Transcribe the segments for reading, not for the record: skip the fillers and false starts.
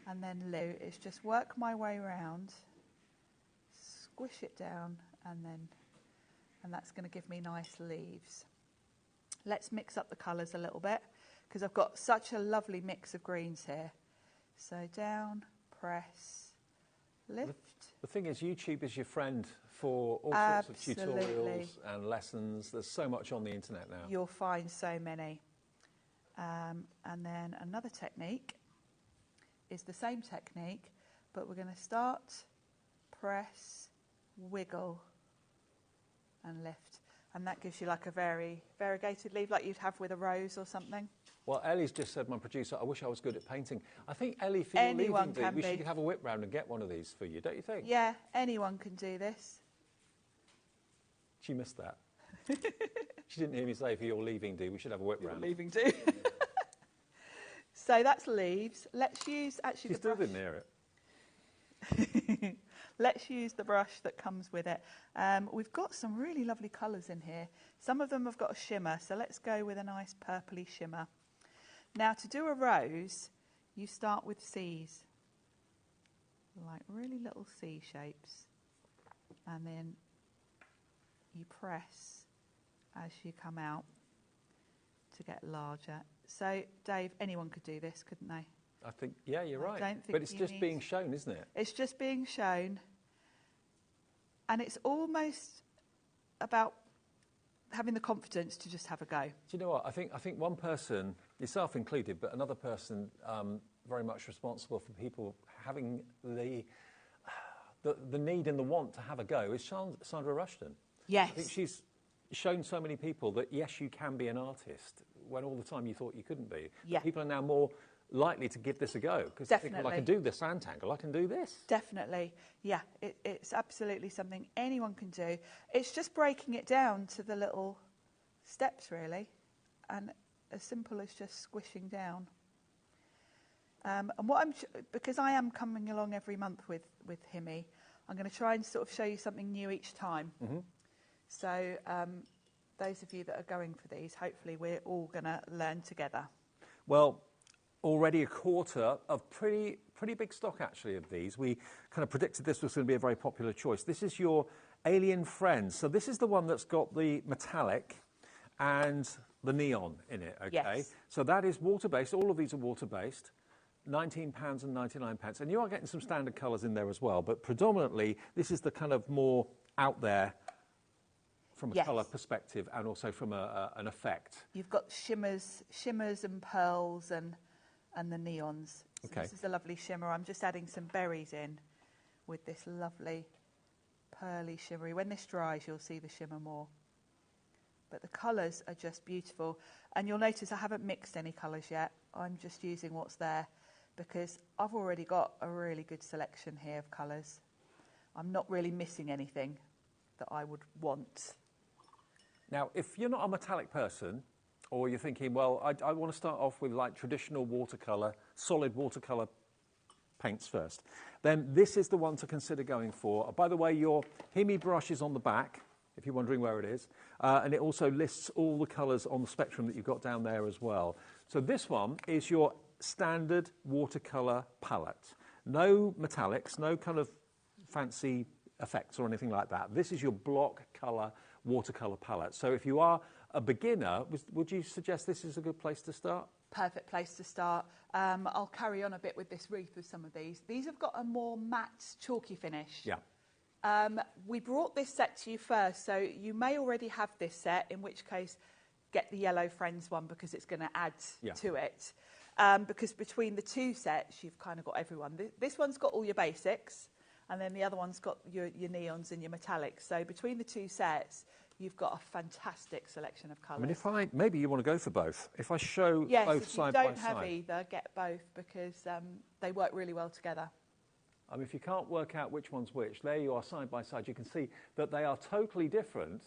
And then is just work my way around, squish it down, and that's going to give me nice leaves. Let's mix up the colours a little bit, because I've got such a lovely mix of greens here. So down, press, lift. The thing is, YouTube is your friend for all sorts of tutorials and lessons. There's so much on the internet now. You'll find so many. And then another technique is the same technique, but we're going to start, press, wiggle, and lift. And that gives you like a very variegated leaf, like you'd have with a rose or something. Well, Ellie's just said, my producer, I wish I was good at painting. I think, Ellie, for your leaving day, we should have a whip round and get one of these for you, don't you think? Yeah, anyone can do this. She missed that. She didn't hear me say, for your leaving do, we should have a whip round. Leaving do. So that's leaves. Let's use actually the brush. She still didn't hear it. Let's use the brush that comes with it. We've got some really lovely colours in here. Some of them have got a shimmer, so let's go with a nice purpley shimmer. Now, to do a rose, you start with C's, like really little C shapes, and then you press as you come out to get larger. So, Dave, anyone could do this, couldn't they? I think, yeah, you're right. But it's just being shown, isn't it? It's just being shown. And it's almost about having the confidence to just have a go. Do you know what? I think one person, yourself included, but another person very much responsible for people having the need and the want to have a go is Sandra Rushton. Yes. I think she's shown so many people that, yes, you can be an artist when all the time you thought you couldn't be. Yeah. People are now more likely to give this a go because they think, well, I can do this Sanntangle, I can do this. Definitely, yeah, it's absolutely something anyone can do. It's just breaking it down to the little steps, really, and as simple as just squishing down. And what because I am coming along every month with Himmy, I'm going to try and sort of show you something new each time. Mm-hmm. So those of you that are going for these, hopefully we're all going to learn together. Well, already a quarter of pretty big stock, actually, of these. We kind of predicted this was going to be a very popular choice. This is your Alien Friends. So this is the one that's got the metallic and the neon in it, okay? Yes. So that is water-based. All of these are water-based. £19.99. And you are getting some standard colours in there as well, but predominantly this is the kind of more out there from a colour perspective and also from an effect. You've got shimmers and pearls and the neons. So okay. This is a lovely shimmer. I'm just adding some berries in with this lovely pearly shimmery. When this dries, you'll see the shimmer more. But the colours are just beautiful. And you'll notice I haven't mixed any colours yet. I'm just using what's there because I've already got a really good selection here of colours. I'm not really missing anything that I would want. Now, if you're not a metallic person, or you're thinking, well, I want to start off with like traditional watercolour, solid watercolour paints first, then this is the one to consider going for. By the way, your Himmy brush is on the back, if you're wondering where it is, and it also lists all the colours on the spectrum that you've got down there as well. So this one is your standard watercolour palette. No metallics, no kind of fancy effects or anything like that. This is your block colour watercolour palette. So if you are a beginner, would you suggest this is a good place to start? Perfect place to start. I'll carry on a bit with this wreath with some of these. These have got a more matte, chalky finish. Yeah. We brought this set to you first, so you may already have this set, in which case get the Yellow Friends one because it's going to add to it. Because between the two sets, you've kind of got everyone. This one's got all your basics, and then the other one's got your neons and your metallics. So between the two sets, you've got a fantastic selection of colours. I mean, maybe you want to go for both. If I show both side by side. Yes, if you don't have either, get both because they work really well together. I mean, if you can't work out which one's which, there you are side by side. You can see that they are totally different.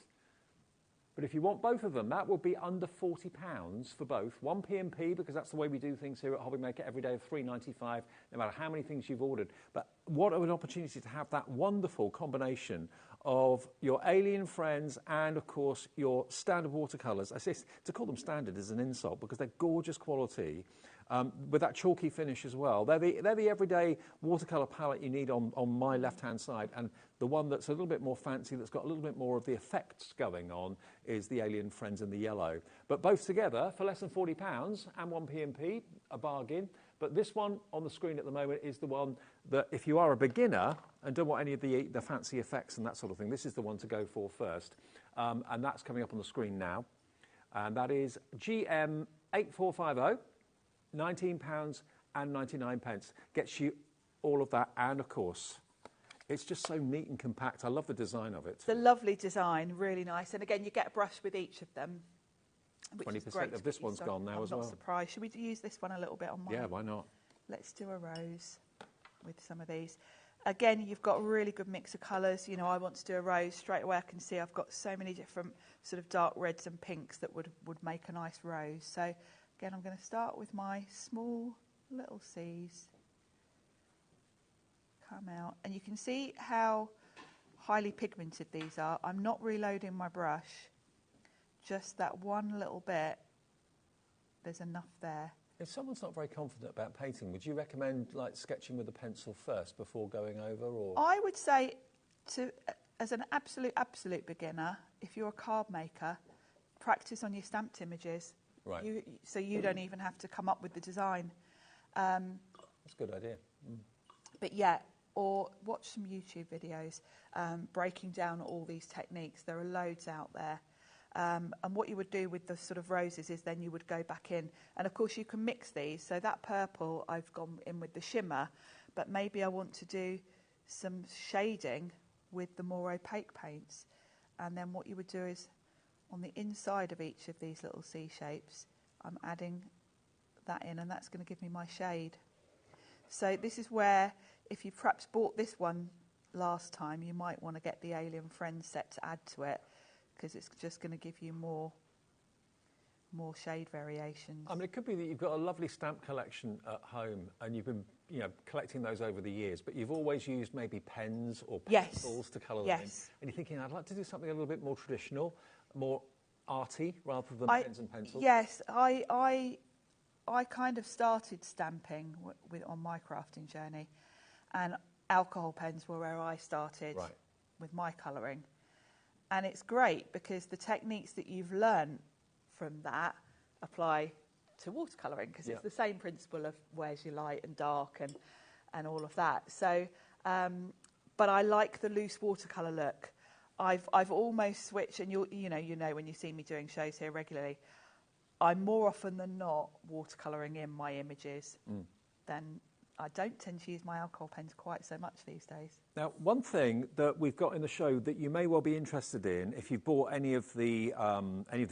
But if you want both of them, that will be under £40 for both. One P&P, because that's the way we do things here at HobbyMaker, every day of £3.95, no matter how many things you've ordered. But what an opportunity to have that wonderful combination of your Alien Friends and, of course, your standard watercolours. I say to call them standard is an insult because they're gorgeous quality. with that chalky finish as well. They're the everyday watercolour palette you need on my left-hand side, and the one that's a little bit more fancy, that's got a little bit more of the effects going on, is the Alien Friends in the yellow. But both together, for less than £40 and 1p&p, a bargain. But this one on the screen at the moment is the one that, if you are a beginner and don't want any of the fancy effects and that sort of thing, this is the one to go for first. And that's coming up on the screen now. And that is GM8450, £19.99. Gets you all of that. And, of course, it's just so neat and compact. I love the design of it. It's a lovely design, really nice. And, again, you get a brush with each of them. 20% of this one's gone now as well. I'm not surprised. Should we use this one a little bit on mine? Yeah, why not? Let's do a rose with some of these. Again, you've got a really good mix of colours. You know, I want to do a rose. Straight away I can see I've got so many different sort of dark reds and pinks that would make a nice rose. So, again, I'm going to start with my small little C's. Come out. And you can see how highly pigmented these are. I'm not reloading my brush. Just that one little bit, there's enough there. If someone's not very confident about painting, would you recommend like sketching with a pencil first before going over? Or I would say, as an absolute beginner, if you're a card maker, practice on your stamped images. Right. So you don't even have to come up with the design. That's a good idea. But yeah, or watch some YouTube videos breaking down all these techniques. There are loads out there. And what you would do with the sort of roses is then you would go back in. And, of course, you can mix these. So that purple, I've gone in with the shimmer. But maybe I want to do some shading with the more opaque paints. And then what you would do is, on the inside of each of these little C shapes, I'm adding that in. And that's going to give me my shade. So this is where, if you perhaps bought this one last time, you might want to get the Alien Friends set to add to it, because it's just going to give you more shade variations. I mean, it could be that you've got a lovely stamp collection at home and you've been, collecting those over the years, but you've always used maybe pens or pencils to colour them in. And you're thinking, I'd like to do something a little bit more traditional, more arty, rather than pens and pencils. Yes, I kind of started stamping on my crafting journey, and alcohol pens were where I started with my colouring. And it's great because the techniques that you've learned from that apply to watercolouring, because it's the same principle of where's your light and dark and all of that. So, but I like the loose watercolour look. I've almost switched, and you know when you see me doing shows here regularly, I'm more often than not watercolouring in my images than I don't tend to use my alcohol pens quite so much these days. Now, one thing that we've got in the show that you may well be interested in, if you've bought any of the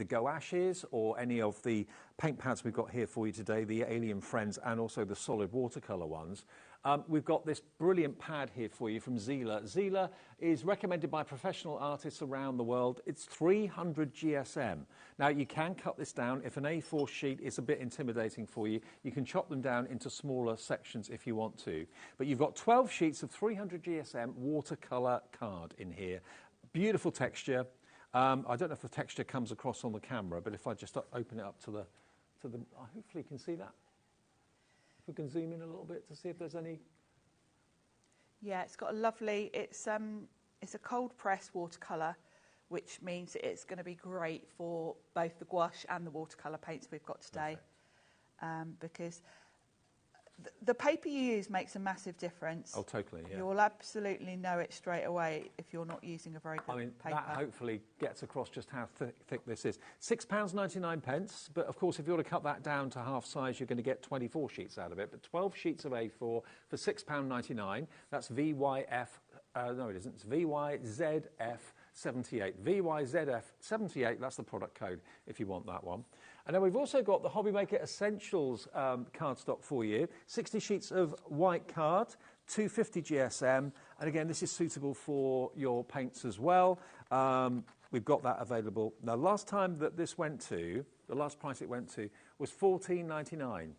gouaches or any of the paint pads we've got here for you today, the Alien Friends and also the solid watercolour ones, we've got this brilliant pad here for you from Zila. Zila is recommended by professional artists around the world. It's 300 GSM. Now, you can cut this down. If an A4 sheet is a bit intimidating for you, you can chop them down into smaller sections if you want to. But you've got 12 sheets of 300 GSM watercolour card in here. Beautiful texture. I don't know if the texture comes across on the camera, but if I just open it up to the hopefully you can see that. If we can zoom in a little bit to see if there's any. Yeah, it's got a lovely, it's a cold press watercolour, which means it's going to be great for both the gouache and the watercolour paints we've got today. Because the paper you use makes a massive difference. Oh, totally, yeah. You'll absolutely know it straight away if you're not using a very good paper. That hopefully gets across just how thick this is. £6.99, but of course if you want to cut that down to half size, you're going to get 24 sheets out of it, but 12 sheets of A4 for £6.99. That's VYF, no it isn't, it's VYZF78. VYZF78, that's the product code if you want that one. And then we've also got the HobbyMaker Essentials cardstock for you. 60 sheets of white card, 250 GSM. And again, this is suitable for your paints as well. We've got that available. Now, last time that this went to, the last price it went to was $14.99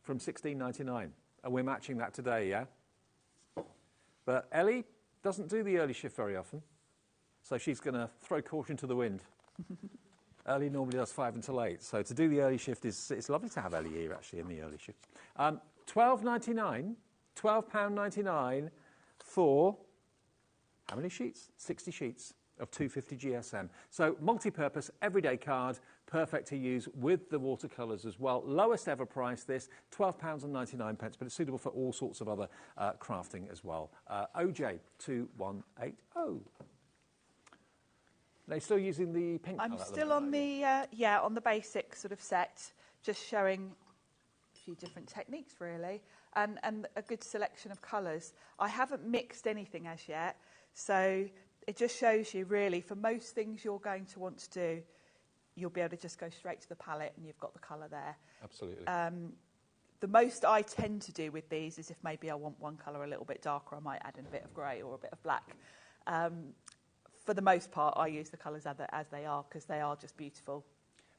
from $16.99. And we're matching that today, yeah? But Ellie doesn't do the early shift very often, so she's going to throw caution to the wind Ellie normally does 5 until 8. So to do the early shift it's lovely to have Ellie here actually in the early shift. £12.99, £12.99 for how many sheets? 60 sheets of 250 GSM. So multi-purpose, everyday card, perfect to use with the watercolours as well. Lowest ever price this, £12.99, but it's suitable for all sorts of other crafting as well. OJ2180. They're still using the pink colour? I'm still on the, on the basic sort of set, just showing a few different techniques really, and a good selection of colours. I haven't mixed anything as yet, so it just shows you really for most things you're going to want to do, you'll be able to just go straight to the palette and you've got the colour there. Absolutely. The most I tend to do with these is if maybe I want one colour a little bit darker, I might add in a bit of grey or a bit of black. For the most part, I use the colours as they are because they are just beautiful.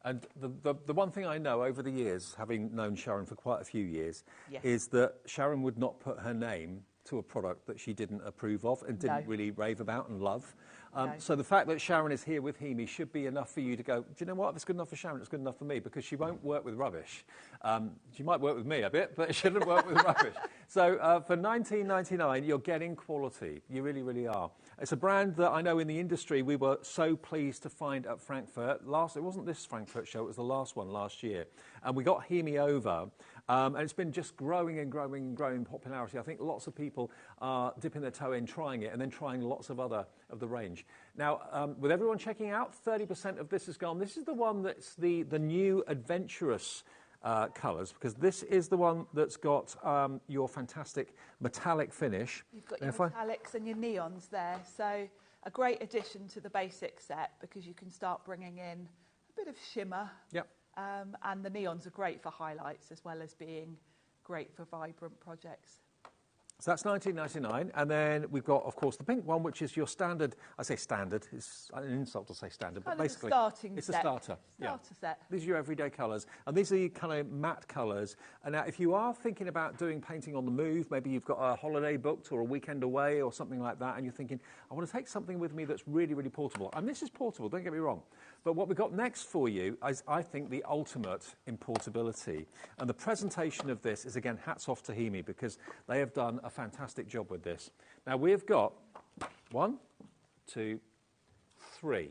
And the one thing I know over the years, having known Sharon for quite a few years, Yes. is that Sharon would not put her name to a product that she didn't approve of and didn't really rave about and love. So the fact that Sharon is here with Hemi should be enough for you to go, do you know what, if it's good enough for Sharon, it's good enough for me, because she won't work with rubbish. She might work with me a bit, but she shouldn't work with rubbish. So for $19.99, you're getting quality. You really, really are. It's a brand that I know in the industry we were so pleased to find at Frankfurt. It wasn't this Frankfurt show, it was the last one last year. And we got Hemi over, and it's been just growing and growing and growing in popularity. I think lots of people are dipping their toe in, trying it, and then trying lots of other of the range. Now, with everyone checking out, 30% of this is gone. This is the one that's the new adventurous colours, because this is the one that's got your fantastic metallic finish. You've got your metallics and your neons there, so a great addition to the basic set because you can start bringing in a bit of shimmer. Yep. And the neons are great for highlights as well as being great for vibrant projects. So that's $19.99, and then we've got, of course, the pink one, which is your standard. I say standard; it's an insult to say standard, but basically, it's a starter. Starter set. These are your everyday colours, and these are your kind of matte colours. And now, if you are thinking about doing painting on the move, maybe you've got a holiday booked or a weekend away or something like that, and you're thinking, I want to take something with me that's really, really portable. And this is portable. Don't get me wrong. But what we've got next for you is, I think, the ultimate in portability. And the presentation of this is, again, hats off to Hemi, because they have done a fantastic job with this. Now, we've got 1, 2, 3.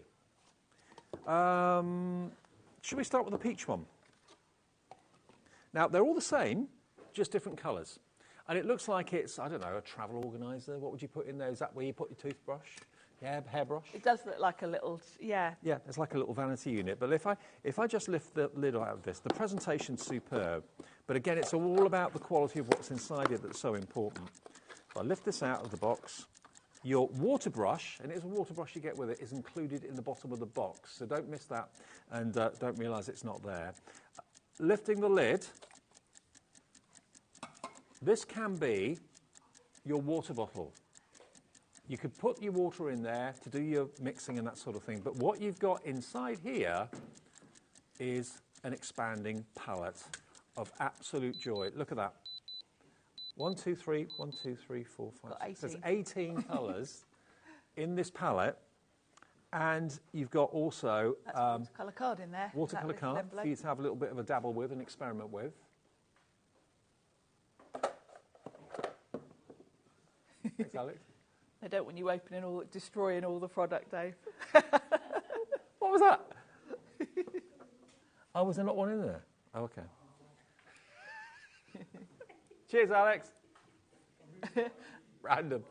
Should we start with the peach one? Now, they're all the same, just different colours. And it looks like it's, I don't know, a travel organiser. What would you put in there? Is that where you put your toothbrush? Yeah, hairbrush. It does look like a little, yeah. Yeah, it's like a little vanity unit. But if I just lift the lid out of this, the presentation's superb. But again, it's all about the quality of what's inside it that's so important. So I lift this out of the box. Your water brush, and it's a water brush you get with it, is included in the bottom of the box. So don't miss that and don't realise it's not there. Lifting the lid, this can be your water bottle. You could put your water in there to do your mixing and that sort of thing. But what you've got inside here is an expanding palette of absolute joy. Look at that. 1, 2, 3, 1, 2, 3, 4, 5, 6. There's 18 colours in this palette. And you've got also That's a watercolour card in there. Watercolour card for you to have a little bit of a dabble with and experiment with. Thanks, Alex. They don't want you destroying all the product, Dave. What was that? Oh, was there not one in there? Oh, okay. Cheers, Alex. Random.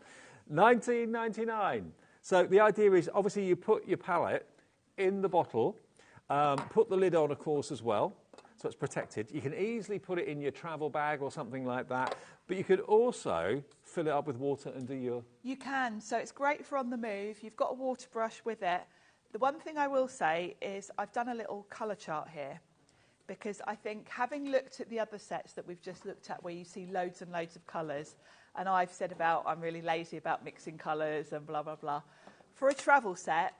$19.99. So the idea is, obviously, you put your palette in the bottle, put the lid on, of course, as well, so it's protected. You can easily put it in your travel bag or something like that, but you could also fill it up with water and do your... You can, so it's great for on the move. You've got a water brush with it. The one thing I will say is I've done a little colour chart here, because I think having looked at the other sets that we've just looked at where you see loads and loads of colours, and I've said about I'm really lazy about mixing colours and blah, blah, blah. For a travel set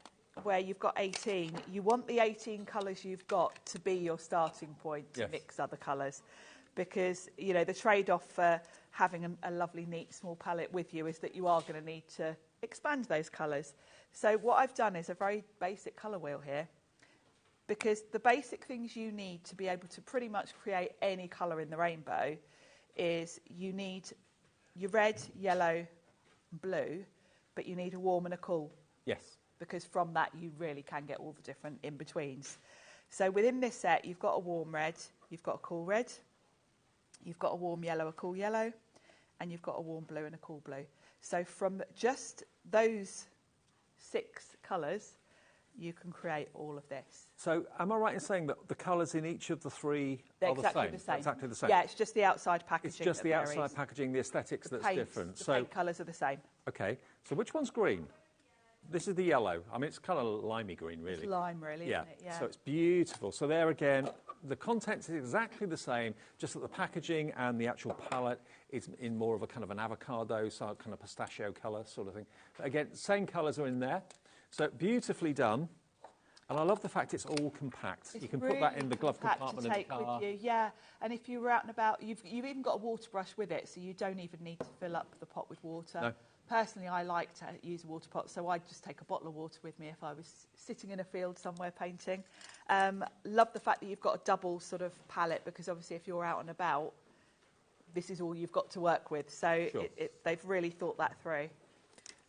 where you've got 18, you want the 18 colours you've got to be your starting point to mix other colours. Because, you know, the trade-off for having a lovely, neat, small palette with you is that you are going to need to expand those colours. So what I've done is a very basic colour wheel here. because the basic things you need to be able to pretty much create any colour in the rainbow is you need your red, yellow, blue, but you need a warm and a cool. Yes. Because from that you really can get all the different in-betweens. So within this set, you've got a warm red, you've got a cool red, you've got a warm yellow, a cool yellow, and you've got a warm blue and a cool blue. So from just those 6 colours, you can create all of this. So am I right in saying that the colours in each of the 3 They're are the exactly same? the same. Exactly the same. Yeah, it's just the outside packaging. It's just that the varies. outside packaging, the aesthetics that's Paints, different. The So paint colours are the same. okay. So which one's green? This is the yellow. I mean, it's kind of limey green, really. It's lime, really, yeah. isn't it? Yeah. So it's beautiful. So there again, the contents is exactly the same, just that the packaging and the actual palette is in more of a kind of an avocado, so kind of pistachio colour sort of thing. But again, same colours are in there. So beautifully done. And I love the fact it's all compact. It's you can really put that in the glove compartment to of the take car. with you, yeah. And if you were out and about, you've even got a water brush with it, so you don't even need to fill up the pot with water. No. Personally, I like to use a water pot, so I'd just take a bottle of water with me if I was sitting in a field somewhere painting. Love the fact that you've got a double sort of palette, because obviously if you're out and about, this is all you've got to work with. So Sure. they've really thought that through.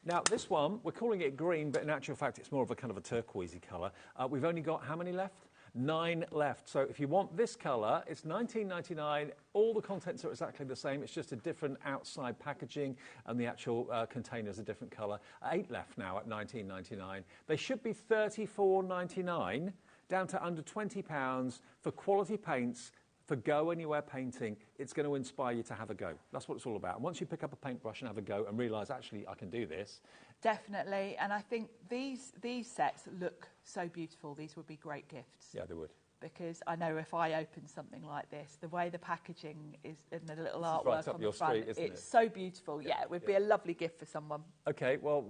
Now, this one, we're calling it green, but in actual fact, it's more of a kind of a turquoisey colour. We've only got how many left? 9 left. So if you want this colour, it's $19.99. All the contents are exactly the same. It's just a different outside packaging, and the actual container's a different colour. 8 left now at $19.99. They should be $34.99, down to under £20 for quality paints. For go anywhere painting, it's going to inspire you to have a go. That's what it's all about. And once you pick up a paintbrush and have a go and realise, actually, I can do this. Definitely. And I think these sets look so beautiful. These would be great gifts. Yeah, they would. Because I know if I open something like this, the way the packaging is and the little This is artwork right up on your the front, street, isn't it's it? so beautiful. Yeah, it would be a lovely gift for someone. Okay, well,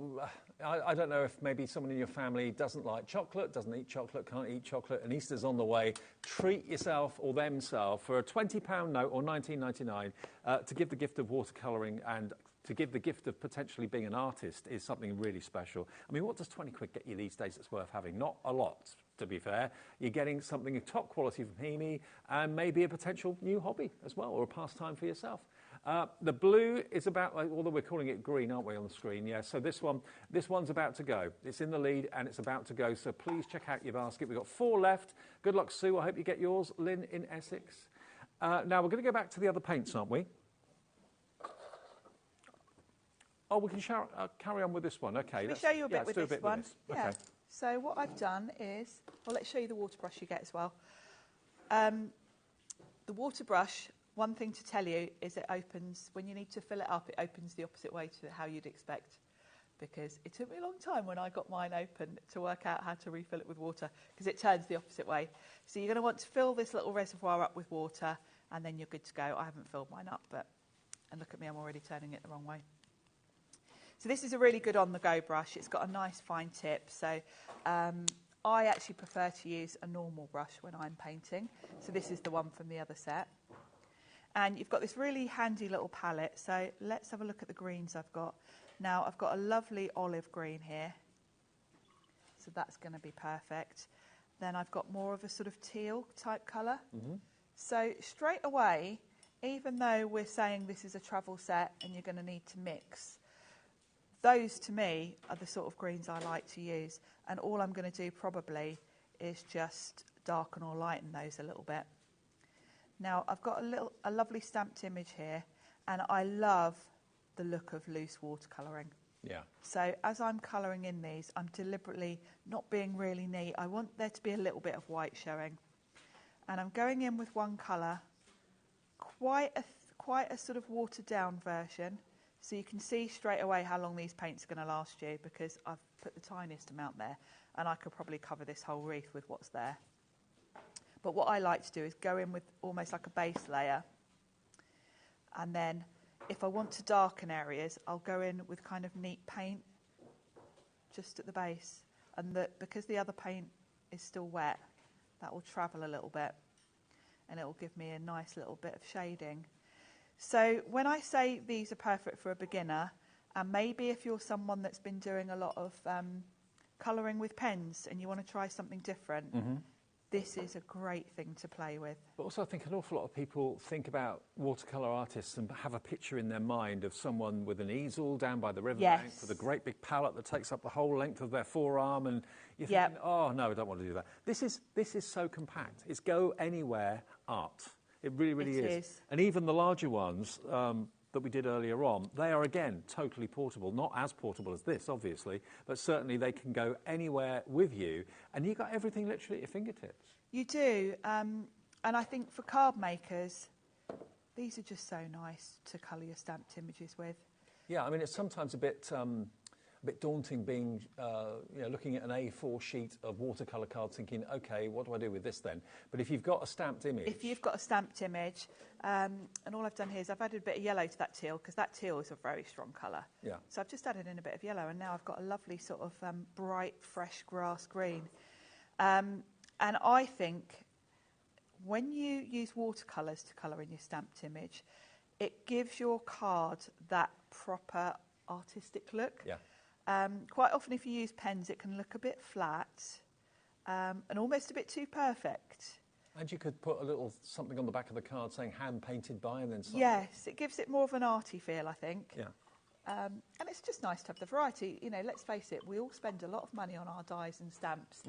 I don't know if maybe someone in your family doesn't like chocolate, doesn't eat chocolate, can't eat chocolate, and Easter's on the way. Treat yourself or themselves for a £20 note or $19.99 to give the gift of watercolouring, and to give the gift of potentially being an artist is something really special. I mean, what does 20 quid get you these days that's worth having? Not a lot, to be fair. You're getting something of top quality from Hemi, and maybe a potential new hobby as well, or a pastime for yourself. The blue is about, although we're calling it green, aren't we, on the screen? Yeah, so this one's about to go. It's in the lead and it's about to go, so please check out your basket. We've got 4 left. Good luck, Sue. I hope you get yours. Lynn in Essex. Now, we're going to go back to the other paints, aren't we? Oh, we can carry on with this one. Okay. Let me show you a bit with this one. Okay. Yeah. So what I've done is, well, let's show you the water brush you get as well. The water brush, one thing to tell you is it opens, when you need to fill it up, it opens the opposite way to how you'd expect. Because it took me a long time when I got mine open to work out how to refill it with water, because it turns the opposite way. So you're going to want to fill this little reservoir up with water, and then you're good to go. I haven't filled mine up, and look at me, I'm already turning it the wrong way. So this is a really good on-the-go brush. It's got a nice fine tip. So I actually prefer to use a normal brush when I'm painting. So this is the one from the other set. And you've got this really handy little palette. So let's have a look at the greens I've got. Now, I've got a lovely olive green here. So that's going to be perfect. Then I've got more of a sort of teal type colour. Mm-hmm. So straight away, even though we're saying this is a travel set and you're going to need to mix, those, to me, are the sort of greens I like to use. And all I'm going to do probably is just darken or lighten those a little bit. Now, I've got a lovely stamped image here, and I love the look of loose watercolouring. Yeah. So as I'm colouring in these, I'm deliberately not being really neat. I want there to be a little bit of white showing. And I'm going in with one colour, quite a sort of watered down version. So you can see straight away how long these paints are going to last you, because I've put the tiniest amount there, and I could probably cover this whole wreath with what's there. But what I like to do is go in with almost like a base layer, and then if I want to darken areas, I'll go in with kind of neat paint just at the base, and because the other paint is still wet, that will travel a little bit, and it will give me a nice little bit of shading. So when I say these are perfect for a beginner, and maybe if you're someone that's been doing a lot of colouring with pens and you want to try something different, this is a great thing to play with. But also I think an awful lot of people think about watercolour artists and have a picture in their mind of someone with an easel down by the riverbank with a great big palette that takes up the whole length of their forearm, and you're thinking, oh no, I don't want to do that. This is so compact. It's go anywhere art. It really, really is. And even the larger ones that we did earlier on, they are again totally portable. Not as portable as this, obviously, but certainly they can go anywhere with you, and you've got everything literally at your fingertips. You do, and I think for card makers, these are just so nice to colour your stamped images with. Yeah, I mean, it's sometimes a bit daunting being, looking at an A4 sheet of watercolour cards thinking, OK, what do I do with this then? But if you've got a stamped image... If you've got a stamped image, and all I've done here is I've added a bit of yellow to that teal, because that teal is a very strong colour. Yeah. So I've just added in a bit of yellow, and now I've got a lovely sort of bright, fresh grass green. And I think when you use watercolours to colour in your stamped image, it gives your card that proper artistic look. Yeah. Quite often if you use pens, it can look a bit flat and almost a bit too perfect. And you could put a little something on the back of the card saying hand painted by, and then sign. Yes, it gives it more of an arty feel, I think. Yeah. And it's just nice to have the variety. You know, let's face it, we all spend a lot of money on our dies and stamps.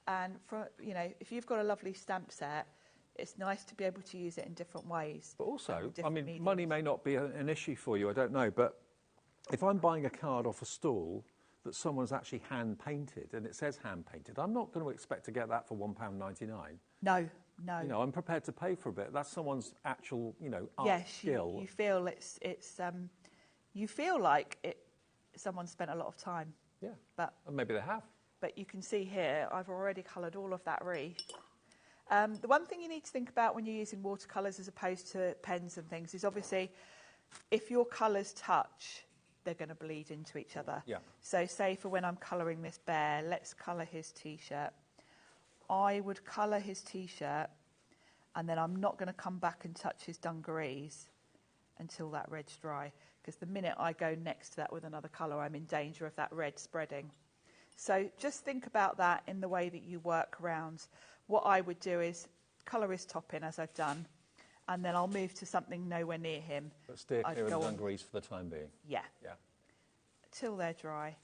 And for, you know, if you've got a lovely stamp set, it's nice to be able to use it in different ways. But also, I mean, money may not be an issue for you, I don't know, but if I'm buying a card off a stall that someone's actually hand-painted, and it says hand-painted, I'm not going to expect to get that for £1.99. No, no. You know, I'm prepared to pay for a bit. That's someone's actual, you know, art skill. Yes, you feel you feel like someone spent a lot of time. Yeah, but and maybe they have. But you can see here, I've already coloured all of that wreath. The one thing you need to think about when you're using watercolours as opposed to pens and things is obviously if your colours touch, they're going to bleed into each other. Yeah. So say for when I'm colouring this bear, let's colour his T-shirt. I would colour his T-shirt and then I'm not going to come back and touch his dungarees until that red's dry, because the minute I go next to that with another colour, I'm in danger of that red spreading. So just think about that in the way that you work around. What I would do is colour his top in, as I've done, and then I'll move to something nowhere near him. But steer clear of the dungarees for the time being. Yeah. Yeah. Till they're dry.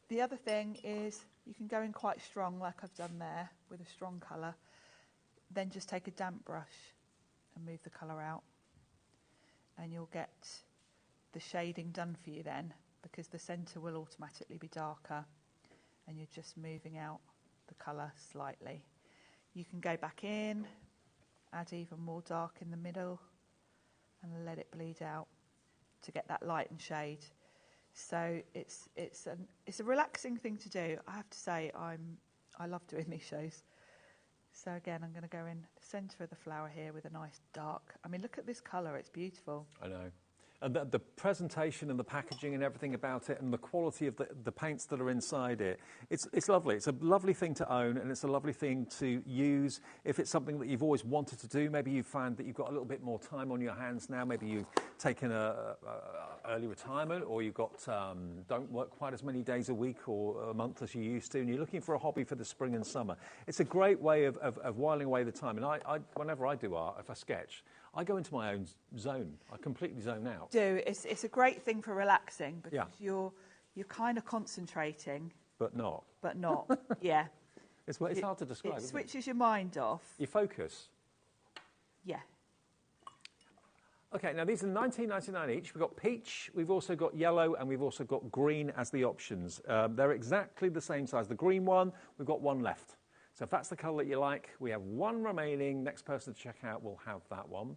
The other thing is you can go in quite strong, like I've done there, with a strong colour. Then just take a damp brush and move the colour out. And you'll get the shading done for you then, because the centre will automatically be darker and you're just moving out the colour slightly. You can go back in, add even more dark in the middle and let it bleed out to get that light and shade. So it's a relaxing thing to do. I have to say I love doing these shows. So again, I'm going to go in the centre of the flower here with a nice dark. I mean, look at this colour, it's beautiful. I know. And the presentation and the packaging and everything about it and the quality of the paints that are inside it, it's lovely. It's a lovely thing to own, and it's a lovely thing to use. If it's something that you've always wanted to do, maybe you find that you've got a little bit more time on your hands now, maybe you've taken a early retirement, or you've got don't work quite as many days a week or a month as you used to, and you're looking for a hobby for the spring and summer. It's a great way of whiling away the time. And I whenever I do art, if I sketch, I go into my own zone. I completely zone out. It's a great thing for relaxing, because you're kind of concentrating. But not. But not, yeah. It's hard to describe, It switches your mind off. You focus. Yeah. OK, now these are $19.99 each. We've got peach, we've also got yellow, and we've also got green as the options. They're exactly the same size. The green one, we've got one left. So if that's the colour that you like, we have one remaining. Next person to check out will have that one.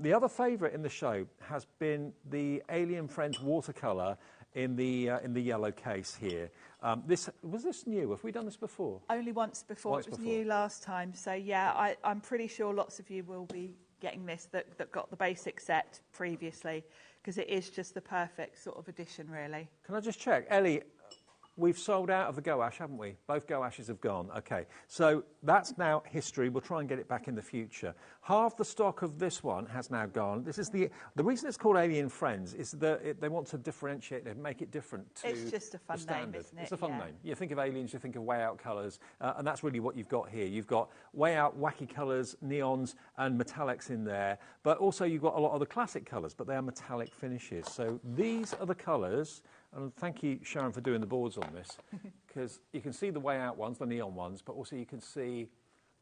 The other favourite in the show has been the Alien Friends watercolour in the yellow case here. Was this new? Have we done this before? Only once before. It was new last time. So yeah, I'm pretty sure lots of you will be getting this that got the basic set previously, because it is just the perfect sort of addition, really. Can I just check, Ellie? we've sold out of the gouache, haven't we? Both gouaches have gone. Okay, so that's now history. We'll try and get it back in the future. Half the stock of this one has now gone. This is the reason it's called Alien Friends is that they want to differentiate it, make it different to It's just a fun the standard. name, isn't it? It's a fun Yeah. name. You think of aliens, you think of way out colours, and that's really what you've got here. You've got way out wacky colours, neons and metallics in there, but also you've got a lot of the classic colours, but they are metallic finishes. So these are the colours. And thank you, Sharon, for doing the boards on this, because you can see the way out ones, the neon ones, but also you can see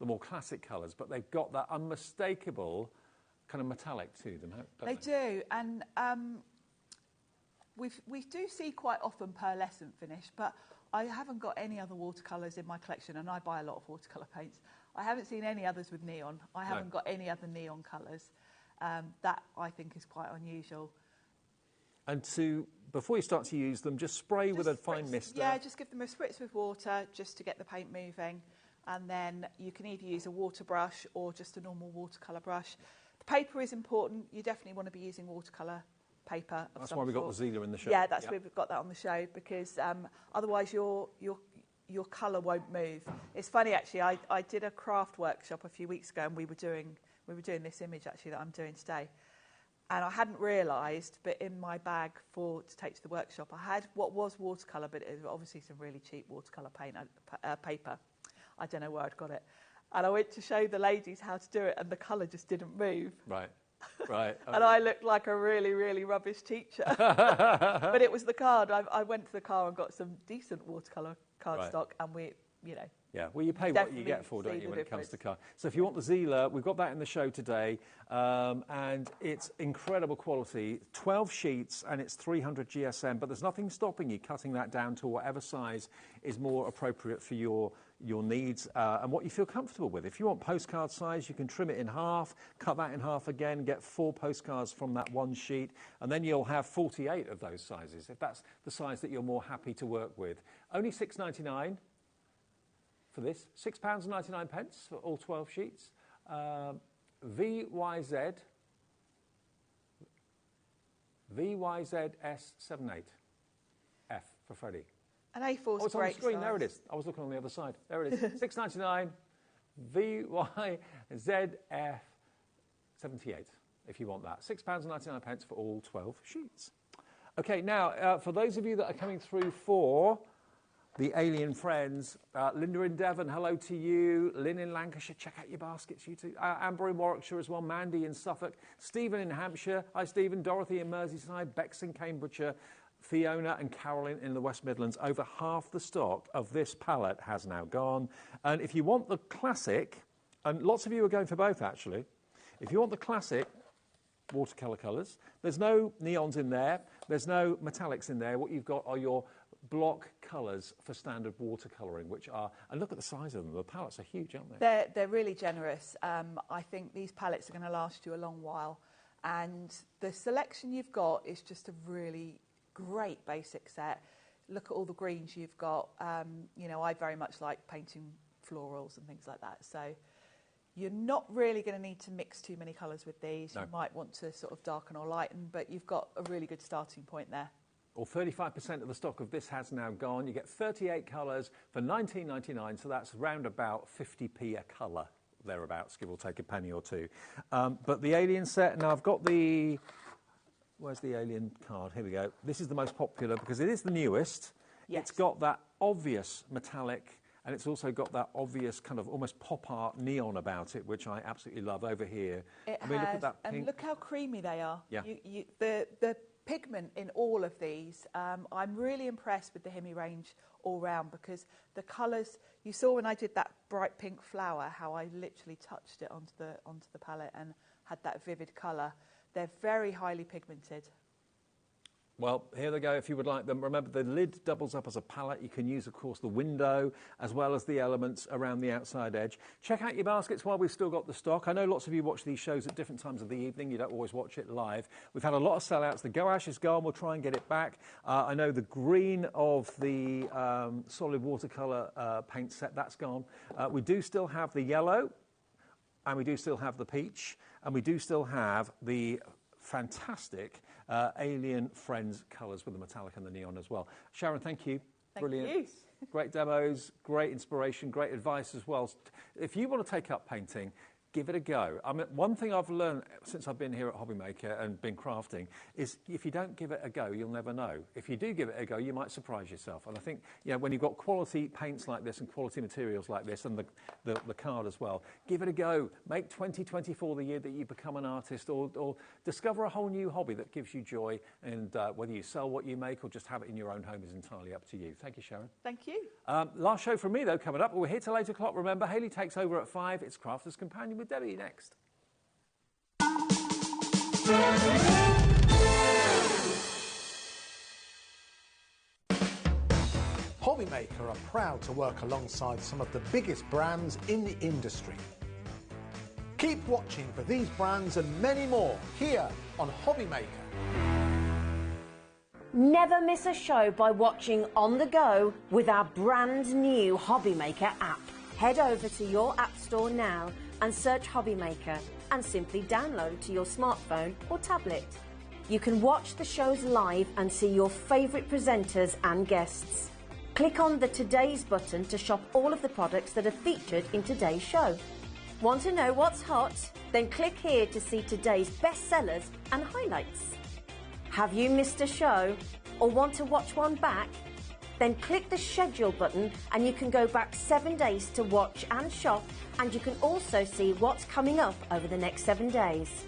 the more classic colours, but they've got that unmistakable kind of metallic to them, don't they? They do, and we do see quite often pearlescent finish, but I haven't got any other watercolours in my collection, and I buy a lot of watercolour paints. I haven't seen any others with neon. I haven't got any other neon colours. That, I think, is quite unusual. And before you start to use them, just spray with a fine mister. Yeah, just give them a spritz with water just to get the paint moving. And then you can either use a water brush or just a normal watercolour brush. The paper is important. You definitely want to be using watercolour paper of That's some why we got sort. the Zila in the show. Yeah, that's why we've got that on the show, because otherwise your colour won't move. It's funny, actually, I did a craft workshop a few weeks ago, and we were doing this image, actually, that I'm doing today. And I hadn't realised, but in my bag to take to the workshop, I had what was watercolour, but it was obviously some really cheap watercolour paper. I don't know where I'd got it. And I went to show the ladies how to do it, and the colour just didn't move. Right. Okay. And I looked like a really, really rubbish teacher. But it was the card. I went to the car and got some decent watercolour cardstock, and Yeah, well, you pay what you get for, don't you, when it comes to colour. So if you want the Zila, we've got that in the show today, and it's incredible quality. 12 sheets, and it's 300 GSM, but there's nothing stopping you cutting that down to whatever size is more appropriate for your needs and what you feel comfortable with. If you want postcard size, you can trim it in half, cut that in half again, get 4 postcards from that one sheet, and then you'll have 48 of those sizes, if that's the size that you're more happy to work with. Only £6.99 for this, £6.99 for all 12 sheets. VYZ VYZS78 F for Freddie. An A4's Oh, it's on the great screen. size. There it is. I was looking on the other side. There it is. £6.99 VYZF78 if you want that. £6.99 for all 12 sheets. Okay, now, for those of you that are coming through for the Alien Friends, Linda in Devon, hello to you. Lynn in Lancashire, check out your baskets, you two. Amber in Warwickshire as well. Mandy in Suffolk. Stephen in Hampshire. Hi, Stephen. Dorothy in Merseyside. Bex in Cambridgeshire. Fiona and Carolyn in the West Midlands. Over half the stock of this palette has now gone. And if you want the classic, and lots of you are going for both, actually. If you want the classic watercolour colours, there's no neons in there. There's no metallics in there. What you've got are your block colours for standard watercolouring, which are, and look at the size of them, the palettes are huge, aren't they? They're really generous. I think these palettes are going to last you a long while, and the selection you've got is just a really great basic set. Look at all the greens you've got. I very much like painting florals and things like that, so you're not really going to need to mix too many colours with these. No. You might want to sort of darken or lighten, but you've got a really good starting point there. Well, 35% of the stock of this has now gone. You get 38 colours for $19.99, so that's round about 50p a colour, thereabouts, give or take a penny or two. But the Alien set, now I've got the... Where's the Alien card? Here we go. This is the most popular because it is the newest. Yes. It's got that obvious metallic, and it's also got that obvious kind of almost pop art neon about it, which I absolutely love over here. Look at that pink. And look how creamy they are. Yeah. The pigment in all of these, I'm really impressed with the Hemi range all round, because the colours, you saw when I did that bright pink flower, how I literally touched it onto the palette and had that vivid colour. They're very highly pigmented. Well, here they go if you would like them. Remember, the lid doubles up as a palette. You can use, of course, the window as well as the elements around the outside edge. Check out your baskets while we've still got the stock. I know lots of you watch these shows at different times of the evening. You don't always watch it live. We've had a lot of sellouts. The gouache is gone. We'll try and get it back. I know the green of the solid watercolour paint set, that's gone. We do still have the yellow, and we do still have the peach, and we do still have the fantastic Alien Friends colours with the metallic and the neon as well. Sharon, thank you. Brilliant. Thank you. Great demos, great inspiration, great advice as well. If you want to take up painting, give it a go. I mean, one thing I've learned since I've been here at HobbyMaker and been crafting is if you don't give it a go, you'll never know. If you do give it a go, you might surprise yourself. And I think, you know, when you've got quality paints like this and quality materials like this and the card as well, give it a go. Make 2024 the year that you become an artist or discover a whole new hobby that gives you joy. And whether you sell what you make or just have it in your own home is entirely up to you. Thank you, Sharon. Thank you. Last show from me, though, coming up. We're here till 8 o'clock. Remember, Hayley takes over at 5. It's Crafter's Companion with Debbie next. HobbyMaker are proud to work alongside some of the biggest brands in the industry. Keep watching for these brands and many more here on HobbyMaker. Never miss a show by watching on the go with our brand new HobbyMaker app. Head over to your app store now and search HobbyMaker and simply download it to your smartphone or tablet. You can watch the shows live and see your favourite presenters and guests. Click on the Today's button to shop all of the products that are featured in today's show. Want to know what's hot? Then click here to see today's bestsellers and highlights. Have you missed a show or want to watch one back? Then click the schedule button and you can go back 7 days to watch and shop, and you can also see what's coming up over the next 7 days.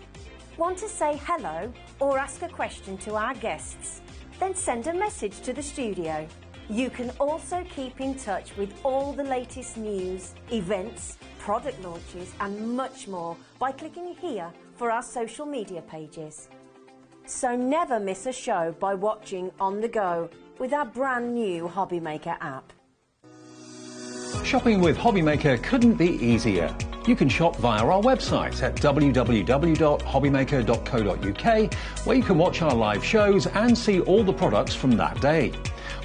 Want to say hello or ask a question to our guests? Then send a message to the studio. You can also keep in touch with all the latest news, events, product launches and much more by clicking here for our social media pages. So never miss a show by watching on the go with our brand new HobbyMaker app. Shopping with HobbyMaker couldn't be easier. You can shop via our website at www.hobbymaker.co.uk, where you can watch our live shows and see all the products from that day.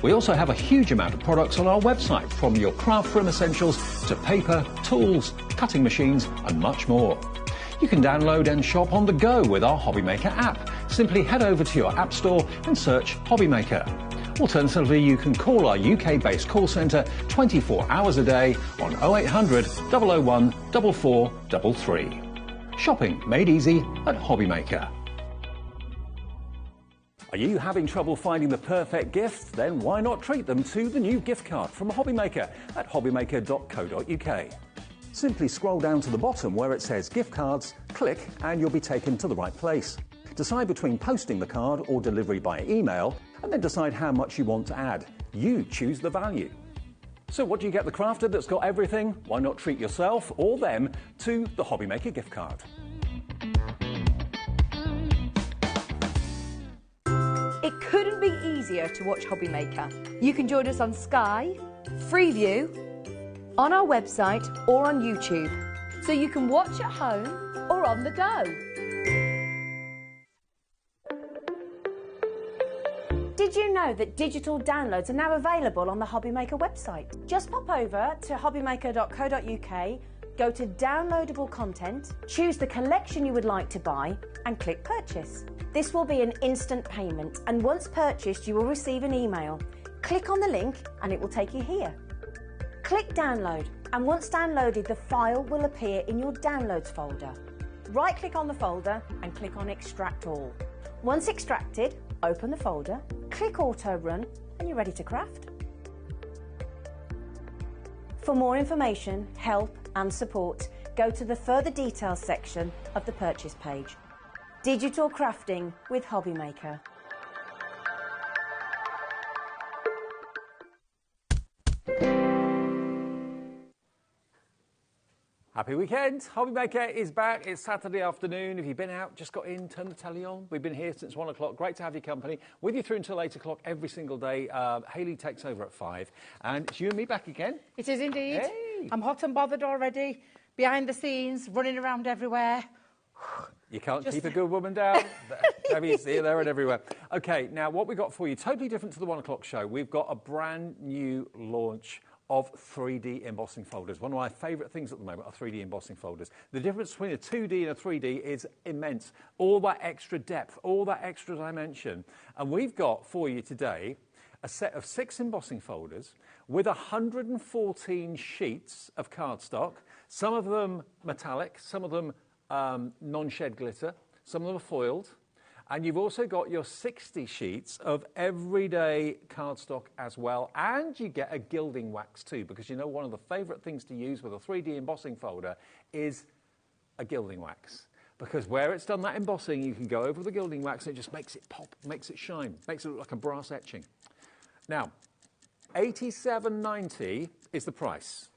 We also have a huge amount of products on our website, from your craft room essentials to paper, tools, cutting machines and much more. You can download and shop on the go with our HobbyMaker app. Simply head over to your app store and search HobbyMaker. Alternatively, you can call our UK-based call centre 24 hours a day on 0800 001 4433. Shopping made easy at HobbyMaker. Are you having trouble finding the perfect gift? Then why not treat them to the new gift card from HobbyMaker at hobbymaker.co.uk. Simply scroll down to the bottom where it says gift cards, click and you'll be taken to the right place. Decide between posting the card or delivery by email, and then decide how much you want to add. You choose the value. So what do you get the crafter that's got everything? Why not treat yourself or them to the HobbyMaker gift card? It couldn't be easier to watch HobbyMaker. You can join us on Sky, Freeview, on our website or on YouTube, so you can watch at home or on the go. Did you know that digital downloads are now available on the HobbyMaker website? Just pop over to hobbymaker.co.uk, go to downloadable content, choose the collection you would like to buy and click purchase. This will be an instant payment, and once purchased you will receive an email. Click on the link and it will take you here. Click download, and once downloaded the file will appear in your downloads folder. Right click on the folder and click on extract all. Once extracted, open the folder, click auto run and you're ready to craft. For more information, help and support, go to the further details section of the purchase page. Digital crafting with HobbyMaker. Happy weekend. HobbyMaker is back. It's Saturday afternoon. If you've been out, just got in, turn the telly on. We've been here since 1 o'clock. Great to have your company. With you through until 8 o'clock every single day. Hayley takes over at 5. And it's you and me back again. It is indeed. Hey. I'm hot and bothered already. Behind the scenes, running around everywhere. You can't keep a good woman down. Debbie's here, there and everywhere. Okay, now what we've got for you, totally different to the 1 o'clock show. We've got a brand new launch of 3D embossing folders. One of my favourite things at the moment are 3D embossing folders. The difference between a 2D and a 3D is immense. All that extra depth, all that extra dimension. And we've got for you today a a set of 6 embossing folders with 114 sheets of cardstock, some of them metallic, some of them non-shed glitter, some of them are foiled, and you've also got your 60 sheets of everyday cardstock as well, and you get a gilding wax too, because you know one of the favourite things to use with a 3D embossing folder is a gilding wax. Because where it's done that embossing, you can go over the gilding wax and it just makes it pop, makes it shine, makes it look like a brass etching. Now, $87.90 is the price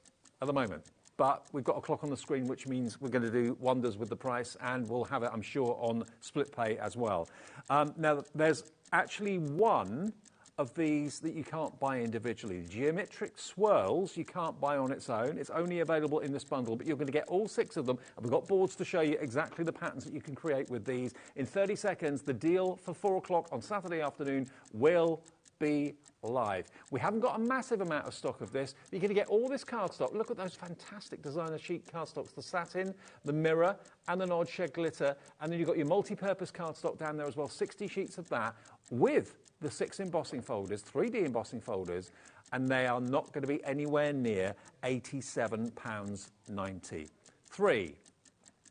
at the moment. But we've got a clock on the screen, which means we're going to do wonders with the price, and we'll have it, I'm sure, on split pay as well. Now, there's actually one of these that you can't buy individually. Geometric swirls you can't buy on its own. It's only available in this bundle, but you're going to get all 6 of them. And we've got boards to show you exactly the patterns that you can create with these. In 30 seconds, the deal for 4 o'clock on Saturday afternoon will be live. We haven't got a massive amount of stock of this. You're going to get all this cardstock. Look at those fantastic designer sheet cardstocks, the satin, the mirror, and the nod shed glitter. And then you've got your multi-purpose cardstock down there as well, 60 sheets of that, with the 6 embossing folders, 3D embossing folders, and they are not going to be anywhere near £87.90. 3,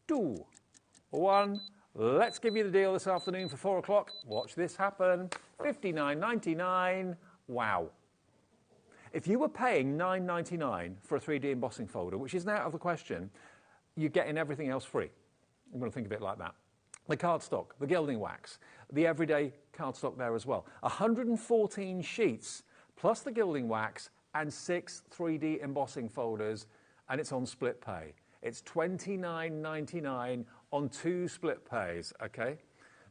2, 1. Let's give you the deal this afternoon for 4 o'clock. Watch this happen. $59.99. Wow. If you were paying $9.99 for a 3D embossing folder, which is now out of the question, you're getting everything else free. I'm going to think of it like that. The cardstock, the gilding wax, the everyday cardstock there as well. 114 sheets, plus the gilding wax, and 6 3D embossing folders, and it's on split pay. It's $29.99 on 2 split pays, okay?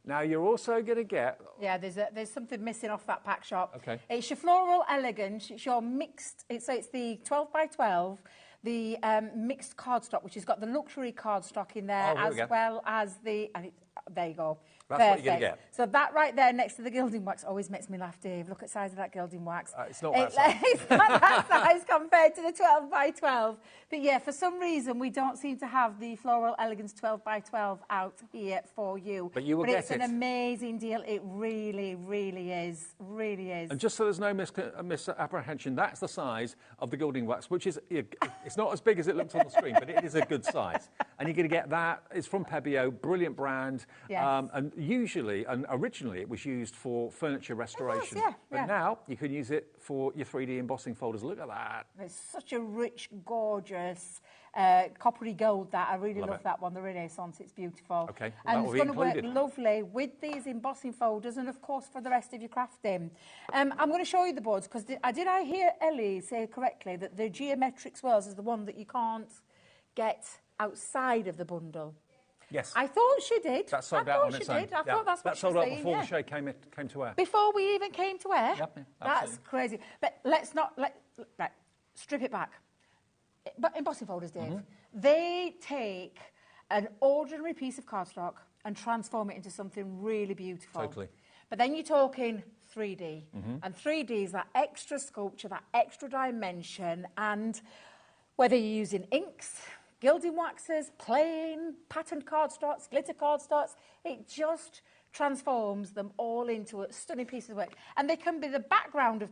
Now, you're also going to get... Yeah, there's something missing off that pack shop. Okay. It's your floral elegance. It's your mixed... So it's the 12 by 12, the mixed cardstock, which has got the luxury cardstock in there, as well as the... And there you go. That's what you're going to get. So that right there next to the gilding wax always makes me laugh, Dave. Look at the size of that gilding wax. It's not that size. It's not that size compared to the 12 by 12. But yeah, for some reason, we don't seem to have the Floral Elegance 12 by 12 out here for you. But you will get it. But it's an amazing deal. It really, really is. Really is. And just so there's no misapprehension, that's the size of the gilding wax, which is, it's not as big as it looks on the screen, but it is a good size. And you're going to get that. It's from Pebeo, brilliant brand. Yes. And usually, and originally, it was used for furniture restoration. It was, but now you can use it for your 3D embossing folders. Look at that. It's such a rich, gorgeous, coppery gold that. I really love that one, the Renaissance. It's beautiful. Okay. And it's going to work lovely with these embossing folders and, of course, for the rest of your crafting. I'm going to show you the boards because did I hear Ellie say correctly that the geometric swirls is the one that you can't get outside of the bundle? Yes. I thought she did. That sold out on its own. I thought that's what she was saying. That sold out before the show came to air. Before we even came to air? Yep, that's crazy. But let's not... Right, strip it back. But embossing folders, Dave, they take an ordinary piece of cardstock and transform it into something really beautiful. Totally. But then you're talking 3D. And 3D is that extra sculpture, that extra dimension, and whether you're using inks, gilding waxes, plain, patterned cardstocks, glitter cardstocks, it just transforms them all into a stunning piece of work. And they can be the background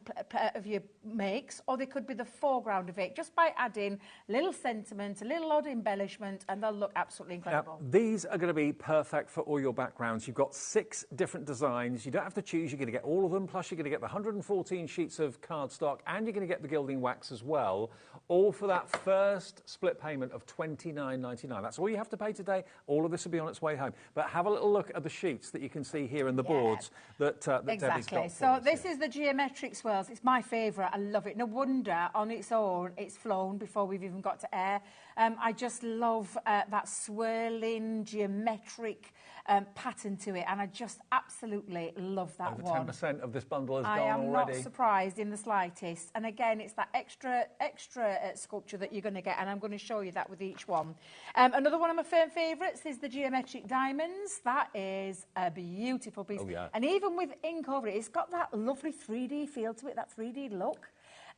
of your makes, or they could be the foreground of it, just by adding a little sentiment, a little odd embellishment, and they'll look absolutely incredible. Now, these are going to be perfect for all your backgrounds. You've got 6 different designs. You don't have to choose. You're going to get all of them, plus you're going to get the 114 sheets of cardstock, and you're going to get the gilding wax as well, all for that first split payment of $29.99. That's all you have to pay today. All of this will be on its way home. But have a little look at the sheets that you can see here in the boards that Debbie's got for us. So this is the geometric swirls. It's my favourite. I love it. No wonder on its own it's flown before we've even got to air. I just love that swirling geometric pattern to it, and I just absolutely love that Over one. 10% of this bundle has gone I am already. not surprised in the slightest. And again, it's that extra sculpture that you're going to get, and I'm going to show you that with each one. Another one of my favourites is the geometric diamonds. That is a beautiful piece. Oh, yeah. And even with ink over it, it's got that lovely 3D feel to it, that 3D look.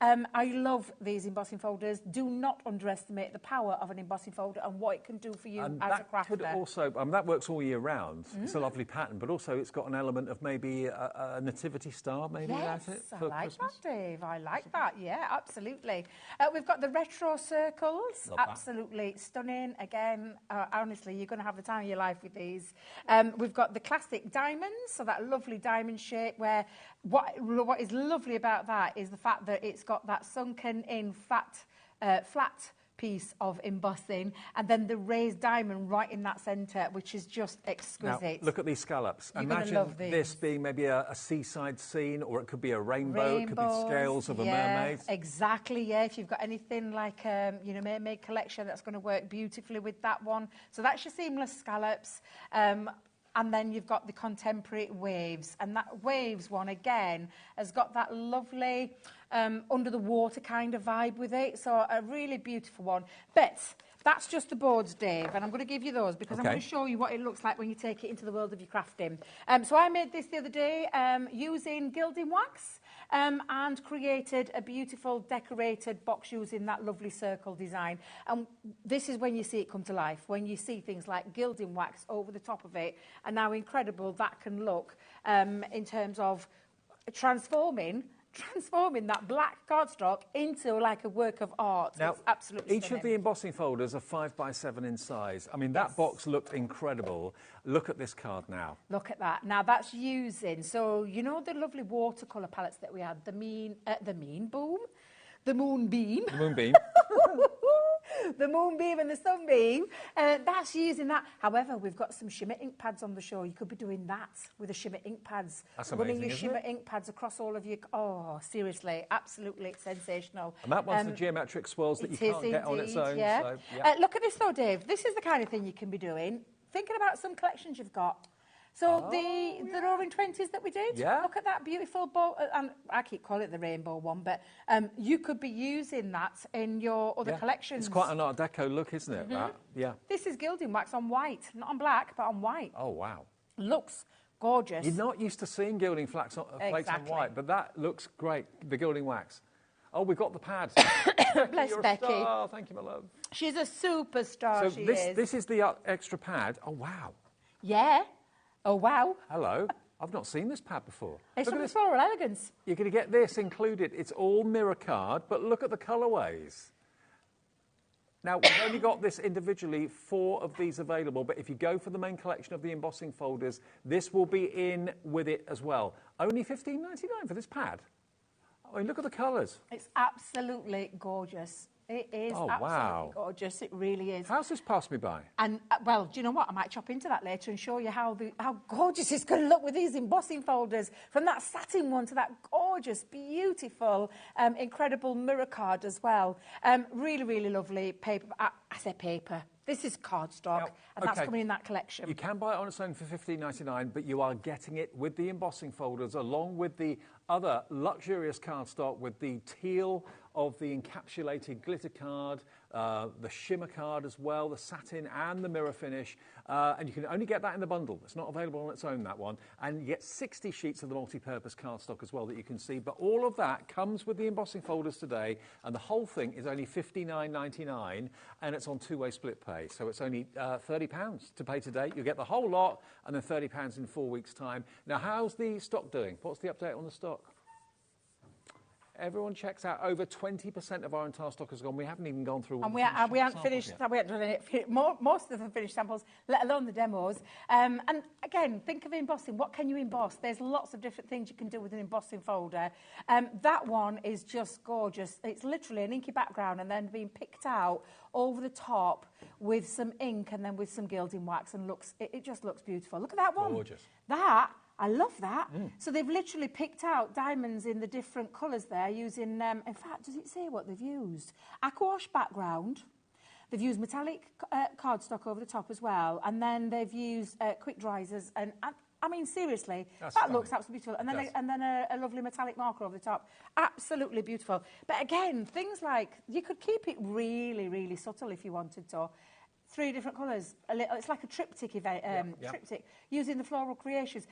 I love these embossing folders. Do not underestimate the power of an embossing folder and what it can do for you And as a that could crafter. also, that works all year round. It's a lovely pattern, but also it's got an element of maybe a nativity star, maybe Yes, that's it I for like Christmas. that, Dave. I like that. Yeah, absolutely. We've got the retro circles. Love that. Absolutely stunning. Again, honestly, you're going to have the time of your life with these. We've got the classic diamonds, so that lovely diamond shape where what is lovely about that is the fact that it's got that sunken in flat piece of embossing and then the raised diamond right in that centre, which is just exquisite. Now, look at these scallops. You're gonna Imagine love these. this being maybe a seaside scene, or it could be a rainbow, it could be Rainbows, scales of a yeah, mermaid. Exactly, yeah. If you've got anything like, mermaid collection, that's going to work beautifully with that one. So that's your seamless scallops. And then you've got the contemporary waves. And that waves one, again, has got that lovely under the water kind of vibe with it. So a really beautiful one. But that's just the boards, Dave. And I'm going to give you those because I'm going to show you what it looks like when you take it into the world of your crafting. So I made this the other day using gilding wax. And created a beautiful decorated box using that lovely circle design. And this is when you see it come to life, when you see things like gilding wax over the top of it, and how incredible that can look in terms of transforming that black cardstock into like a work of art. Now, it's absolutely each stunning. of the embossing folders are 5 by 7 in size. I mean, that box looked incredible. Look at this card now. Look at that. Now that's using, so you know the lovely watercolour palettes that we had, the moonbeam, The moonbeam. the moonbeam and the sunbeam, that's using that. However, we've got some shimmer ink pads on the show. You could be doing that with the shimmer ink pads. That's running amazing, your isn't shimmer it? ink pads across all of your... Oh, seriously, absolutely sensational. And that one's the geometric swirls that you can't get on its own. Yeah. So, yeah. Look at this though, Dave. This is the kind of thing you can be doing. Thinking about some collections you've got. So the Roaring Twenties that we did, Yeah. look at that beautiful bow, and I keep calling it the rainbow one, but you could be using that in your other collections. It's quite an Art Deco look, isn't it? That? Yeah. This is gilding wax on white, not on black, but on white. Oh, wow. Looks gorgeous. You're not used to seeing gilding flakes on Exactly. white, but that looks great, the gilding wax. Oh, we've got the pads. Bless You're a Becky. star. Thank you, my love. She's a superstar, So she this, is. this is the extra pad. Oh, wow. Yeah. Oh, wow. Hello. I've not seen this pad before. It's Look from at the this. Floral Elegance. You're going to get this included. It's all mirror card, but look at the colourways. Now, we've only got this individually, 4 of these available, but if you go for the main collection of the embossing folders, this will be in with it as well. Only $15.99 for this pad. I mean, look at the colours. It's absolutely gorgeous. It is absolutely gorgeous. It really is. How's this passed me by? And, well, do you know what? I might chop into that later and show you how gorgeous it's going to look with these embossing folders. From that satin one to that gorgeous, beautiful, incredible mirror card as well. Really, really lovely paper. I say paper. This is cardstock, and that's coming in that collection. You can buy it on its own for $15.99, but you are getting it with the embossing folders, along with the other luxurious cardstock with the teal of the encapsulated glitter card, the shimmer card as well, the satin and the mirror finish. And you can only get that in the bundle. It's not available on its own, that one. And you get 60 sheets of the multi-purpose cardstock as well that you can see. But all of that comes with the embossing folders today, and the whole thing is only $59.99, and it's on two-way split pay. So it's only £30 to pay today. You get the whole lot, and then £30 in 4 weeks' time. Now, how's the stock doing? What's the update on the stock? Everyone checks out. Over 20% of our entire stock has gone. We haven't even gone through all and the we haven't finished. We haven't done it. Most of the finished samples, let alone the demos. And again, think of embossing. What can you emboss? There's lots of different things you can do with an embossing folder. That one is just gorgeous. It's literally an inky background and then being picked out over the top with some ink and then with some gilding wax, and it just looks beautiful. Look at that one. Gorgeous. I love that. So they've literally picked out diamonds in the different colours there using, in fact, does it say what they've used? Aquawash background. They've used metallic cardstock over the top as well. And then they've used quick dries. And I mean, seriously, that looks absolutely beautiful. And then a lovely metallic marker over the top. Absolutely beautiful. But again, things like, you could keep it really, really subtle if you wanted to. 3 different colours. It's like a triptych event, triptych, using the floral creations.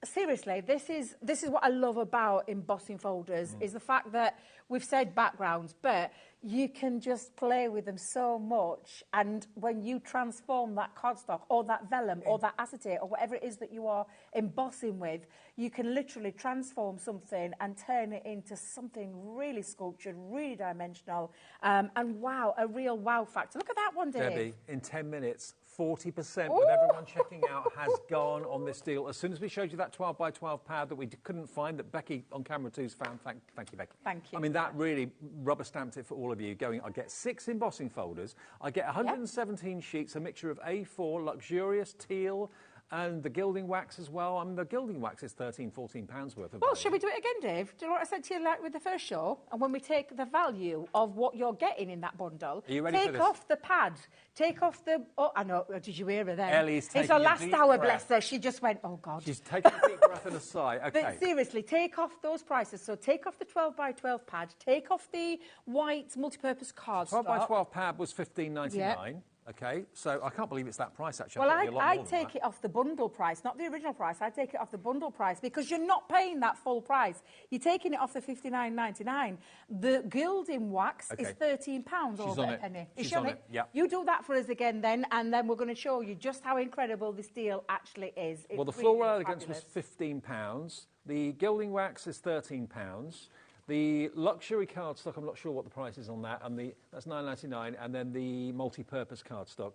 seriously, this is what I love about embossing folders, is the fact that we've said backgrounds, but you can just play with them so much. And when you transform that cardstock or that vellum or that acetate or whatever it is that you are embossing with, you can literally transform something and turn it into something really sculptured, really dimensional, and wow, a real wow factor. Look at that one, Dave. Debbie, in 10 minutes, 40% with everyone checking out has gone on this deal. As soon as we showed you that 12 by 12 pad that we couldn't find, that Becky on camera 2's found, thank you, Becky. Thank you. I mean, that really rubber stamped it for all of you. Going, I get 6 embossing folders, I get 117 sheets, a mixture of A4, luxurious teal, and the gilding wax as well. I mean, the gilding wax is £13, £14 worth of Well, value. shall we do it again, Dave? Do you know what I said to you like with the first show? And when we take the value of what you're getting in that bundle, Are you ready for take this? off the pad, take off the... Oh, I know. Did you hear her then? Ellie's It's taking her a last deep hour, breath. bless her. She just went, oh, God. She's taking a deep breath and a sigh. Okay. But seriously, take off those prices. So take off the 12 by 12 pad, take off the white multi-purpose cardstock. 12 by 12 pad was $15.99. Okay, so I can't believe it's that price, actually. Well, I thought it'd be a lot I more than take that. it off the bundle price, not the original price. I take it off the bundle price because you're not paying that full price. You're taking it off the $59.99. The gilding wax is £13 over on a it. penny. Is She's she on on it? it, yeah. You do that for us again then, and then we're going to show you just how incredible this deal actually is. Well, the It's floral really elegance was fabulous. £15. The gilding wax is £13. The luxury cardstock, I'm not sure what the price is on that, and that's $9.99, and then the multi-purpose cardstock.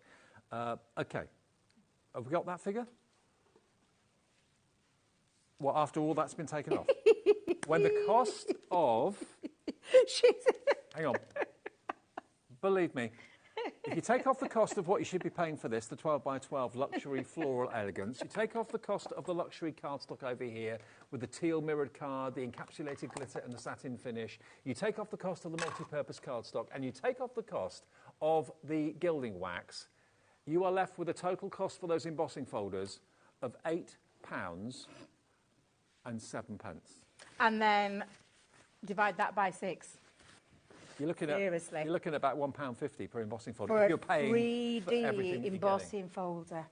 Okay, have we got that figure? Well, after all that's been taken off. When the cost of... Hang on. Believe me, if you take off the cost of what you should be paying for this, the 12 by 12 luxury floral elegance, you take off the cost of the luxury cardstock over here with the teal mirrored card, the encapsulated glitter and the satin finish, you take off the cost of the multi-purpose cardstock, and you take off the cost of the gilding wax, you are left with a total cost for those embossing folders of £8.07. And then divide that by 6. You're looking at Seriously. You're looking at about £1.50 per embossing folder. For if you're a paying for 3D everything that you're embossing folder.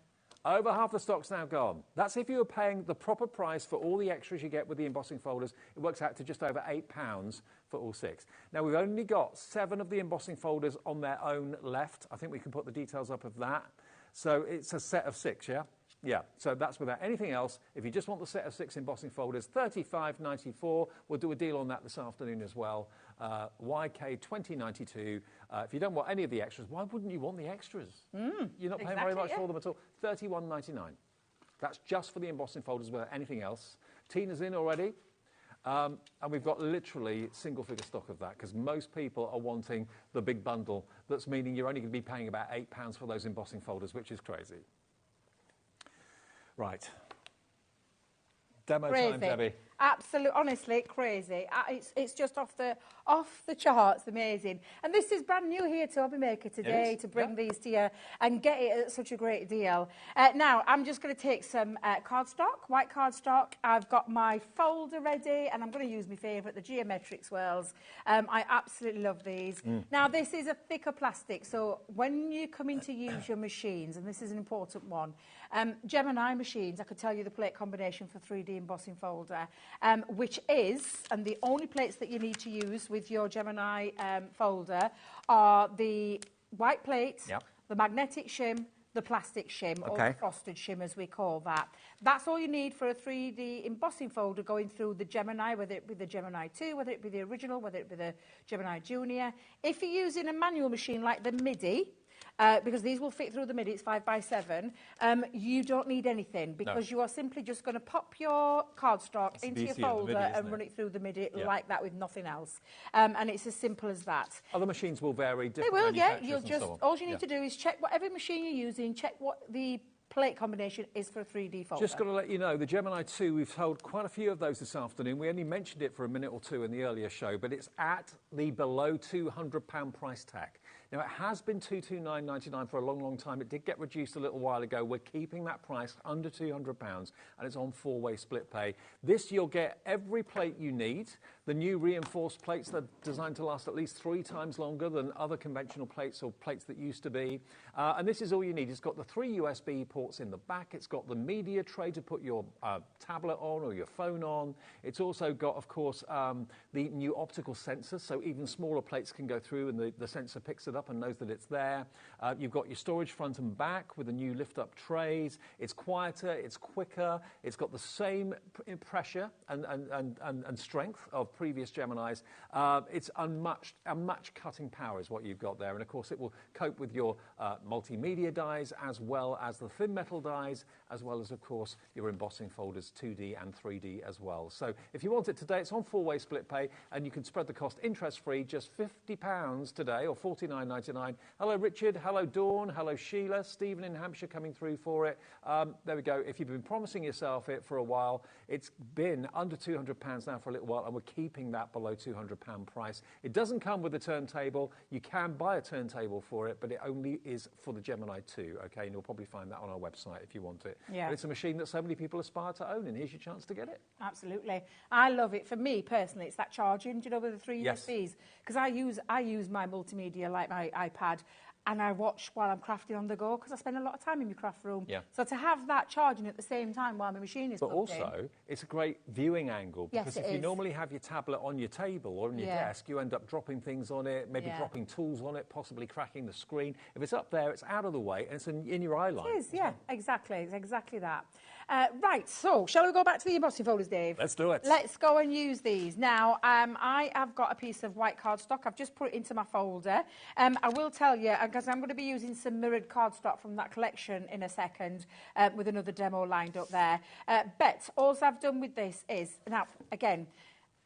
Over half the stock's now gone. That's if you were paying the proper price for all the extras you get with the embossing folders. It works out to just over £8 for all 6. Now, we've only got 7 of the embossing folders on their own left. I think we can put the details up of that. So it's a set of 6, yeah? Yeah, so that's without anything else. If you just want the set of 6 embossing folders, $35.94. We'll do a deal on that this afternoon as well. YK 2092. If you don't want any of the extras, why wouldn't you want the extras? You're not paying very exactly, much yeah. for them at all. $31.99. That's just for the embossing folders without anything else. Tina's in already. And we've got literally single-figure stock of that because most people are wanting the big bundle. That's meaning you're only going to be paying about £8 for those embossing folders, which is crazy. Right. Demo time, Debbie. Absolutely, honestly, crazy. It's just off the charts, amazing. And this is brand new here to HobbyMaker today to bring these to you and get it at such a great deal. Now, I'm just going to take some cardstock, white cardstock. I've got my folder ready, and I'm going to use my favourite, the Geometric Swirls. I absolutely love these. Now, this is a thicker plastic, so when you come in to use your machines, and this is an important one, Gemini machines, I could tell you the plate combination for 3D embossing folder. Which is, and the only plates that you need to use with your Gemini folder are the white plate, the magnetic shim, the plastic shim, or the frosted shim as we call that. That's all you need for a 3D embossing folder going through the Gemini, whether it be the Gemini 2, whether it be the original, whether it be the Gemini Junior. If you're using a manual machine like the MIDI, because these will fit through the MIDI, it's 5x7, you don't need anything because you are simply just going to pop your cardstock into your folder and run it through the MIDI like that with nothing else. And it's as simple as that. Other machines will vary. They will, yeah. You'll just, all you need to do is check whatever machine you're using, check what the plate combination is for a 3D folder. Just got to let you know, the Gemini 2, we've sold quite a few of those this afternoon. We only mentioned it for a minute or two in the earlier show, but it's at the below £200 price tag. Now, it has been $229.99 for a long, long time. It did get reduced a little while ago. We're keeping that price under £200, and it's on 4-way split pay. This, you'll get every plate you need. The new reinforced plates that are designed to last at least 3 times longer than other conventional plates or plates that used to be. And this is all you need. It's got the 3 USB ports in the back. It's got the media tray to put your tablet on or your phone on. It's also got, of course, the new optical sensor, so even smaller plates can go through and the sensor picks it up and knows that it's there. You've got your storage front and back with the new lift-up trays. It's quieter, it's quicker, it's got the same pressure and strength of previous Geminis. It's unmatched cutting power is what you've got there, and of course it will cope with your multimedia dies as well as the thin metal dies, as well as of course your embossing folders 2D and 3D as well. So if you want it today, it's on 4-way split pay, and you can spread the cost interest-free, just £50 today, or $49.99. Hello Richard, hello Dawn, hello Sheila, Stephen in Hampshire coming through for it. There we go. If you've been promising yourself it for a while, it's been under £200 now for a little while, and we're keeping that below £200 price. It doesn't come with a turntable. You can buy a turntable for it, but it only is for the Gemini 2, okay? And you'll probably find that on our website if you want it. Yeah. But it's a machine that so many people aspire to own, and here's your chance to get it. Absolutely. I love it. For me, personally, it's that charging, do you know, with the 3 Yes. USBs? Because I use my multimedia, like my iPad, and I watch while I'm crafting on the go, because I spend a lot of time in my craft room. Yeah. So to have that charging at the same time while my machine is But plugged in, also, it's a great viewing angle, because Yes, if it you is. normally have your tablet on your table or on your Yeah. desk, you end up dropping things on it, maybe Yeah. dropping tools on it, possibly cracking the screen. If it's up there, it's out of the way, and it's in your eye line. It is, yeah, exactly. It's exactly that. Right, so shall we go back to the embossing folders, Dave? Let's do it. Let's go and use these. Now, I have got a piece of white cardstock. I've just put it into my folder. I will tell you, because I'm going to be using some mirrored cardstock from that collection in a second, with another demo lined up there. But all I've done with this is, now, again,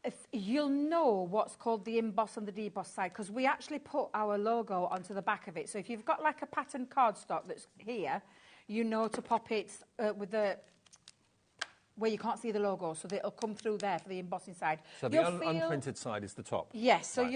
if you'll know what's called the emboss and the deboss side, because we actually put our logo onto the back of it. So if you've got like a patterned cardstock that's here, you know to pop it with the where you can't see the logo, so that it'll come through there for the embossing side. So the unprinted side is the top. Yes, so Right.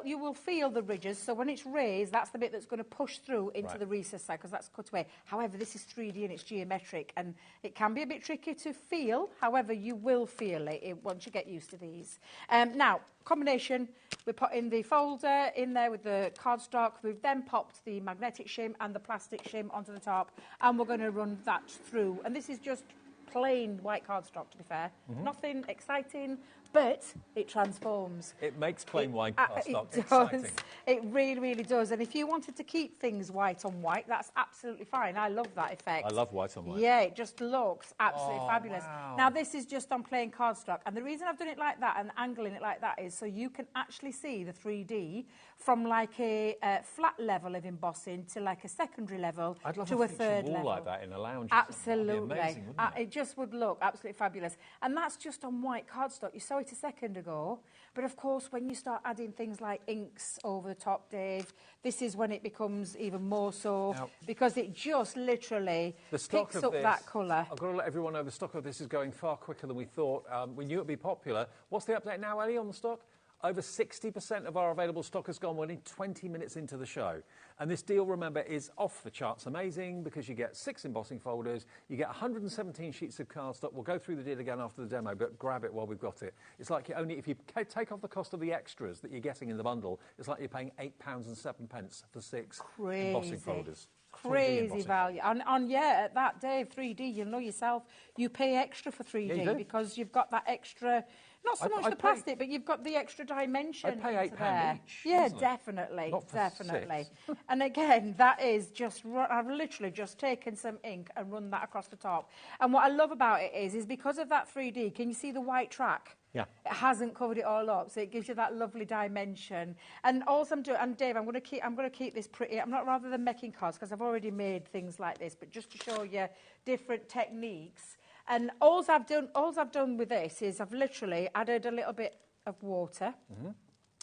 you will feel the ridges. So when it's raised, that's the bit that's going to push through into Right. the recess side, because that's cut away. However, this is 3D and it's geometric, and it can be a bit tricky to feel. However, you will feel it once you get used to these. Now, combination, we're putting the folder in there with the cardstock. We've then popped the magnetic shim and the plastic shim onto the top, and we're going to run that through. And this is just plain white cardstock, to be fair. Nothing exciting, but it transforms. It makes plain white cardstock It exciting. does. It really, really does. And if you wanted to keep things white on white, that's absolutely fine. I love that effect. I love white on white. Yeah, it just looks absolutely Oh, fabulous. wow. Now, this is just on plain cardstock. And the reason I've done it like that and angling it like that is so you can actually see the 3D from like a flat level of embossing to like a secondary level I'd love to a a featured third wall level. like that in a lounge. or something. That'd be Absolutely. amazing, wouldn't it? It just would look absolutely fabulous. And that's just on white cardstock. You saw it a second ago. But of course, when you start adding things like inks over the top, Dave, this is when it becomes even more so, Now, because it just literally The stock picks of up this, that colour. I've got to let everyone know the stock of this is going far quicker than we thought. We knew it would be popular. What's the update now, Ellie, on the stock? Over 60% of our available stock has gone within 20 minutes into the show. And this deal, remember, is off the charts amazing, because you get 6 embossing folders, you get 117 sheets of cardstock. We'll go through the deal again after the demo, but grab it while we've got it. It's like you only, if you take off the cost of the extras that you're getting in the bundle, it's like you're paying £8.07 for 6 embossing folders. 3D Crazy embossing value. And yeah, at that, Dave, 3D, you'll know yourself, you pay extra for 3D Yeah, you do. because you've got that extra, not so much I the pay- plastic, but you've got the extra dimension. I'd pay into £8 there. each, Yeah, easily. definitely. Not for definitely. 6. And again, that is just, I've literally just taken some ink and run that across the top. And what I love about it is because of that 3D, can you see the white track? Yeah. It hasn't covered it all up, so it gives you that lovely dimension. And also I'm doing, and Dave, I'm going to keep this pretty. I'm not, rather than making cards, because I've already made things like this, but just to show you different techniques. And all I've done with this is I've literally added a little bit of water,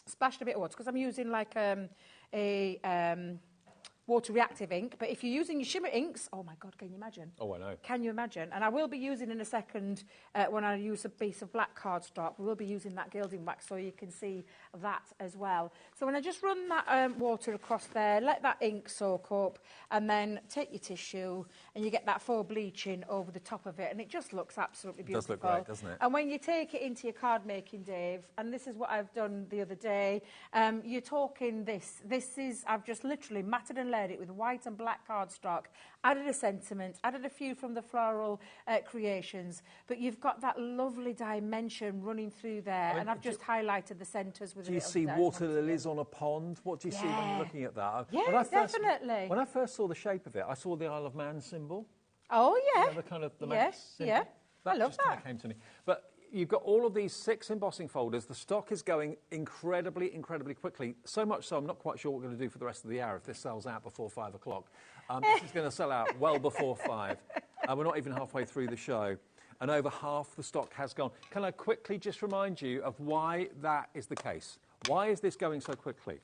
splashed a bit of water, because I'm using like a water reactive ink. But if you're using your shimmer inks, oh my God, can you imagine? Oh, I know. Can you imagine? And I will be using in a second, when I use a piece of black cardstock, we will be using that gilding wax so you can see that as well. So when I just run that water across there, let that ink soak up, and then take your tissue and you get that faux bleaching over the top of it, and it just looks absolutely beautiful. It does look great, doesn't it? And when you take it into your card making, Dave, and this is what I've done the other day, you're talking this. This is, I've just literally matted and layered it with white and black cardstock, added a sentiment, added a few from the floral creations, but you've got that lovely dimension running through there, and I've just highlighted the centres with a Do you see water lilies on a pond? What do you see when you're looking at that? Yeah, definitely. When I first saw the shape of it, I saw the Isle of Man symbol. Oh, yeah. You know, the kind of the Manx symbol. Yeah. I love just kind of came to me. But you've got all of these 6 embossing folders. The stock is going incredibly, incredibly quickly. So much so I'm not quite sure what we're going to do for the rest of the hour if this sells out before 5 o'clock. This is going to sell out well before 5. We're not even halfway through the show. And over half the stock has gone. Can I quickly just remind you of why that is the case? Why is this going so quickly?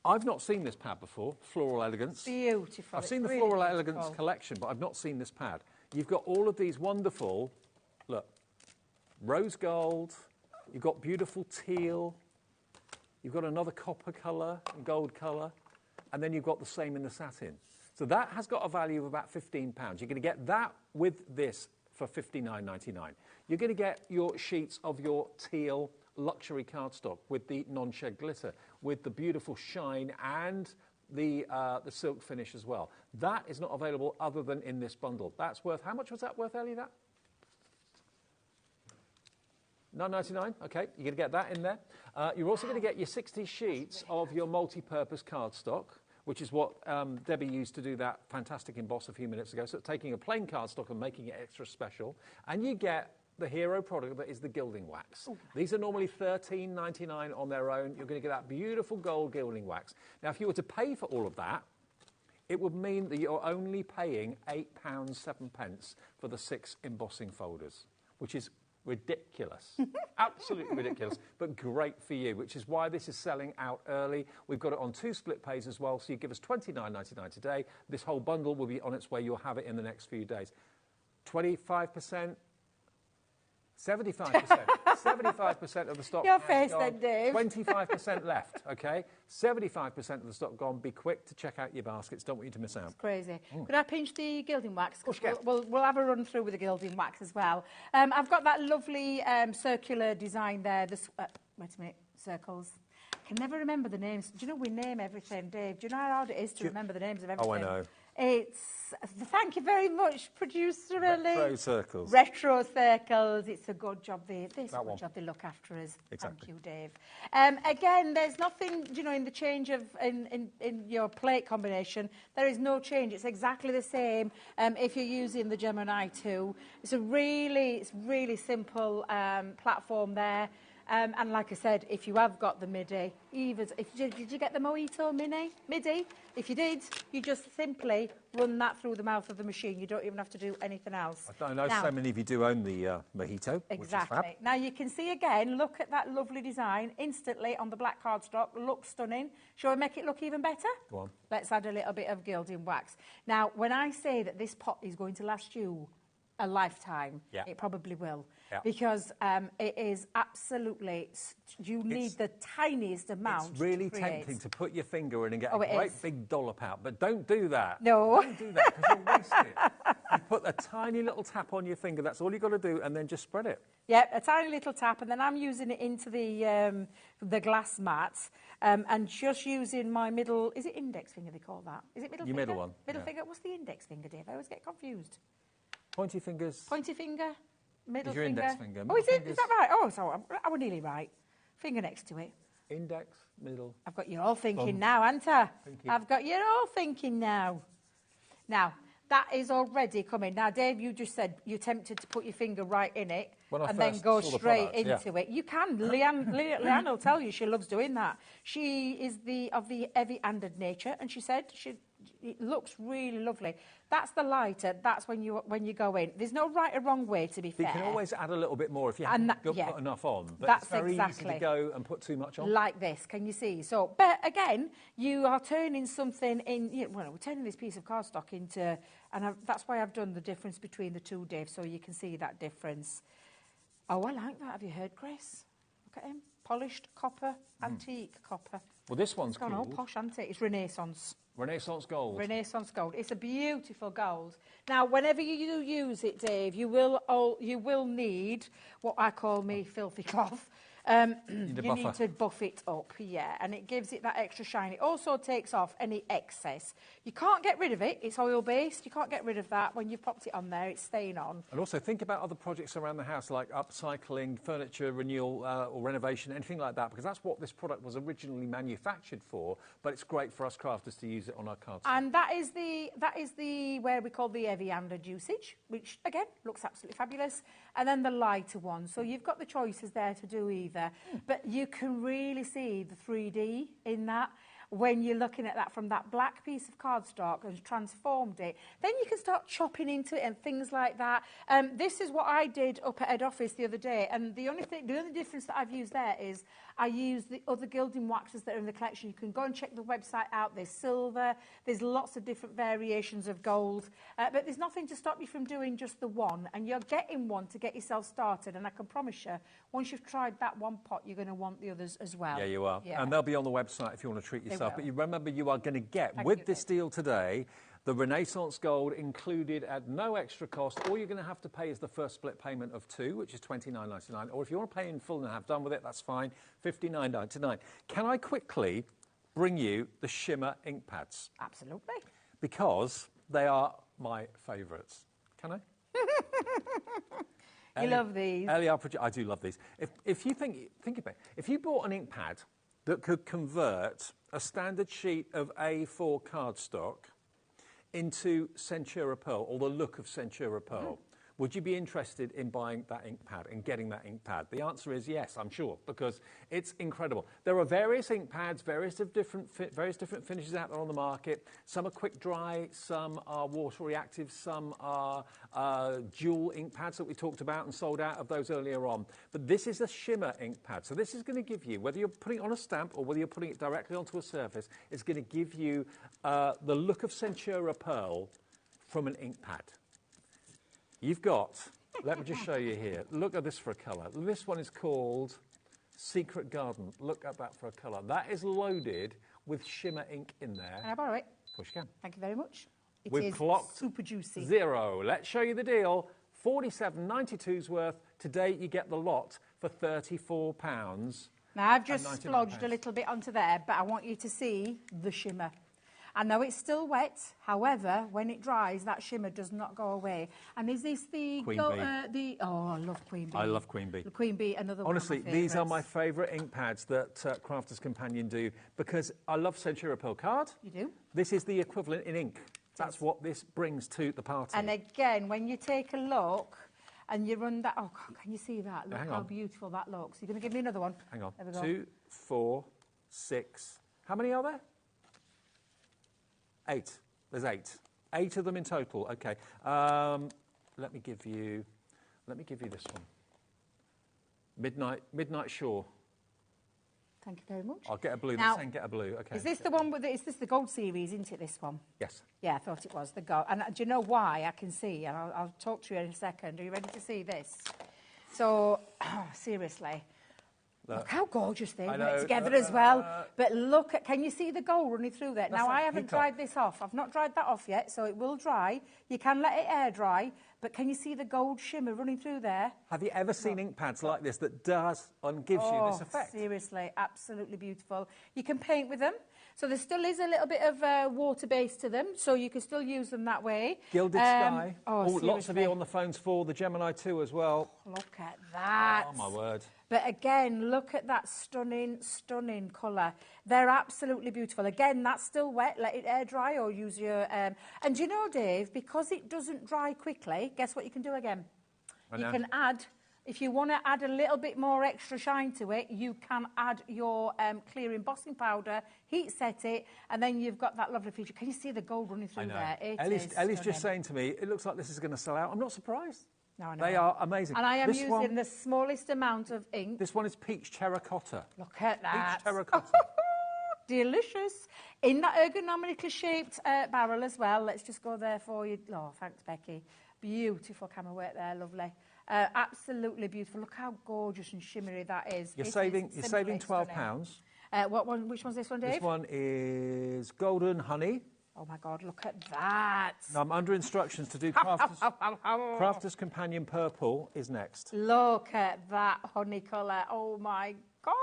I've not seen this pad before, Floral Elegance. Beautiful. I've seen the Floral Elegance collection, but I've not seen this pad. You've got all of these wonderful, look, rose gold, you've got beautiful teal, you've got another copper colour and gold colour, and then you've got the same in the satin. So that has got a value of about £15. You're going to get that with this for $59.99. You're going to get your sheets of your teal luxury cardstock with the non-shed glitter, with the beautiful shine and the silk finish as well. That is not available other than in this bundle. That's worth, how much was that worth, Ellie, that? $9.99, okay, you're going to get that in there. You're also going to get your 60 sheets of your multi-purpose cardstock, which is what Debbie used to do that fantastic emboss a few minutes ago. So taking a plain cardstock and making it extra special. And you get the hero product that is the gilding wax. Ooh. These are normally $13.99 on their own. You're going to get that beautiful gold gilding wax. Now, if you were to pay for all of that, it would mean that you're only paying £8.07 for the 6 embossing folders, which is ridiculous. Absolutely ridiculous, but great for you, which is why this is selling out early. We've got it on 2 split pays as well, so you give us $29.99 today. This whole bundle will be on its way. You'll have it in the next few days. 25%. 75%. 75% of the stock. Your face then, Dave. 25% left, okay? 75% of the stock gone. Be quick to check out your baskets. Don't want you to miss out. It's crazy. Could I pinch the gilding wax? Of course, we'll have a run through with the gilding wax as well. I've got that lovely circular design there. Wait a minute, circles. I can never remember the names. Do you know we name everything, Dave? Do you know how hard it is to remember the names of everything? Oh, I know. Thank you very much, producer Ellie. Retro circles. Retro circles. It's a good job they look after us. Exactly. Thank you, Dave. Again, there's nothing, in the change of in your plate combination. There is no change. It's exactly the same if you're using the Gemini 2. It's a really simple platform there. And like I said, if you have got the MIDI, did you get the Mojito MIDI? If you did, you just simply run that through the mouth of the machine. You don't even have to do anything else. I know so many of you do own the Mojito. Exactly. Which is fab. Now you can see again, look at that lovely design instantly on the black cardstock. Looks stunning. Shall we make it look even better? Go on. Let's add a little bit of gilding wax. Now, when I say that this pot is going to last you a lifetime, it probably will. Yeah. Because it is absolutely, you need the tiniest amount. It's really tempting to put your finger in and get a great big dollop out, but don't do that. No. Don't do that because you'll waste it. You put a tiny little tap on your finger, that's all you've got to do, and then just spread it. Yeah, a tiny little tap, and then I'm using it into the glass mat, and just using my middle, is it index finger they call that? Is it middle your finger? Middle one. Middle finger? What's the index finger, Dave? I always get confused. Pointy fingers. Pointy finger. Middle your finger. Index finger. Oh, is it? Is that right? Oh, so I was nearly right. Finger next to it. Index, middle. I've got you all thinking now, haven't I? Thinking. I've got you all thinking now. Now, that is already coming. Now, Dave, you just said you're tempted to put your finger right in it and then go straight into it. You can. Leanne will tell you she loves doing that. She is of the heavy-handed nature, and she said she'd it looks really lovely. That's the lighter. That's when you go in. There's no right or wrong way, to be fair. You can always add a little bit more if you haven't put enough on. But that's it's very exactly easy to go and put too much on. Like this, can you see? So, but again, you are turning something in. Well, we're turning this piece of cardstock into, and that's why I've done the difference between the two, Dave, so you can see that difference. Oh, I like that. Have you heard, Chris? Look at him. Polished copper, antique copper. Well, this one's called... all posh, antique. It's Renaissance. Renaissance gold. Renaissance gold. It's a beautiful gold. Now, whenever you use it, Dave, you will need what I call me filthy cloth. You need to buff it up, yeah, and it gives it that extra shine. It also takes off any excess. You can't get rid of it. It's oil-based. You can't get rid of that. When you've popped it on there, it's staying on. And also think about other projects around the house, like upcycling, furniture renewal or renovation, anything like that, because that's what this product was originally manufactured for, but it's great for us crafters to use it on our cards. And that is the where we call the heavy-handed usage, which, again, looks absolutely fabulous. And then the lighter one. So you've got the choices there to do either. But you can really see the 3D in that when you're looking at that from that black piece of cardstock and transformed it. Then you can start chopping into it and things like that. This is what I did up at head office the other day, and the only difference that I've used there is I used the other gilding waxes that are in the collection. You can go and check the website out. There's silver, there's lots of different variations of gold, but there's nothing to stop you from doing just the one, and you're getting one to get yourself started. And I can promise you, once you've tried that one pot, you're going to want the others as well. Yeah, you are. Yeah. And they'll be on the website if you want to treat yourself. But you remember, you are going to get, with this deal today, the Renaissance Gold included at no extra cost. All you're going to have to pay is the first split payment of £2, which is $29.99. Or if you want to pay in full and have done with it, that's fine, $59.99. Can I quickly bring you the Shimmer ink pads? Absolutely. Because they are my favourites. Can I? You love these. I do love these. If you think about it, if you bought an ink pad that could convert a standard sheet of A4 cardstock into Centura Pearl, or the look of Centura Pearl, would you be interested in buying that ink pad and getting that ink pad? The answer is yes, I'm sure, because it's incredible. There are various ink pads, various different finishes out there on the market. Some are quick dry, some are water reactive, some are dual ink pads that we talked about and sold out of those earlier on. But this is a Shimmer ink pad. So this is going to give you, whether you're putting it on a stamp or whether you're putting it directly onto a surface, it's going to give you the look of Centura Pearl from an ink pad. You've got, let me just show you here. Look at this for a colour. This one is called Secret Garden. Look at that for a colour. That is loaded with Shimmer ink in there. Can I borrow it? Of course you can. Thank you very much. We've clocked super juicy. £0. Let's show you the deal. $47.92's worth. Today you get the lot for £34. Now I've just splodged a little bit onto there, but I want you to see the shimmer. I know it's still wet, however, when it dries, that shimmer does not go away. And is this the... Queen Bee. Oh, I love Queen Bee. I love Queen Bee. The Queen Bee, another one of my Honestly, these are my favourite ink pads that Crafter's Companion do, because I love Centura Pearl card. You do? This is the equivalent in ink. That's what this brings to the party. And again, when you take a look and you run that... Oh, can you see that? Look how beautiful that looks. You're going to give me another one? Hang on. There we go. 2, 4, 6... How many are there? 8. There's 8. 8 of them in total. Okay. Let me give you this one. Midnight Shore. Thank you very much. I'll get a blue. Now, Get a blue. Okay. Is this the one with? Is this the gold series? Isn't it? This one? Yes. Yeah, I thought it was the gold. And do you know why? I can see, and I'll talk to you in a second. Are you ready to see this? So, seriously. Look how gorgeous they went together as well. But look at, can you see the gold running through there? Now, I haven't dried this off. I've not dried that off yet, so it will dry. You can let it air dry, but can you see the gold shimmer running through there? Have you ever seen ink pads like this that does and gives you this effect? Seriously, absolutely beautiful. You can paint with them. So there still is a little bit of water base to them, so you can still use them that way. Gilded sky. Lots of you on the phones for the Gemini 2 as well. Look at that. Oh, my word. But again, look at that stunning, stunning colour. They're absolutely beautiful. Again, that's still wet. Let it air dry or use your... And you know, Dave, because it doesn't dry quickly, guess what you can do again? You If you want to add a little bit more extra shine to it, you can add your clear embossing powder, heat set it, and then you've got that lovely feature. Can you see the gold running through there? Ellie's just saying to me, it looks like this is going to sell out. I'm not surprised. No, I know. They are amazing. And I am using the smallest amount of ink. This one is peach terracotta. Look at that. Peach terracotta. Delicious. In that ergonomically shaped barrel as well. Let's just go there for you. Oh, thanks, Becky. Beautiful camera work there, lovely. Absolutely beautiful. Look how gorgeous and shimmery that is. You're saving £12. What one? Which one's this one, Dave? This one is Golden Honey. Oh my God, look at that. Now, I'm under instructions to do Crafter's Companion Purple is next. Look at that honey colour. Oh my gosh.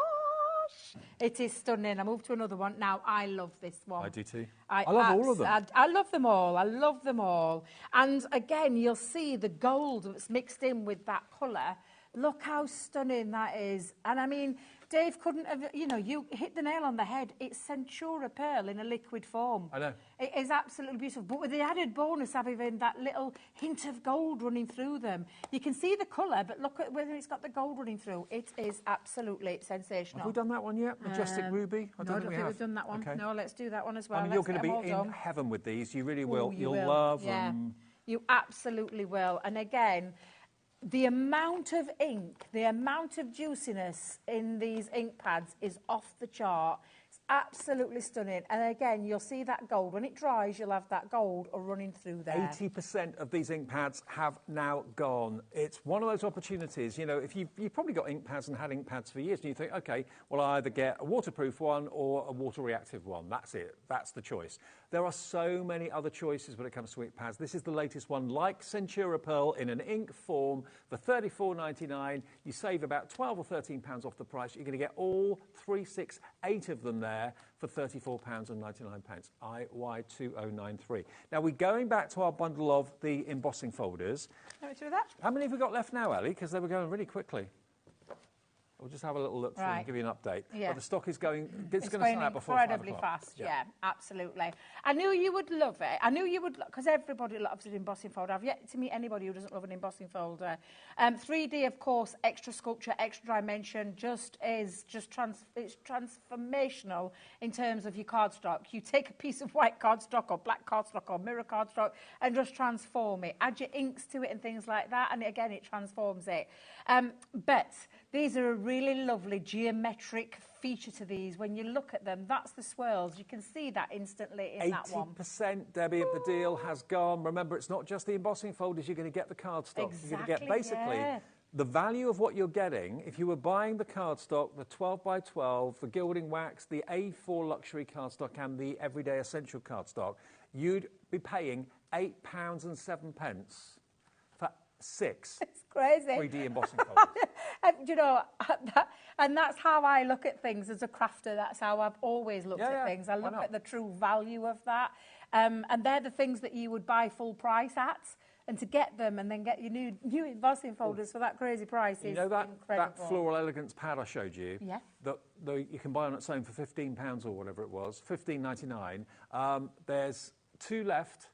It is stunning. I move to another one. Now, I love this one. I do too. I love all of them. I love them all. I love them all. And again, you'll see the gold that's mixed in with that colour. Look how stunning that is. And I mean, Dave couldn't have, you know, you hit the nail on the head. It's Centura Pearl in a liquid form. I know. It is absolutely beautiful. But with the added bonus of having that little hint of gold running through them. You can see the colour, but look at whether it's got the gold running through. It is absolutely sensational. Have we done that one yet? Majestic Ruby? I don't think we've done that one. Okay. No, let's do that one as well. I mean, you're going to be in heaven with these. You really will. You'll love them. You absolutely will. And again, the amount of ink, the amount of juiciness in these ink pads is off the chart. It's absolutely stunning. And again, you'll see that gold. When it dries, you'll have that gold running through there. 80% of these ink pads have now gone. It's one of those opportunities, you know, if you've probably got ink pads and had ink pads for years, and you think, OK, well, I either get a waterproof one or a water-reactive one. That's it. That's the choice. There are so many other choices when it comes to ink pads. This is the latest one, like Centura Pearl, in an ink form for $34.99. You save about £12 or £13 off the price. You're going to get all 3, 6, 8 of them there for £34.99. IY2093. Now, we're going back to our bundle of the embossing folders. Let me do that. How many have we got left now, Ellie? Because they were going really quickly. We'll just have a little look through and give you an update. Yeah. But the stock is going, it's going to sell out before 5 o'clock. Incredibly fast, yeah, absolutely. I knew you would love it. I knew you would, because everybody loves an embossing folder. I've yet to meet anybody who doesn't love an embossing folder. 3D, of course, extra sculpture, extra dimension, it's transformational in terms of your cardstock. You take a piece of white cardstock or black cardstock or mirror cardstock and just transform it. Add your inks to it and things like that, and again, it transforms it. But these are a really lovely geometric feature to these. When you look at them, that's the swirls. You can see that instantly in that one. 80%, Debbie, of the deal has gone. Remember, it's not just the embossing folders. You're going to get the cardstock. Exactly, you're going to get basically the value of what you're getting. If you were buying the cardstock, the 12x12, the gilding wax, the A4 luxury cardstock, and the everyday essential cardstock, you'd be paying £8.07 for 6. It's crazy. 3D embossing folders. You know, and that's how I look at things as a crafter. That's how I've always looked at things. I look at the true value of that. And they're the things that you would buy full price at. And to get them and then get your new embossing folders for that crazy price is incredible. That Floral Elegance pad I showed you, yeah, that you can buy on its own for £15 or whatever it was, $15.99. There's 2 left.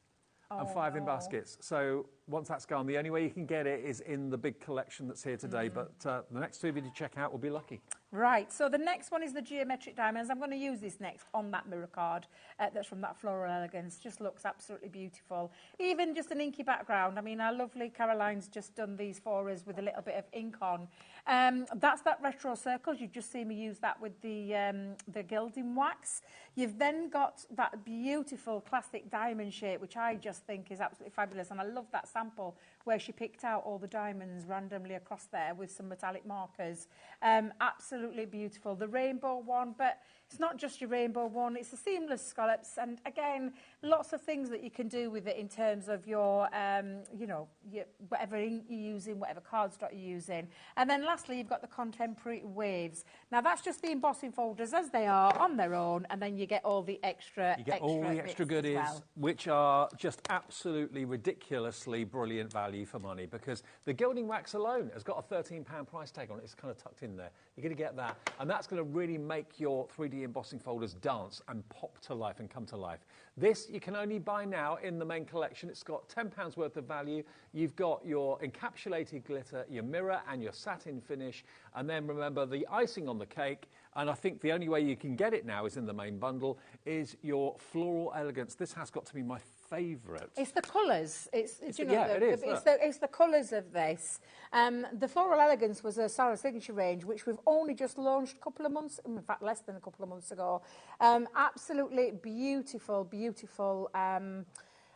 And 5 in baskets. So once that's gone, the only way you can get it is in the big collection that's here today. But the next 2 of you to check out will be lucky. Right. So the next one is the geometric diamonds. I'm going to use this next on that mirror card that's from that Floral Elegance. Just looks absolutely beautiful. Even just an inky background. I mean, our lovely Caroline's just done these for us with a little bit of ink on. That's that retro circles. You've just seen me use that with the gilding wax. You've then got that beautiful classic diamond shape, which I just think is absolutely fabulous. And I love that sample where she picked out all the diamonds randomly across there with some metallic markers. Absolutely beautiful. The rainbow one, but it's not just your rainbow one, it's the seamless scallops. And again, lots of things that you can do with it in terms of your, you know, whatever ink you're using, whatever cardstock you're using. And then lastly, you've got the contemporary waves. Now, that's just the embossing folders as they are on their own, and then you get all the extra all the extra goodies, which are just absolutely ridiculously brilliant value. value for money, because the gilding wax alone has got a £13 price tag on it. It's kind of tucked in there. You're going to get that, and that's going to really make your 3D embossing folders dance and pop to life and come to life. This you can only buy now in the main collection. It's got £10 worth of value. You've got your encapsulated glitter, your mirror, and your satin finish, and then remember the icing on the cake. And I think the only way you can get it now is in the main bundle, is your Floral Elegance. This has got to be my favourite. It's the colours. It's the colours of this. The Floral Elegance was a Sarah Signature range, which we've only just launched a couple of months, in fact, less than a couple of months ago. Absolutely beautiful, beautiful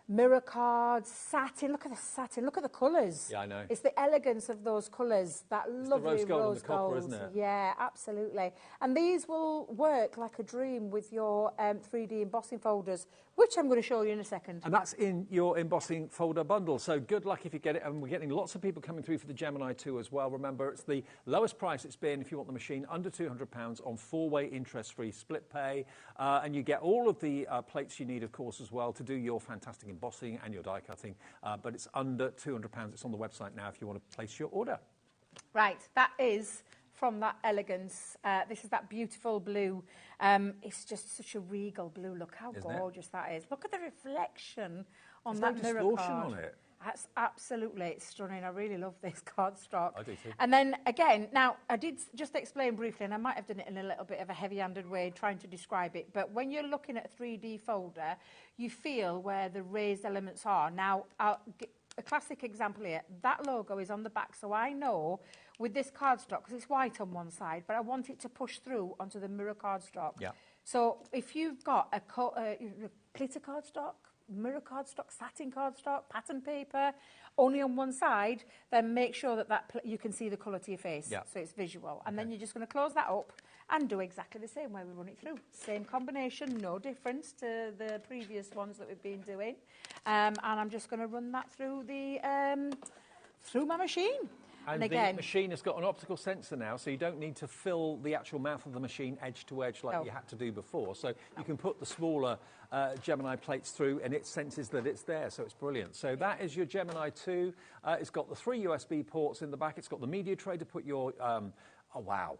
mirror cards, satin. Look at the satin. Look at the colours. Yeah, I know. It's the elegance of those colours. That lovely rose gold and the copper, gold, isn't it? Yeah, absolutely. And these will work like a dream with your 3D embossing folders, which I'm going to show you in a second. And that's in your embossing folder bundle. So good luck if you get it. And we're getting lots of people coming through for the Gemini 2 as well. Remember, it's the lowest price it's been if you want the machine, under £200 on 4-way interest-free split pay. And you get all of the plates you need, of course, as well to do your fantastic embossing and your die cutting. But it's under £200. It's on the website now if you want to place your order. Right, that is from that Elegance. This is that beautiful blue. It's just such a regal blue. Look how gorgeous that is. Look at the reflection on that mirror card. Distortion on it. That's absolutely stunning. I really love this cardstock. I do too. And then again, now I did just explain briefly, and I might have done it in a little bit of a heavy-handed way trying to describe it, but when you're looking at a 3D folder, you feel where the raised elements are. Now, a classic example here, that logo is on the back, so I know with this cardstock, because it's white on one side, but I want it to push through onto the mirror cardstock. Yeah. So if you've got a glitter cardstock, mirror cardstock, satin cardstock, pattern paper, only on one side, then make sure that you can see the colour to your face, so it's visual. And then you're just going to close that up and do exactly the same way we run it through. Same combination, no difference to the previous ones that we've been doing. And I'm just going to run that through through my machine. And again, the machine has got an optical sensor now, so you don't need to fill the actual mouth of the machine edge to edge like you had to do before. So you can put the smaller Gemini plates through and it senses that it's there, so it's brilliant. So that is your Gemini 2. It's got the 3 USB ports in the back. It's got the media tray to put your... oh, wow.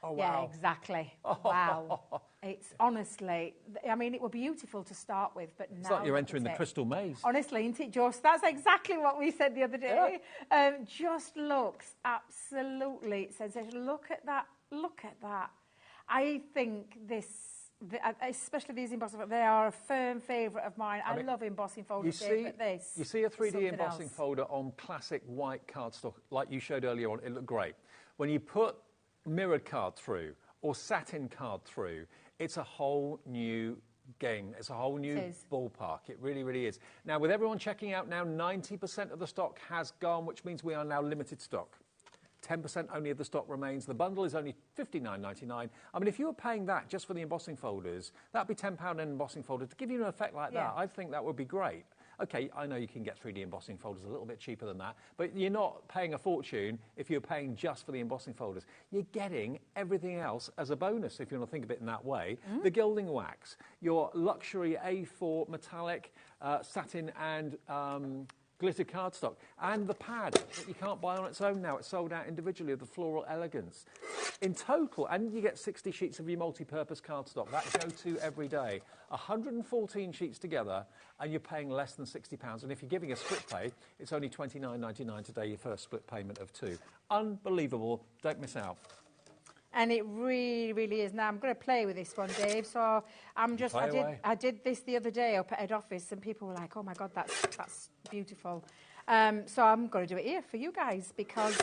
Oh, wow. Yeah, exactly. Wow. It's honestly, I mean, it were beautiful to start with, but now... It's like you're entering the crystal maze. Honestly, isn't it, Josh? That's exactly what we said the other day. Yeah. Just looks absolutely sensational. Look at that. Look at that. I think especially these embossing folders, they are a firm favourite of mine. I love embossing folders, but this... You see a 3D embossing folder on classic white cardstock, like you showed earlier on, it looked great. When you put mirrored card through or satin card through, it's a whole new game. It's a whole new ballpark. It really, really is. Now, with everyone checking out now, 90% of the stock has gone, which means we are now limited stock. 10% only of the stock remains. The bundle is only $59.99. I mean, if you were paying that just for the embossing folders, that'd be £10 an embossing folder. To give you an effect like that, I think that would be great. OK, I know you can get 3D embossing folders a little bit cheaper than that, but you're not paying a fortune if you're paying just for the embossing folders. You're getting everything else as a bonus, if you want to think of it in that way. The gilding wax, your luxury A4 metallic satin and glitter cardstock, and the pad that you can't buy on its own now. It's sold out individually of the Floral Elegance. In total, and you get 60 sheets of your multi-purpose cardstock. That go-to every day. 114 sheets together, and you're paying less than £60. And if you're giving a split pay, it's only $29.99 today, your first split payment of 2. Unbelievable. Don't miss out. And it really, really is. Now, I'm going to play with this one, Dave. So I did this the other day up at head office, and people were like, oh, my God, that's beautiful. So I'm going to do it here for you guys, because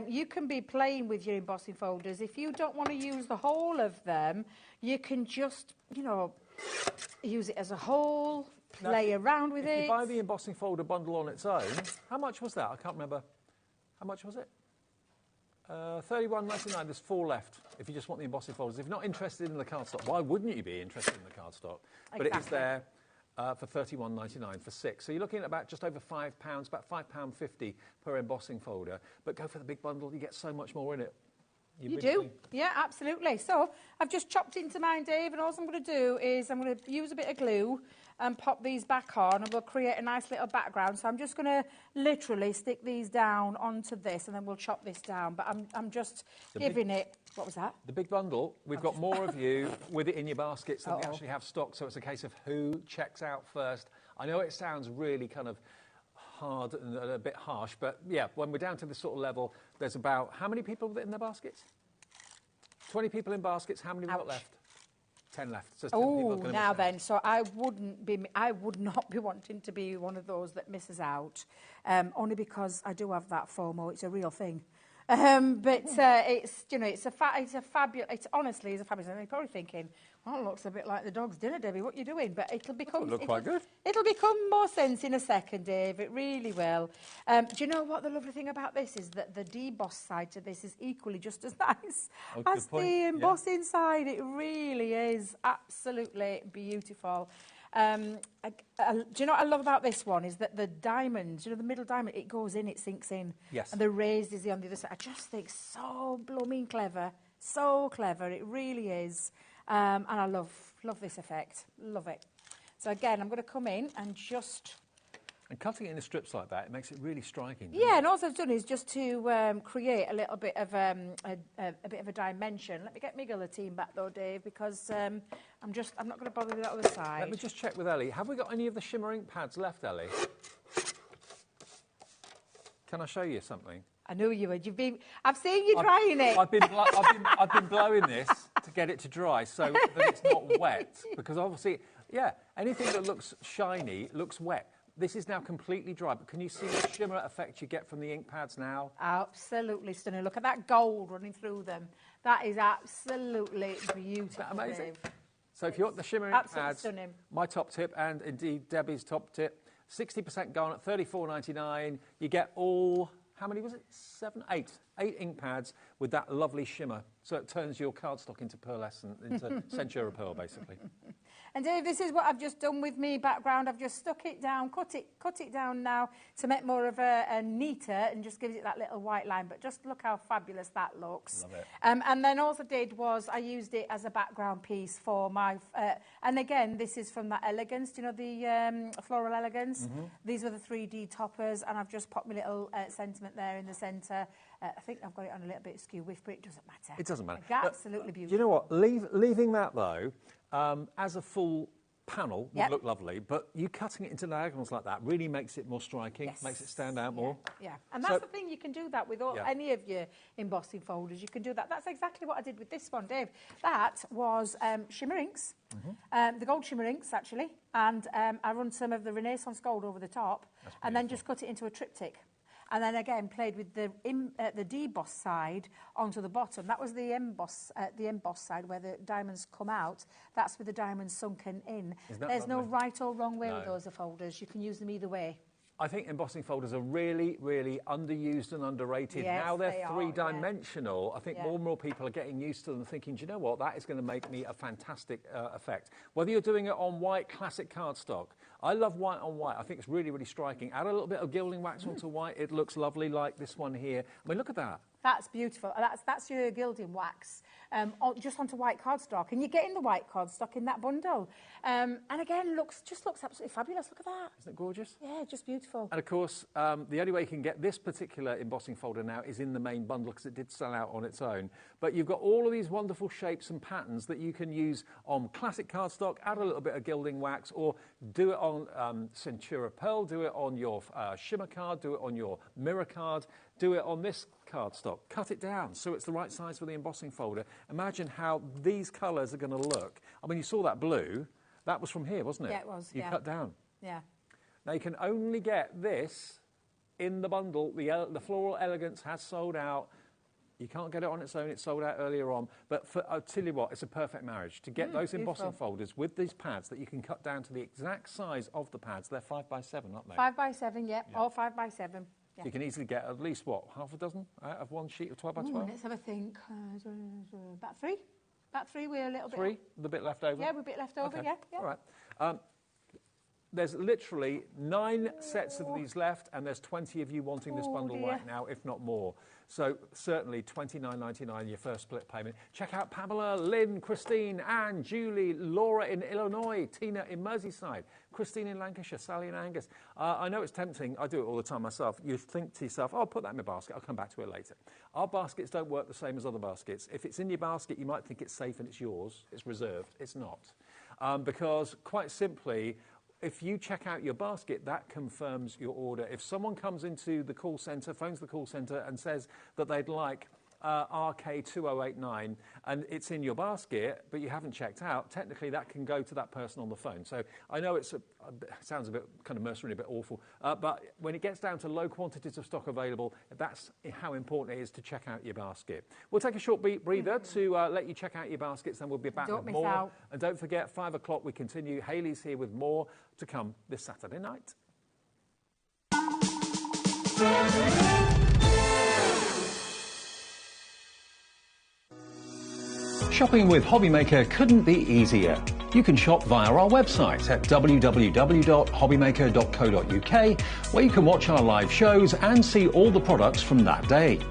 you can be playing with your embossing folders. If you don't want to use the whole of them, you can just, use it as a whole, play around with it. If you buy the embossing folder bundle on its own, how much was that? I can't remember. How much was it? $31.99. There's 4 left if you just want the embossing folders. If you're not interested in the cardstock, why wouldn't you be interested in the cardstock? But it is there for $31.99 for 6. So you're looking at about just over £5, about £5.50 per embossing folder. But go for the big bundle. You get so much more in it. You do? Yeah, absolutely. So I've just chopped into mine, Dave, and all I'm going to do is I'm going to use a bit of glue and pop these back on, and we'll create a nice little background. So I'm just going to literally stick these down onto this, and then we'll chop this down. But I'm just giving it... What was that? The big bundle, we've got more of you with it in your baskets than we actually have stock, so it's a case of who checks out first. I know it sounds really kind of hard and a bit harsh, but yeah, when we're down to this sort of level, there's about, how many people in their baskets? 20 people in baskets, how many we've got left? 10 left. So 10 people are gonna now miss then, out. so I would not be wanting to be one of those that misses out, only because I do have that FOMO. It's a real thing. But it's, you know, it's honestly a fabulous. And you're probably thinking, well, it looks a bit like the dog's dinner, Debbie. What are you doing? But it'll become quite good. It'll become more sense in a second, Dave. It really will. Do you know what the lovely thing about this is that the deboss side to this is equally just as nice as the embossing side. It really is absolutely beautiful. Do you know what I love about this one is that the diamonds, you know, the middle diamond, it goes in, it sinks in. Yes. And the raised is on the other side. I just think so blooming clever. So clever. It really is. And I love this effect. Love it. So again, I'm going to come in and just... And cutting it into strips like that, it makes it really striking. Yeah, and all I've done is just to create a little bit of a bit of a dimension. Let me get my guillotine back though, Dave, because I'm not going to bother with that other side. Let me just check with Ellie. Have we got any of the Shimmer ink pads left, Ellie? Can I show you something? I knew you would. I've seen you drying it. I've been blowing this to get it to dry so that it's not wet. Because obviously, yeah, anything that looks shiny looks wet. This is now completely dry, but can you see the shimmer effect you get from the ink pads now? Absolutely stunning. Look at that gold running through them. That is absolutely beautiful. Isn't that amazing? Dave. So if you want the shimmer ink pads, stunning. my top tip, and indeed Debbie's top tip, 60% garnet, $34.99. You get all, how many was it? 7, 8. 8 ink pads with that lovely shimmer. So it turns your cardstock into pearlescent, into Centura Pearl, basically. And Dave, this is what I've just done with me background. I've just stuck it down, cut it down now to make more of a neater and just gives it that little white line. But just look how fabulous that looks. Love it. And then all I did was I used it as a background piece for my... and again, this is from that Elegance, you know, the Floral Elegance. Mm-hmm. These were the 3D toppers, and I've just popped my little sentiment there in the centre. I think I've got it on a little bit skew with, but it doesn't matter. It doesn't matter. Absolutely beautiful. You know what? Leaving that, though, as a full panel would look lovely, but you cutting it into diagonals like that really makes it more striking, makes it stand out more. Yeah, and that's the thing, you can do that with any of your embossing folders. You can do that. That's exactly what I did with this one, Dave. That was Shimmer inks, the gold Shimmer inks, actually, and I run some of the Renaissance gold over the top, and then just cut it into a triptych. And then again played with the deboss side onto the bottom. That was the emboss side where the diamonds come out. That's with the diamonds sunken in. There's no right or wrong way with those folders. You can use them either way. I think embossing folders are really, really underused and underrated. Yes, now they're they three-dimensional. I think more and more people are getting used to them, thinking, do you know what, that is going to make me a fantastic effect. Whether you're doing it on white classic cardstock, I love white on white. I think it's really, really striking. Add a little bit of gilding wax onto white. It looks lovely, like this one here. I mean, look at that. That's beautiful. That's your gilding wax, just onto white cardstock, and you're getting the white cardstock in that bundle. And again, just looks absolutely fabulous. Look at that. Isn't it gorgeous? Yeah, just beautiful. And of course, the only way you can get this particular embossing folder now is in the main bundle, because it did sell out on its own. But you've got all of these wonderful shapes and patterns that you can use on classic cardstock, add a little bit of gilding wax, or do it on Centura Pearl, do it on your Shimmer card, do it on your mirror card, do it on this cardstock. Cut it down so it's the right size for the embossing folder. Imagine how these colours are going to look. I mean, you saw that blue. That was from here, wasn't it? Yeah, it was. You cut down. Yeah. Now, you can only get this in the bundle. The Floral Elegance has sold out. You can't get it on its own. It sold out earlier on. But I'll tell you what, it's a perfect marriage. To get those embossing folders with these pads that you can cut down to the exact size of the pads. They're 5x7, aren't they? 5x7, yeah. All 5x7. Yeah. So you can easily get at least, what, half a dozen out of one sheet of 12x12? Let's have a think. About 3. About 3, we're a little bit... 3? The bit left over? Yeah, we're a bit left over, okay. yeah. All right. There's literally 9 sets of these left, and there's 20 of you wanting this bundle right now, if not more. So certainly $29.99 your first split payment. Check out Pamela, Lynn, Christine, Anne, Julie, Laura in Illinois, Tina in Merseyside, Christine in Lancashire, Sally in Angus. I know it's tempting. I do it all the time myself. You think to yourself, oh, I'll put that in my basket. I'll come back to it later. Our baskets don't work the same as other baskets. If it's in your basket, you might think it's safe and it's yours. It's reserved. It's not. Because quite simply, if you check out your basket, that confirms your order. If someone comes into the call centre, phones the call centre and says that they'd like RK2089 and it's in your basket, but you haven't checked out, technically that can go to that person on the phone. So I know it sounds a bit kind of mercenary, a bit awful, but when it gets down to low quantities of stock available, that's how important it is to check out your basket. We'll take a short breather to let you check out your baskets, and we'll be back with more. Out. And don't forget, 5 o'clock we continue. Hayley's here with more to come this Saturday night. Shopping with HobbyMaker couldn't be easier. You can shop via our website at www.hobbymaker.co.uk, where you can watch our live shows and see all the products from that day.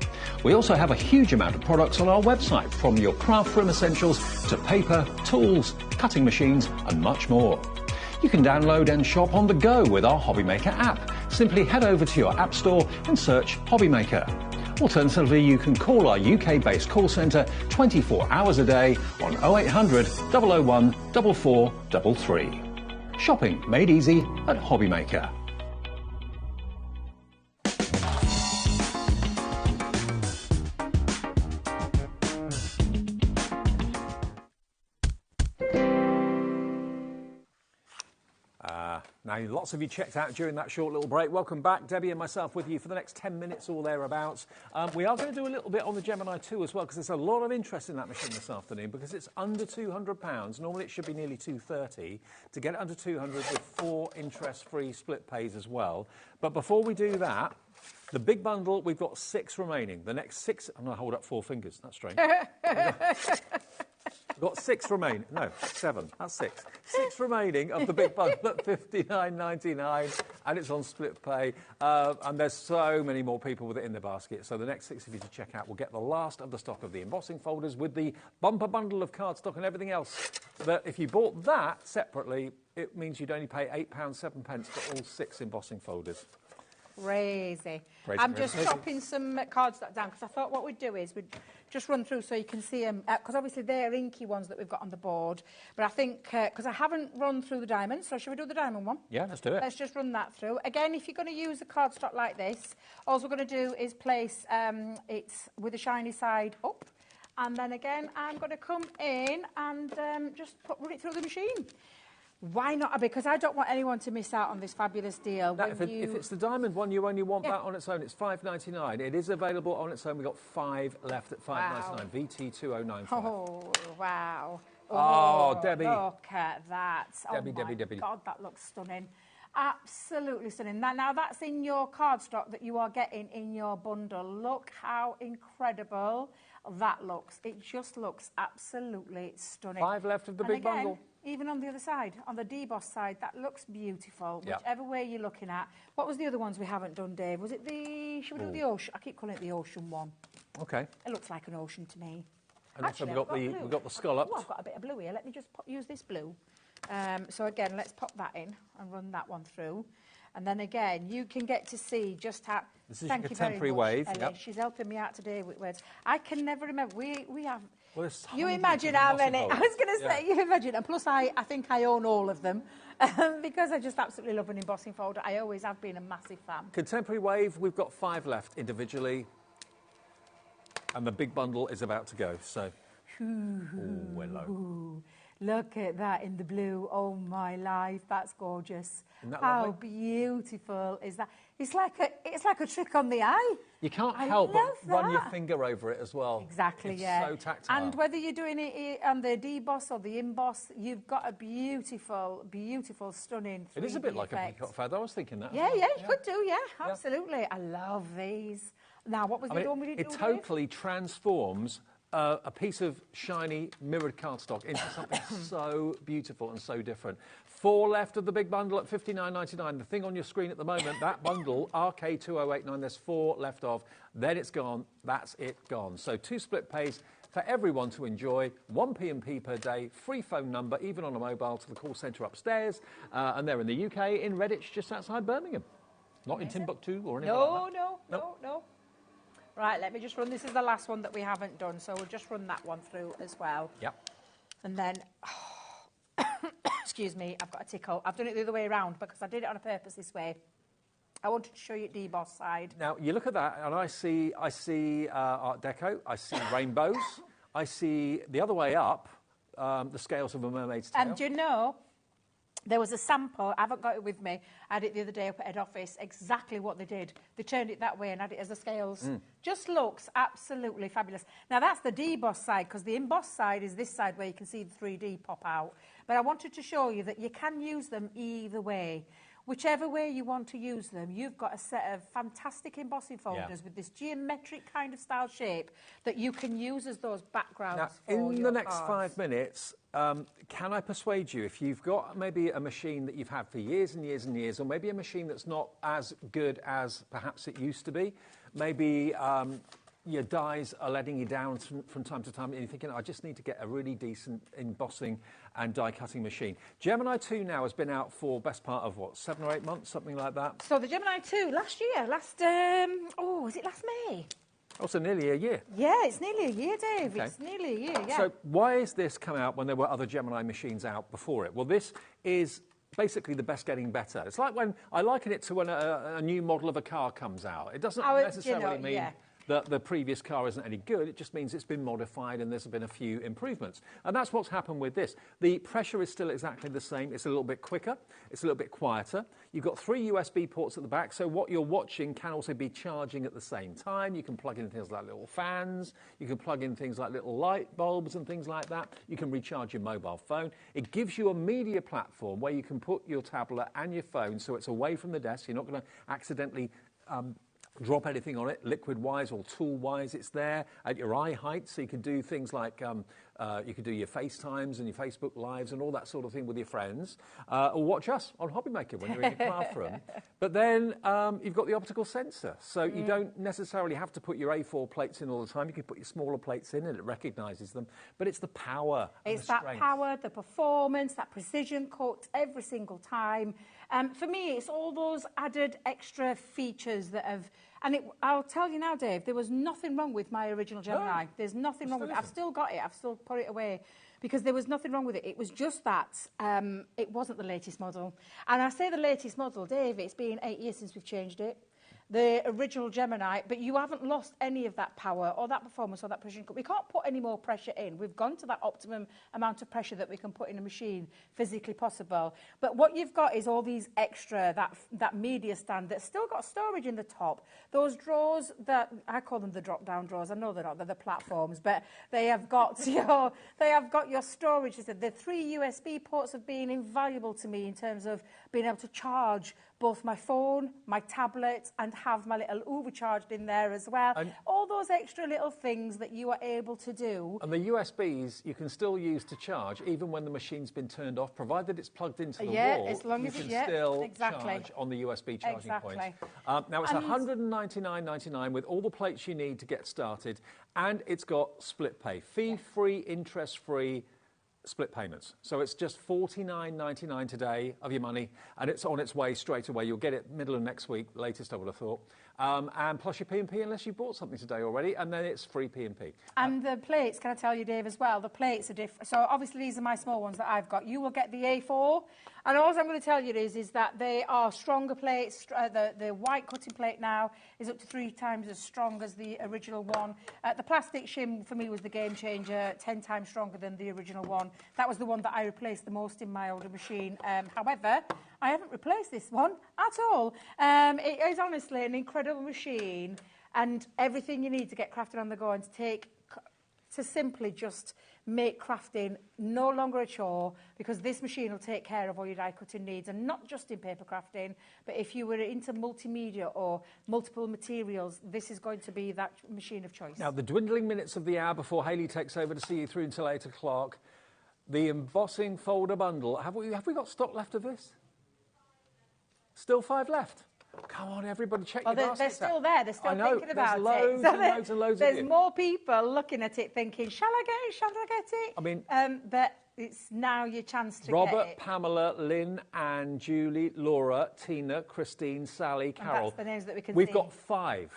We also have a huge amount of products on our website, from your craft room essentials to paper, tools, cutting machines and much more. You can download and shop on the go with our HobbyMaker app. Simply head over to your app store and search HobbyMaker. Alternatively, you can call our UK-based call centre 24 hours a day on 0800 001 4433. Shopping made easy at HobbyMaker. Now, lots of you checked out during that short little break. Welcome back. Debbie and myself with you for the next 10 minutes or thereabouts. We are going to do a little bit on the Gemini 2 as well, because there's a lot of interest in that machine this afternoon, because it's under £200. Normally it should be nearly $230. To get it under 200 with 4 interest-free split pays as well. But before we do that, the big bundle, we've got 6 remaining. The next 6... I'm going to hold up 4 fingers. That's strange. We've got 6 remaining. No, 7. That's 6. 6 remaining of the big bundle at $59.99, and it's on split pay. And there's so many more people with it in the basket. So the next 6 of you to check out will get the last of the stock of the embossing folders with the bumper bundle of cardstock and everything else. But if you bought that separately, it means you'd only pay £8.07 for all 6 embossing folders. Crazy. I'm just chopping some cardstock down, because I thought what we'd do is we'd just run through so you can see them, because obviously they're inky ones that we've got on the board. But I think, because I haven't run through the diamonds, so shall we do the diamond one? Yeah, let's do it. Let's just run that through. Again, if you're going to use a cardstock like this, all we're going to do is place it with the shiny side up. And then again, I'm going to come in and just run it through the machine. Why not? Because I don't want anyone to miss out on this fabulous deal. Now, if it's the diamond one, you only want that on its own. It's $5.99. It is available on its own. We've got 5 left at $5.99. Wow. VT2095. Oh, wow. Oh, Debbie. Look at that. Debbie, oh, my Debbie. God, that looks stunning. Absolutely stunning. Now, that's in your cardstock that you are getting in your bundle. Look how incredible that looks. It just looks absolutely stunning. 5 left of the big bundle. Even on the other side, on the deboss side, that looks beautiful. Yep. Whichever way you're looking at. What was the other ones we haven't done, Dave? Was it the... Should we do the ocean? I keep calling it the ocean one. Okay. It looks like an ocean to me. And actually, we've got the scalloped. Oh, I've got a bit of blue here. Let me just use this blue. So again, let's pop that in and run that one through. And then again, you can get to see just how... This is a contemporary wave. Yep. She's helping me out today with words. I can never remember. We have... Well, you imagine how many... I was going to say, you imagine. And plus, I think I own all of them because I just absolutely love an embossing folder. I always have been a massive fan. Contemporary wave, we've got 5 left individually. And the big bundle is about to go, so... Oh, hello. Look at that in the blue. Oh, my life. That's gorgeous. Isn't that How lovely? Beautiful is that? It's like a trick on the eye. You can't help but run your finger over it as well. Exactly, it's yeah. so tactile. And whether you're doing it on the deboss or the emboss, you've got a beautiful, beautiful, stunning 3D It is a bit like effect. a peacock feather. I was thinking that. Yeah, you could do, yeah, absolutely. I love these. Now, what was the other one we did? It totally transforms a piece of shiny mirrored cardstock into something so beautiful and so different. 4 left of the big bundle at $59.99. The thing on your screen at the moment, that bundle, RK2089, there's 4 left of. Then it's gone. That's it gone. So 2 split pays for everyone to enjoy. 1 P&P per day, free phone number, even on a mobile, to the call centre upstairs. And they're in the UK, in Redditch, just outside Birmingham. Not in Timbuktu or anything like that. No. Right, let me just run. This is the last one that we haven't done, so we'll just run that one through as well. Yep. And then, excuse me, I've got a tickle. I've done it the other way around because I did it on purpose this way. I wanted to show you the emboss side. Now, you look at that, and I see Art Deco, I see rainbows, I see the other way up, the scales of a mermaid's tail. And you know, there was a sample, I haven't got it with me, I had it the other day up at head office, exactly what they did. They turned it that way and had it as the scales. Just looks absolutely fabulous. Now, that's the deboss side, because the emboss side is this side where you can see the 3D pop out. But I wanted to show you that you can use them either way. Whichever way you want to use them, you've got a set of fantastic embossing folders with this geometric kind of style shape that you can use as those backgrounds now, for in your the next cards. 5 minutes, can I persuade you, if you've got maybe a machine that you've had for years and years and years, or maybe a machine that's not as good as perhaps it used to be, maybe your dies are letting you down from time to time, and you're thinking, I just need to get a really decent embossing and die cutting machine. Gemini 2 now has been out for best part of, what, 7 or 8 months, something like that? So the Gemini 2, last year, was it last May? Oh, so nearly a year. Yeah, it's nearly a year, Dave. Okay. It's nearly a year, yeah. So why has this come out when there were other Gemini machines out before it? Well, this is basically the best getting better. It's like when, I liken it to when a new model of a car comes out. It doesn't necessarily mean that the previous car isn't any good. It just means it's been modified and there's been a few improvements. And that's what's happened with this. The pressure is still exactly the same. It's a little bit quicker. It's a little bit quieter. You've got 3 USB ports at the back, so what you're watching can also be charging at the same time. You can plug in things like little fans. You can plug in things like little light bulbs and things like that. You can recharge your mobile phone. It gives you a media platform where you can put your tablet and your phone so it's away from the desk. You're not going to accidentally drop anything on it, liquid-wise or tool-wise. It's there at your eye height, so you can do things like you can do your FaceTimes and your Facebook Lives and all that sort of thing with your friends, or watch us on HobbyMaker when you're in your classroom. But then you've got the optical sensor, so you don't necessarily have to put your A4 plates in all the time. You can put your smaller plates in and it recognises them. But it's the power. It's that power, the performance, that precision cut every single time. For me, it's all those added extra features that have... And I'll tell you now, Dave, there was nothing wrong with my original Gemini. No, there's nothing wrong with it. I've still got it. I've still put it away because there was nothing wrong with it. It was just that it wasn't the latest model. And I say the latest model, Dave, it's been 8 years since we've changed it. The original Gemini, but you haven't lost any of that power or that performance or that precision cut. We can't put any more pressure in. We've gone to that optimum amount of pressure that we can put in a machine physically possible. But what you've got is all these extra, that media stand that's still got storage in the top. Those drawers that, I call them the drop-down drawers. I know they're not, they're the platforms, but they have got your storage. The 3 USB ports have been invaluable to me in terms of being able to charge both my phone, my tablet, and have my little Uber charged in there as well. And all those extra little things that you are able to do. And the USBs you can still use to charge even when the machine's been turned off, provided it's plugged into the wall. As long as you can still exactly. charge on the USB charging points. Now it's $199.99 with all the plates you need to get started, and it's got split pay, fee-free, interest-free split payments. So it's just $49.99 today of your money, and it's on its way straight away. You'll get it middle of next week, latest I would have thought. And plus your P&P unless you bought something today already, and then it's free P&P. And the plates, can I tell you, Dave, as well, the plates are different. So obviously these are my small ones that I've got. You will get the A4, and all I'm going to tell you is that they are stronger plates. The white cutting plate now is up to 3 times as strong as the original one. The plastic shim, for me, was the game changer, 10 times stronger than the original one. That was the one that I replaced the most in my older machine. However, I haven't replaced this one at all. It is honestly an incredible machine, and everything you need to get crafting on the go and to simply just make crafting no longer a chore, because this machine will take care of all your die cutting needs, and not just in paper crafting, but if you were into multimedia or multiple materials, this is going to be that machine of choice. Now, the dwindling minutes of the hour before Hayley takes over to see you through until 8 o'clock. The embossing folder bundle. Have we got stock left of this? Still 5 left. Come on, everybody, check your baskets they're still out. there. They're still thinking about loads it. And loads and loads of There's you. more people looking at it thinking, shall I get it? Shall I get it? I mean... but it's now your chance to Robert, get it. Pamela, Lynn, Anne, Julie, Laura, Tina, Christine, Sally, Carol. That's the names that we can We've see. got 5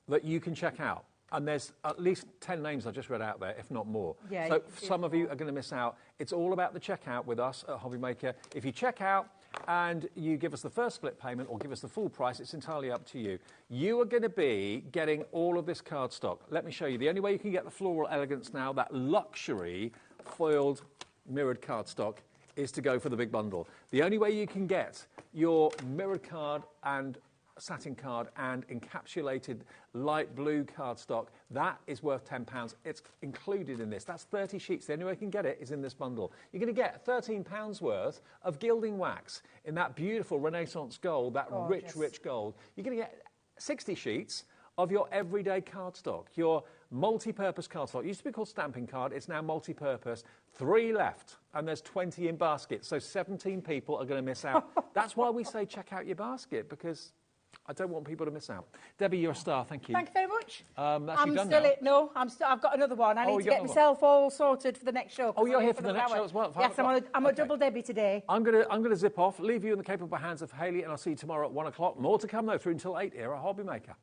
that you can check out. And there's at least 10 names I just read out there, if not more. Yeah, so you can see some of you are going to miss out. It's all about the checkout with us at HobbyMaker. If you check out and you give us the first split payment or give us the full price, it's entirely up to you. You are going to be getting all of this cardstock. Let me show you. The only way you can get the Floral Elegance now, that luxury foiled mirrored cardstock, is to go for the big bundle. The only way you can get your mirrored card and satin card and encapsulated light blue cardstock, that is worth £10. It's included in this. That's 30 sheets. The only way you can get it is in this bundle. You're going to get £13 worth of gilding wax in that beautiful Renaissance gold, that Gorgeous. rich gold. You're going to get 60 sheets of your everyday cardstock, your multi-purpose cardstock. It used to be called stamping card. It's now multi-purpose. 3 left, and there's 20 in basket. So 17 people are going to miss out. That's why we say check out your basket, because I don't want people to miss out. Debbie, you're a star. Thank you. Thank you very much. That's I'm you done still now. it. No, I've got another one. I Oh, need you to got get another myself all sorted for the next show. Oh, you're here for the next show as well? Yes, I'm a double Debbie today. I'm gonna zip off, leave you in the capable hands of Hayley, and I'll see you tomorrow at 1 o'clock. More to come, though, through until 8 here at HobbyMaker.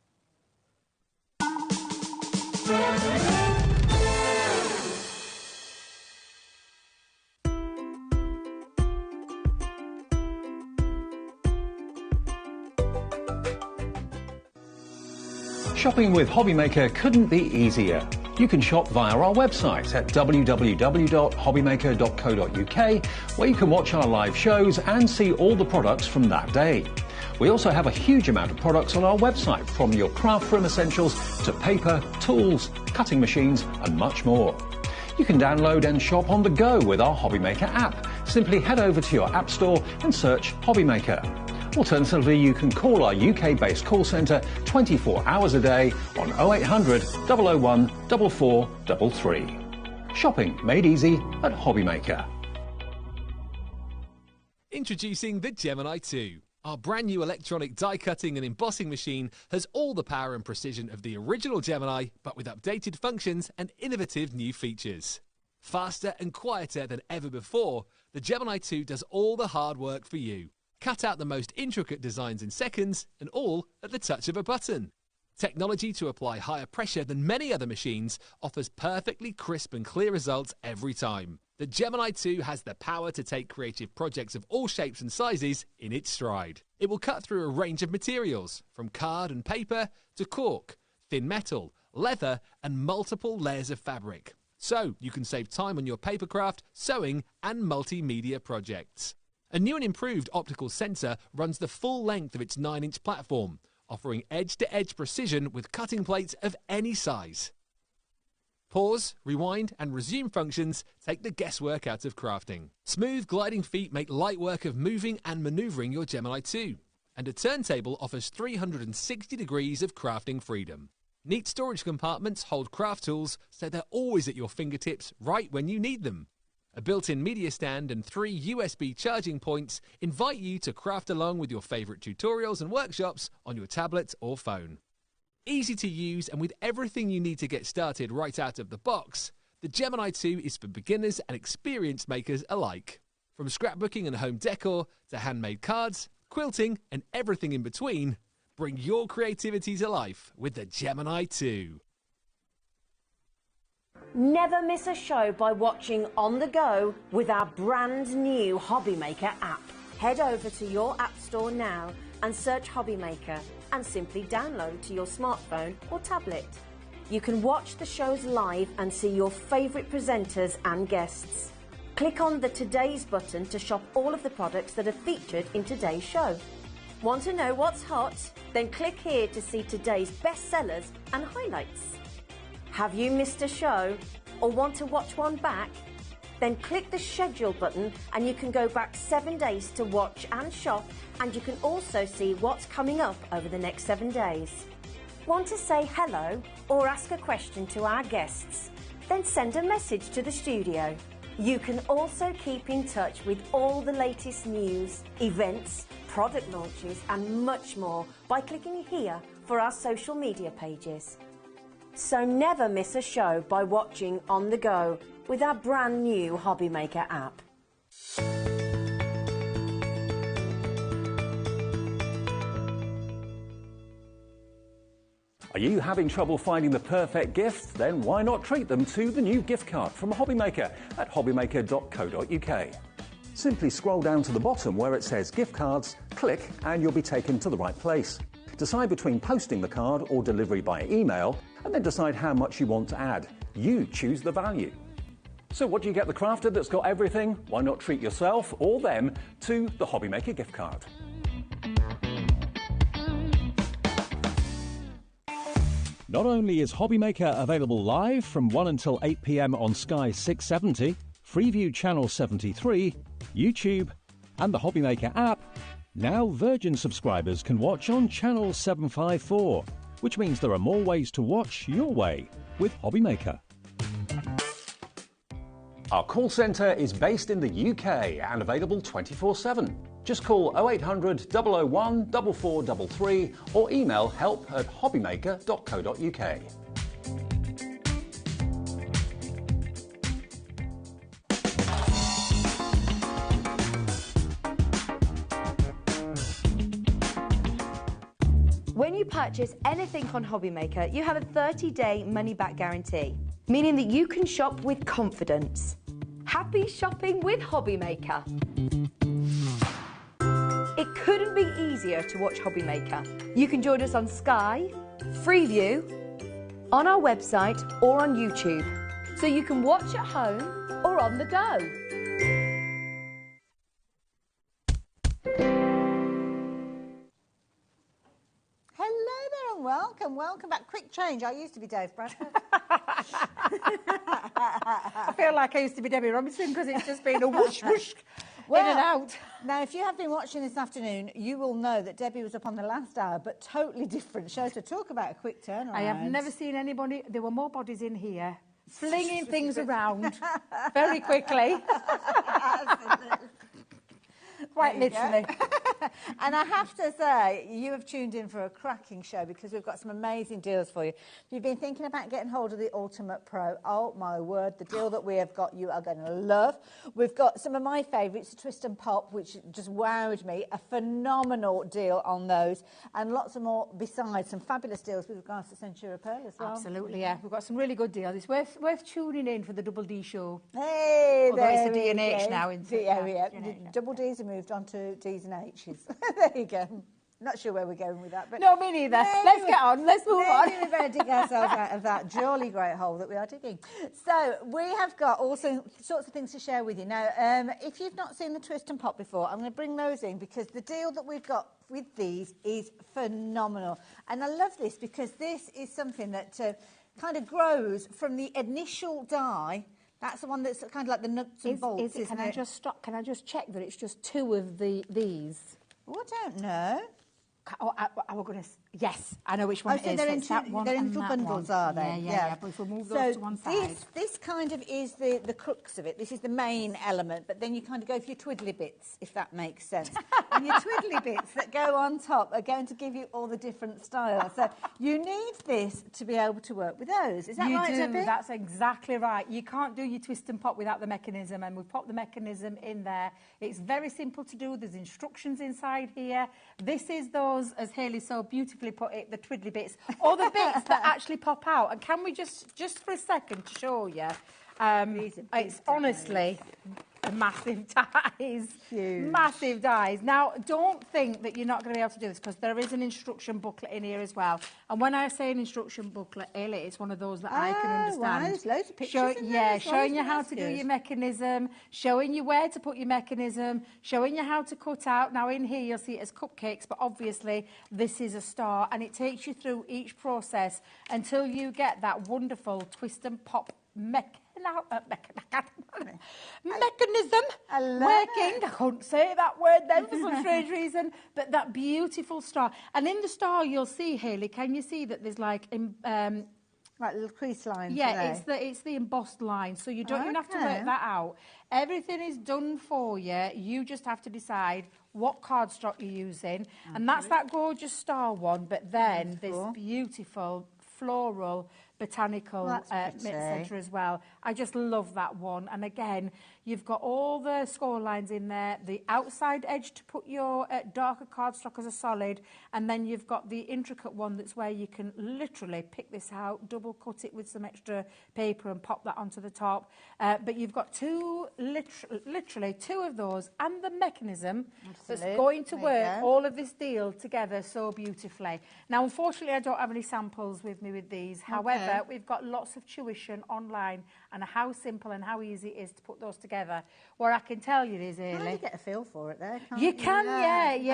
Shopping with HobbyMaker couldn't be easier. You can shop via our website at www.hobbymaker.co.uk, where you can watch our live shows and see all the products from that day. We also have a huge amount of products on our website, from your craft room essentials to paper, tools, cutting machines and much more. You can download and shop on the go with our HobbyMaker app. Simply head over to your app store and search HobbyMaker. Alternatively, you can call our UK-based call centre 24 hours a day on 0800 001 4433. Shopping made easy at HobbyMaker. Introducing the Gemini 2. Our brand new electronic die cutting and embossing machine has all the power and precision of the original Gemini, but with updated functions and innovative new features. Faster and quieter than ever before, the Gemini 2 does all the hard work for you. Cut out the most intricate designs in seconds, and all at the touch of a button. Technology to apply higher pressure than many other machines offers perfectly crisp and clear results every time. The Gemini 2 has the power to take creative projects of all shapes and sizes in its stride. It will cut through a range of materials, from card and paper to cork, thin metal, leather and multiple layers of fabric. So you can save time on your papercraft, sewing and multimedia projects. A new and improved optical sensor runs the full length of its 9-inch platform, offering edge-to-edge precision with cutting plates of any size. Pause, rewind and resume functions take the guesswork out of crafting. Smooth gliding feet make light work of moving and manoeuvring your Gemini 2. And a turntable offers 360 degrees of crafting freedom. Neat storage compartments hold craft tools so they're always at your fingertips right when you need them. A built-in media stand and 3 USB charging points invite you to craft along with your favourite tutorials and workshops on your tablet or phone. Easy to use and with everything you need to get started right out of the box, the Gemini 2 is for beginners and experienced makers alike. From scrapbooking and home decor to handmade cards, quilting and everything in between, bring your creativity to life with the Gemini 2. Never miss a show by watching on the go with our brand new HobbyMaker app. Head over to your app store now and search HobbyMaker and simply download to your smartphone or tablet. You can watch the shows live and see your favourite presenters and guests. Click on the Today's button to shop all of the products that are featured in today's show. Want to know what's hot? Then click here to see today's bestsellers and highlights. Have you missed a show or want to watch one back? Then click the schedule button and you can go back 7 days to watch and shop, and you can also see what's coming up over the next 7 days. Want to say hello or ask a question to our guests? Then send a message to the studio. You can also keep in touch with all the latest news, events, product launches and much more by clicking here for our social media pages. So never miss a show by watching on the go with our brand new HobbyMaker app. Are you having trouble finding the perfect gift? Then why not treat them to the new gift card from HobbyMaker at hobbymaker.co.uk. Simply scroll down to the bottom where it says gift cards, click and you'll be taken to the right place. Decide between posting the card or delivery by email and then decide how much you want to add. You choose the value. So what do you get the crafter that's got everything? Why not treat yourself or them to the HobbyMaker gift card? Not only is HobbyMaker available live from 1 until 8 p.m. on Sky 670, Freeview Channel 73, YouTube and the HobbyMaker app, now Virgin subscribers can watch on Channel 754, which means there are more ways to watch your way with HobbyMaker. Our call centre is based in the UK and available 24/7. Just call 0800 001 4433 or email help@hobbymaker.co.uk. When you purchase anything on HobbyMaker, you have a 30-day money-back guarantee, meaning that you can shop with confidence. Happy shopping with HobbyMaker. It couldn't be easier to watch HobbyMaker. You can join us on Sky, Freeview, on our website or on YouTube, so you can watch at home or on the go. Welcome back. Quick change. I used to be Dave Bradford. I feel like I used to be Debbie Robinson because it's just been a whoosh, whoosh, in and out. Now, if you have been watching this afternoon, you will know that Debbie was up on the last hour, but totally different show. So talk about a quick turnaround. I have never seen anybody, there were more bodies in here, flinging things around very quickly. Quite literally. And I have to say, you have tuned in for a cracking show because we've got some amazing deals for you. If you've been thinking about getting hold of the Ultimate Pro, oh my word, the deal that we have got you are going to love. We've got some of my favourites, Twist and Pop, which just wowed me, a phenomenal deal on those, and lots of more besides, some fabulous deals with regards to Centura Pearl as well. Absolutely, yeah. We've got some really good deals. It's worth tuning in for the Double D show. Hey, although it's a D and H now, isn't it? Yeah. Double D's have moved on to D's and H's. There you go. Not sure where we're going with that, but no, me neither. Let's get on. Let's move on. We better dig ourselves out of that jolly great hole that we are digging. So we have got all sorts of things to share with you now. If you've not seen the Twist and Pop before, I'm going to bring those in because the deal that we've got with these is phenomenal, and I love this because this is something that kind of grows from the initial die. That's the one that's kind of like the nuts and bolts, Can I just stop? Can I just check that it's just two of these? Oh, I don't know. Oh, we're going to... Yes, I know which one it is. They're in little bundles, are they? Yeah. But if we move those to one side... This kind of is the crux of it. This is the main element, but then you kind of go for your twiddly bits, if that makes sense. And your twiddly bits that go on top are going to give you all the different styles. So you need this to be able to work with those. Is that right, Debbie? That's exactly right. You can't do your Twist and Pop without the mechanism, and we've popped the mechanism in there. It's very simple to do. There's instructions inside here. This is those, as Hayley so beautifully put it, the twiddly bits, or the bits that actually pop out. And can we just for a second to show you, it's honestly massive dies. Huge. Massive dies. Now, don't think that you're not going to be able to do this because there is an instruction booklet in here as well. And when I say an instruction booklet, Hayley, it's one of those that I can understand. Wow, there's loads of pictures in there as well, showing you how to do your mechanism, showing you where to put your mechanism, showing you how to cut out. Now, in here, you'll see it as cupcakes, but obviously, this is a star, and it takes you through each process until you get that wonderful Twist and Pop mechanism working. I couldn't say that word then for some strange reason, but that beautiful star. And in the star, you'll see, Hayley, can you see that there's like Like little crease lines. Yeah, it's the embossed line, so you don't even have to work that out. Everything is done for you. You just have to decide what cardstock you're using, and that's that gorgeous star one. But then this beautiful floral botanical centre as well. I just love that one. And again, you've got all the score lines in there, the outside edge to put your darker cardstock as a solid, and then you've got the intricate one that's where you can literally pick this out, double cut it with some extra paper and pop that onto the top. But you've got literally two of those, and the mechanism that's going to work all of this deal together so beautifully. Now, unfortunately, I don't have any samples with me with these. However, we've got lots of tuition online and how simple and how easy it is to put those together. What I can tell you is, Ailey, you get a feel for it there, can't you? You can, absolutely.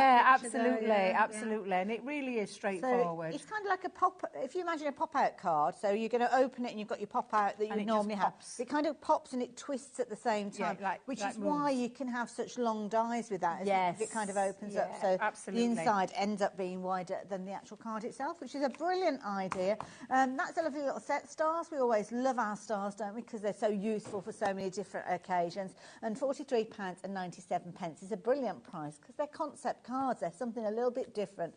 And it really is straightforward. So it's kind of like a pop, if you imagine a pop-out card, so you're going to open it and you've got your pop-out that you normally have. It kind of pops and it twists at the same time, which is why you can have such long dies with that. If it kind of opens up, so the inside ends up being wider than the actual card itself, which is a brilliant idea. That's a lovely little set. Stars, we always love our stars, don't we, because they're so useful for so many different occasions. And £43.97 is a brilliant price because they're concept cards. They're something a little bit different,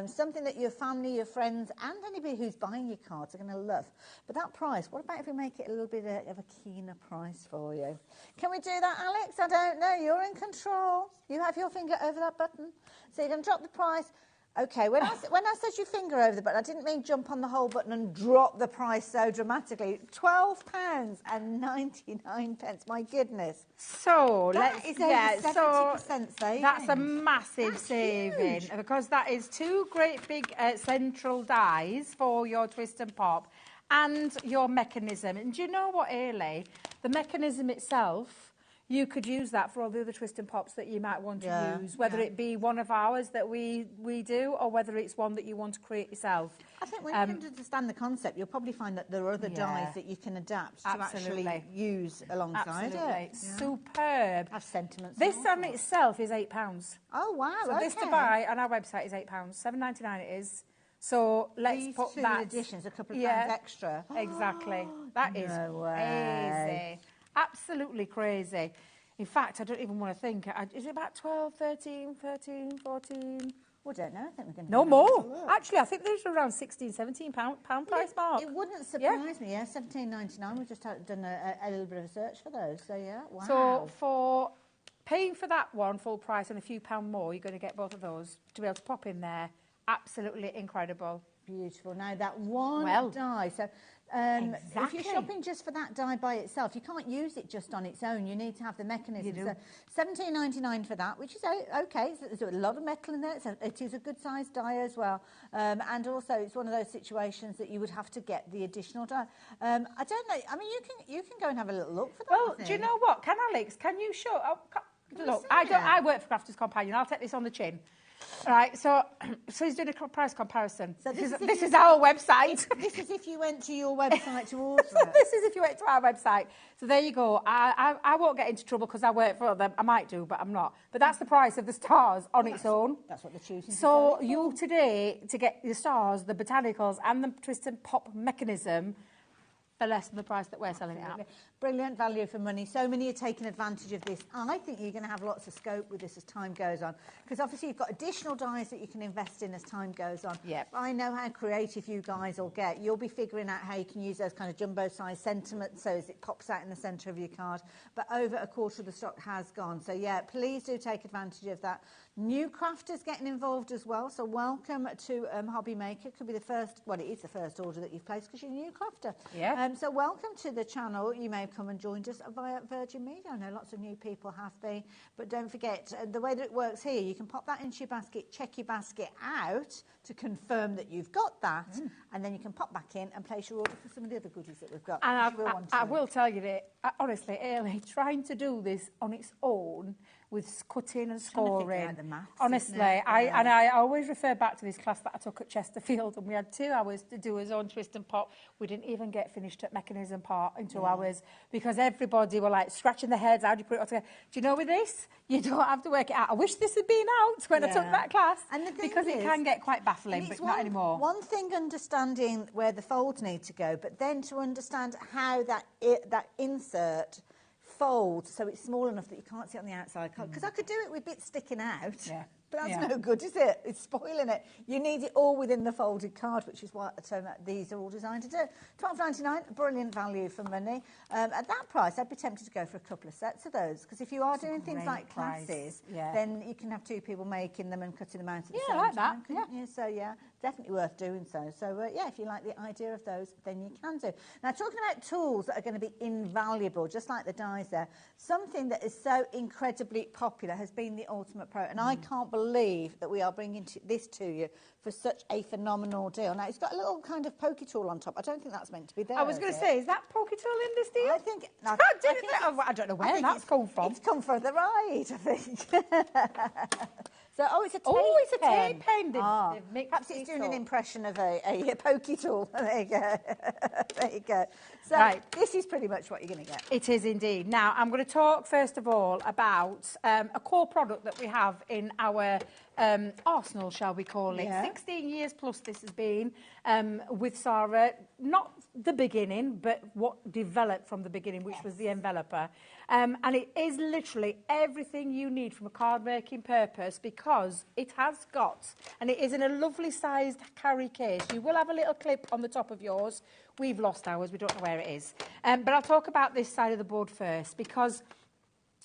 something that your family, your friends and anybody who's buying your cards are going to love. But that price, what about if we make it a little bit of a keener price for you? Can we do that, Alex? I don't know. You're in control. You have your finger over that button. So you're going to drop the price. OK, when I said your finger over the button, I didn't mean jump on the whole button and drop the price so dramatically. £12.99, my goodness. So that is over 70% saving. That's a massive saving because that is two great big central dies for your twist and pop and your mechanism. And do you know what, Ailey? The mechanism itself, you could use that for all the other twist and pops that you might want to use, whether it be one of ours that we do or whether it's one that you want to create yourself. I think when you understand the concept, you'll probably find that there are other dies that you can adapt to actually use alongside it. Superb. Have sentiments. This on itself is £8. Oh, wow. So this to buy on our website is £8. $7.99 it is. So let's put that. Additions, a couple of pounds extra. Exactly. That is crazy. Absolutely crazy. In fact, I don't even want to think. Is it about 12, 13, 14? We don't know. I think we're going to no more. Actually, I think there's around £16, £17 price mark. It wouldn't surprise me. Yeah, £17.99. We've just done a little bit of a search for those. So yeah, wow. So for paying for that one full price and a few pound more, you're going to get both of those to be able to pop in there. Absolutely incredible. Beautiful. Now that one die. So if you're shopping just for that die by itself, you can't use it just on its own. You need to have the mechanism. So £17.99 for that, which is okay. There's a lot of metal in there. It is a good sized die as well. And also, it's one of those situations that you would have to get the additional die. I don't know. I mean, you can go and have a little look for that. Well, do you know what? Alex, can you show? Look, I work for Crafters Companion. I'll take this on the chin. Right, so he's doing a price comparison. So this is our website. This is if you went to your website to order it. This is if you went to our website. So there you go. I won't get into trouble because I work for them. I might do, but I'm not. But that's the price of the stars on its own. That's what they're choosing. So you today, to get the stars, the botanicals and the twist and pop mechanism, for less than the price that we're selling it at. Brilliant value for money. So many are taking advantage of this. I think you're going to have lots of scope with this as time goes on, because obviously you've got additional dies that you can invest in as time goes on. Yep. I know how creative you guys will get. You'll be figuring out how you can use those kind of jumbo-sized sentiments so as it pops out in the centre of your card. But over a quarter of the stock has gone. So, yeah, please do take advantage of that. New crafters getting involved as well. So welcome to HobbyMaker. It could be the first, well, it is the first order that you've placed because you're a new crafter. Yeah. So welcome to the channel. You may have come and joined us via Virgin Media. I know lots of new people have been, but don't forget the way that it works here, you can pop that into your basket, check your basket out to confirm that you've got that, and then you can pop back in and place your order for some of the other goodies that we've got. And I will tell you that, honestly, Ailey, trying to do this on its own with cutting and Trying to scoring. figure out the maths, Honestly, isn't it? I always refer back to this class that I took at Chesterfield, and we had 2 hours to do his own twist and pop. We didn't even get finished at mechanism part in 2 hours because everybody were like scratching their heads. How do you put it all together? Do you know with this, you don't have to work it out. I wish this had been out when I took that class, and the thing because it can get quite baffling, but not anymore. One thing, understanding where the folds need to go, but then to understand how that insert folds so it's small enough that you can't see it on the outside. Because I could do it with bits sticking out. Yeah. But that's no good, is it? It's spoiling it. You need it all within the folded card, which is what these are all designed to do. $12.99, brilliant value for money. At that price, I'd be tempted to go for a couple of sets of those, because if you are doing things like classes, then you can have 2 people making them and cutting them out at the same like time. that. You? So, definitely worth doing so. So, if you like the idea of those, then you can do. Now, talking about tools that are going to be invaluable, just like the dies there, something that is so incredibly popular has been the Ultimate Pro, and I can't believe that we are bringing this to you for such a phenomenal deal. Now, it's got a little kind of pokey tool on top. I don't think that's meant to be there. I was going to say, is that pokey tool in this deal? I think... I don't know where that's come from. It's come for the ride, I think. So, it's a tape pen. Oh, it's a tape pen. Perhaps it's doing an impression of a pokey tool. There you go. There you go. So, this is pretty much what you're going to get. It is indeed. Now, I'm going to talk first of all about a core product that we have in our arsenal, shall we call it. 16 years plus this has been with Sarah. Not the beginning, but what developed from the beginning, which was the enveloper. And it is literally everything you need from a card making purpose, because it has got, and it is in a lovely sized carry case. You will have a little clip on the top of yours. We've lost ours, we don't know where it is. But I'll talk about this side of the board first, because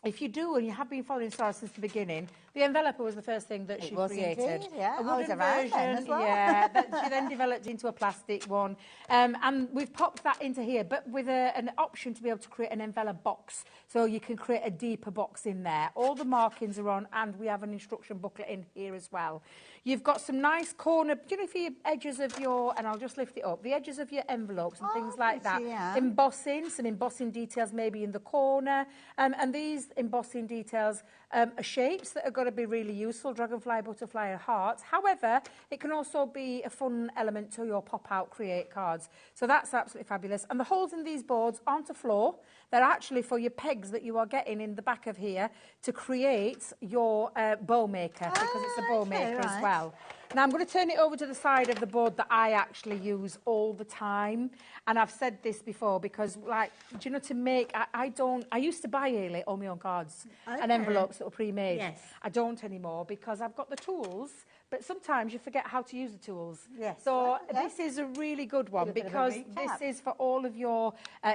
if you do, and you have been following Sarah since the beginning, the enveloper was the first thing that she created. Indeed, yeah. A wooden version, as well. that she then developed into a plastic one. And we've popped that into here, but with an option to be able to create an envelope box. So you can create a deeper box in there. All the markings are on, and we have an instruction booklet in here as well. You've got some nice corner, do you know, for your edges of your, and I'll just lift it up, the edges of your envelopes and things like that. Embossing, some embossing details maybe in the corner. And these embossing details are shapes that are going to be really useful, dragonfly, butterfly and hearts. However, it can also be a fun element to your pop-out create cards. So that's absolutely fabulous. And the holes in these boards aren't a flaw. They're actually for your pegs that you are getting in the back of here to create your bow maker, because it's a bow maker as well. Now I'm going to turn it over to the side of the board that I actually use all the time. And I've said this before, because, like, do you know, to make, I used to buy Ailey all my own cards and envelopes that were pre-made. Yes. I don't anymore, because I've got the tools, but sometimes you forget how to use the tools. Yes. So this is a really good one, because this is for all of your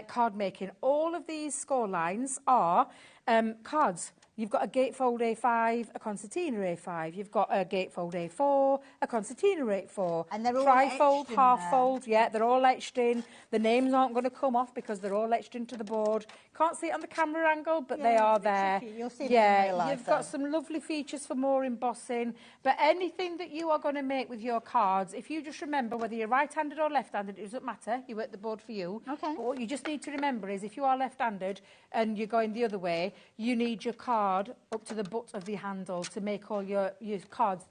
card making. All of these score lines are cards. You've got a gatefold A5, a concertina A5. You've got a gatefold A4, a concertina A4. And they're all trifold, etched in half-fold, they're all etched in. The names aren't going to come off because they're all etched into the board. Can't see it on the camera angle, but they are there. You'll see them in real life, you've got some lovely features for more embossing. But anything that you are going to make with your cards, if you just remember, whether you're right-handed or left-handed, it doesn't matter. You work the board for you. Okay. But what you just need to remember is, if you are left-handed and you're going the other way, you need your card up to the butt of the handle to make all your cards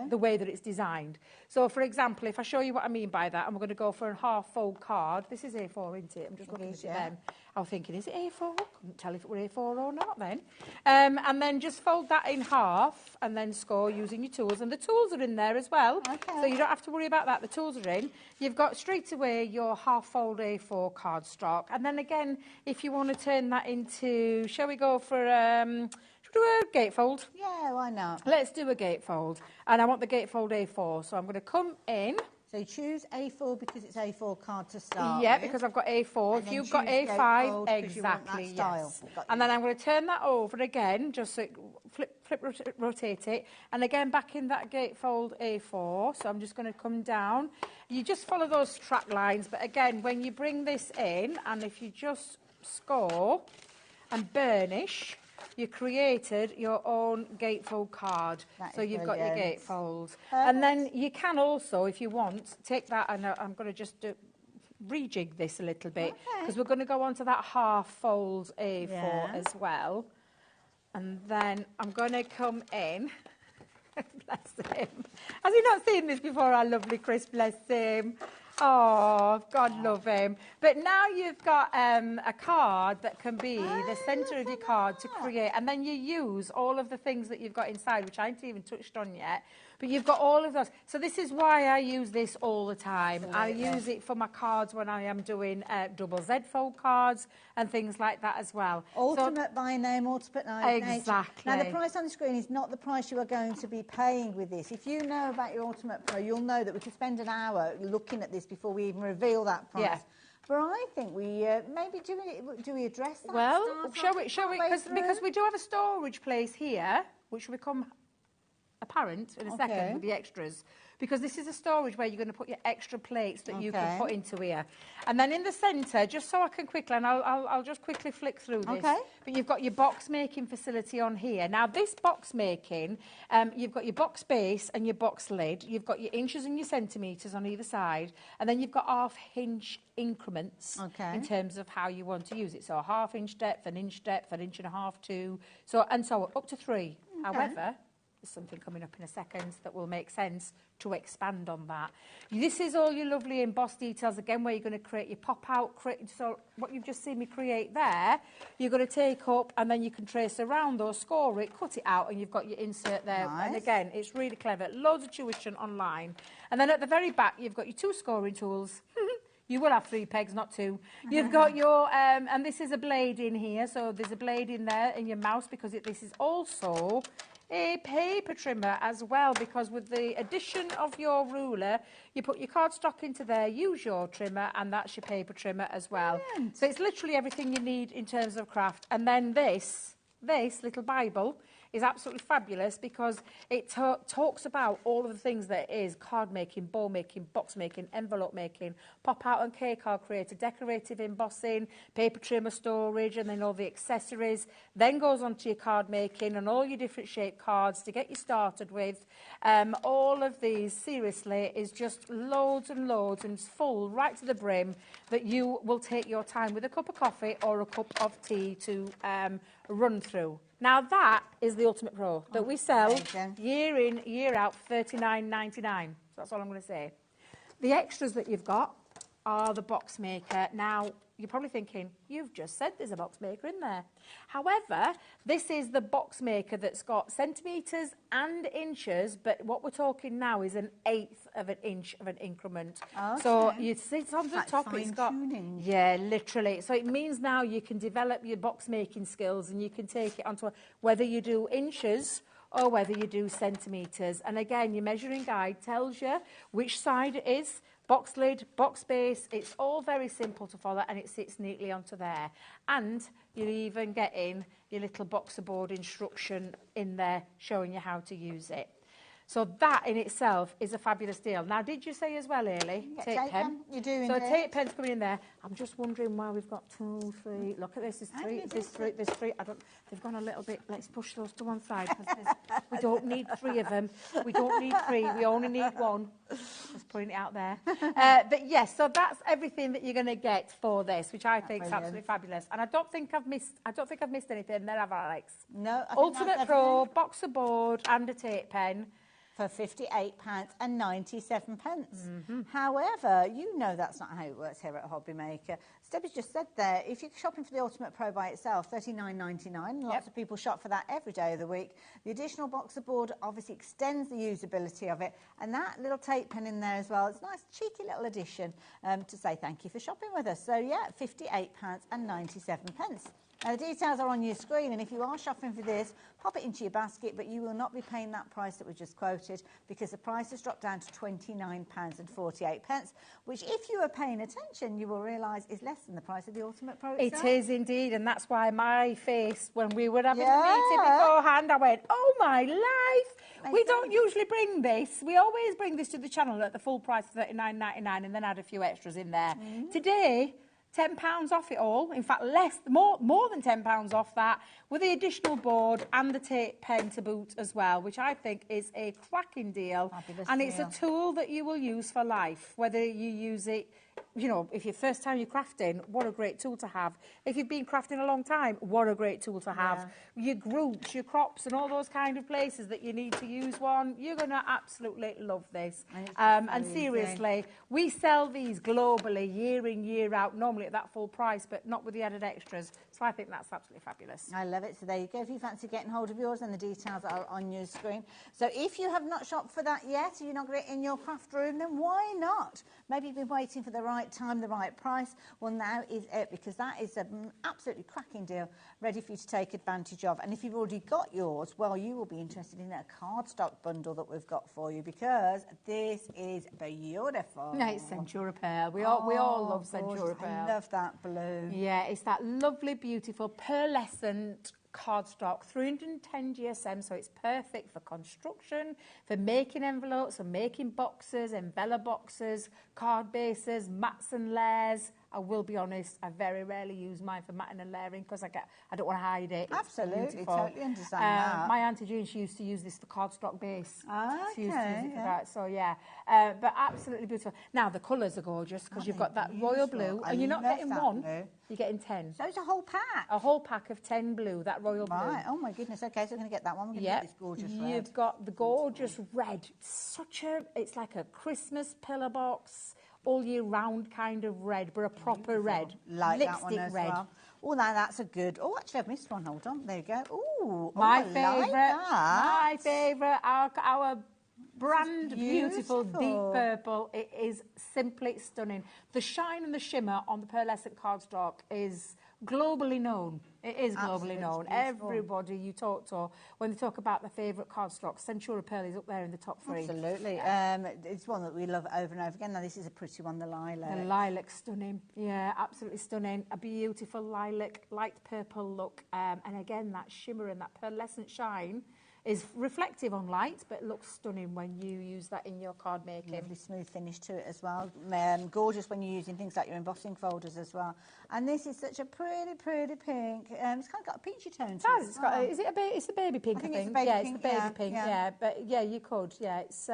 the way that it's designed. So, for example, if I show you what I mean by that, and we're going to go for a half-fold card. This is A4, isn't it? I'm just looking at it then. I was thinking, is it A4? Couldn't tell if it were A4 or not then. And then just fold that in half and then score using your tools. And the tools are in there as well. So you don't have to worry about that. The tools are in. You've got straight away your half-fold A4 cardstock. And then again, if you want to turn that into, shall we go for... do a gatefold? Yeah, why not? Let's do a gatefold. And I want the gatefold A4. So I'm going to come in. So you choose A4 because it's A4 card to start Yeah, with. because I've got A4. And If you've then got choose A5, gatefold because you want exactly, that style. yes. And then I'm going to turn that over again, just so it rotate it. And again, back in that gatefold A4. So I'm just going to come down. You just follow those track lines. But again, when you bring this in, and if you just score and burnish, you created your own gatefold card. So you've got your gatefold. And then you can also, if you want, take that, and I'm going to just rejig this a little bit, because we're going to go on to that half-fold A4 as well. And then I'm going to come in. Bless him. Has he not seen this before, our lovely Chris? Bless him. Oh, God love him. But now you've got a card that can be the centre of your card to create, and then you use all of the things that you've got inside, which I haven't even touched on yet. But you've got all of those. So this is why I use this all the time. Absolutely. I use it for my cards when I am doing double Z fold cards and things like that as well. Ultimate by name, ultimate name. Exactly. Now, the price on the screen is not the price you are going to be paying with this. If you know about your Ultimate Pro, you'll know that we could spend an hour looking at this before we even reveal that price. Yeah. But I think we maybe do we address that? Well, shall we? Because we do have a storage place here, which will become apparent in a second with the extras, because this is a storage where you're going to put your extra plates that you can put into here. And then in the centre, just so I can quickly, and I'll just quickly flick through this, but you've got your box making facility on here. Now this box making, you've got your box base and your box lid, you've got your inches and your centimetres on either side, and then you've got half-inch increments in terms of how you want to use it. So a half-inch depth, an inch depth, an inch and a half, 2, so and so on, up to 3. However, there's something coming up in a second that will make sense to expand on that. This is all your lovely embossed details, again, where you're going to create your pop-out. So what you've just seen me create there, you're going to take up and then you can trace around or score it, cut it out, and you've got your insert there. Nice. And again, it's really clever. Loads of tuition online. And then at the very back, you've got your 2 scoring tools. You will have 3 pegs, not 2. You've got your, and this is a blade in here, so there's a blade in there in your mouse, because this is also a paper trimmer as well, because with the addition of your ruler, you put your cardstock into there, use your trimmer, and that's your paper trimmer as well. Brilliant. So it's literally everything you need in terms of craft. And then this little Bible is absolutely fabulous, because it talks about all of the things that it is: card making, bow making, box making, envelope making, pop out and K card creator, decorative embossing, paper trimmer storage, and then all the accessories. Then goes on to your card making and all your different shaped cards to get you started with. All of these, seriously, is just loads and loads, and full right to the brim, that you will take your time with a cup of coffee or a cup of tea to run through. Now that is the Ultimate Pro that we sell year in, year out, $39.99. So that's all I'm going to say. The extras that you've got are the box maker. Now, you're probably thinking, you've just said there's a box maker in there. However, this is the box maker that's got centimetres and inches, but what we're talking now is 1/8 of an inch of an increment. Okay. So you see it's on the top, it's got, yeah, literally. So it means now you can develop your box making skills, and you can take it onto whether you do inches or whether you do centimetres. And again, your measuring guide tells you which side it is. Box lid, box base, it's all very simple to follow, and it sits neatly onto there. And you're even getting your little boxer board instruction in there showing you how to use it. So that in itself is a fabulous deal. Now, did you say as well, Ailey? Tape pen. You're doing so a tape pen's coming in there. I'm just wondering why we've got 2, 3. Look at this. There's 3. There's 3. They've gone a little bit. Let's push those to one side. We don't need 3 of them. We don't need 3. We only need 1. Just putting it out there. But yes, so that's everything that you're going to get for this, which I think is absolutely fabulous. And I don't think I've missed anything there, have I, Alex? No. Ultimate Pro, boxer board, and a tape pen. For £58.97. However, you know that's not how it works here at HobbyMaker. Debbie's just said there, if you're shopping for the Ultimate Pro by itself, $39.99. Lots of people shop for that every day of the week. The additional boxer board obviously extends the usability of it, and that little tape pen in there as well. It's a nice, cheeky little addition to say thank you for shopping with us. So yeah, £58.97. Now, the details are on your screen, and if you are shopping for this, pop it into your basket, but you will not be paying that price that we just quoted, because the price has dropped down to £29.48, which, if you are paying attention, you will realise is less than the price of the Ultimate Pro itself. It is indeed, and that's why my face, when we were having a meeting beforehand, I went, oh my life, we don't usually bring this. We always bring this to the channel at the full price of $39.99 and then add a few extras in there. Today, £10 off it all. In fact, more than £10 off that, with the additional board and the tape pen to boot as well, which I think is a cracking deal. Fabulous and it's a tool that you will use for life, whether you use it you know, if your first time you're crafting, what a great tool to have. If you've been crafting a long time, what a great tool to have. Your groups, your crops and all those kind of places that you need to use one, you're going to absolutely love this. And seriously, we sell these globally year in, year out, normally at that full price, but not with the added extras. So I think that's absolutely fabulous. I love it. So there you go. If you fancy getting hold of yours, and the details are on your screen. So if you have not shopped for that yet, or you're not going to in your craft room, then why not? Maybe you've been waiting for the right time, the right price. Well, now is it, because that is an absolutely cracking deal ready for you to take advantage of. And if you've already got yours, well, you will be interested in a cardstock bundle that we've got for you, because this is beautiful. No, it's Centura Pearl. We all love Centura Pearl. I love that blue. Yeah, it's that lovely, beautiful pearlescent cardstock, 310 GSM, so it's perfect for construction, for making envelopes, for making boxes, envelope boxes, card bases, mats and layers. I will be honest, I very rarely use mine for matting and layering because I don't want to hide it. Absolutely, totally understand that. My Auntie June, she used to use this for cardstock base. She used to use it for that, so yeah. But absolutely beautiful. Now, the colours are gorgeous because you've got that royal blue, and you're not getting one, you're getting 10. So it's a whole pack? A whole pack of 10 blue, that royal blue. Right, oh my goodness, okay, so we're going to get that one. We're going to get this gorgeous red. You've got the gorgeous red. It's like a Christmas pillar box, all year round kind of red, but a proper red. Like lipstick that one as red. well. Oh, now that's a good... Oh, actually, I've missed one. Hold on. There you go. Ooh, My I favourite. like that. My favourite. Our brand beautiful deep purple. It is simply stunning. The shine and the shimmer on the pearlescent cardstock is globally known. It is globally known. Everybody you talk to, when they talk about their favourite cardstock, Centura Pearl is up there in the top 3. Absolutely. It's one that we love over and over again. Now, this is a pretty one, the lilac. The lilac's stunning. Yeah, absolutely stunning. A beautiful lilac, light purple look. And again, that shimmer and that pearlescent shine is reflective on light, but looks stunning when you use that in your card making. Lovely smooth finish to it as well. Gorgeous when you're using things like your embossing folders as well. And this is such a pretty, pretty pink. It's kind of got a peachy tone to it. It's the baby pink, I think. It's the baby pink, it's the baby pink, yeah. But yeah, you could. Yeah, it's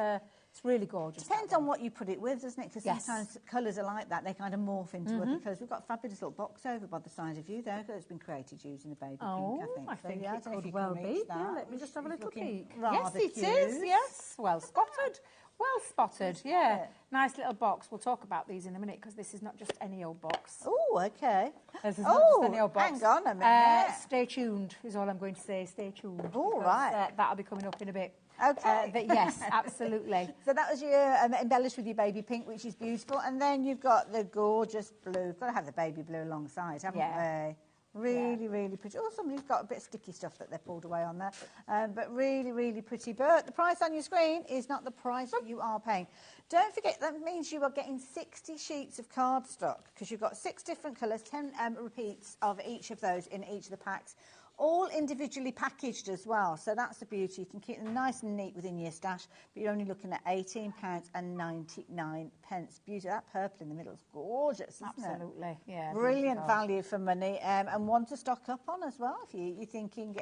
really gorgeous. Depends on what you put it with, doesn't it? Because sometimes colours are like that. They kind of morph into other colours. We've got a fabulous little box over by the side of you there that's been created using the baby pink, I think. I think it could well be. Yeah, let me just have a little peek. Yes, it is. Yes, well spotted. Well spotted, yeah. Nice little box. We'll talk about these in a minute because this is not just any old box. Oh, okay. This is not just any old box. Hang on a minute. Stay tuned is all I'm going to say. Stay tuned. Oh, right. That'll be coming up in a bit. Okay. But yes, absolutely. So that was your embellished with your baby pink, which is beautiful. And then you've got the gorgeous blue. You've got to have the baby blue alongside, haven't they? Really, really pretty. Oh, somebody's got a bit of sticky stuff that they've pulled away on there. But really, really pretty. But the price on your screen is not the price that you are paying. Don't forget, that means you are getting 60 sheets of cardstock because you've got 6 different colours, 10 repeats of each of those in each of the packs. All individually packaged as well, so that's the beauty. You can keep them nice and neat within your stash, but you're only looking at £18.99. Beauty, that purple in the middle is gorgeous, isn't it? Absolutely, yeah. Brilliant value for money, and one to stock up on as well if you're thinking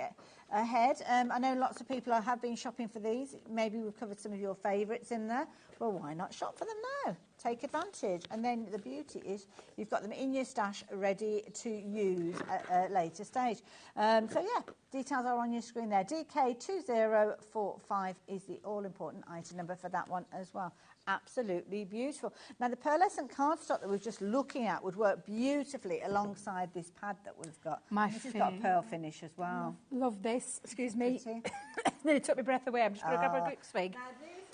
ahead. I know lots of people have been shopping for these. Maybe we've covered some of your favourites in there. Well, why not shop for them now? Take advantage. And then the beauty is you've got them in your stash ready to use at a later stage. So, yeah, details are on your screen there. DK2045 is the all-important item number for that one as well. Absolutely beautiful. Now, the pearlescent cardstock that we're just looking at would work beautifully alongside this pad that we've got. This has got a pearl finish as well. Love this. Excuse me. Nearly took my breath away. I'm just going to grab a quick swig.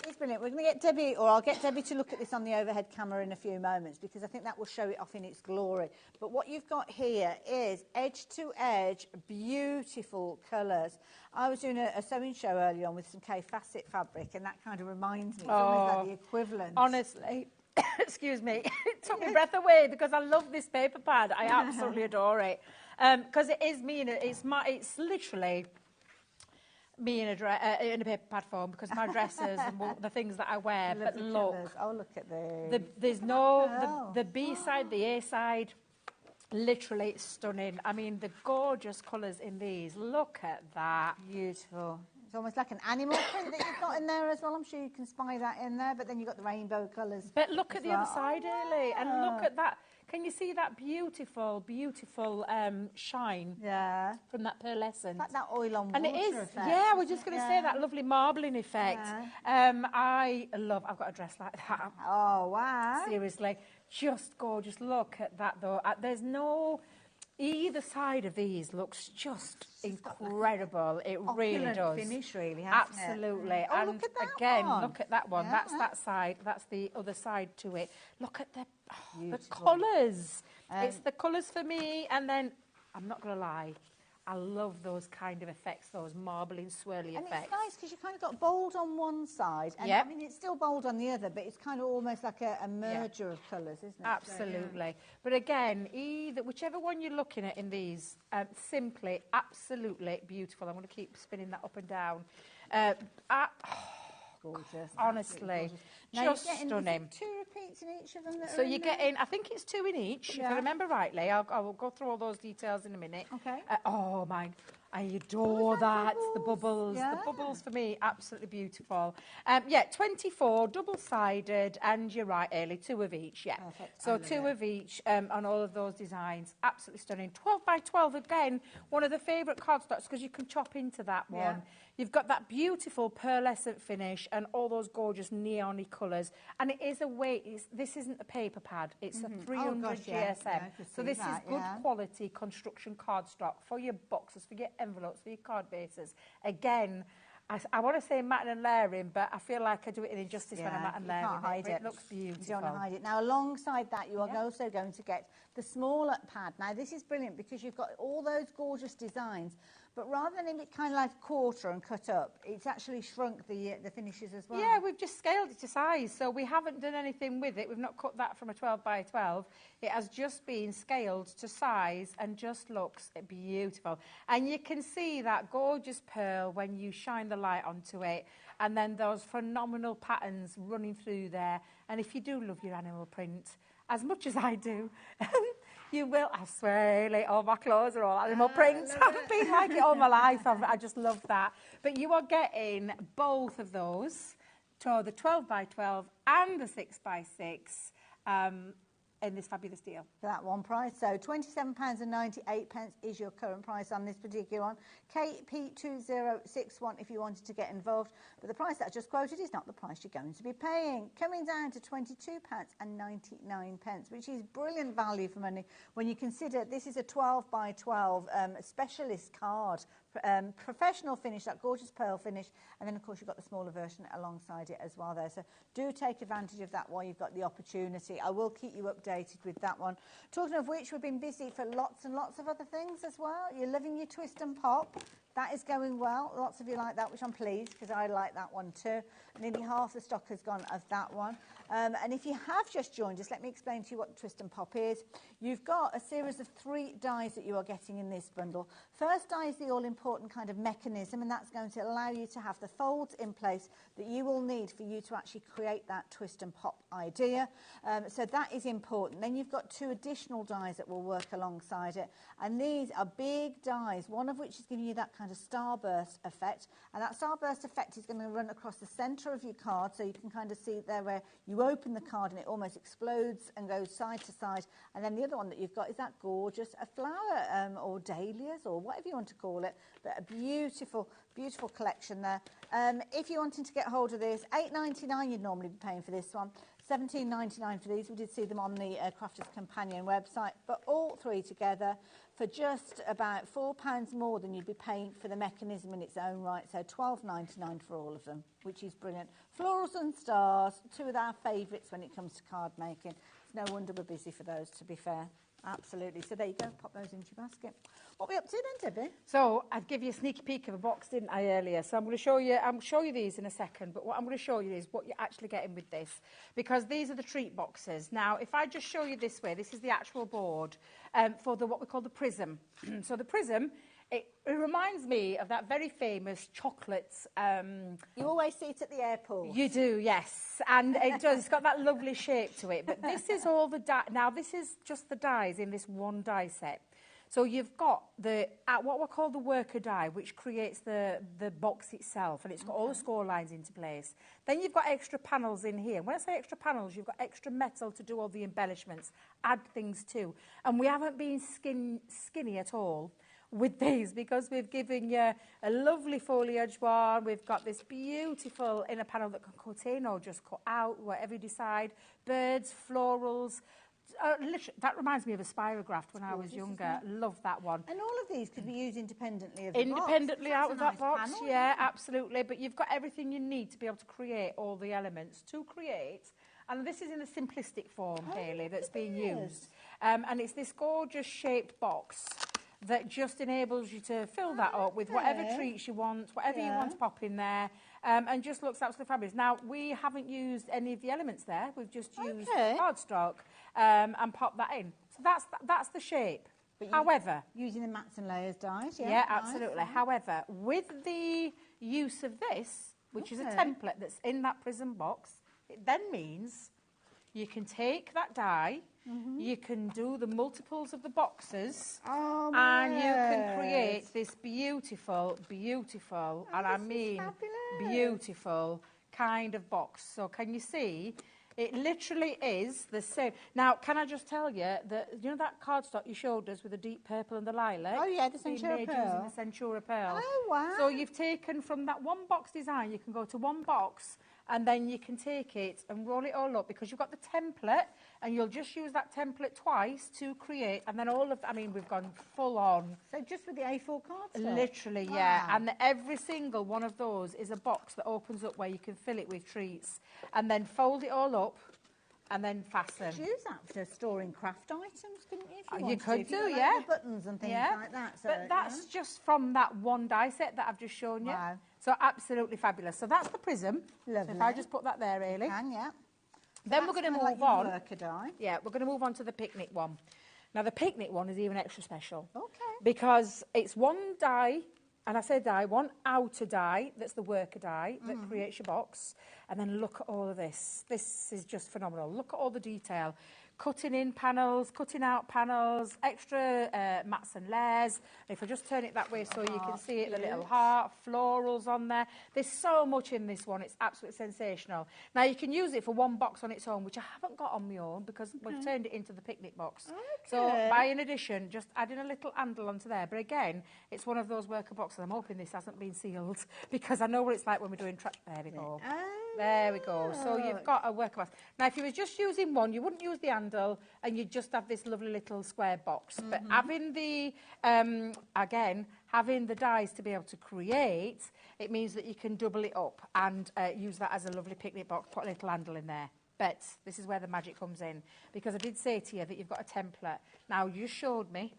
It's brilliant. We're going to get Debbie, or I'll get Debbie to look at this on the overhead camera in a few moments because I think that will show it off in its glory. But what you've got here is edge-to-edge, beautiful colours. I was doing a sewing show earlier on with some K-facet fabric, and that kind of reminds me. It's almost like the equivalent. Honestly, excuse me, it took my breath away because I love this paper pad. I absolutely adore it because it is me, and it's literally me in a paper pad form because my dresses and the things that I wear. But look, oh, look at this. There's no the B side, the A side. Literally stunning. I mean, the gorgeous colours in these. Look at that. Beautiful. It's almost like an animal print that you've got in there as well. I'm sure you can spy that in there, but then you've got the rainbow colours. But look at the other side, Ellie, and look at that. Can you see that beautiful, beautiful shine from that pearlescent? Like that oil on water and it is, effect. yeah, we're just going to say that lovely marbling effect. I've got a dress like that. Oh, wow. Seriously, just gorgeous. Look at that, though. There's no... Either side of these looks just incredible. It really does. Finish, really, hasn't Absolutely. it? Oh, and look at that again, one. look at that one. Yeah. That's that side. That's the other side to it. Look at the colours. It's the colours for me. And then, I'm not going to lie, I love those kind of effects, those marbling, swirly effects. And it's nice because you've kind of got bold on one side. And I mean, it's still bold on the other, but it's kind of almost like a merger of colours, isn't it? Absolutely. But again, whichever one you're looking at in these, simply, absolutely beautiful. I'm going to keep spinning that up and down. Gorgeous. Honestly, just stunning. 2 repeats in each of them. So you're getting, I think it's 2 in each, if I remember rightly. I will go through all those details in a minute. Okay. Oh, my, I adore that. The bubbles. The bubbles for me, absolutely beautiful. 24, double-sided, and you're right, Ailey, 2 of each, Perfect. So 2 of each on all of those designs. Absolutely stunning. 12 by 12, again, one of the favourite cardstocks because you can chop into that one. You've got that beautiful pearlescent finish and all those gorgeous neon-y colours. And it is a weight, this isn't a paper pad, it's a 300 GSM. So this is good quality construction cardstock for your boxes, for your envelopes, for your card bases. Again, I want to say matte and layering, but I feel like I do it in injustice when I'm matte and layering. You can't hide it. It looks beautiful. You don't want to hide it. Now, alongside that, you are also going to get the smaller pad. Now, this is brilliant because you've got all those gorgeous designs, but rather than it kind of like quarter and cut up, it's actually shrunk the finishes as well. Yeah, we've just scaled it to size, so we haven't done anything with it. We've not cut that from a 12 by 12. It has just been scaled to size and just looks beautiful. And you can see that gorgeous pearl when you shine the light onto it, and then those phenomenal patterns running through there. And if you do love your animal print, as much as I do, you will. I swear, like, all my clothes are all animal prints. I've been like it all my life. I just love that. But you are getting both of those, so the 12 by 12 and the 6 by 6, in this fabulous deal. For that one price. So £27.98 is your current price on this particular one. KP2061 if you wanted to get involved. But the price that I just quoted is not the price you're going to be paying. Coming down to £22.99, which is brilliant value for money when you consider this is a 12 by 12 specialist card. Professional finish, that gorgeous pearl finish, and then of course you've got the smaller version alongside it as well there. So do take advantage of that while you've got the opportunity. I will keep you updated with that one. Talking of which, we've been busy for lots and lots of other things as well. You're loving your twist and pop. That is going well. Lots of you like that, which I'm pleased because I like that one too. Nearly half the stock has gone of that one. And if you have just joined us, let me explain to you what twist and pop is. You've got a series of 3 dies that you are getting in this bundle. First die is the all-important kind of mechanism, and that's going to allow you to have the folds in place that you will need for you to actually create that twist and pop idea. So that is important. Then you've got 2 additional dies that will work alongside it, and these are big dies, one of which is giving you that kind of starburst effect, and that starburst effect is going to run across the centre of your card, so you can kind of see there where you open the card and it almost explodes and goes side to side. And then the other one that you've got is that gorgeous flower or dahlias or whatever you want to call it, but a beautiful, beautiful collection there. If you're wanting to get hold of this, £8.99 you'd normally be paying for this one. £17.99 for these. We did see them on the Crafters Companion website, but all 3 together for just about £4 more than you'd be paying for the mechanism in its own right. So £12.99 for all of them, which is brilliant. Florals and stars, 2 of our favourites when it comes to card making. It's no wonder we're busy for those, to be fair. Absolutely. So there you go. Pop those into your basket. What are we up to then, Debbie? So I'd give you a sneaky peek of a box, didn't I, earlier? So I'm going to show you these in a second, but what I'm going to show you is what you're actually getting with this, because these are the treat boxes. Now, if I just show you this way, this is the actual board for what we call the Prism. So the Prism, it reminds me of that very famous chocolates. You always see it at the airport. You do, yes. And it does. It's got that lovely shape to it. But this is all the now, this is just the dies in this one die set. So you've got the what we call the worker die, which creates the box itself, and it's got all the score lines into place. Then you've got extra panels in here. When I say extra panels, you've got extra metal to do all the embellishments, add things to. And we haven't been skinny at all with these, because we've given you a lovely foliage one. We've got this beautiful inner panel that can cut in or just cut out, whatever you decide. Birds, florals. Literally, that reminds me of a spirograft when I was younger. Love that one. And all of these could be used independently of the Independently box. out of that box, panel, yeah, absolutely. But you've got everything you need to be able to create all the elements to create. And this is in a simplistic form, Hayley, that's being used. And it's this gorgeous shaped box that just enables you to fill that up with whatever treats you want, whatever you want to pop in there, and just looks absolutely fabulous. Now, we haven't used any of the elements there. We've just used cardstock and popped that in. So that's the shape. However, using the mats and layers dies, yeah, absolutely. Nice. However, with the use of this, which is a template that's in that Prism box, it then means you can take that die, you can do the multiples of the boxes, and you can create this beautiful, and I mean beautiful kind of box. So can you see? It literally is the same. Now, can I just tell you that, you know that cardstock you showed us with the deep purple and the lilac? Oh, yeah, the Centura Pearl. Using the Centura Pearl. Oh, wow. So you've taken from that one box design, you can go to one box, and then you can take it and roll it all up, because you've got the template, and you'll just use that template twice to create, and then all of, I mean, we've gone full on. So just with the A4 cardstock? Literally, yeah. And every single one of those is a box that opens up where you can fill it with treats, and then fold it all up, and then fasten. You could use that for storing craft items, couldn't you? If You could do, like yeah. Buttons and things like that. So, but that's just from that one die set that I've just shown you. Wow. So absolutely fabulous. So that's the Prism. Lovely. So if I just put that there, really. Can, yeah. Then we're going to move on. Worker die. Yeah, we're going to move on to the picnic one. Now, the picnic one is even extra special. Okay. Because it's one die, and I say die, one outer die, that's the worker die, that creates your box. And then look at all of this. This is just phenomenal. Look at all the detail. Cutting in panels, cutting out panels, extra mats and layers. And if I just turn it that way so you can see it, the little heart, florals on there. There's so much in this one. It's absolutely sensational. Now, you can use it for one box on its own, which I haven't got on my own because we've turned it into the picnic box. So, by in addition, just adding a little handle onto there. But again, it's one of those worker boxes. I'm hoping this hasn't been sealed because I know what it's like when we're doing there we go. There we go. So you've got a worker box. Now, if you were just using one, you wouldn't use the handle and you'd just have this lovely little square box. But having the, again, having the dies to be able to create, it means that you can double it up and use that as a lovely picnic box, put a little handle in there. But this is where the magic comes in, because I did say to you that you've got a template. Now, you showed me,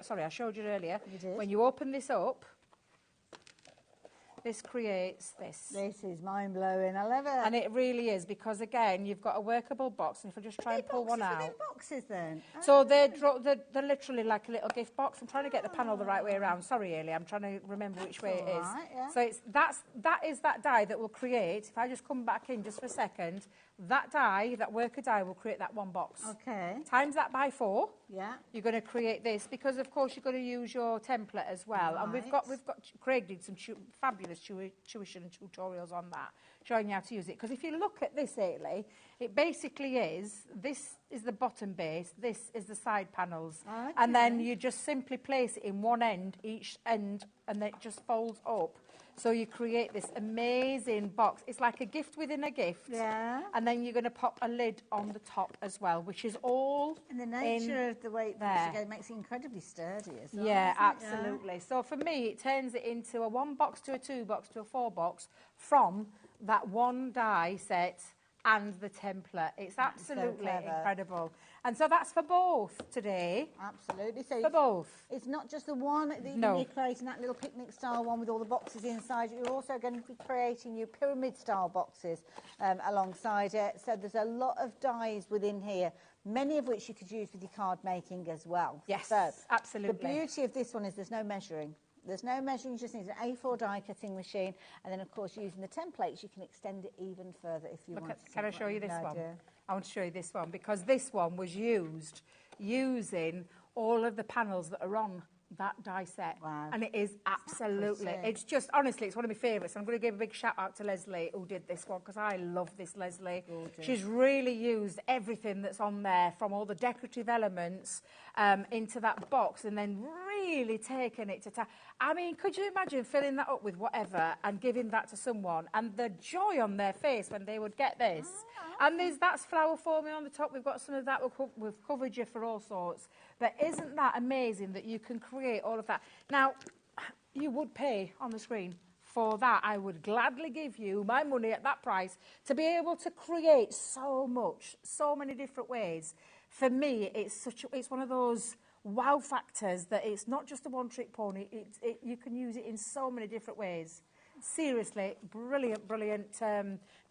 sorry, I showed you earlier. You did. When you open this up, this creates this. This is mind-blowing. I love it. And it really is, because, again, you've got a workable box. And if I just try and pull one out. Within boxes, then? So they're literally like a little gift box. I'm trying to get the panel the right way around. Sorry, Ailey, I'm trying to remember which way it is. Right, yeah. So that is that die that will create, if I just come back in just for a second, that die, that worker die, will create that one box. Okay. Times that by 4. Yeah. You're going to create this, because, of course, you're going to use your template as well. Right. And we've got Craig did some fabulous tuition and tutorials on that, showing you how to use it. Because if you look at this, Ailey, it basically is, this is the bottom base, this is the side panels. Okay. And then you just simply place it in one end, each end, and then it just folds up. So you create this amazing box. It's like a gift within a gift. Yeah. And then you're going to pop a lid on the top as well, which is all And the nature of the way it there. makes it incredibly sturdy as well. Yeah, doesn't it? absolutely. Yeah. So for me, it turns it into a 1 box to a 2 box to a 4 box from that one die set and the template. It's absolutely incredible. And so that's for both today. Absolutely. So for both. It's not just the one that you're creating, that little picnic style one with all the boxes inside. You're also going to be creating your pyramid style boxes alongside it. So there's a lot of dies within here, many of which you could use with your card making as well. Yes, so absolutely. The beauty of this one is there's no measuring. There's no measuring, you just need an A4 die cutting machine, and then, of course, using the templates, you can extend it even further if you want to. Can I show you this one? I want to show you this one, because this one was used using all of the panels that are on that die set. Wow. And it is absolutely, pretty? it's just, honestly, it's one of my favourites. I'm going to give a big shout out to Leslie who did this one, because I love this Leslie. Gorgeous. She's really used everything that's on there, from all the decorative elements into that box, and then really taken it to I mean, could you imagine filling that up with whatever and giving that to someone, and the joy on their face when they would get this? And that's flower foaming on the top. We've got some of that. We've covered you for all sorts. But isn't that amazing that you can create all of that? Now, you would pay on the screen for that. I would gladly give you my money at that price to be able to create so much, so many different ways. For me, it's one of those wow factors that it's not just a one-trick pony. You can use it in so many different ways. Seriously, brilliant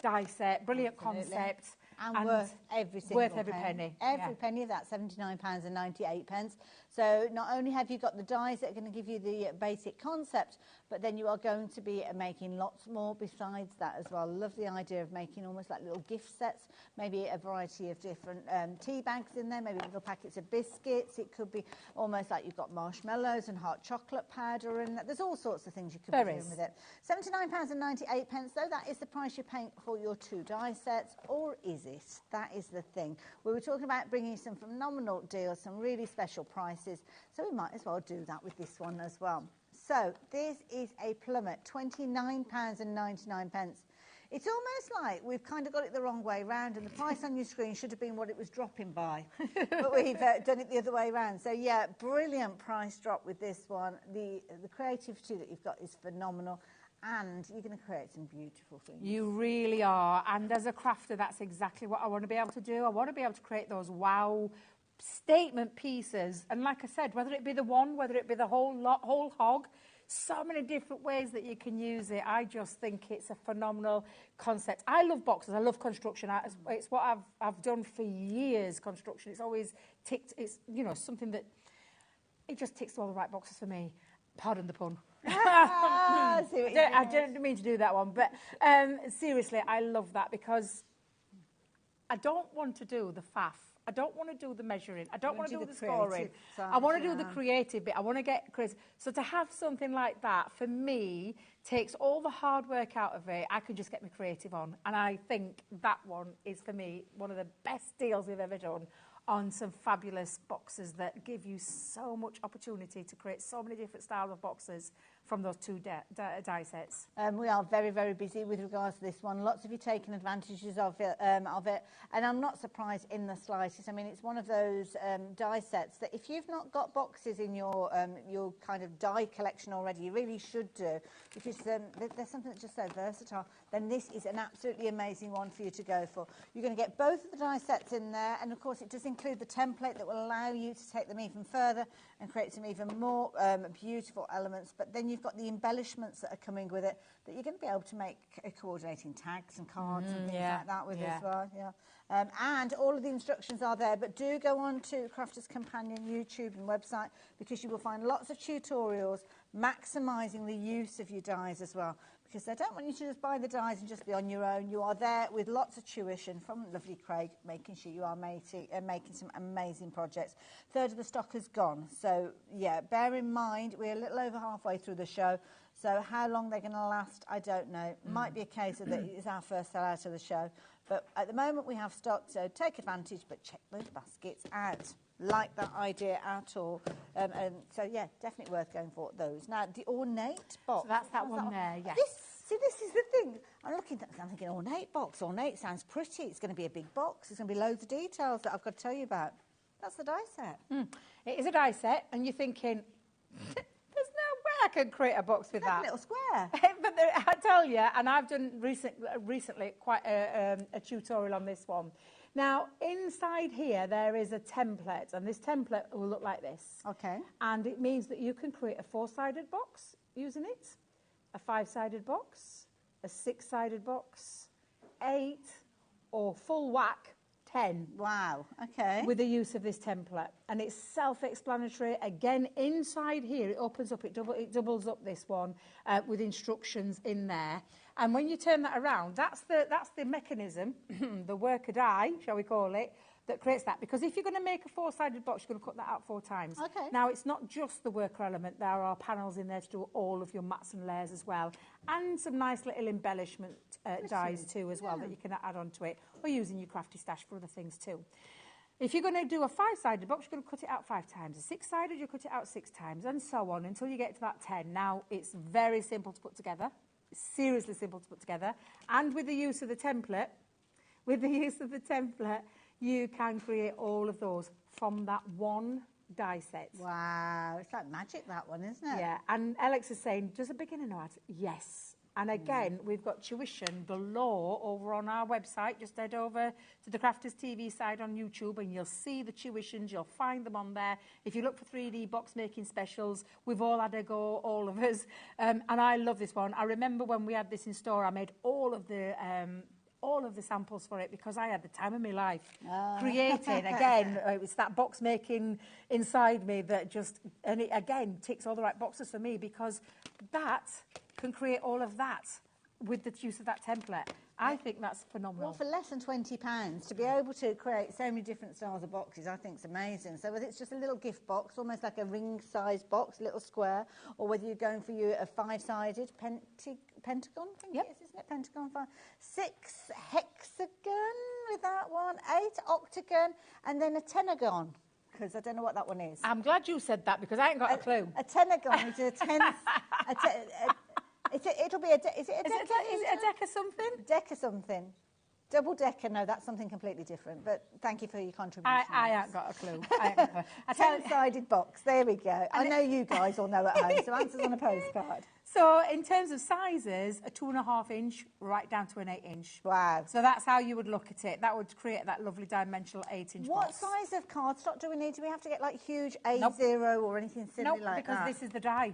die set, brilliant concept. And worth every single penny. Every penny of that, £79.98. So not only have you got the dies that are going to give you the basic concept, but then you are going to be making lots more besides that as well. Love the idea of making almost like little gift sets, maybe a variety of different tea bags in there, maybe little packets of biscuits. It could be almost like you've got marshmallows and hot chocolate powder, and there's all sorts of things you could be doing with it. £79.98, though, that is the price you're paying for your 2 die sets, or is it? That is the thing. We were talking about bringing some phenomenal deals, some really special prices, so we might as well do that with this one as well. So this is a plummet, £29.99. It's almost like we've kind of got it the wrong way round, and the price on your screen should have been what it was dropping by, but we've done it the other way round. So yeah, brilliant price drop with this one. The creativity that you've got is phenomenal, and you're going to create some beautiful things. You really are. And as a crafter, that's exactly what I want to be able to do. I want to be able to create those wow statement pieces. And like I said, whether it be the one, whether it be the whole hog, so many different ways that you can use it. I just think it's a phenomenal concept. I love boxes. I love construction. It's what I've done for years, construction. It's always ticked. It's, you know, something that it just ticks all the right boxes for me. Pardon the pun. I didn't mean to do that one, but seriously, I love that, because I don't want to do the faff. I don't want to do the measuring. I don't want to do the scoring. I want to do the creative bit. I want to get creative. So to have something like that, for me, takes all the hard work out of it. I can just get my creative on. And I think that one is, for me, one of the best deals we've ever done on some fabulous boxes that give you so much opportunity to create so many different styles of boxes from those 2 die sets. We are very, very busy with regards to this one. Lots of you taking advantages of it, and I'm not surprised in the slightest. I mean, it's one of those die sets that if you've not got boxes in your kind of die collection already, you really should do, because there's something that's just so versatile. Then this is an absolutely amazing one for you to go for. You're going to get both of the die sets in there, and of course it does include the template that will allow you to take them even further and create some even more beautiful elements. But then you've got the embellishments that are coming with it, that you're going to be able to make coordinating tags and cards and things like that with as well. And all of the instructions are there, but do go on to Crafters Companion YouTube and website, because you will find lots of tutorials maximising the use of your dies as well, because I don't want you to just buy the dies and just be on your own. You are there with lots of tuition from lovely Craig, making sure you are making some amazing projects. 1/3 of the stock has gone, so yeah, bear in mind we're a little over halfway through the show, so how long they're going to last, I don't know. Might be a case of that it's our first sell out of the show, but at the moment we have stock, so take advantage, but check those baskets out. Like that idea at all. And so, yeah, definitely worth going for those. Now, the Ornate box. So that's that one there, yes. This is the thing. I'm thinking, Ornate box. Ornate sounds pretty. It's going to be a big box. There's going to be loads of details that I've got to tell you about. That's the die set. It is a die set, and you're thinking, there's no way I can create a box with that. A little square. But I tell you, and I've done recently quite a tutorial on this one. Now, inside here, there is a template, and this template will look like this. Okay. And it means that you can create a 4-sided box using it, a 5-sided box, a 6-sided box, 8, or full whack, 10. Wow, okay. With the use of this template. And it's self-explanatory. Again, inside here, it opens up, it doubles up this one with instructions in there. And when you turn that around, that's the mechanism, the worker die, shall we call it, that creates that. Because if you're going to make a 4-sided box, you're going to cut that out 4 times. Okay. Now, it's not just the worker element. There are panels in there to do all of your mats and layers as well. And some nice little embellishment dies too as well that you can add onto it, or using your crafty stash for other things too. If you're going to do a 5-sided box, you're going to cut it out 5 times. A 6-sided, you cut it out 6 times, and so on until you get to that 10. Now, it's very simple to put together. It's seriously simple to put together. And with the use of the template, you can create all of those from that one die set. Wow, it's like magic, that one, isn't it? Yeah, and Alex is saying, does a beginner know how to? Yes. And again, we've got tuition below over on our website. Just head over to the Crafters TV side on YouTube and you'll see the tuitions. You'll find them on there. If you look for 3D box making specials, we've all had a go, all of us. And I love this one. I remember when we had this in store, I made all of the samples for it because I had the time of my life creating. Again, it was that box making inside me that just, and it again ticks all the right boxes for me because that can create all of that with the use of that template. I think that's phenomenal. Well, for less than £20, to be able to create so many different styles of boxes, I think is amazing. So whether it's just a little gift box, almost like a ring-sized box, little square, or whether you're going for a 5-sided pentagon, I think it is, isn't it? Pentagon, 6 hexagon with that one, 8 octagon, and then a tenagon, because I don't know what that one is. I'm glad you said that because I ain't got a clue. A tenagon is a 10... It'll be a... Is it a decker? Is it a decker something? Decker something. Double decker, no, that's something completely different. But thank you for your contribution. I ain't got a clue. A 10-sided box, there we go. I know you guys all know at home, so answers on a postcard. So in terms of sizes, a 2.5 inch right down to an 8 inch. Wow. So that's how you would look at it. That would create that lovely dimensional 8 inch What box. size of cardstock do we need? Do we have to get like huge A0 or anything silly like that? No, because this is the die.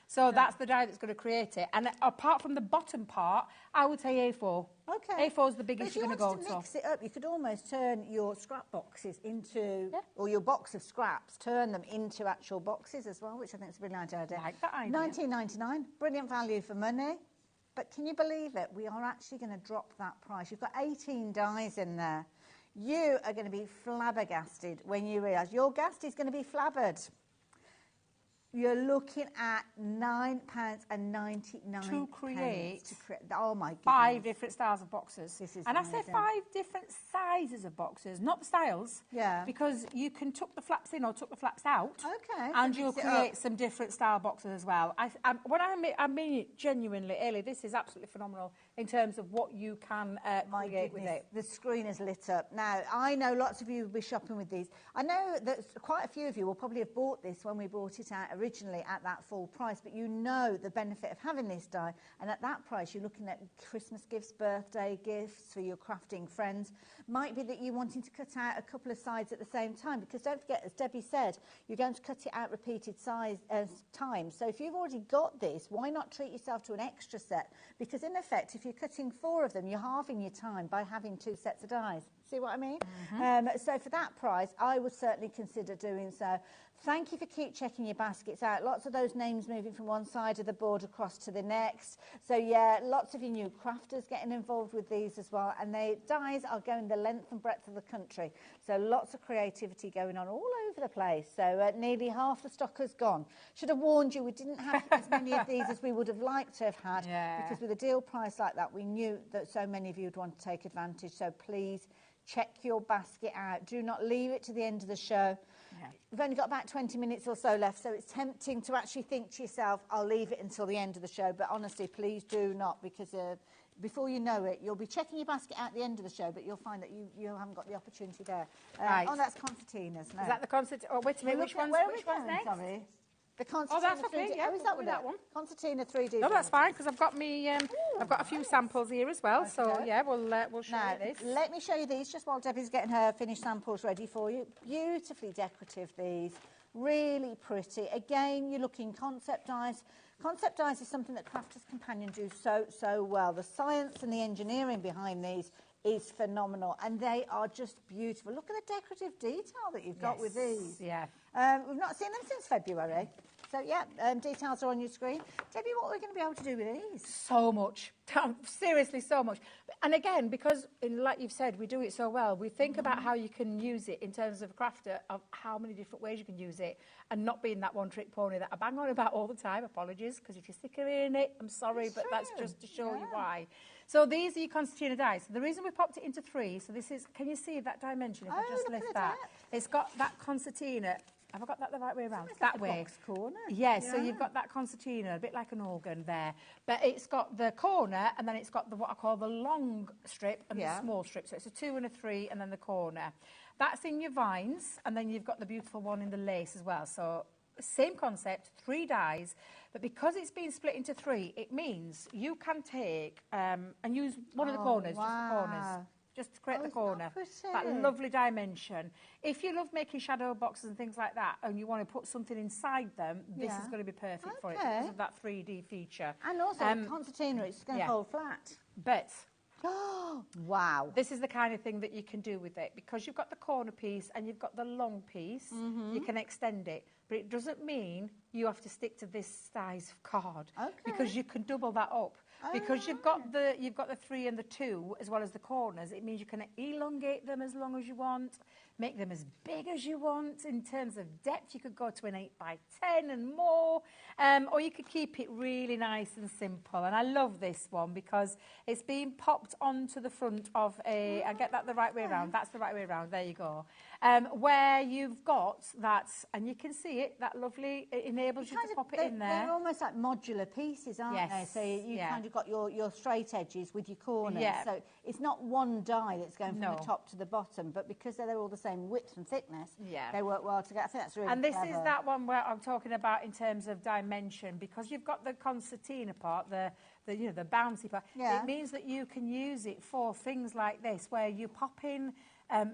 So that's the die that's going to create it. And apart from the bottom part, I would say A4. Okay. A4 is the biggest you're going to go to. If you wanted to mix it up, you could almost turn your scrap boxes into, or your box of scraps, turn them into actual boxes as well, which I think is a brilliant idea. I like that idea. $19.99, brilliant value for money. But can you believe it? We are actually going to drop that price. You've got 18 dies in there. You are going to be flabbergasted when you realise your gas is going to be flabbered. You're looking at £9.99 to create. Oh my goodness. 5 different styles of boxes. This is and amazing. I say 5 different sizes of boxes, not the styles. Yeah. Because you can tuck the flaps in or tuck the flaps out. Okay. And you'll create some different style boxes as well. I mean it genuinely, Ellie, this is absolutely phenomenal in terms of what you can create with it. The screen is lit up. Now, I know lots of you will be shopping with these. I know that quite a few of you will probably have bought this when we brought it out originally at that full price, but you know the benefit of having this die, and at that price you're looking at Christmas gifts, birthday gifts for your crafting friends. Might be that you're wanting to cut out a couple of sides at the same time, because don't forget, as Debbie said, you're going to cut it out repeated times. So if you've already got this, why not treat yourself to an extra set? Because in effect, if you're cutting 4 of them, you're halving your time by having 2 sets of dies. See what I mean? So for that price, I would certainly consider doing so. Thank you for keep checking your baskets out. Lots of those names moving from one side of the board across to the next. So yeah, lots of you new crafters getting involved with these as well. And the dies are going the length and breadth of the country. So lots of creativity going on all over the place. So nearly half the stock has gone. Should have warned you, we didn't have as many of these as we would have liked to have had. Yeah. Because with a deal price like that, we knew that so many of you would want to take advantage. So please check your basket out. Do not leave it to the end of the show. Yeah. We've only got about 20 minutes or so left, so it's tempting to actually think to yourself, I'll leave it until the end of the show. But honestly, please do not, because before you know it, you'll be checking your basket out at the end of the show, but you'll find that you haven't got the opportunity there. Right. Oh, that's concertinas. No. Is that the concertina? Oh, wait a minute, which one's next? Sorry. The concertina that's okay, 3D. yeah, Oh, is that that one? Concertina 3D. No, that's fine, because I've got me. I've got a few samples here as well. So Okay. yeah, we'll show Now, you this. let me show you these just while Debbie's getting her finished samples ready for you. Beautifully decorative, these. Really pretty. Again, you're looking concept dies. Concept dies is something that Crafters Companion do so well. The science and the engineering behind these is phenomenal, and they are just beautiful. Look at the decorative detail that you've got with these. Yeah. We've not seen them since February. So, yeah, details are on your screen. Debbie, what are we going to be able to do with these? So much. Seriously, so much. And again, because, like you've said, we do it so well, we think about how you can use it in terms of a crafter, of how many different ways you can use it, and not being that one-trick pony that I bang on about all the time. Apologies, because if you're sick of hearing it, I'm sorry, but that's just to show you why. So these are your concertina dies. So the reason we popped it into 3, so this is, can you see that dimension? If I just lift that, it's got that concertina. Have I got that the right way around? That way. Box corner. Yes, so you've got that concertina, a bit like an organ there. But it's got the corner, and then it's got the what I call the long strip and the small strip. So it's a 2 and a 3, and then the corner. That's in your vines, and then you've got the beautiful one in the lace as well. So same concept, 3 dies. But because it's been split into 3, it means you can take and use one of the corners, just the corners. Just to create the corner, that lovely dimension. If you love making shadow boxes and things like that, and you want to put something inside them, this is going to be perfect for it because of that 3D feature. And also, concertina, it's going to hold flat. But wow. This is the kind of thing that you can do with it. Because you've got the corner piece and you've got the long piece, you can extend it. But it doesn't mean you have to stick to this size of card. Because you can double that up. Because you've got the 3 and the 2 as well as the corners, it means you can elongate them as long as you want, make them as big as you want. In terms of depth, you could go to an 8 by 10 and more, or you could keep it really nice and simple. And I love this one because it's being popped onto the front of a, I get that the right way around, that's the right way around, there you go. Where you've got that, and you can see it, that lovely, it enables you to pop it in there. They're almost like modular pieces, aren't they? So you kind of got your straight edges with your corners. So it's not one die that's going from the top to the bottom, but because they're all the same width and thickness, they work well together. I think that's really And this clever. is that one where I'm talking about in terms of dimension, because you've got the concertina part, the bouncy part. It means that you can use it for things like this, where you pop in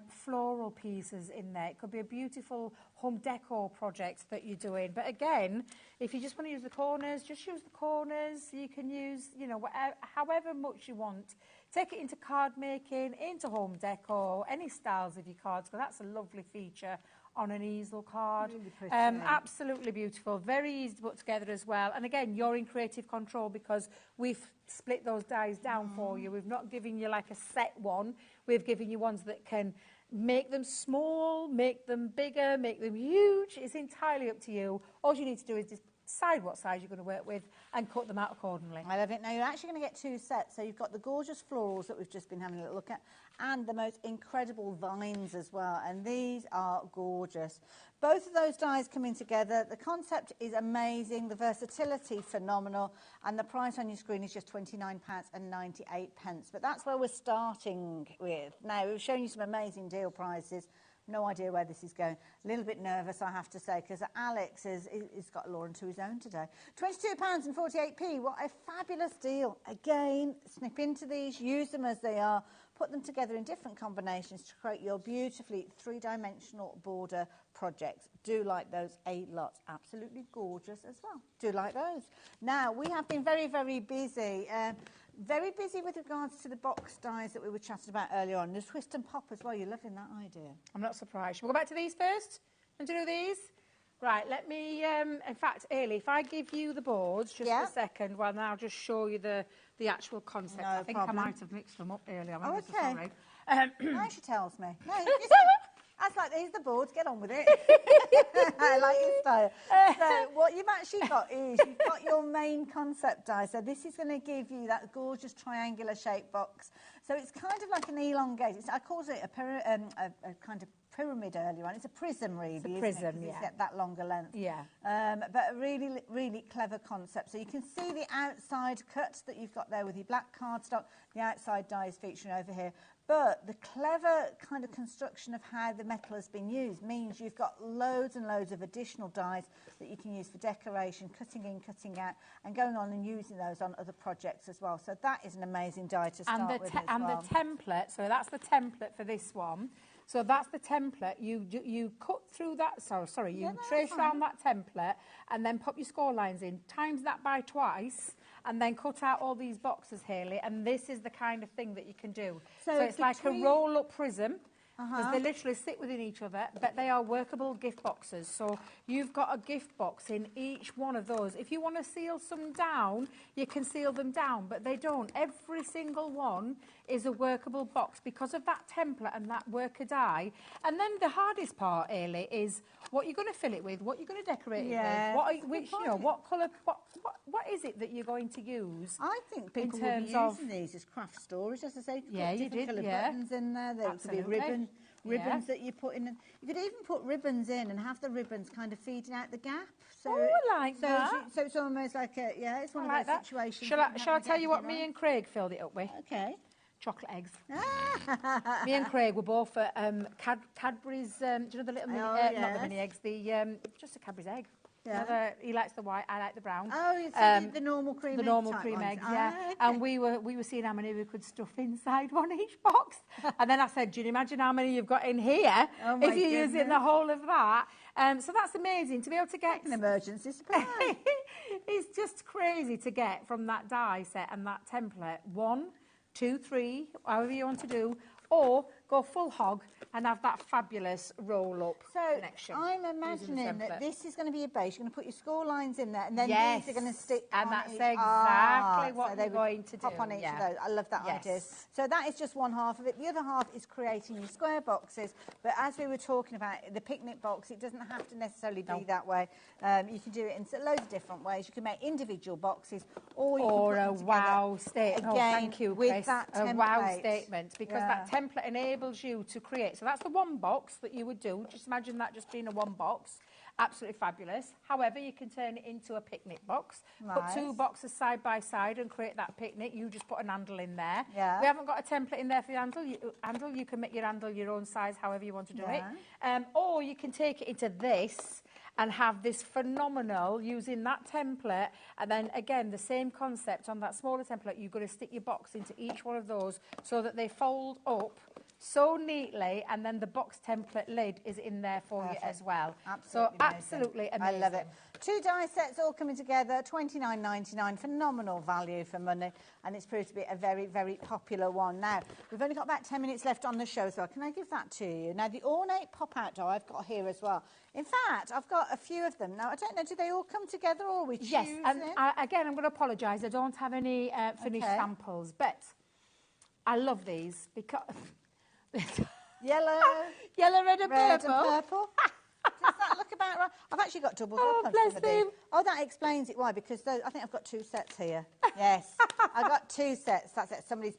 floral pieces in there. It could be a beautiful home decor project that you're doing. But again, if you just want to use the corners, just use the corners. You can use, whatever, however much you want. Take it into card making, into home decor, any styles of your cards, because that's a lovely feature on an easel card. Really pretty. Absolutely beautiful. Very easy to put together as well. And again, you're in creative control because we've split those dies down for you. We've not given you like a set one. We've given you ones that can make them small, make them bigger, make them huge. It's entirely up to you. All you need to do is decide what size you're going to work with and cut them out accordingly. I love it. Now, you're actually going to get 2 sets. So you've got the gorgeous florals that we've just been having a little look at, and the most incredible vines as well. And these are gorgeous. Both of those dies coming together. The concept is amazing. The versatility, phenomenal. And the price on your screen is just £29.98. But that's where we're starting with. Now, we've shown you some amazing deal prices. No idea where this is going. A little bit nervous, I have to say, because Alex has got Lauren to his own today. £22.48. What a fabulous deal. Again, snip into these, use them as they are, put them together in different combinations to create your beautifully 3-dimensional border projects. Do like those a lot. Absolutely gorgeous as well. Do like those. Now, we have been very, very busy. Very busy with regards to the box dies that we were chatting about earlier on. The twist and pop as well. You're loving that idea. I'm not surprised. Shall we go back to these first and do these? Right, let me, in fact, Ailey, if I give you the boards just a second, well, then I'll just show you the actual concept. No I think problem. I might have mixed them up earlier. Oh, so okay. sorry. Now she tells me. No, that's like, these are the boards, get on with it. I like your style. So what you've actually got is you've got your main concept die. So this is going to give you that gorgeous triangular shaped box. So it's kind of like an elongated, I called it a kind of pyramid earlier on. It's a prism, really. It's a prism, It's got that longer length. But a really, really clever concept. So you can see the outside cut that you've got there with your black cardstock. The outside die is featuring over here. But the clever kind of construction of how the metal has been used means you've got loads and loads of additional dies that you can use for decoration, cutting in, cutting out, and going on and using those on other projects as well. So that is an amazing die to start with as well. And the template, so that's the template for this one. So that's the template. You cut through that, you trace around that template and then pop your score lines in, times that by twice, and then cut out all these boxes, Hayley, and this is the kind of thing that you can do. So it's like a roll-up prism, because they literally sit within each other, but they are workable gift boxes. So you've got a gift box in each one of those. If you want to seal some down, you can seal them down, but they don't. Every single one is a workable box because of that template and that worker die. And then the hardest part, Ailey, is what you're going to fill it with, what you're going to decorate it with, what colour, what is it that you're going to use? I think people will be using these as craft storage, as I say. Different coloured buttons in there. There could be ribbons that you put in. You could even put ribbons in and have the ribbons kind of feeding out the gap. So, I like that. So it's almost like it's one of those situations. Shall I tell you what me and Craig filled it up with? Okay. Chocolate eggs. Me and Craig were both at Cadbury's, do you know the little mini, not the mini eggs, just a Cadbury's egg. Yeah. He likes the white, I like the brown. Oh, it's the normal cream egg. The normal cream eggs, yeah. Okay. And we were seeing how many we could stuff inside one each box. And then I said, do you imagine how many you've got in here if you're using the whole of that? So that's amazing to be able to get an emergency supply. It's just crazy to get from that die set and that template 1, 2, 3, however you want to do, or go full hog and have that fabulous roll-up connection. I'm imagining that this is going to be a base. You're going to put your score lines in there, and then these are going to stick and on that's each. Exactly what we're going to do. Pop on each of those. I love that idea. So that is just one half of it. The other half is creating your square boxes. But as we were talking about the picnic box, it doesn't have to necessarily be that way. You can do it in loads of different ways. You can make individual boxes, or you can put them together. Wow statement. Again, thank you, with Chris. that template. A wow statement, because that template enables you to create. So that's the one box that you would do. Just imagine that just being a one box. Absolutely fabulous. However, you can turn it into a picnic box. Put 2 boxes side by side and create that picnic. You just put an handle in there. Yeah. We haven't got a template in there for your handle. You can make your handle your own size, however you want to do it. Or you can take it into this and have this phenomenal using that template, and then again the same concept on that smaller template. You've got to stick your box into each one of those so that they fold up so neatly, and then the box template lid is in there for you as well. Absolutely amazing. I love it. 2 die sets all coming together, $29.99, phenomenal value for money, and it's proved to be a very, very popular one. Now, we've only got about 10 minutes left on the show, so can I give that to you? Now, the Ornate pop-out die I've got here as well. In fact, I've got a few of them. Now, I don't know, do they all come together, or are we choosing? Yes, and again, I'm going to apologise. I don't have any finished samples, but I love these because... Yellow, red and purple. Does that look about right? I've actually got doubles up on some of these. Oh, that explains it. Why? Because I think I've got 2 sets here. Yes, I've got 2 sets. That's it. Somebody's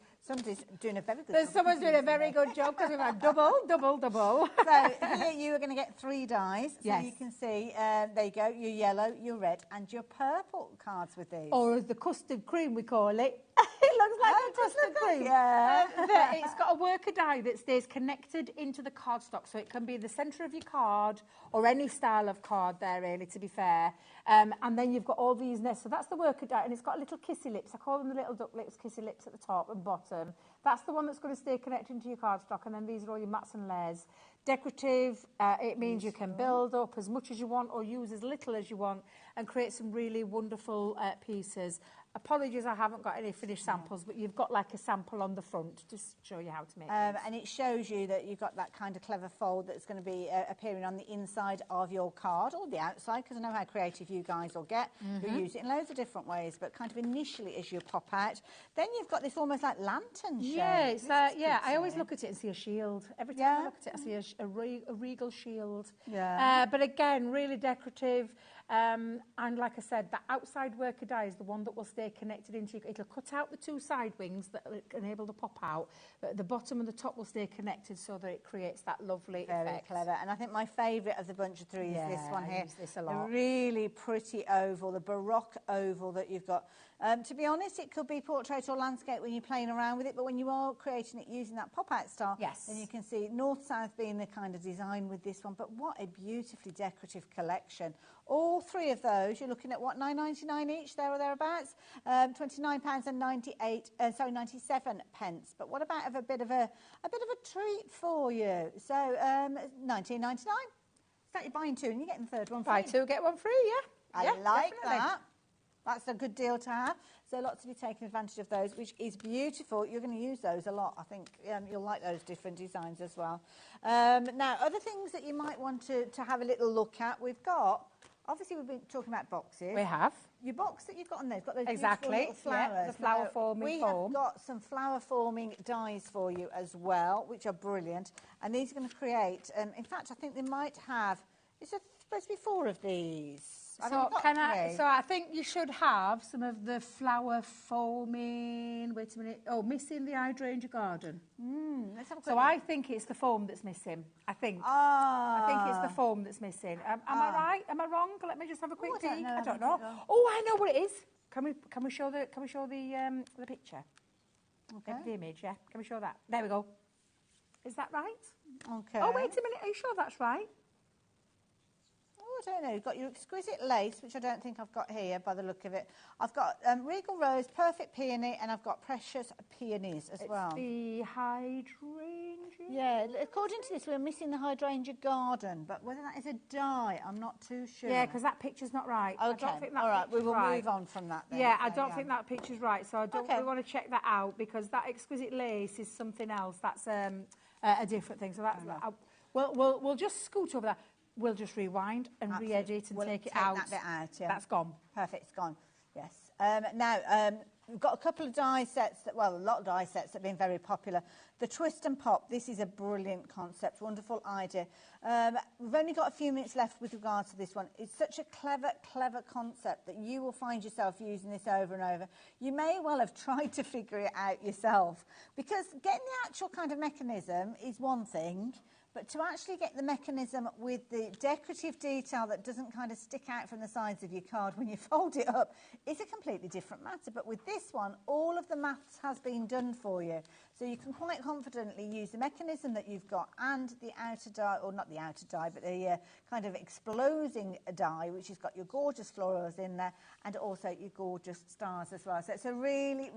doing a very good job. Someone's doing a very good job because we've had double. So here you are going to get 3 dies. So you can see, there you go, your yellow, your red and your purple cards with these. Or the custard cream, we call it. It looks like a custard cream. Yeah. It's got a worker die that stays connected into the cardstock, so it can be the centre of your card or any style of card there, really, to be fair. And then you've got all these nests. So that's the worker die, and it's got little kissy lips. I call them the little duck lips, kissy lips at the top and bottom. That's the one that's going to stay connected into your cardstock, and then these are all your mats and layers. Decorative, it means you can build up as much as you want or use as little as you want and create some really wonderful pieces. Apologies, I haven't got any finished samples, but you've got like a sample on the front to show you how to make it. And it shows you that you've got that kind of clever fold that's going to be appearing on the inside of your card or the outside, because I know how creative you guys will get. You use it in loads of different ways, but kind of initially as you pop out. Then you've got this almost like lantern shape. Yeah, I always look at it and see a shield. Every time I look at it, I see a regal shield. But again, really decorative. And like I said, the outside worker die is the one that will stay connected into. It'll cut out the 2 side wings that enable the pop out, but the bottom and the top will stay connected so that it creates that lovely Very effect. clever. And I think my favourite of the bunch of 3 is this one here. I use this a lot. The really pretty oval, the Baroque oval that you've got. To be honest, it could be portrait or landscape when you're playing around with it, but when you are creating it using that pop-out style, then you can see north-south being the kind of design with this one. But what a beautifully decorative collection. All 3 of those, you're looking at what, $9.99 each, there or thereabouts? £29 and 97 pence. But what about a bit of a treat for you? So $19.99. Is that you're buying 2 and you're getting the 3rd one free? Buy 2, get 1 free, I like that. That's a good deal to have. So lots of you taking advantage of those, which is beautiful. You're going to use those a lot. I think you'll like those different designs as well. Now, other things that you might want to have a little look at, we've got, obviously we've been talking about boxes. We have. Your box that you've got on there, got those Exactly, beautiful little flowers. yeah, the flower forming we foam. have got some flower forming dies for you as well, which are brilliant. And these are going to create, in fact, I think they might have, is there supposed to be 4 of these? So I think you should have some of the flower foaming. Wait a minute. Oh, missing the hydrangea garden. Let's have a quick So look. I think it's the foam that's missing. I think. Ah. I think it's the foam that's missing. Am I right? Am I wrong? Let me just have a quick I don't peek. know. I don't Have a know. quick look. Oh, I know what it is. Can we show the picture? Okay. The image, yeah. Can we show that? There we go. Is that right? Okay. Oh, wait a minute. Are you sure that's right? Oh, I don't know. You've got your exquisite lace, which I don't think I've got here by the look of it. I've got Regal Rose, Perfect Peony, and I've got Precious Peonies as well. The hydrangea. Yeah, according to this, we're missing the hydrangea garden, but whether that is a dye, I'm not too sure. Yeah, because that picture's not right. Okay, I don't think that all right, we picture's will right. move on from that then. Yeah, I So, don't think that picture's right, so I don't Okay. really want to check that out because that exquisite lace is something else. That's a different thing. So that's we'll just scoot over that. We'll just rewind and Absolutely. re-edit and We'll take it take out. that bit out, yeah. That's gone. Perfect, it's gone. Yes. Now, we've got a couple of die sets, a lot of die sets that have been very popular. The Twist and Pop, this is a brilliant concept, wonderful idea. We've only got a few minutes left with regards to this one. It's such a clever concept that you will find yourself using this over and over. You may well have tried to figure it out yourself, because getting the actual kind of mechanism is one thing, but to actually get the mechanism with the decorative detail that doesn't kind of stick out from the sides of your card when you fold it up is a completely different matter. But with this one, all of the maths has been done for you. So you can quite confidently use the mechanism that you've got and the outer die, or not the outer die, but the kind of exploding die, which has got your gorgeous florals in there and also your gorgeous stars as well. So it's a really,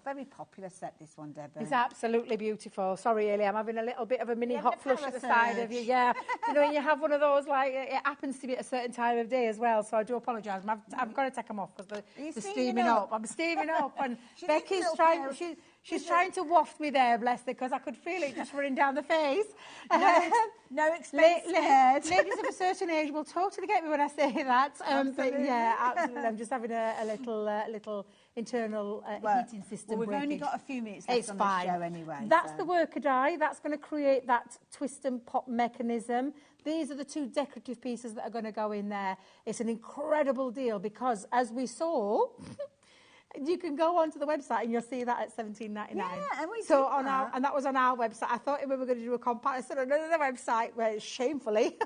very popular set, this one, Deborah. It's absolutely beautiful. Sorry, Ellie, I'm having a little bit of a mini You have hot the flush at the power side of you. surge. Yeah, you know, when you have one of those, like, it happens to be at a certain time of day as well, so I do apologise. I've got to take them off because they're steaming up. I'm steaming up, and Becky's trying... She's trying to waft me there, bless her, because I could feel it just running down the face. No expense spared. Ladies of a certain age will totally get me when I say that. But yeah, absolutely. I'm just having a little internal heating system. Well, we've only breakage. got a few minutes left It's on fine. the show anyway. That's so. the worker die. That's going to create that twist and pop mechanism. These are the 2 decorative pieces that are going to go in there. It's an incredible deal because, as we saw... You can go onto the website and you'll see that at $17.99. Yeah, and we so did on that. and that was on our website. I thought we were going to do a comparison on another website where shamefully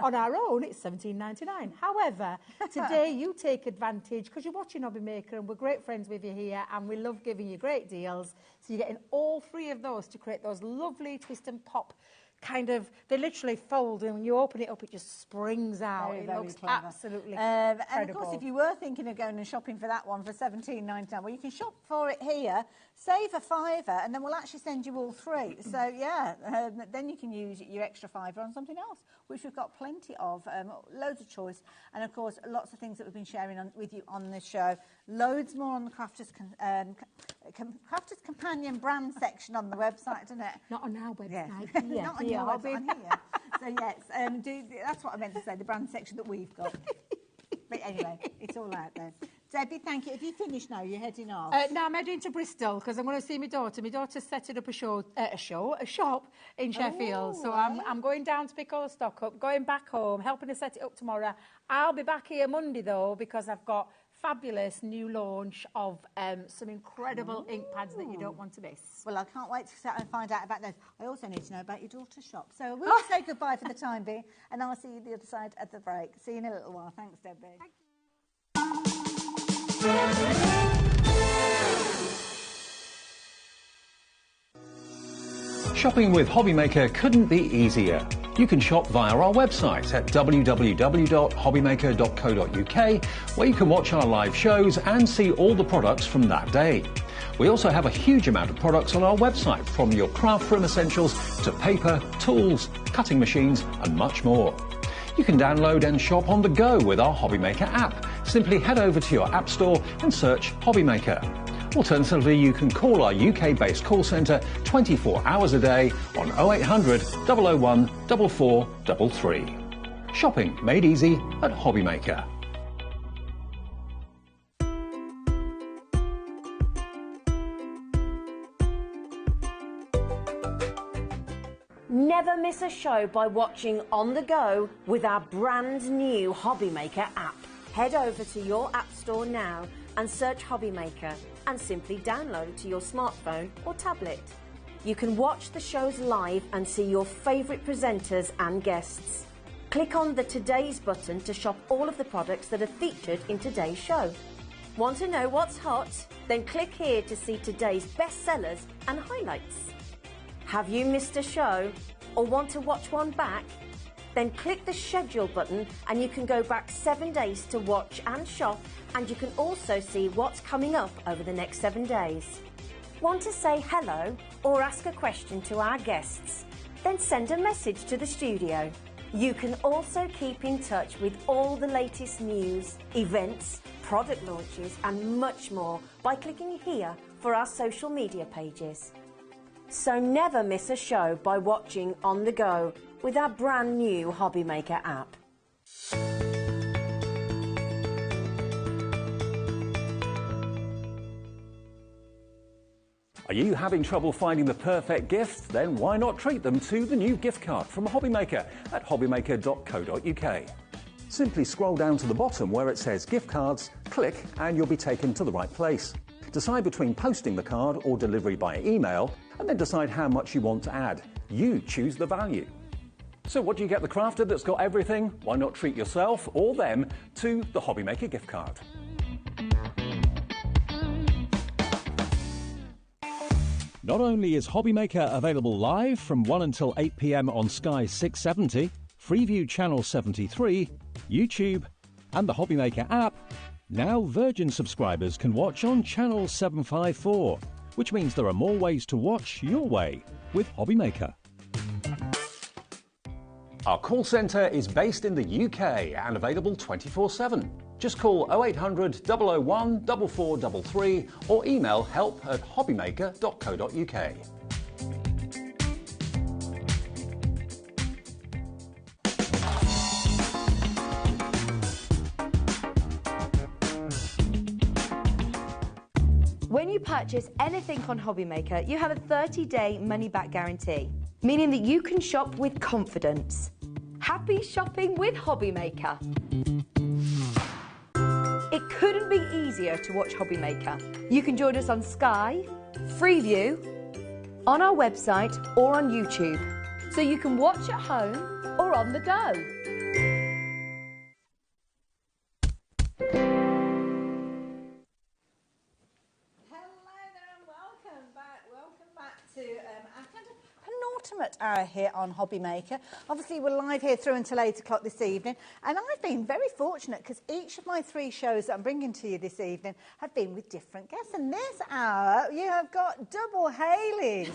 on our own it's $17.99. However, today you take advantage because you're watching HobbyMaker and we're great friends with you here and we love giving you great deals. So you're getting all 3 of those to create those lovely twist and pop kind of, they literally fold and when you open it up it just springs out. Very, it very looks clever. absolutely And of incredible. course, if you were thinking of going and shopping for that one for $17.99, well, you can shop for it here, save a £5, and then we'll actually send you all 3. So yeah, then you can use your extra £5 on something else, which we've got plenty of, loads of choice, and of course lots of things that we've been sharing with you on this show. Loads more on the Crafters Companion brand section on the website, isn't it? Not on our website. Yeah. Here, Not on here, your Hobby. website, on here. So yes, that's what I meant to say, the brand section that we've got. But anyway, it's all out there. Debbie, thank you. Have you finished now? You're heading off? No, I'm heading to Bristol because I'm going to see my daughter. My daughter's setting up a shop in Sheffield. So I'm going down to pick all the stock up, going back home, helping her set it up tomorrow. I'll be back here Monday though because I've got fabulous new launch of some incredible ink pads that you don't want to miss. Well, I can't wait to find out about those. I also need to know about your daughter's shop. So we'll say goodbye for the time being, and I'll see you the other side at the break. See you in a little while. Thanks, Debbie. Shopping with HobbyMaker couldn't be easier. You can shop via our website at www.hobbymaker.co.uk, where you can watch our live shows and see all the products from that day. We also have a huge amount of products on our website, from your craft room essentials to paper, tools, cutting machines and much more. You can download and shop on the go with our HobbyMaker app. Simply head over to your App Store and search HobbyMaker. Alternatively, you can call our UK-based call centre 24 hours a day on 0800 001 4433. Shopping made easy at HobbyMaker. Never miss a show by watching on the go with our brand new HobbyMaker app. Head over to your App Store now and search HobbyMaker and simply download to your smartphone or tablet. You can watch the shows live and see your favourite presenters and guests. Click on the Today's button to shop all of the products that are featured in today's show. Want to know what's hot? Then click here to see today's bestsellers and highlights. Have you missed a show or want to watch one back? Then click the schedule button and you can go back 7 days to watch and shop, and you can also see what's coming up over the next 7 days. Want to say hello or ask a question to our guests? Then send a message to the studio. You can also keep in touch with all the latest news, events, product launches and much more by clicking here for our social media pages. So never miss a show by watching on the go with our brand new HobbyMaker app. Are you having trouble finding the perfect gift? Then why not treat them to the new gift card from HobbyMaker at hobbymaker.co.uk. Simply scroll down to the bottom where it says gift cards, click and you'll be taken to the right place. Decide between posting the card or delivery by email, and then decide how much you want to add. You choose the value. So what do you get the crafter that's got everything? Why not treat yourself or them to the HobbyMaker gift card? Not only is HobbyMaker available live from 1 until 8 p.m. on Sky 670, Freeview Channel 73, YouTube and the HobbyMaker app, now Virgin subscribers can watch on Channel 754, which means there are more ways to watch your way with HobbyMaker. Our call centre is based in the UK and available 24/7. Just call 0800 001 4433 or email help@hobbymaker.co.uk. When you purchase anything on HobbyMaker, you have a 30-day money-back guarantee, meaning that you can shop with confidence. Happy shopping with HobbyMaker. It couldn't be easier to watch HobbyMaker. You can join us on Sky, Freeview, on our website or on YouTube, so you can watch at home or on the go. Penultimate hour here on HobbyMaker. Obviously we're live here through until 8 o'clock this evening, and I've been very fortunate because each of my 3 shows that I'm bringing to you this evening have been with different guests, and this hour you have got double Haleys.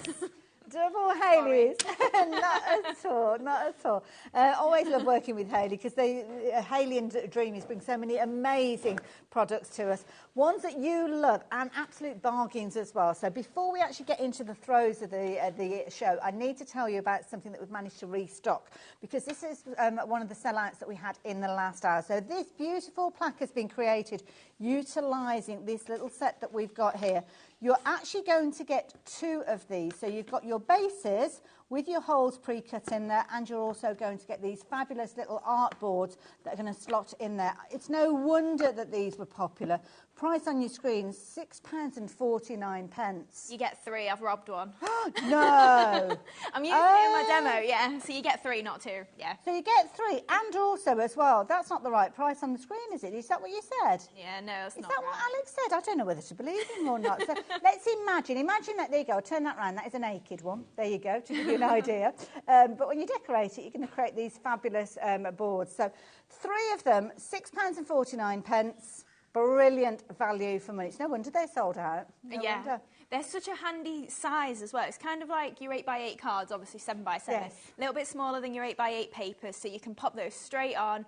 Double Haleys. Not at all, not at all. Always love working with Hayley because Hayley and Dreamies bring so many amazing products to us. Ones that you love and absolute bargains as well. So before we actually get into the throes of the show, I need to tell you about something that we've managed to restock, because this is one of the sellouts that we had in the last hour. So this beautiful plaque has been created utilising this little set that we've got here. You're actually going to get 2 of these. So you've got your bases with your holes pre-cut in there, and you're also going to get these fabulous little art boards that are going to slot in there. It's no wonder that these were popular. Price on your screen, £6.49. You get 3, I've robbed one. No! I'm using it in my demo, yeah. So you get 3, not 2, yeah. So you get 3, and also as well, that's not the right price on the screen, is it? Is that what you said? Yeah, no, it's not. Is that what Alex said? I don't know whether to believe him or not. So let's imagine that, there you go, turn that round, that is a naked one. There you go, to give you an idea. But when you decorate it, you're going to create these fabulous boards. So 3 of them, £6.49. Brilliant value for money. It's no wonder they sold out. No wonder. They're such a handy size as well. It's kind of like your 8x8 cards, obviously 7x7. Yes. A little bit smaller than your 8x8 papers, so you can pop those straight on.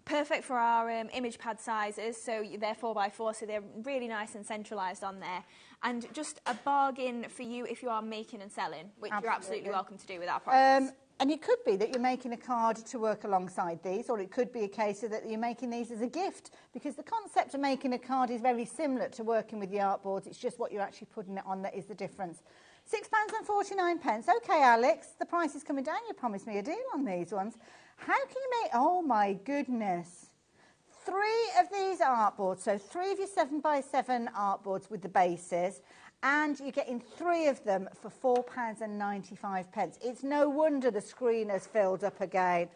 perfect for our image pad sizes, so they're 4x4, so they're really nice and centralised on there. And just a bargain for you if you are making and selling, which you're absolutely welcome to do with our products. And it could be that you're making a card to work alongside these, or it could be a case of that you're making these as a gift, because the concept of making a card is very similar to working with the artboards. It's just what you're actually putting it on that is the difference. £6.49. OK, Alex, the price is coming down. You promised me a deal on these ones. How can you make... Oh, my goodness. 3 of these artboards, so 3 of your 7x7 artboards with the bases, and you're getting 3 of them for £4.95. It's no wonder the screen has filled up again.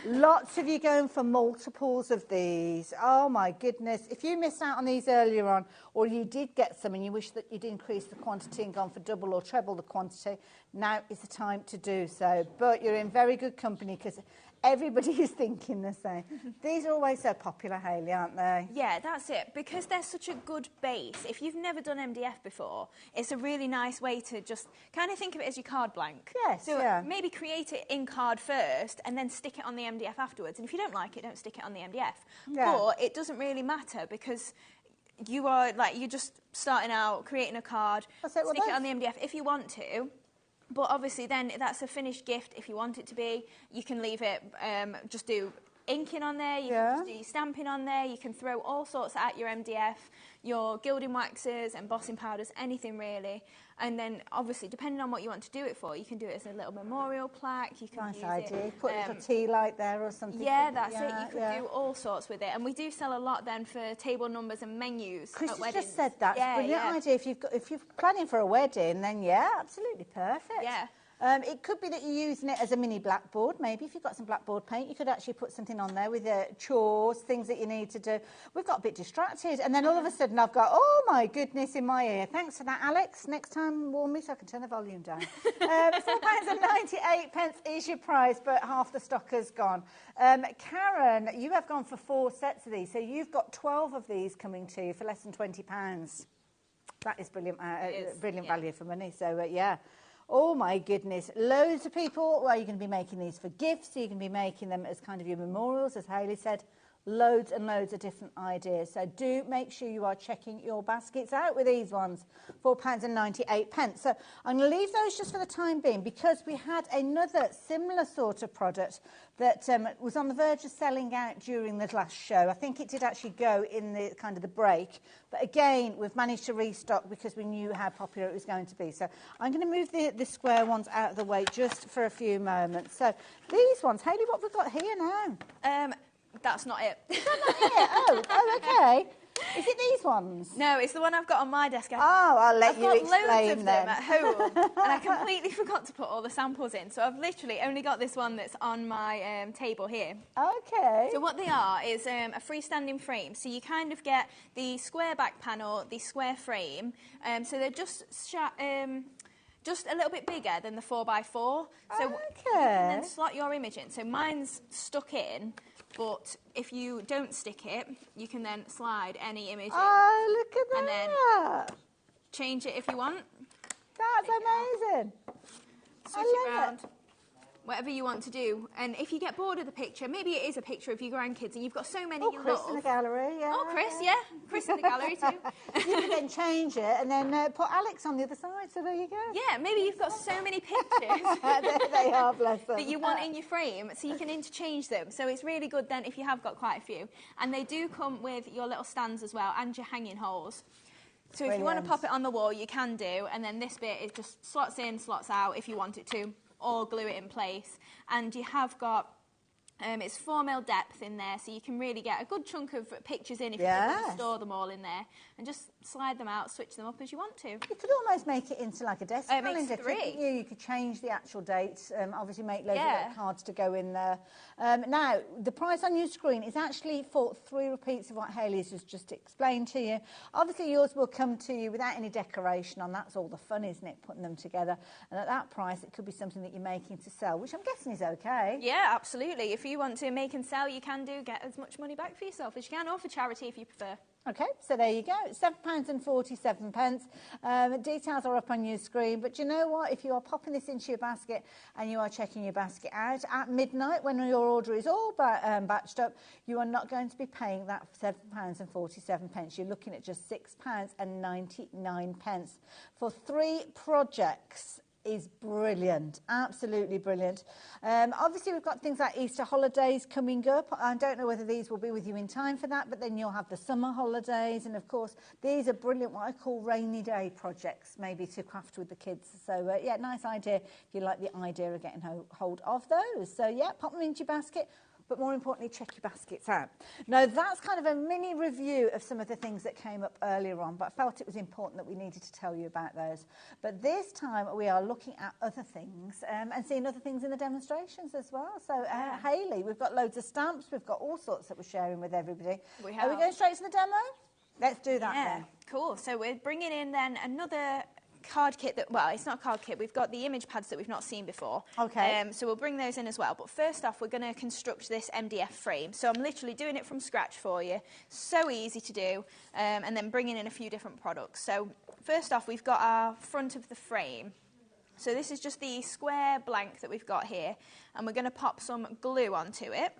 Lots of you going for multiples of these. Oh, my goodness. If you missed out on these earlier on, or you did get some and you wish that you'd increased the quantity and gone for double or treble the quantity, now is the time to do so. But you're in very good company, because everybody is thinking the same. These are always so popular, Hayley, aren't they? Yeah, that's it. Because they're such a good base, if you've never done MDF before, it's a really nice way to just kind of think of it as your card blank. Yes, so yeah. maybe create it in card first and then stick it on the MDF afterwards. And if you don't like it, don't stick it on the MDF. Yeah. But it doesn't really matter, because you are, like, you're just starting out, creating a card, stick it on the MDF if you want to. But obviously then that's a finished gift if you want it to be. You can leave it, just do inking on there, you can just do your stamping on there, you can throw all sorts at your MDF, your gilding waxes, embossing powders, anything really. And then obviously depending on what you want to do it for, you can do it as a little memorial plaque, you can Nice use idea. it, Put a little tea light there or something. Yeah, that's it. You can do all sorts with it. And we do sell a lot then for table numbers and menus Chris at has weddings. just said that. It's a brilliant idea. If you're planning for a wedding, then yeah, absolutely perfect. Yeah. It could be that you're using it as a mini blackboard. Maybe if you've got some blackboard paint, you could actually put something on there with chores, things that you need to do. We've got a bit distracted, and then all of a sudden I've got, oh my goodness, in my ear. Thanks for that, Alex. Next time, warn me so I can turn the volume down. £4.98 is your price, but half the stock has gone. Karen, you have gone for 4 sets of these, so you've got 12 of these coming to you for less than £20. That is brilliant, brilliant value for money. So yeah. Oh my goodness, loads of people. Well, you're going to be making these for gifts, you're going to be making them as kind of your memorials, as Hayley said. Loads and loads of different ideas. So do make sure you are checking your baskets out with these ones. £4.98. So I'm going to leave those just for the time being, because we had another similar sort of product that was on the verge of selling out during the last show. I think it did actually go in the kind of the break. But again, we've managed to restock because we knew how popular it was going to be. So I'm going to move the square ones out of the way just for a few moments. So these ones, Hayley, what have we got here now? That's not it. Is that not it? Oh, okay. Is it these ones? No, it's the one I've got on my desk. I'll let you explain I've got loads of them then. at home, and I completely forgot to put all the samples in. So I've literally only got this one that's on my table here. Okay. So what they are is a freestanding frame. So you kind of get the square back panel, the square frame. So they're just a little bit bigger than the 4x4. So you can then slot your image in. So mine's stuck in, but if you don't stick it, you can then slide any image in. Oh, look at that. And then change it if you want. That's amazing. Switch it around. Whatever you want to do. And if you get bored of the picture, maybe it is a picture of your grandkids and you've got so many you Chris love. in the gallery, yeah. Oh, Chris, yeah. Chris in the gallery too. You can then change it and then put Alex on the other side, so there you go. Yeah, maybe you've got so many pictures There they are, bless them. that you want in your frame, so you can interchange them. So it's really good then if you have got quite a few. And they do come with your little stands as well and your hanging holes. So if you want to pop it on the wall, you can do. And then this bit, it just slots in, slots out if you want it to, or glue it in place. And you have got, it's 4mm depth in there, so you can really get a good chunk of pictures in if you want to store them all in there. And just slide them out, switch them up as you want to. You could almost make it into like a desk calendar, couldn't you? You could change the actual dates, obviously make loads of little cards to go in there. Now, the price on your screen is actually for 3 repeats of what Hayley's has just explained to you. Obviously, yours will come to you without any decoration on. That's all the fun, isn't it, putting them together? And at that price, it could be something that you're making to sell, which I'm guessing is okay. Yeah, absolutely. If if you want to make and sell, you can do. Get as much money back for yourself as you can, or for charity if you prefer. Okay, so there you go, £7.47. Details are up on your screen, but you know what? If you are popping this into your basket and you are checking your basket out at midnight when your order is all batched up, you are not going to be paying that £7.47. You're looking at just £6.99 for 3 projects. Is brilliant, absolutely brilliant. Obviously, we've got things like Easter holidays coming up. I don't know whether these will be with you in time for that, but then you'll have the summer holidays. And of course, these are brilliant, what I call rainy day projects, maybe to craft with the kids. So yeah, nice idea if you like the idea of getting hold of those. So yeah, pop them into your basket. But more importantly, check your baskets out. Now, that's kind of a mini review of some of the things that came up earlier on, but I felt it was important that we needed to tell you about those. But this time, we are looking at other things and seeing other things in the demonstrations as well. So, Hayley, we've got loads of stamps. We've got all sorts that we're sharing with everybody. We have. Are we going straight to the demo? Let's do that then. Cool. So we're bringing in then another card kit that, well, it's not a card kit, we've got the image pads that we've not seen before. Okay. So we'll bring those in as well. But first off, we're going to construct this MDF frame. So I'm literally doing it from scratch for you. So easy to do. And then bringing in a few different products. So first off, we've got our front of the frame. So this is just the square blank that we've got here. And we're going to pop some glue onto it.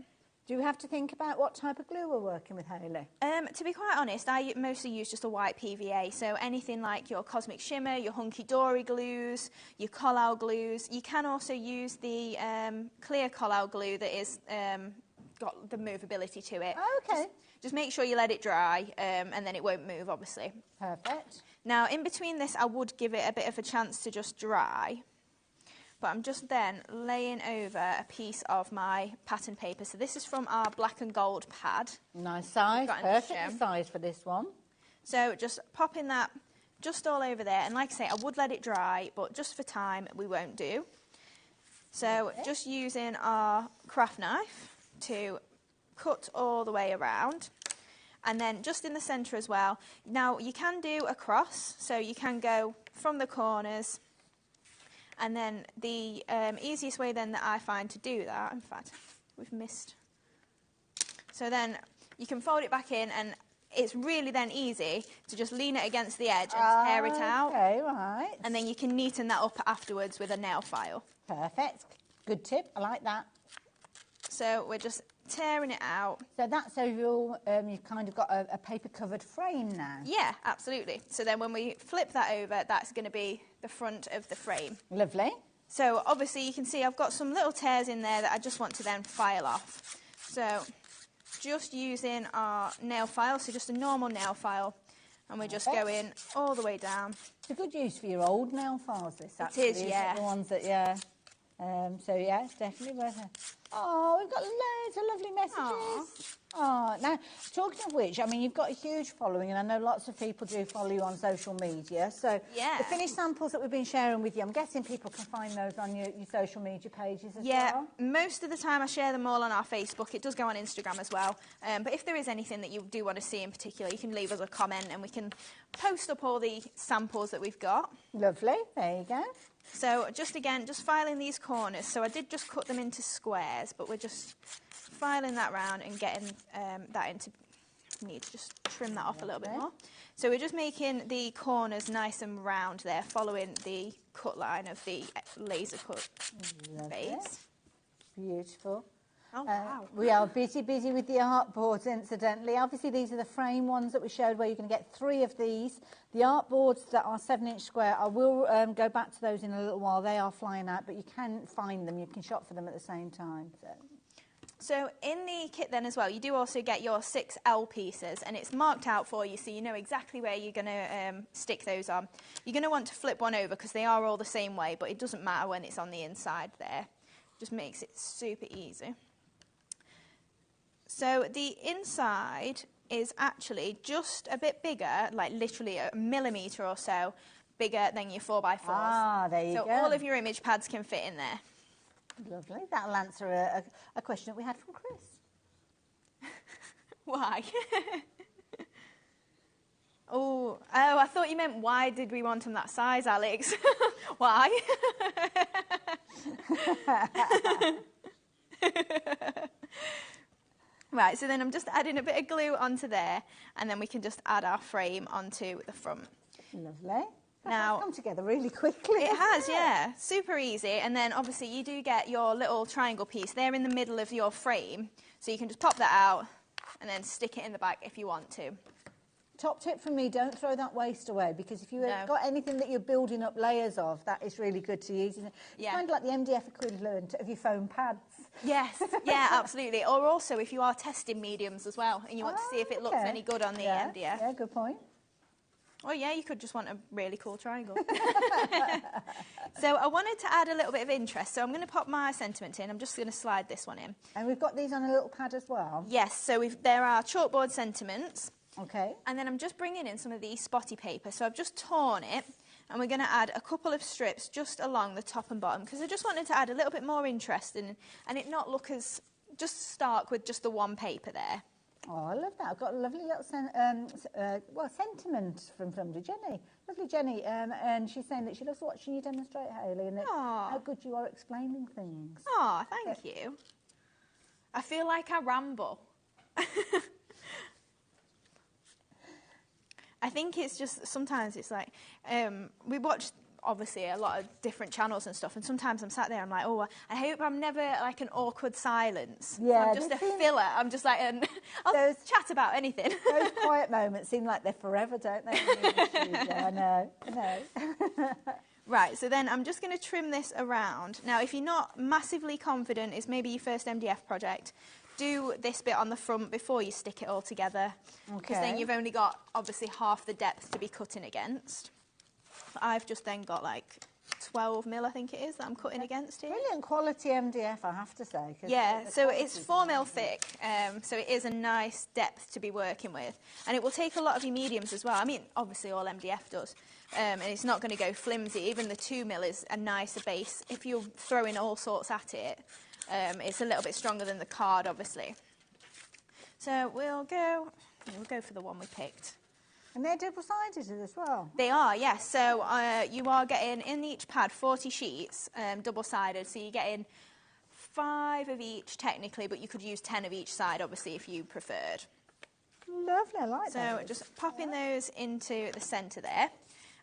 Do we have to think about what type of glue we're working with, Hayley? To be quite honest, I mostly use just a white PVA, so anything like your Cosmic Shimmer, your Hunky Dory glues, your Collal glues. You can also use the clear Collal glue that is got the movability to it. Oh, okay. Just make sure you let it dry, and then it won't move, obviously. Perfect. Now, in between this, I would give it a bit of a chance to just dry. But I'm just then laying over a piece of my pattern paper. So this is from our black and gold pad. Nice size, perfect size for this one. So just popping that just all over there. And like I say, I would let it dry, but just for time, we won't do. So just using our craft knife to cut all the way around. And then just in the centre as well. Now, you can do a cross, so you can go from the corners. And then the easiest way then that I find to do that, in fact, we've missed. So then you can fold it back in, and it's really then easy to just lean it against the edge and tear it out. Okay, right. And then you can neaten that up afterwards with a nail file. Perfect. Good tip. I like that. So we're just tearing it out. So that's so you've kind of got a paper-covered frame now. Yeah, absolutely. So then when we flip that over, that's going to be the front of the frame. Lovely. So obviously you can see I've got some little tears in there that I just want to then file off. So just using our nail file, so just a normal nail file, and we're just going all the way down. It's a good use for your old nail files, this actually. It is, yeah. The ones that, yeah. So yeah, it's definitely worth it. Oh, we've got loads of lovely messages. Oh, now, talking of which, I mean, you've got a huge following, and I know lots of people do follow you on social media. So the finished samples that we've been sharing with you, I'm guessing people can find those on your social media pages as well? Yeah, most of the time I share them all on our Facebook. It does go on Instagram as well. But if there is anything that you do want to see in particular, you can leave us a comment and we can post up all the samples that we've got. Lovely, there you go. So just again, just filing these corners. So I did just cut them into squares, but we're just filing that round and getting that into, need to just trim that off a little bit more. So we're just making the corners nice and round there, following the cut line of the laser cut base. Beautiful. Oh, wow. We are busy with the art boards, incidentally. Obviously, these are the frame ones that we showed where you can get 3 of these. The art boards that are 7-inch square, I will go back to those in a little while. They are flying out, but you can find them. You can shop for them at the same time. So in the kit then as well, you do also get your 6 L pieces, and it's marked out for you so you know exactly where you're going to stick those on. You're going to want to flip one over because they are all the same way, but it doesn't matter when it's on the inside there. Just makes it super easy. So the inside is actually just a bit bigger, like literally a millimetre or so bigger than your 4x4s. Ah, there you go. So all of your image pads can fit in there. Lovely. That'll answer a question that we had from Chris. Why? Oh, I thought you meant why did we want them that size, Alex? Why? Right, so then I'm just adding a bit of glue onto there, and then we can just add our frame onto the front. Lovely. Now, It's come together really quickly. it has, yeah, super easy. And then obviously you do get your little triangle piece there in the middle of your frame, so you can just pop that out and then stick it in the back if you want to. Top tip from me, don't throw that waste away, because if you've got anything that you're building up layers of, that is really good to use. It's kind of like the MDF equivalent of your foam pads. Yes, yeah, absolutely. Or also if you are testing mediums as well and you want to see if it looks any good on the MDF. Yeah, good point. Oh yeah, you could just want a really cool triangle. So I wanted to add a little bit of interest, so I'm going to pop my sentiment in. I'm just going to slide this one in. And we've got these on a little pad as well? Yes, so there are chalkboard sentiments. Okay. And then I'm just bringing in some of the spotty paper. So I've just torn it, and we're going to add a couple of strips just along the top and bottom, because I just wanted to add a little bit more interest in, and it not look as just stark with just the one paper there. Oh, I love that. I've got a lovely little sentiment from somebody, Jenny. Lovely Jenny. And she's saying that she loves watching you demonstrate, Hayley, and that how good you are explaining things. Oh, thank you. I feel like I ramble. I think it's just, sometimes it's like, we watch obviously a lot of different channels and stuff, and sometimes I'm sat there, I'm like, oh, I hope I'm never like an awkward silence. Yeah, I'm just a filler. I'm just like, I'll chat about anything. Those quiet moments seem like they're forever, don't they? Yeah, I know. Right, so then I'm just going to trim this around. Now, if you're not massively confident, it's maybe your first MDF project, do this bit on the front before you stick it all together, because then you've only got obviously half the depth to be cutting against. I've just then got like 12 mil, I think it is, that I'm cutting against here. Brilliant quality MDF, I have to say. Yeah, so it's 4 mil thick, so it is a nice depth to be working with. And it will take a lot of your mediums as well. I mean, obviously all MDF does. And it's not going to go flimsy. Even the 2 mil is a nicer base. If you're throwing all sorts at it, it's a little bit stronger than the card, obviously. So we'll go for the one we picked. And they're double-sided as well? They are, yes. So you are getting, in each pad, 40 sheets, double-sided. So you're getting 5 of each, technically, but you could use 10 of each side, obviously, if you preferred. Lovely, I like that. So just popping those into the centre there.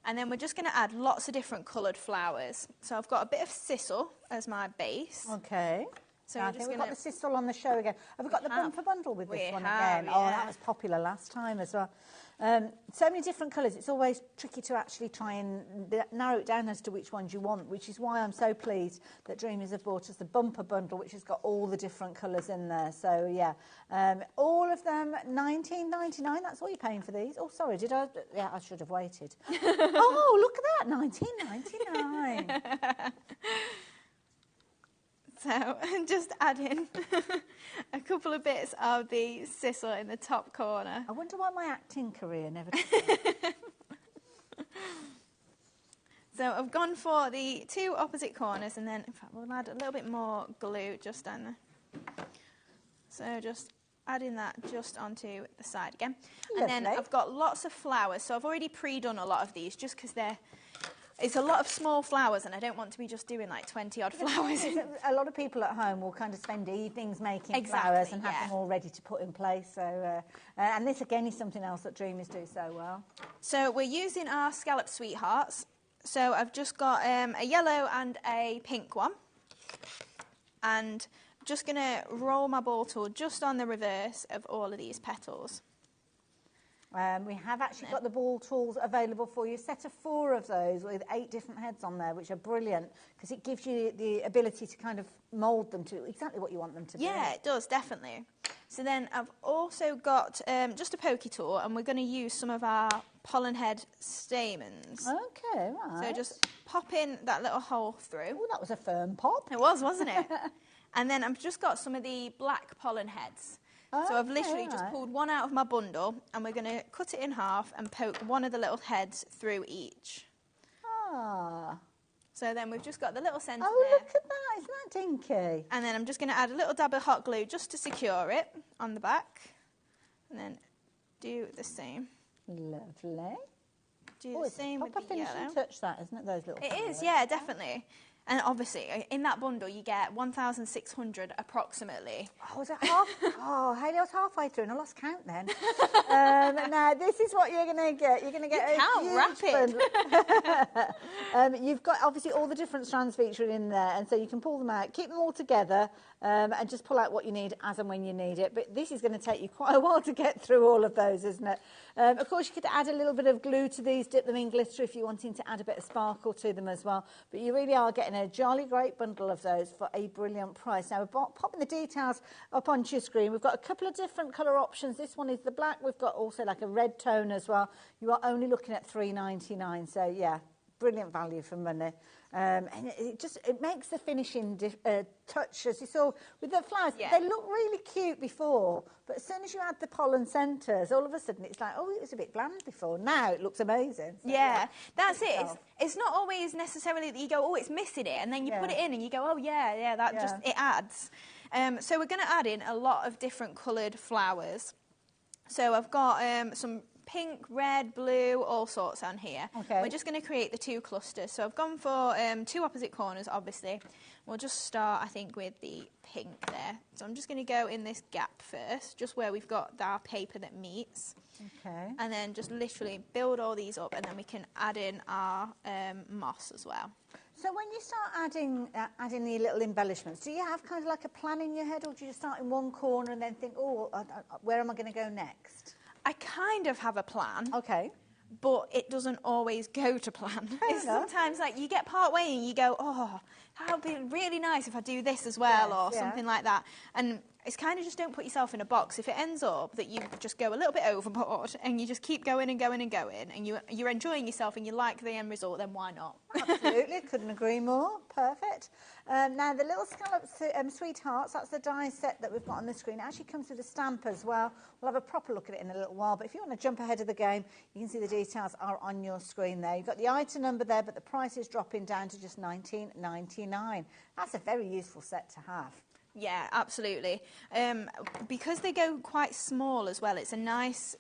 And then we're just going to add lots of different coloured flowers. So I've got a bit of sisal as my base. Okay. So I think we've got the sisal on the show again. Have we got the bumper bundle with this one again? Yeah. Oh, that was popular last time as well. So many different colours. It's always tricky to actually try and narrow it down as to which ones you want, which is why I'm so pleased that Dreamers have bought us the bumper bundle, which has got all the different colours in there. So, yeah, all of them $19.99. That's all you're paying for these. Oh, sorry, did I? Yeah, I should have waited. Oh, look at that, $19.99. So I'm just adding a couple of bits of the sisal in the top corner. I wonder why my acting career never did that. So I've gone for the 2 opposite corners, and then in fact we'll add a little bit more glue just down there. So just adding that just onto the side again. Lovely. And then I've got lots of flowers, so I've already pre-done a lot of these just because it's a lot of small flowers, and I don't want to be just doing like 20 odd flowers. A lot of people at home will kind of spend evenings making flowers and have them all ready to put in place. So, and this again is something else that Dreamers do so well. So we're using our scallop sweethearts. So I've just got a yellow and a pink one, and just going to roll my ball tool just on the reverse of all of these petals. We have actually got the ball tools available for you, a set of 4 of those with 8 different heads on there, which are brilliant because it gives you the ability to kind of mould them to exactly what you want them to be. Yeah, it does, definitely. So then I've also got just a pokey tool, and we're going to use some of our pollen head stamens. Okay, right. So just pop in that little hole through. Oh, that was a firm pop. It was, wasn't it? And then I've just got some of the black pollen heads. So I've literally just pulled one out of my bundle, and we're going to cut it in half and poke one of the little heads through each. Ah. So then we've just got the little centre Oh, there. look at that. Isn't that dinky? And then I'm just going to add a little dab of hot glue just to secure it on the back. And then do the same. Lovely. Do the same with the yellow. Finishing touch, that, isn't it, those little It flowers? is, yeah, definitely. And obviously, in that bundle, you get 1,600 approximately. Oh, was it half? Oh, Hayley, I was halfway through and I lost count then. Now, this is what you're going to get. You're going to get a huge bundle. You've got, obviously, all the different strands featured in there, and so you can pull them out, keep them all together, and just pull out what you need as and when you need it. But this is going to take you quite a while to get through all of those, isn't it? Of course, you could add a little bit of glue to these, dip them in glitter if you're wanting to add a bit of sparkle to them as well. But you really are getting a jolly great bundle of those for a brilliant price. Now, we're popping the details up onto your screen. We've got a couple of different colour options. This one is the black. We've got also like a red tone as well. You are only looking at $3.99. So, yeah, brilliant value for money. And it makes the finishing touch, as you saw with the flowers. Yeah. They look really cute before, but as soon as you add the pollen centres, all of a sudden it's like, oh, it was a bit bland before. Now it looks amazing. So, yeah, that's it. It's not always necessarily that you go, oh, it's missing it, and then you put it in and you go, oh, yeah, that just, it adds. So we're going to add in a lot of different coloured flowers. So I've got some pink, red, blue, all sorts on here. Okay. We're just going to create the 2 clusters. So I've gone for 2 opposite corners, obviously. We'll just start, I think, with the pink there. So I'm just going to go in this gap first, just where we've got our paper that meets. Okay. And then just literally build all these up, and then we can add in our moss as well. So when you start adding the little embellishments, do you have kind of like a plan in your head, or do you just start in one corner and then think, oh, where am I going to go next? I kind of have a plan. Okay. But it doesn't always go to plan. It's sometimes like you get part way and you go, oh, that would be really nice if I do this as well, or something like that. And it's kind of just don't put yourself in a box. If it ends up that you just go a little bit overboard and you just keep going and going and going, and you're enjoying yourself and you like the end result, then why not? Absolutely, couldn't agree more. Perfect. Now, the little scalloped sweethearts, that's the die set that we've got on the screen. It actually comes with a stamp as well. We'll have a proper look at it in a little while, but if you want to jump ahead of the game, you can see the details are on your screen there. You've got the item number there, but the price is dropping down to just $19.99. That's a very useful set to have. Yeah, absolutely. Because they go quite small as well, it's a nice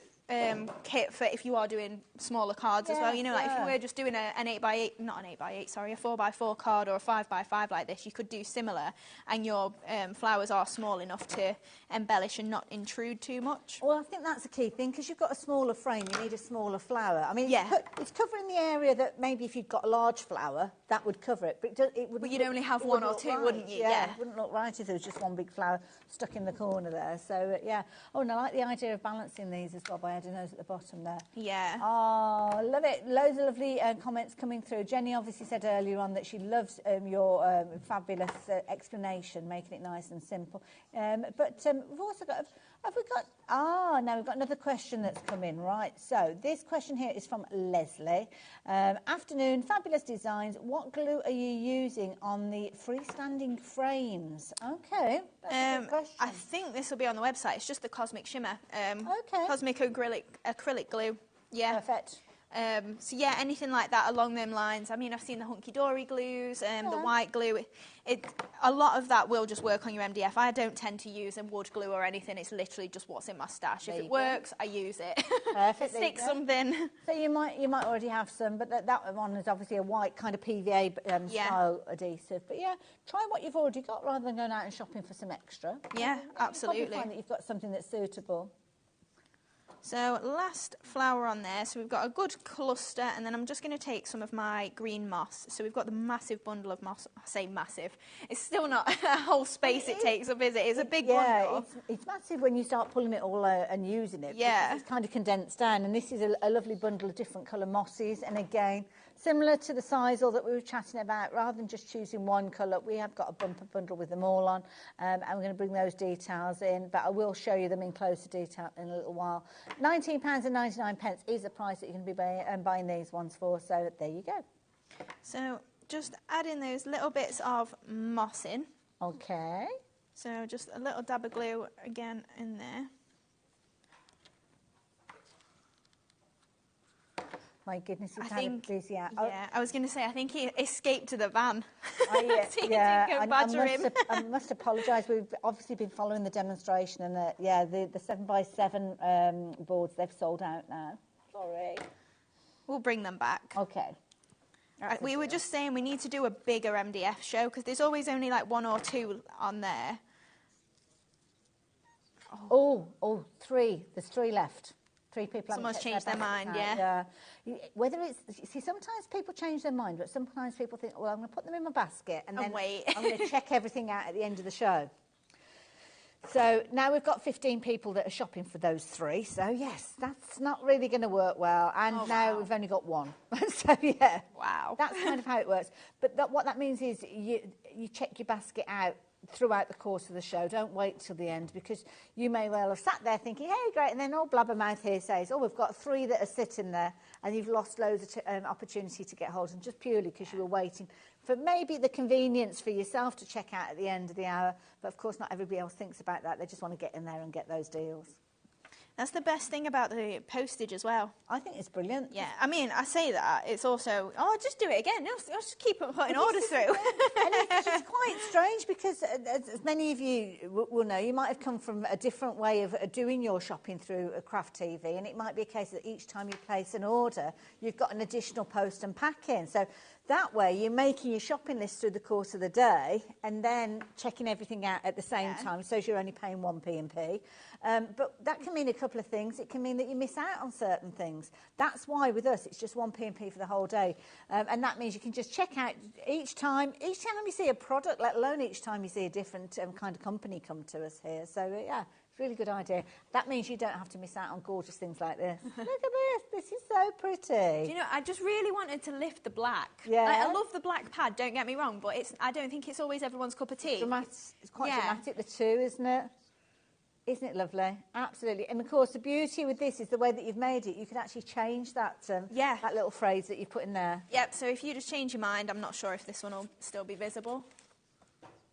kit for if you are doing smaller cards as well. You know, like if you were just doing an 8x8, not an 8x8, sorry, a 4x4 card or a 5x5 like this, you could do similar, and your flowers are small enough to embellish and not intrude too much. Well, I think that's a key thing, because you've got a smaller frame, you need a smaller flower. I mean, it's covering the area that maybe if you'd got a large flower, that would cover it, but it wouldn't. But you'd only have one or two, wouldn't you? Yeah, it wouldn't look right if there was just one big flower stuck in the corner there. So, yeah. Oh, and I like the idea of balancing these as well by adding those at the bottom there. Yeah. Oh, love it. Loads of lovely comments coming through. Jenny obviously said earlier on that she loves your fabulous explanation, making it nice and simple. But we've also got, now we've got another question that's come in, right? So this question here is from Leslie. Afternoon, fabulous designs. What glue are you using on the freestanding frames? Okay, that's a good question. I think this will be on the website. It's just the Cosmic Shimmer. Cosmic acrylic glue. Yeah. Perfect. So yeah, anything like that along them lines. I mean, I've seen the hunky-dory glues, the white glue. A lot of that will just work on your MDF. I don't tend to use a wood glue or anything. It's literally just what's in my stash. If it works, I use it. Perfect. Stick something. So you might already have some, but that one is obviously a white kind of PVA style adhesive. But yeah, try what you've already got rather than going out and shopping for some extra. Yeah, absolutely. You'll probably find that you've got something that's suitable. So last flower on there, so we've got a good cluster, and then I'm just going to take some of my green moss. So we've got the massive bundle of moss. I say massive. It's still not a whole space it takes up, is it? It's a big bundle. It's massive when you start pulling it all out and using it. Yeah. It's kind of condensed down, and this is a lovely bundle of different colour mosses, and again, similar to the sisal that we were chatting about, rather than just choosing one colour, we have got a bumper bundle with them all on, and we're going to bring those details in, but I will show you them in closer detail in a little while. £19.99 is the price that you can be buying these ones for, so there you go. So just add in those little bits of moss in. Okay. So just a little dab of glue again in there. My goodness, he's had a busy hour. Yeah, I was going to say, I think he escaped to the van. I must apologise. We've obviously been following the demonstration, and the 7x7 boards, they've sold out now. Sorry. We'll bring them back. Okay. We were just saying we need to do a bigger MDF show because there's always only like 1 or 2 on there. Oh, 3. There's 3 left. 3 people. Someone's changed their mind, yeah. Whether it's, see, sometimes people change their mind, but sometimes people think, well, I'm going to put them in my basket and then wait. I'm going to check everything out at the end of the show. So now we've got 15 people that are shopping for those 3. So yes, that's not really going to work well. And now we've only got 1. So yeah. Wow. That's kind of how it works. But what that means is you check your basket out throughout the course of the show. Don't wait till the end, because you may well have sat there thinking, hey, great, and then all blabbermouth here says, oh, we've got 3 that are sitting there, and you've lost loads of opportunity to get hold of them just purely because you were waiting for maybe the convenience for yourself to check out at the end of the hour. But of course, not everybody else thinks about that. They just want to get in there and get those deals. That's the best thing about the postage as well. I think it's brilliant. Yeah, I mean, I say that. It's also, just do it again. No, just keep putting orders through. And it's quite strange because, as many of you will know, you might have come from a different way of doing your shopping through a Craft TV, and it might be a case that each time you place an order, you've got an additional post and pack in. So that way, you're making your shopping list through the course of the day and then checking everything out at the same time, so you're only paying 1p&p. But that can mean a couple of things. It can mean that you miss out on certain things. That's why with us, it's just 1p&p for the whole day. And that means you can just check out each time you see a product, let alone each time you see a different kind of company come to us here. So, yeah, it's a really good idea. That means you don't have to miss out on gorgeous things like this. Look at this. This is so pretty. Do you know, I just really wanted to lift the black. Yeah. Like, I love the black pad, don't get me wrong, but I don't think it's always everyone's cup of tea. It's quite dramatic, the 2, isn't it? Isn't it lovely? Absolutely. And of course, the beauty with this is the way that you've made it. You can actually change that that little phrase that you put in there. Yep, so if you just change your mind, I'm not sure if this one will still be visible.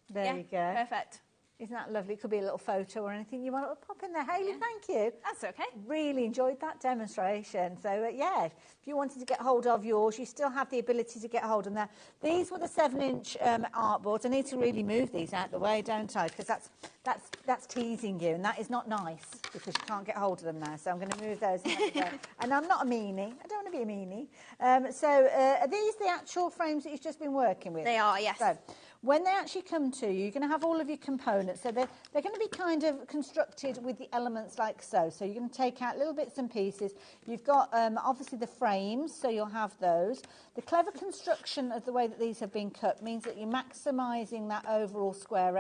There you go. Perfect. Isn't that lovely? It could be a little photo or anything you want to pop in there. Hayley, thank you. That's okay. Really enjoyed that demonstration. So, yeah, if you wanted to get hold of yours, you still have the ability to get hold of them. These were the 7-inch art boards. I need to really move these out the way, don't I? Because that's teasing you, and that is not nice because you can't get hold of them now. So I'm going to move those out of the way. And I'm not a meanie. I don't want to be a meanie. Are these the actual frames that you've just been working with? They are, yes. So, when they actually come to you, you're going to have all of your components. So they're going to be kind of constructed with the elements like so. So you're going to take out little bits and pieces. You've got, obviously, the frames, so you'll have those. The clever construction of the way that these have been cut means that you're maximising that overall square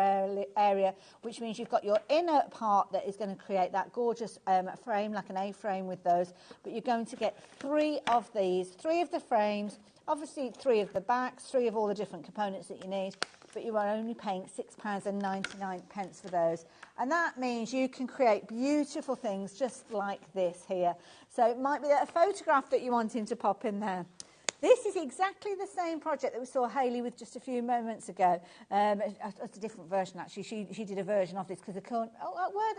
area, which means you've got your inner part that is going to create that gorgeous frame, like an A-frame with those. But you're going to get 3 of these, 3 of the frames, obviously 3 of the backs, 3 of all the different components that you need, but you are only paying £6.99 for those. And that means you can create beautiful things just like this here. So it might be a photograph that you're wanting to pop in there. This is exactly the same project that we saw Hayley with just a few moments ago. It's a different version, actually. She did a version of this because the corner...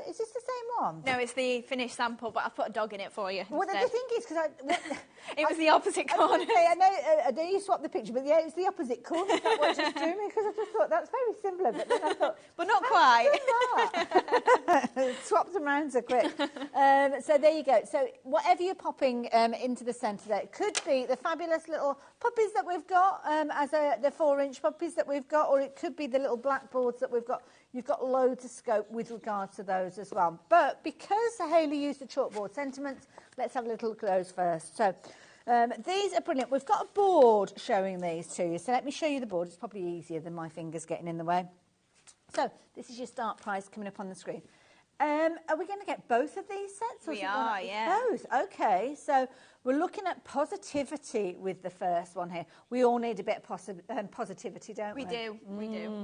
is this the same one? No, it's the finished sample, but I put a dog in it for you. Well, the thing is, because it was the opposite corner. I know you swapped the picture, but yeah, it's the opposite corner. That what just drew me, because I just thought that's very similar. But then I thought, but not quite. Swapped them around so quick. So there you go. So whatever you're popping into the centre there, it could be the fabulous little puppies that we've got, the 4-inch puppies that we've got, or it could be the little blackboards that we've got. You've got loads of scope with regards to those as well. But because Hayley used the chalkboard sentiments, let's have a little look at those first. So these are brilliant. We've got a board showing these to you. So let me show you the board. It's probably easier than my fingers getting in the way. So this is your start price coming up on the screen. Are we going to get both of these sets? We are, yeah. Both. Okay, so we're looking at positivity with the first one here. We all need a bit of positivity, don't we? We do.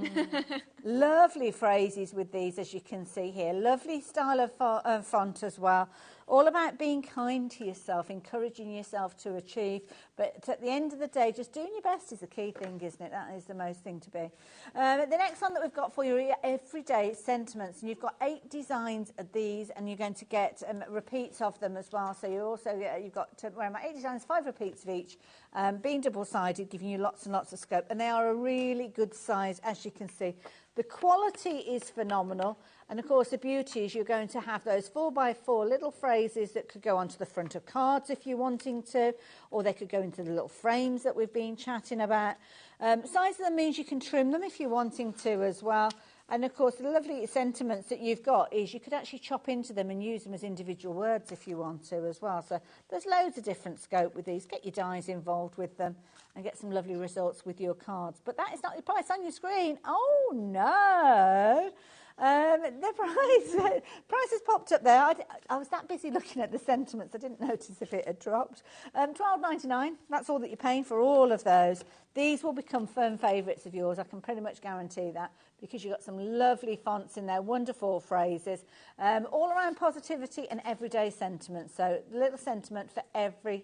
Lovely phrases with these, as you can see here. Lovely style of font as well. All about being kind to yourself, encouraging yourself to achieve. But at the end of the day, just doing your best is the key thing, isn't it? That is the most thing to be. The next one that we've got for you are everyday sentiments. And you've got 8 designs of these, and you're going to get repeats of them as well. So you've got where am I? 8 designs, 5 repeats of each, being double-sided, giving you lots and lots of scope. And they are a really good size, as you can see. The quality is phenomenal. And of course the beauty is you're going to have those 4x4 little phrases that could go onto the front of cards if you're wanting to, or they could go into the little frames that we've been chatting about. Size of them means you can trim them if you're wanting to as well. And of course the lovely sentiments that you've got is you could actually chop into them and use them as individual words if you want to as well. So there's loads of different scope with these. Get your dies involved with them and get some lovely results with your cards. But that is not the price on your screen. Oh no! The price has popped up there. I was that busy looking at the sentiments, I didn't notice if it had dropped. $12.99, that's all that you're paying for all of those. These will become firm favourites of yours, I can pretty much guarantee that, because you've got some lovely fonts in there, wonderful phrases, all around positivity and everyday sentiments. So a little sentiment for every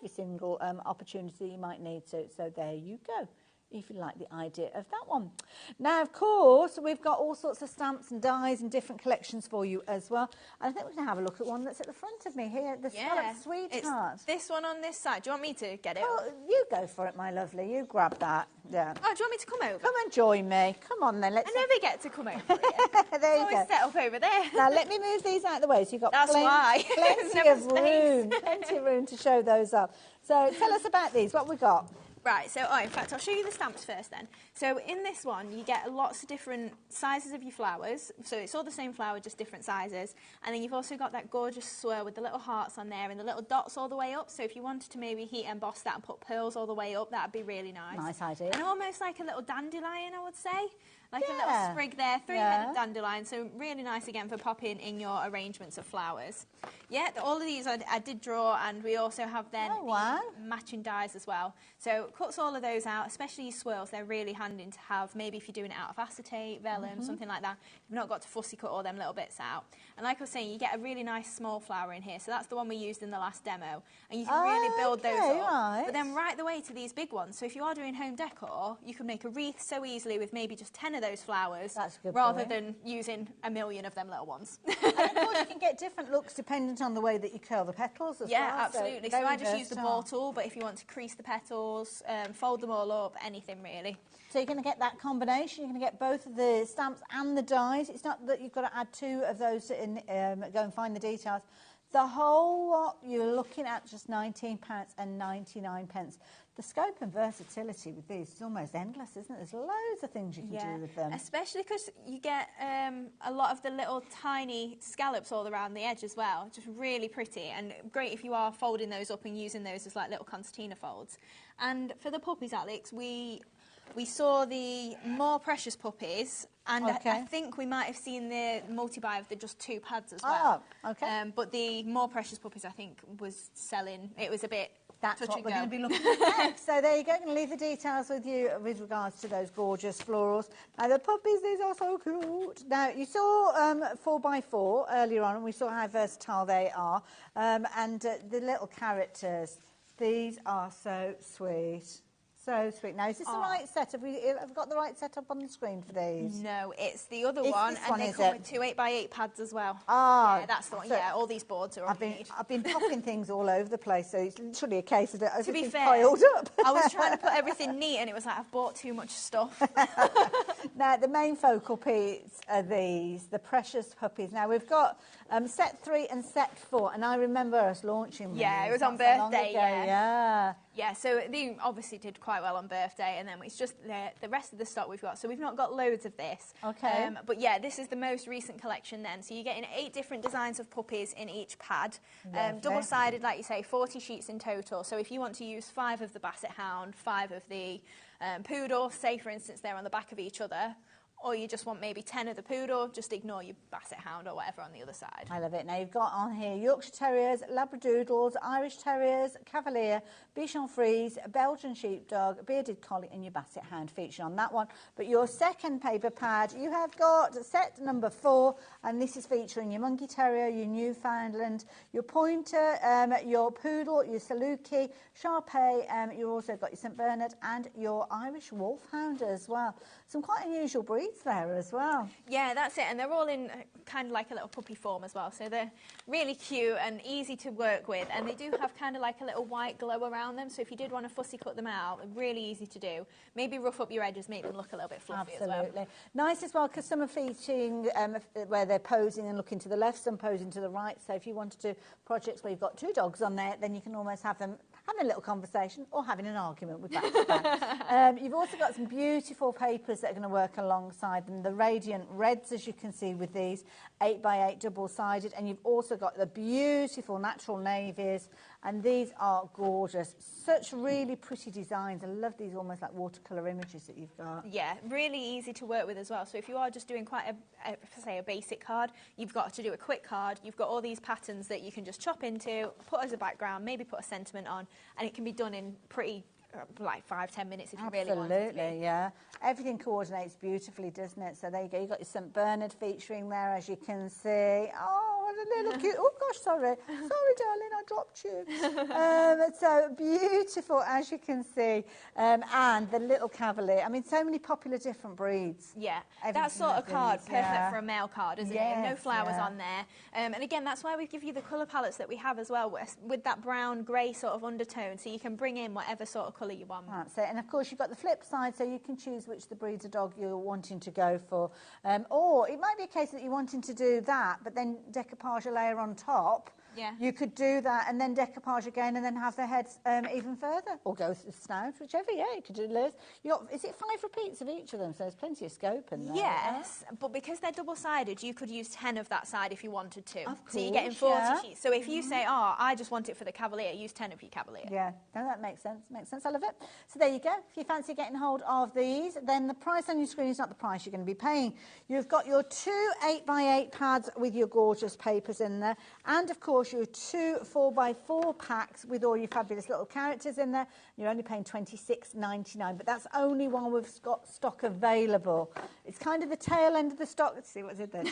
single opportunity you might need to. So there you go, if you like the idea of that one. Now, of course, we've got all sorts of stamps and dies and different collections for you as well. And I think we can have a look at one that's at the front of me here, the Scallop Sweetheart. It's this one on this side. Do you want me to get it? Oh, you go for it, my lovely. You grab that. Yeah. Oh, do you want me to come over? Come and join me. Come on then. Let's. I never get to come over here. There you always go. set up over there. Now let me move these out of the way. So you've got That's why. plenty of room, plenty of room to show those up. So tell us about these. What we got? Right, so in fact I'll show you the stamps first then. So in this one you get lots of different sizes of your flowers, so it's all the same flower, just different sizes, and then you've also got that gorgeous swirl with the little hearts on there and the little dots all the way up, so if you wanted to maybe heat emboss that and put pearls all the way up, that'd be really nice. Nice idea. And almost like a little dandelion, I would say. Like a little sprig there, three-headed dandelion, so really nice again for popping in your arrangements of flowers. Yeah, all of these I did draw, and we also have then matching dies as well. So cuts all of those out, especially your swirls, they're really handy to have, maybe if you're doing it out of acetate, vellum, something like that. You've not got to fussy cut all them little bits out. And like I was saying, you get a really nice small flower in here, so that's the one we used in the last demo. And you can really build those up. Right. But then right the way to these big ones, so if you are doing home decor, you can make a wreath so easily with maybe just 10 of those flowers, rather than using a million of them little ones. And of course you can get different looks dependent on the way that you curl the petals as well. Yeah, absolutely. So I just use the ball tool, but if you want to crease the petals, fold them all up, anything really. So you're going to get that combination. You're going to get both of the stamps and the dies. It's not that you've got to add two of those in, go and find the details. The whole lot, you're looking at just £19.99. The scope and versatility with these is almost endless, isn't it? There's loads of things you can do with them. Especially because you get a lot of the little tiny scallops all around the edge as well. Just really pretty and great if you are folding those up and using those as like little concertina folds. And for the puppies, Alex, we saw the more precious puppies, and I think we might have seen the multi-buy of the just 2 pads as well. Oh, okay. But the more precious puppies, I think, was selling. It was a bit That's touch what and we're go. going to be looking at next. So there you go. I'm going to leave the details with you with regards to those gorgeous florals. Now, the puppies, these are so cute. Now, you saw 4x4 earlier on, and we saw how versatile they are. And the little characters, these are so sweet. So sweet. Now, is this the right set? Have we got the right setup on the screen for these? No, it's the other one, and they come with 2 8x8 pads as well. Ah, yeah, that's the one. so Yeah, all these boards are all I've been popping things all over the place, so it's literally a case of to be fair, piled up. I was trying to put everything neat, and it was like I've bought too much stuff. Now, the main focal piece are these, the precious puppies. Now, we've got set 3 and set 4, and I remember us launching these. Yeah, it was on birthday. Yeah, so they obviously did quite well on birthday, and then it's just the rest of the stock we've got. So we've not got loads of this. Okay. But yeah, this is the most recent collection then. So you're getting 8 different designs of puppies in each pad. Double-sided, like you say, 40 sheets in total. So if you want to use 5 of the Basset Hound, 5 of the Poodle, say for instance they're on the back of each other, or you just want maybe 10 of the Poodle, just ignore your Basset Hound or whatever on the other side. I love it. Now, you've got on here Yorkshire Terriers, Labradoodles, Irish Terriers, Cavalier, Bichon Frise, Belgian Sheepdog, Bearded Collie, and your Basset Hound featured on that one. But your second paper pad, you have got set number 4, and this is featuring your Monkey Terrier, your Newfoundland, your Pointer, your Poodle, your Saluki, Shar-Pei, you've also got your St Bernard, and your Irish Wolfhound as well. Some quite unusual breeds breeds there as well. Yeah, that's it. And they're all in kind of like a little puppy form as well. So they're really cute and easy to work with. And they do have kind of like a little white glow around them. So if you did want to fussy cut them out, they're really easy to do. Maybe rough up your edges, make them look a little bit fluffy as well. Absolutely. Nice as well, because some are featuring where they're posing and looking to the left, some posing to the right. So if you want to do projects where you've got 2 dogs on there, then you can almost have them having a little conversation or having an argument with back. You've also got some beautiful papers that are going to work alongside them. The radiant reds, as you can see with these, 8x8 double-sided, and you've also got the beautiful natural navies, and these are gorgeous. Such really pretty designs. I love these almost like watercolour images that you've got. Yeah, really easy to work with as well. So if you are just doing quite say a basic card, you've got to do a quick card, you've got all these patterns that you can just chop into, put as a background, maybe put a sentiment on, and it can be done in pretty like 5-10 minutes if you really want it to be. Absolutely, yeah. Everything coordinates beautifully, doesn't it? So there you go. You've got your St Bernard featuring there, as you can see. Oh, what a little cute. Oh, gosh, sorry. Sorry, darling, I dropped you. So beautiful, as you can see. And the little cavalier. I mean, so many popular different breeds. Yeah, that sort of card, perfect for a male card, isn't it? No flowers on there. And again, that's why we give you the colour palettes that we have as well, with that brown, grey sort of undertone, so you can bring in whatever sort of colour you want. That's it. And of course, you've got the flip side, so you can choose which the breeds of dog you're wanting to go for. Or it might be a case that you're wanting to do that, but then decoupage a layer on top. Yeah. You could do that and then decoupage again and then have their heads even further, or go with snout, whichever. Yeah, you could do those. Is it 5 repeats of each of them? So there's plenty of scope in there. Yes, but because they're double-sided, you could use 10 of that side if you wanted to. Of course, so you're getting 40 sheets. So if you say, oh, I just want it for the cavalier, use 10 of your cavalier. Yeah, no, that makes sense. Makes sense. I love it. So there you go. If you fancy getting hold of these, then the price on your screen is not the price you're going to be paying. You've got your 2 8x8 pads with your gorgeous papers in there, and of course your 2 4x4 packs with all your fabulous little characters in there. You're only paying $26.99, but that's only while we've got stock available. It's kind of the tail end of the stock. Let's see what's in there.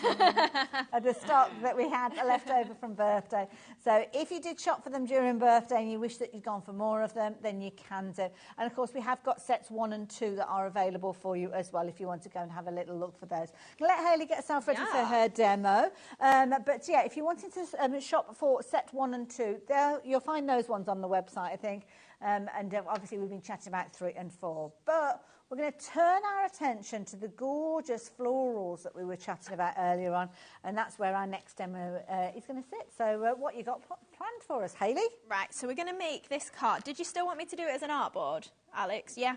The stock that we had left over from birthday. So if you did shop for them during birthday and you wish that you'd gone for more of them, then you can do. And of course, we have got sets 1 and 2 that are available for you as well if you want to go and have a little look for those. Let Hayley get herself ready for her demo. But yeah, if you're wanting to shop for set 1 and 2, you'll find those ones on the website, I think. And obviously we've been chatting about 3 and 4. But we're going to turn our attention to the gorgeous florals that we were chatting about earlier on, and that's where our next demo is going to sit. So what you got planned for us, Hayley? Right, so we're going to make this card. Did you still want me to do it as an artboard, Alex? Yeah?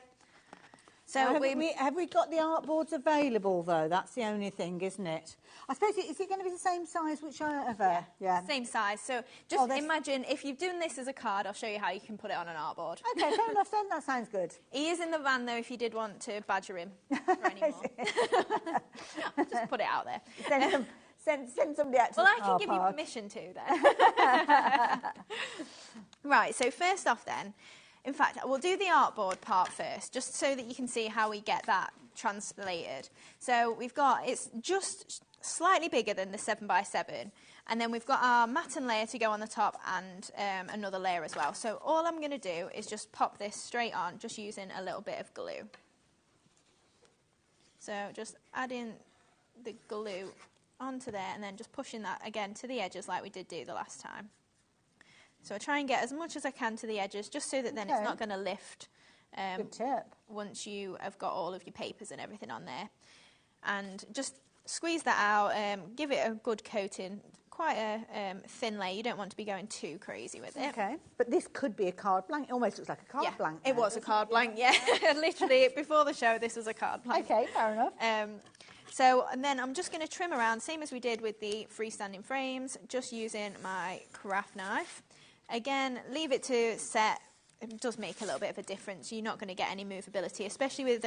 So have we got the artboards available, though? That's the only thing, isn't it? I suppose, is it going to be the same size whichever? Yeah, same size. So just imagine, if you've done this as a card, I'll show you how you can put it on an artboard. OK, fair enough then. That sounds good. He is in the van, though, if you did want to badger him for any more. I'll just put it out there. Send somebody out to the I can car give park. you permission to, then. Right, so first off, then, in fact, we'll do the artboard part first, just so that you can see how we get that translated. So we've got, it's just slightly bigger than the 7x7, and then we've got our matten layer to go on the top and another layer as well. So all I'm going to do is just pop this straight on, just using a little bit of glue. So just adding the glue onto there and then just pushing that again to the edges like we did do the last time. So I try and get as much as I can to the edges, just so that then it's not going to lift Good tip. once you have got all of your papers and everything on there. And just squeeze that out, give it a good coating, quite a thin layer. You don't want to be going too crazy with it. OK, but this could be a card blank. It almost looks like a card blank. It was a card blank, yeah. Literally, before the show, this was a card blank. OK, fair enough. And then I'm just going to trim around, same as we did with the freestanding frames, just using my craft knife. Again, leave it to set. It does make a little bit of a difference. You're not going to get any movability, especially with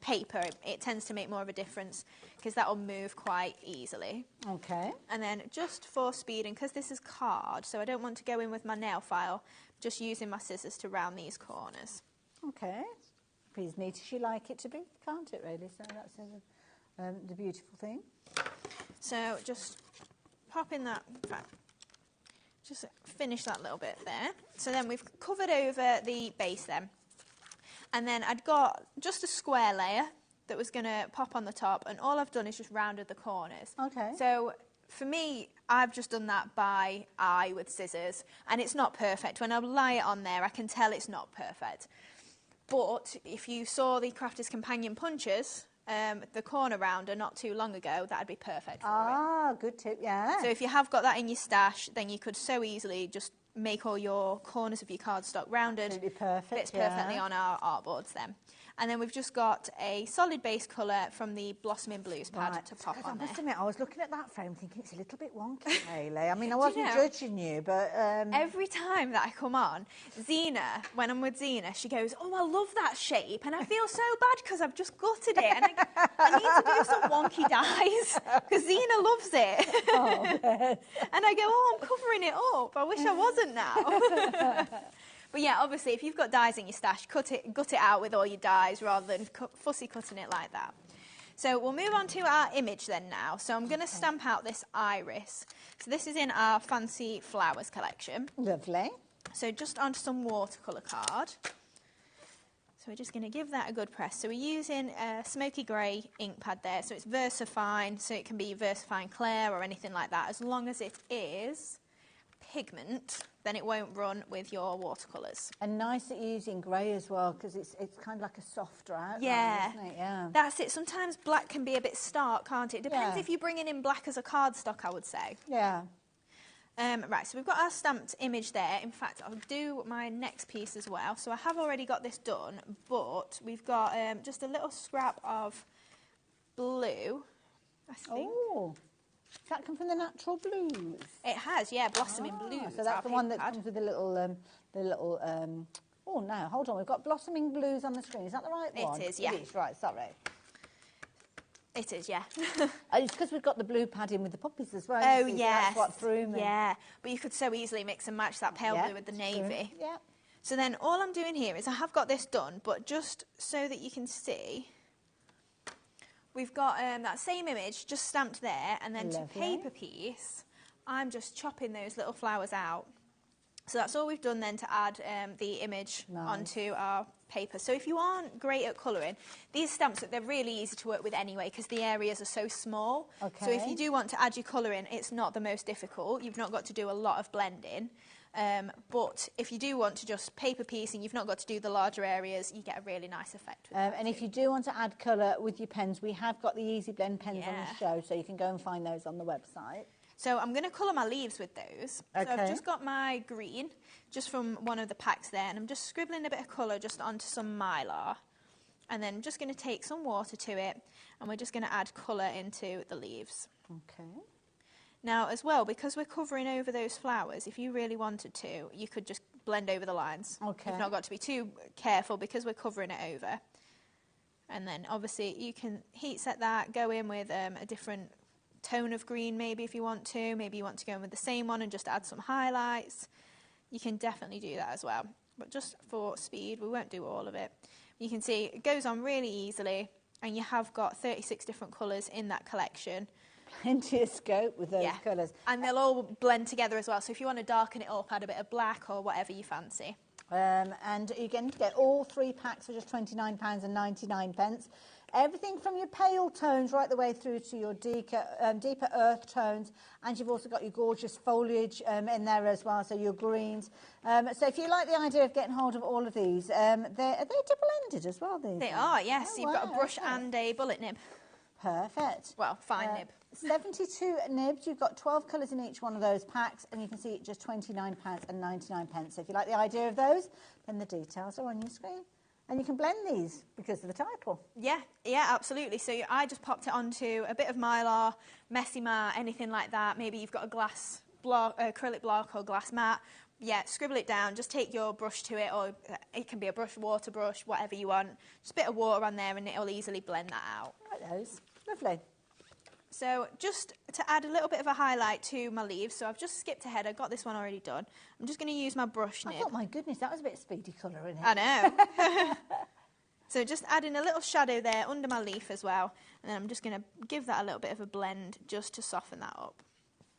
paper. It tends to make more of a difference because that will move quite easily. OK. And then just for speed, and because this is card, so I don't want to go in with my nail file, just using my scissors to round these corners. OK. Be as neat as you like it to be, can't it, really? So that's the beautiful thing. So just pop in that, just finish that little bit there. So then we've covered over the base then. And then I'd got just a square layer that was going to pop on the top, and all I've done is just rounded the corners. Okay. So for me, I've just done that by eye with scissors, and it's not perfect. When I lie it on there, I can tell it's not perfect. But if you saw the Crafter's Companion punches, the corner rounder not too long ago, that'd be perfect for it. Good tip, yeah. So if you have got that in your stash, then you could so easily just make all your corners of your cardstock rounded. Absolutely perfect. Fits perfectly on our artboards then. And then we've just got a solid base colour from the Blossoming Blues pad to pop on there. I must admit, I was looking at that frame thinking it's a little bit wonky, Hayley. I mean, I wasn't judging you, but... Every time that I come on, Zena, when I'm with Zena, she goes, oh, I love that shape, and I feel so bad because I've just gutted it, and I need to do some wonky dies, because Zena loves it. Oh, and I go, oh, I'm covering it up. I wish I wasn't now. But yeah, obviously, if you've got dies in your stash, gut it out with all your dies rather than fussy cutting it like that. So we'll move on to our image then now. So I'm going to stamp out this iris. So this is in our Fancy Flowers collection. Lovely. So just onto some watercolour card. So we're just going to give that a good press. So we're using a smoky grey ink pad there. So it's VersaFine, so it can be VersaFine Clair or anything like that. As long as it is pigment, then it won't run with your watercolours. And nice that you're using grey as well, because it's kind of like a softer outline, isn't it? Yeah. That's it. Sometimes black can be a bit stark, can't it? It depends if you're bringing in black as a cardstock, I would say. Yeah. Right, so we've got our stamped image there. In fact, I'll do my next piece as well. So I have already got this done, but we've got just a little scrap of blue, I think. Oh. Does that come from the Natural Blues? It has, yeah, Blossoming Blues. So that's the one that comes with the little, oh no, hold on, we've got Blossoming Blues on the screen. Is that the right one? It is, yeah. It is, right, sorry. It is, yeah. It's because we've got the blue pad in with the poppies as well. Oh, yes. That's what threw me. Yeah, but you could so easily mix and match that pale blue with the navy. Yeah. So then all I'm doing here is I have got this done, but just so that you can see, we've got that same image just stamped there, and then to paper piece, I'm just chopping those little flowers out. So that's all we've done then to add the image onto our paper. So if you aren't great at colouring, these stamps, they're really easy to work with anyway because the areas are so small. Okay. So if you do want to add your colouring, it's not the most difficult. You've not got to do a lot of blending. But if you do want to just paper piece and you've not got to do the larger areas, you get a really nice effect with that and if you do want to add colour with your pens, we have got the Easy Blend pens on the show, so you can go and find those on the website. So I'm going to colour my leaves with those. Okay. So I've just got my green, just from one of the packs there, and I'm just scribbling a bit of colour just onto some Mylar. And then I'm just going to take some water to it, and we're just going to add colour into the leaves. Okay. Now, as well, because we're covering over those flowers, if you really wanted to, you could just blend over the lines. Okay. You've not got to be too careful because we're covering it over. And then, obviously, you can heat set that, go in with a different tone of green maybe if you want to. Maybe you want to go in with the same one and just add some highlights. You can definitely do that as well. But just for speed, we won't do all of it. You can see it goes on really easily, and you have got 36 different colours in that collection. Plenty of scope with those colours. And they'll all blend together as well. So if you want to darken it up, add a bit of black or whatever you fancy. And you can get all 3 packs for just £29.99. Everything from your pale tones right the way through to your deeper earth tones, and you've also got your gorgeous foliage in there as well, so your greens. So if you like the idea of getting hold of all of these, are they double-ended as well? These they are, yes. You've got a brush and a bullet nib. Perfect. Well, fine nib. 72 nibs. You've got 12 colours in each one of those packs, and you can see just £29.99. So if you like the idea of those, then the details are on your screen. And you can blend these because of the title. Yeah, absolutely. So I just popped it onto a bit of Mylar, messy mat, anything like that. Maybe you've got a glass block, acrylic block or glass mat. Yeah, scribble it down. Just take your brush to it, or it can be a brush, water brush, whatever you want. Just a bit of water on there and it'll easily blend that out. Right, those. Lovely. So just to add a little bit of a highlight to my leaves, so I've just skipped ahead, I've got this one already done. I'm just going to use my brush nib. I thought, my goodness, that was a bit speedy colour in it. I know. So just adding a little shadow there under my leaf as well, and then I'm just going to give that a little bit of a blend just to soften that up.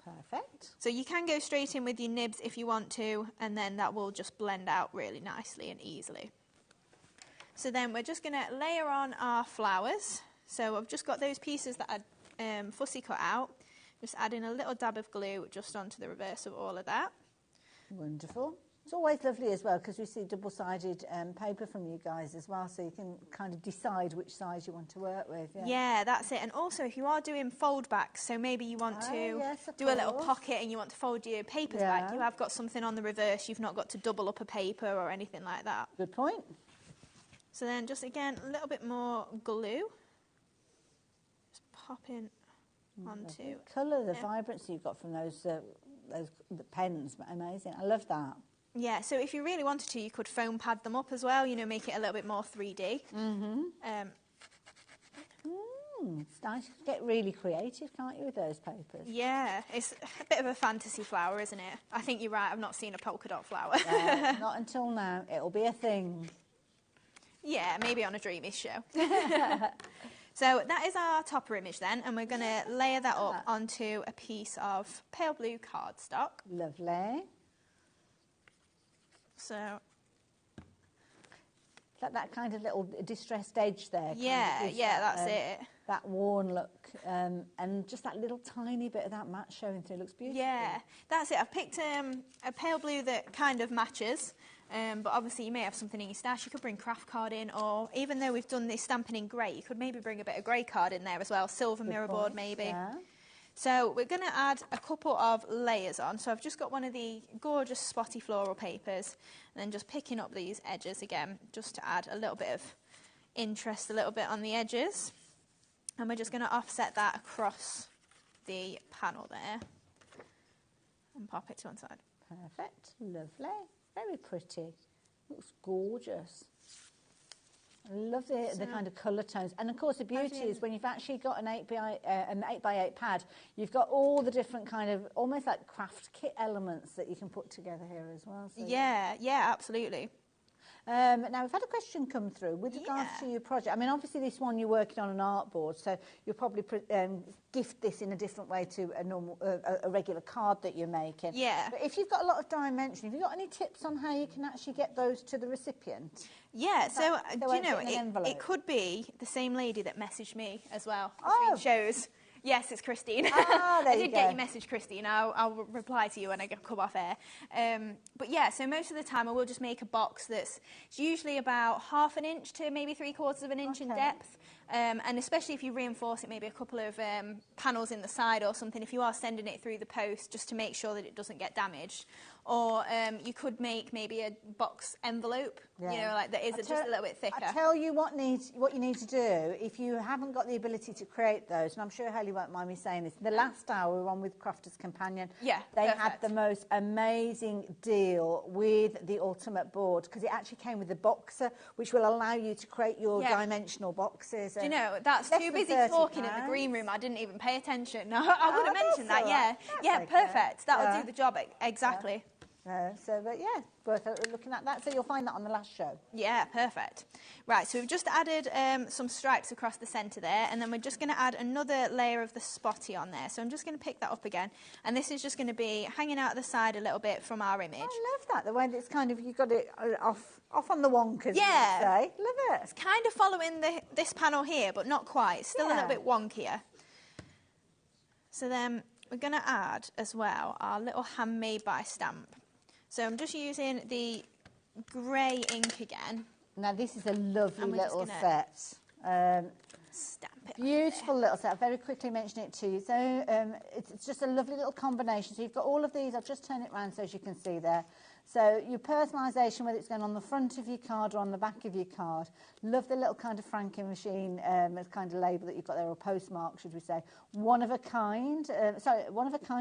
Perfect. So you can go straight in with your nibs if you want to, and then that will just blend out really nicely and easily. So then we're just going to layer on our flowers. So I've just got those pieces that I fussy cut out. Just adding a little dab of glue just onto the reverse of all of that. Wonderful. It's always lovely as well because we see double-sided paper from you guys as well, so you can kind of decide which size you want to work with. Yeah, that's it. And also if you are doing fold backs, so maybe you want to do a little pocket and you want to fold your papers back, you have got something on the reverse, you've not got to double up a paper or anything like that. Good point. So then just again, a little bit more glue. Just popping onto. The colour, the vibrancy you've got from those pens, amazing. I love that. Yeah, so if you really wanted to, you could foam pad them up as well, you know, make it a little bit more 3D. It's nice to get really creative, can't you, with those papers? Yeah, it's a bit of a fantasy flower, isn't it? I think you're right, I've not seen a polka dot flower. Not until now. It'll be a thing. Yeah, maybe on a Dreamies show. So that is our topper image then, and we're going to layer that up onto a piece of pale blue cardstock. Lovely. So that kind of little distressed edge there. Yeah, yeah, that's it. That worn look, and just that little tiny bit of that matte showing through looks beautiful. Yeah, that's it. I've picked a pale blue that kind of matches, but obviously you may have something in your stash. You could bring craft card in, or even though we've done this stamping in grey, you could maybe bring a bit of grey card in there as well, silver mirror board maybe. Yeah. So we're going to add a couple of layers on. So I've just got one of the gorgeous spotty floral papers, and then just picking up these edges again, just to add a little bit of interest, a little bit on the edges. And we're just going to offset that across the panel there and pop it to one side. Perfect, lovely, very pretty, looks gorgeous. I love the kind of colour tones. And of course the beauty is when you've actually got an 8x8 pad, you've got all the different kind of, almost like craft kit elements that you can put together here as well. So yeah, absolutely. Now, we've had a question come through with regards to your project. I mean, obviously this one you're working on an artboard, so you'll probably gift this in a different way to a normal, a regular card that you're making. Yeah. But if you've got a lot of dimension, have you got any tips on how you can actually get those to the recipient? Yeah, so do you know, it could be the same lady that messaged me as well. Shows. Yes, it's Christine. I did get your message, Christine. I'll reply to you when I come off air. But yeah, so most of the time I will just make a box that's usually about 1/2 inch to maybe 3/4 of an inch in depth. And especially if you reinforce it, maybe a couple of panels in the side or something, if you are sending it through the post, just to make sure that it doesn't get damaged. Or you could make maybe a box envelope, you know, like that is just a little bit thicker. I'll tell you what you need to do if you haven't got the ability to create those, and I'm sure Haley won't mind me saying this. The last hour we were on with Crafter's Companion. Yeah, they had the most amazing deal with the Ultimate board, because it actually came with the boxer, which will allow you to create your dimensional boxes. Do you know, that's too busy talking in the green room. I didn't even pay attention. I would have mentioned that, yeah, perfect. That'll do the job, exactly. But yeah, worth looking at that. So you'll find that on the last show. Yeah, perfect. Right, so we've just added some stripes across the centre there, and then we're just going to add another layer of the spotty on there. So I'm just going to pick that up again, and this is just going to be hanging out the side a little bit from our image. I love that, the way that it's kind of, you've got it off on the wonkers, yeah. Say. Love it. It's kind of following this panel here, but not quite. It's still a little bit wonkier. So then we're going to add as well our little handmade by stamp. So I'm just using the grey ink again. Now this is a lovely little set. Stamp it. Beautiful little set. I'll very quickly mention it to you. So it's just a lovely little combination. So you've got all of these. I'll just turn it around so as you can see there. So your personalisation, whether it's going on the front of your card or on the back of your card. Love the little kind of franking machine kind of label that you've got there, or postmark, should we say. One of a kind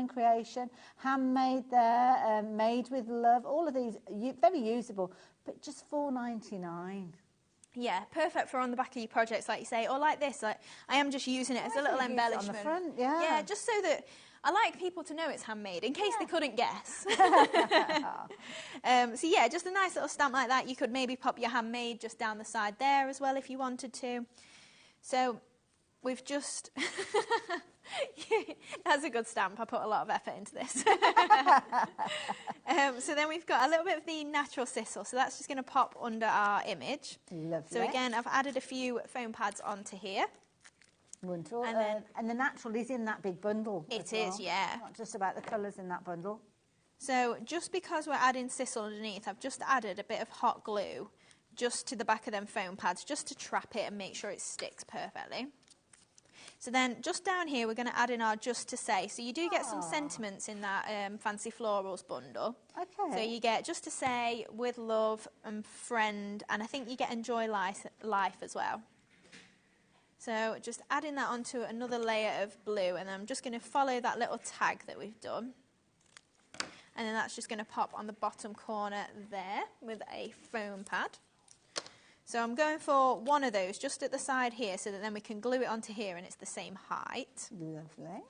creation. Handmade there, made with love. All of these, very usable, but just $4.99. Yeah, perfect for on the back of your projects, like you say, or like this. Like I am just using it as a little embellishment. On the front, yeah. Yeah, just so that I like people to know it's handmade, in case they couldn't guess. So yeah, just a nice little stamp like that. You could maybe pop your handmade just down the side there as well if you wanted to. So we've just... That's a good stamp. I put a lot of effort into this. So then we've got a little bit of the natural sisal. So that's just going to pop under our image. Lovely. So again, I've added a few foam pads onto here. Wonderful. And the natural is in that big bundle. It is, yeah. Not just about the colours in that bundle. So just because we're adding sisal underneath, I've just added a bit of hot glue just to the back of them foam pads, just to trap it and make sure it sticks perfectly. So then just down here, we're going to add in our just to say. So you do get some sentiments in that Fancy Florals bundle. Okay. So you get just to say, with love and friend, and I think you get enjoy life as well. So just adding that onto another layer of blue, and I'm just going to follow that little tag that we've done. And then that's just going to pop on the bottom corner there with a foam pad. So I'm going for one of those just at the side here so that then we can glue it onto here and it's the same height. Lovely.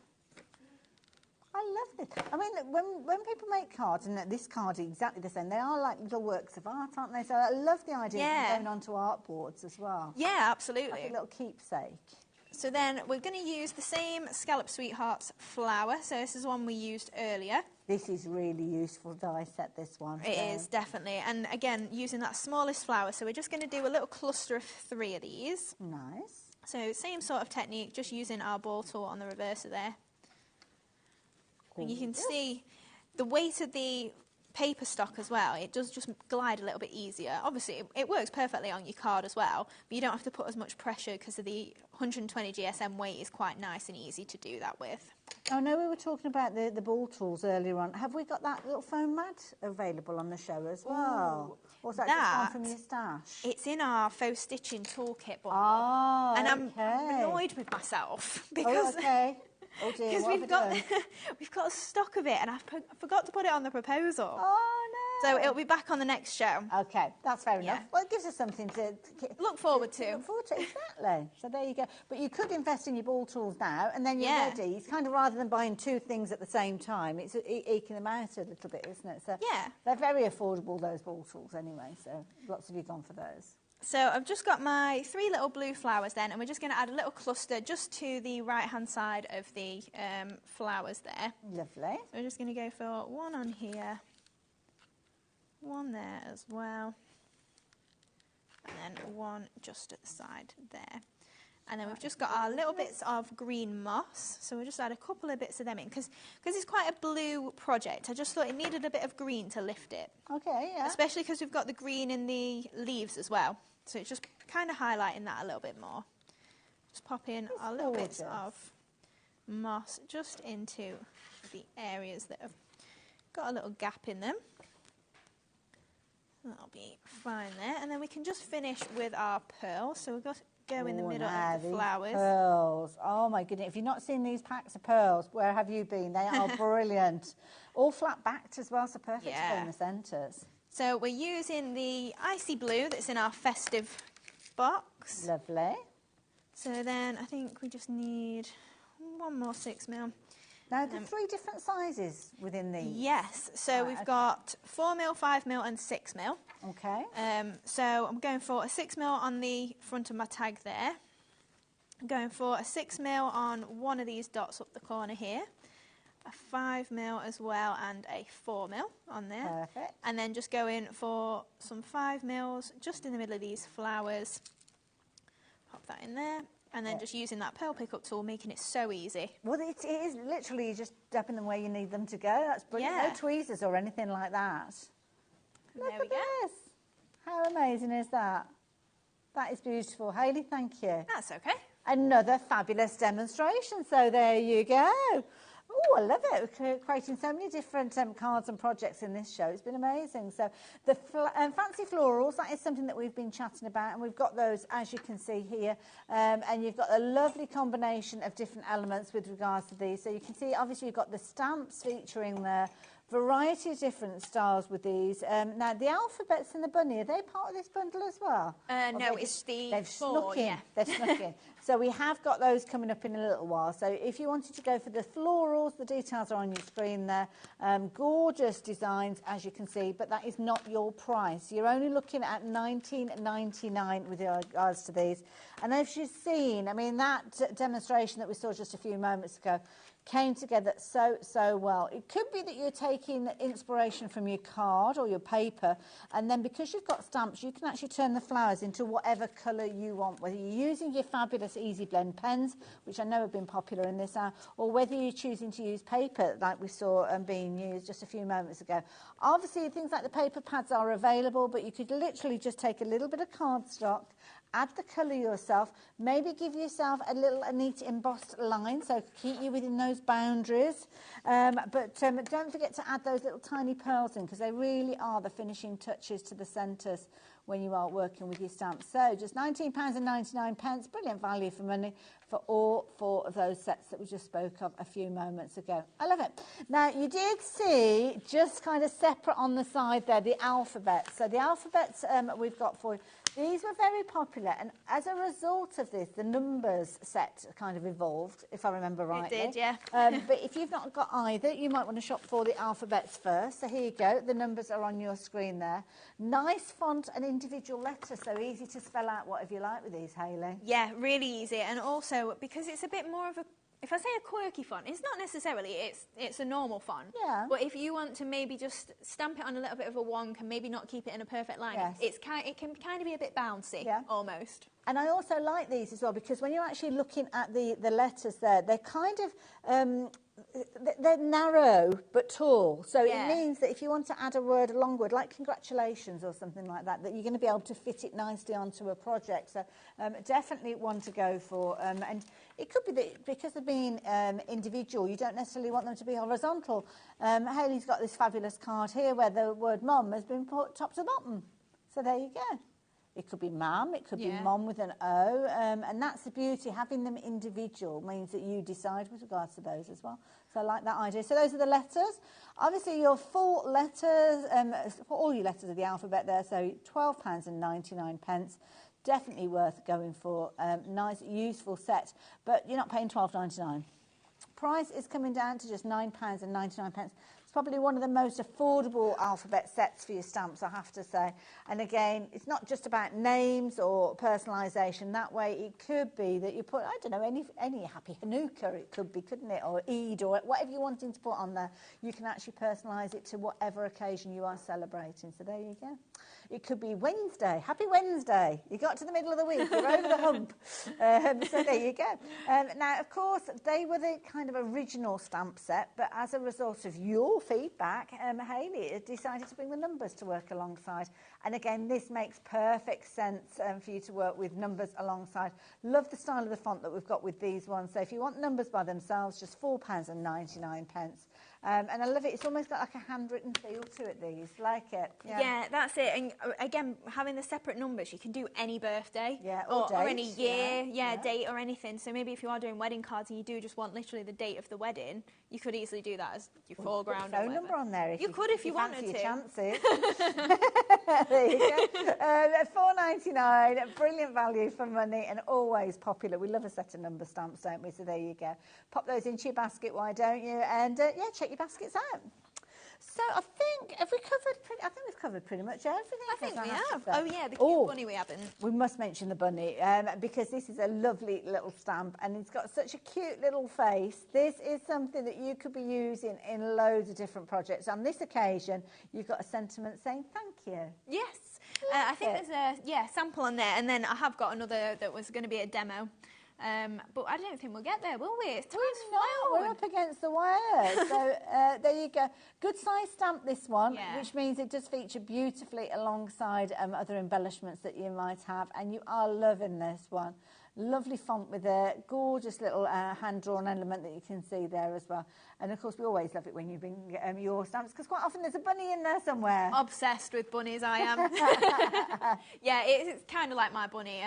I love this. I mean, when people make cards, and this card is exactly the same, they are like little works of art, aren't they? So I love the idea of them going onto art boards as well. Yeah, absolutely. Like a little keepsake. So then we're going to use the same Scallop Sweethearts flower. So this is one we used earlier. This is really useful die set, this one. It is, definitely. And again, using that smallest flower. So we're just going to do a little cluster of 3 of these. Nice. So same sort of technique, just using our ball tool on the reverser there. And you can see the weight of the paper stock as well, it does just glide a little bit easier. Obviously, it works perfectly on your card as well, but you don't have to put as much pressure because of the 120 GSM weight is quite nice and easy to do that with. I know we were talking about the ball tools earlier on. Have we got that little foam mat available on the show as well? Or was that just one from your stash? It's in our faux stitching toolkit bundle. Oh, and I'm annoyed with myself Oh, because... okay. Oh dear, what we've got a stock of it and I forgot to put it on the proposal. Oh no. So it'll be back on the next show. Okay, that's fair enough. Well, it gives us something to look forward to. Look forward to, exactly. So there you go. But you could invest in your ball tools now and then you're ready. It's kind of rather than buying 2 things at the same time, it's eking them out a little bit, isn't it? So they're very affordable, those ball tools anyway, so lots of you gone for those. So I've just got my 3 little blue flowers then, and we're just going to add a little cluster just to the right-hand side of the flowers there. Lovely. So we're just going to go for 1 on here, 1 there as well, and then 1 just at the side there. And then we've just got our little bits of green moss, so we'll just add a couple of bits of them in, because it's quite a blue project. I just thought it needed a bit of green to lift it. Okay, yeah. Especially because we've got the green in the leaves as well. So it's just kind of highlighting that a little bit more. Just pop in our little bits of moss just into the areas that have got a little gap in them. That'll be fine there. And then we can just finish with our pearls. So we've got to go in the middle of the flowers. Pearls. Oh my goodness. If you've not seen these packs of pearls, where have you been? They are brilliant. All flat backed as well, so perfect to go in the centres. So we're using the icy blue that's in our festive box. Lovely. So then I think we just need 1 more 6mm. Now, there are 3 different sizes within these. Yes. So we've got 4mm, 5mm and 6mm. Okay. So I'm going for a 6mm on the front of my tag there. I'm going for a 6mm on one of these dots up the corner here. A 5mm as well and a 4mm on there. Perfect. And then just go in for some 5mm just in the middle of these flowers. Pop that in there. And then just using that pearl pickup tool, making it so easy. Well, it is literally just dabbing them where you need them to go. That's brilliant. No tweezers or anything like that. Look at this. How amazing is that? That is beautiful. Hayley, thank you. That's okay. Another fabulous demonstration. So there you go. Oh, I love it. We're creating so many different cards and projects in this show. It's been amazing. So the fancy florals, that is something that we've been chatting about, and we've got those, as you can see here. And you've got a lovely combination of different elements with regards to these. So you can see, obviously, you've got the stamps featuring the variety of different styles with these. Now, the alphabets and the bunny, are they part of this bundle as well? No, it's the They've four, snuck in. yeah. They've snuck in. So we have got those coming up in a little while. So if you wanted to go for the florals, the details are on your screen there. Gorgeous designs, as you can see, but that is not your price. You're only looking at $19.99 with regards to these. And as you've seen, I mean, that demonstration that we saw just a few moments ago came together so well. It could be that you're taking inspiration from your card or your paper, and then because you've got stamps, you can actually turn the flowers into whatever colour you want, whether you're using your fabulous Easy Blend pens, which I know have been popular in this hour, or whether you're choosing to use paper like we saw being used just a few moments ago. Obviously, things like the paper pads are available, but you could literally just take a little bit of cardstock, add the colour yourself, maybe give yourself a neat embossed line, so keep you within those boundaries. But don't forget to add those little tiny pearls in, because they really are the finishing touches to the centres when you are working with your stamps. So just £19.99, brilliant value for money for all 4 of those sets that we just spoke of a few moments ago. I love it. Now, you did see just kind of separate on the side there, the alphabets. So the alphabets we've got for you. These were very popular, and as a result of this, the numbers set kind of evolved, if I remember rightly. It did, yeah. But if you've not got either, you might want to shop for the alphabets first. So here you go. The numbers are on your screen there. Nice font and individual letters, so easy to spell out whatever you like with these, Hayley. Yeah, really easy. And also, because it's a bit more of a, if I say a quirky font, it's not necessarily, it's a normal font. Yeah. But if you want to maybe just stamp it on a little bit of a wonk and maybe not keep it in a perfect line, Yes. it can kind of be a bit bouncy, Yeah. almost. And I also like these as well, because when you're actually looking at the letters there, they're kind of, they're narrow but tall. So Yeah. it means that if you want to add a word, a long word, like congratulations or something like that, that you're going to be able to fit it nicely onto a project. So definitely one to go for. And it could be that because of being individual, you don't necessarily want them to be horizontal. Hayley's got this fabulous card here where the word mum has been put top to bottom. So there you go. It could be mum, it could be mom with an O, and that's the beauty. Having them individual means that you decide with regards to those as well. So I like that idea. So those are the letters. Obviously, your full letters, for all your letters of the alphabet there, so £12.99. Definitely worth going for. Nice, useful set, but you're not paying £12.99. Price is coming down to just £9.99. It's probably one of the most affordable alphabet sets for your stamps, I have to say. And again, it's not just about names or personalisation. That way, it could be that you put, I don't know, any Happy Hanukkah, it could be, couldn't it? Or Eid, or whatever you're wanting to put on there. You can actually personalise it to whatever occasion you are celebrating. So there you go. It could be Wednesday. Happy Wednesday. You got to the middle of the week. You're over the hump. So there you go. Now, of course, they were the kind of original stamp set, but as a result of your feedback, Hayley decided to bring the numbers to work alongside. And again, this makes perfect sense for you to work with numbers alongside. Love the style of the font that we've got with these ones. So if you want numbers by themselves, just £4.99. And I love it. It's almost got like a handwritten feel to it, these. Like it. Yeah, that's it. And again, having the separate numbers, you can do any birthday. Yeah, or any year, date or anything. So maybe if you are doing wedding cards and you do just want literally the date of the wedding, you could easily do that as your foreground. Put a phone number on there. If you could if you wanted fancy to. Your chances. There you go. £4.99, brilliant value for money and always popular. We love a set of number stamps, don't we? So there you go. Pop those into your basket, why don't you? And yeah, check your baskets out. So I think, have we covered? I think we've covered pretty much everything. I think we have. To Oh yeah, the cute bunny we haven't. We must mention the bunny because this is a lovely little stamp and it's got such a cute little face. This is something that you could be using in loads of different projects. On this occasion, you've got a sentiment saying thank you. Yes, I think there's a sample on there, and then I have got another that was going to be a demo. But I don't think we'll get there, will we? It's time's flying. We're up against the wire. So there you go. Good size stamp, this one, which means it does feature beautifully alongside other embellishments that you might have. And you are loving this one. Lovely font with a gorgeous little hand-drawn element that you can see there as well. And, of course, we always love it when you bring your stamps because quite often there's a bunny in there somewhere. Obsessed with bunnies, I am. Yeah, it's kind of like my bunny.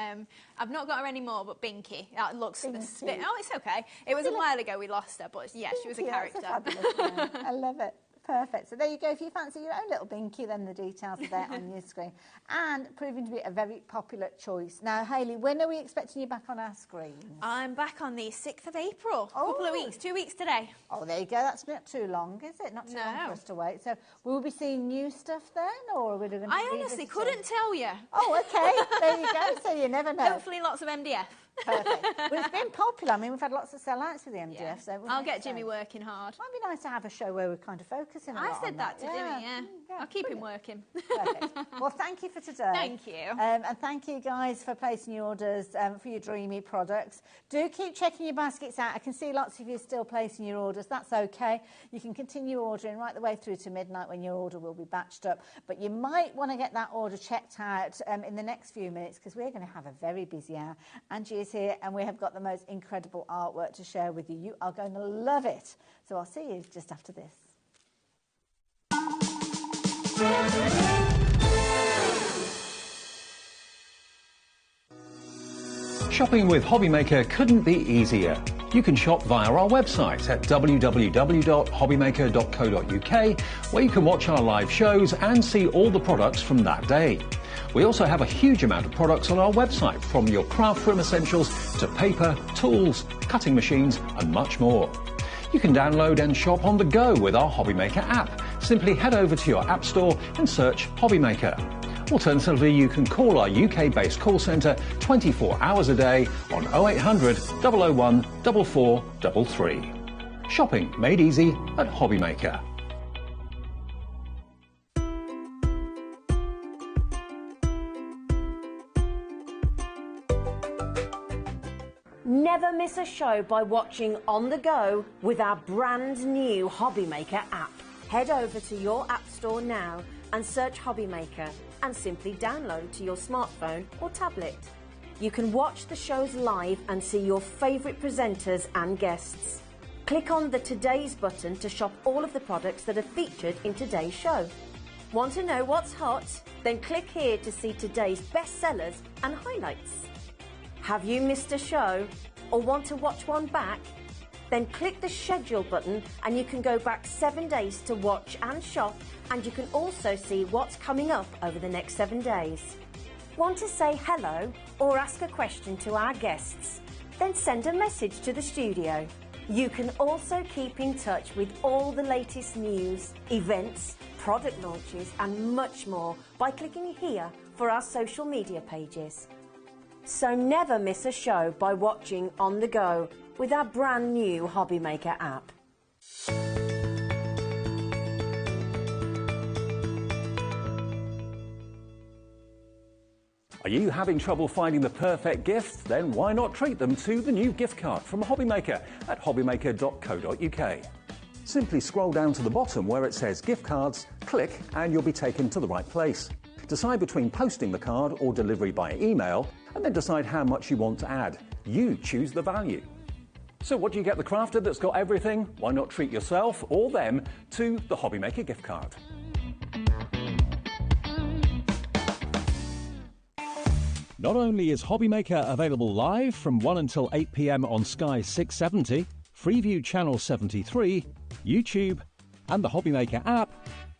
I've not got her anymore, but Binky. That looks a bit... Oh, it's okay. It was a while ago we lost her, but, yeah, she was a character. That's a fabulous one. I love it. Perfect. So there you go. If you fancy your own little binky, then the details are there on your screen. And proving to be a very popular choice. Now, Hayley, when are we expecting you back on our screens? I'm back on the 6th of April. A couple of weeks, 2 weeks today. Oh, there you go. That's not too long, is it? Not too long for us to wait. So will we be seeing new stuff then, or are we going to I honestly couldn't tell you. Oh, okay. There you go. So you never know. Hopefully lots of MDF. Perfect. Well, it's been popular. I mean, we've had lots of sellouts with the MDF. Yeah. So I'll get Jimmy working hard. Might be nice to have a show where we're kind of focusing I said that to Jimmy, yeah. I'll keep him working. Perfect. Well, thank you for today. Thank you. And thank you, guys, for placing your orders for your dreamy products. Do keep checking your baskets out. I can see lots of you still placing your orders. That's okay. You can continue ordering right the way through to midnight when your order will be batched up. But you might want to get that order checked out in the next few minutes, because we're going to have a very busy hour. Angie is here, and we have got the most incredible artwork to share with you. You are going to love it. So I'll see you just after this. Shopping with HobbyMaker couldn't be easier. You can shop via our website at www.hobbymaker.co.uk, where you can watch our live shows and see all the products from that day. We also have a huge amount of products on our website, from your craft room essentials to paper, tools, cutting machines and much more. You can download and shop on the go with our HobbyMaker app. Simply head over to your app store and search HobbyMaker. Alternatively, you can call our UK-based call centre 24 hours a day on 0800 001 4433. Shopping made easy at HobbyMaker. Never miss a show by watching on the go with our brand new HobbyMaker app. Head over to your app store now and search HobbyMaker and simply download to your smartphone or tablet. You can watch the shows live and see your favourite presenters and guests. Click on the Today's button to shop all of the products that are featured in today's show. Want to know what's hot? Then click here to see today's bestsellers and highlights. Have you missed a show or want to watch one back? Then click the schedule button and you can go back 7 days to watch and shop, and you can also see what's coming up over the next 7 days. Want to say hello or ask a question to our guests? Then send a message to the studio. You can also keep in touch with all the latest news, events, product launches and much more by clicking here for our social media pages. So never miss a show by watching on the go with our brand new HobbyMaker app. Are you having trouble finding the perfect gift? Then why not treat them to the new gift card from HobbyMaker at hobbymaker.co.uk. Simply scroll down to the bottom where it says gift cards, click and you'll be taken to the right place. Decide between posting the card or delivery by email, and then decide how much you want to add. You choose the value. So what do you get the crafter that's got everything? Why not treat yourself or them to the HobbyMaker gift card? Not only is HobbyMaker available live from 1 until 8 p.m. on Sky 670, Freeview Channel 73, YouTube and the HobbyMaker app,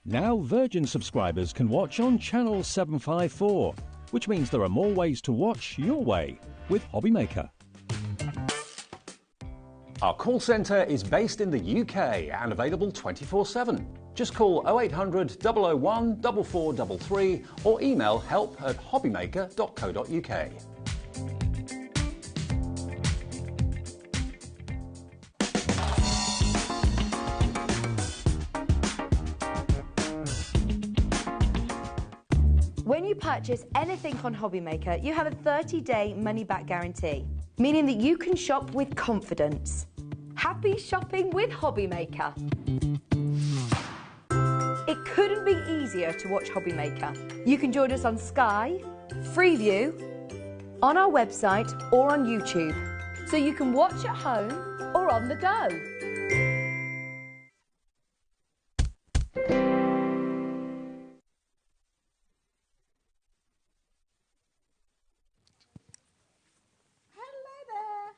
now Virgin subscribers can watch on Channel 754, which means there are more ways to watch your way with HobbyMaker. Our call centre is based in the UK and available 24/7. Just call 0800 001 4433 or email help@hobbymaker.co.uk. When you purchase anything on HobbyMaker, you have a 30-day money-back guarantee, meaning that you can shop with confidence. Happy shopping with HobbyMaker. It couldn't be easier to watch HobbyMaker. You can join us on Sky, Freeview, on our website or on YouTube, so you can watch at home or on the go.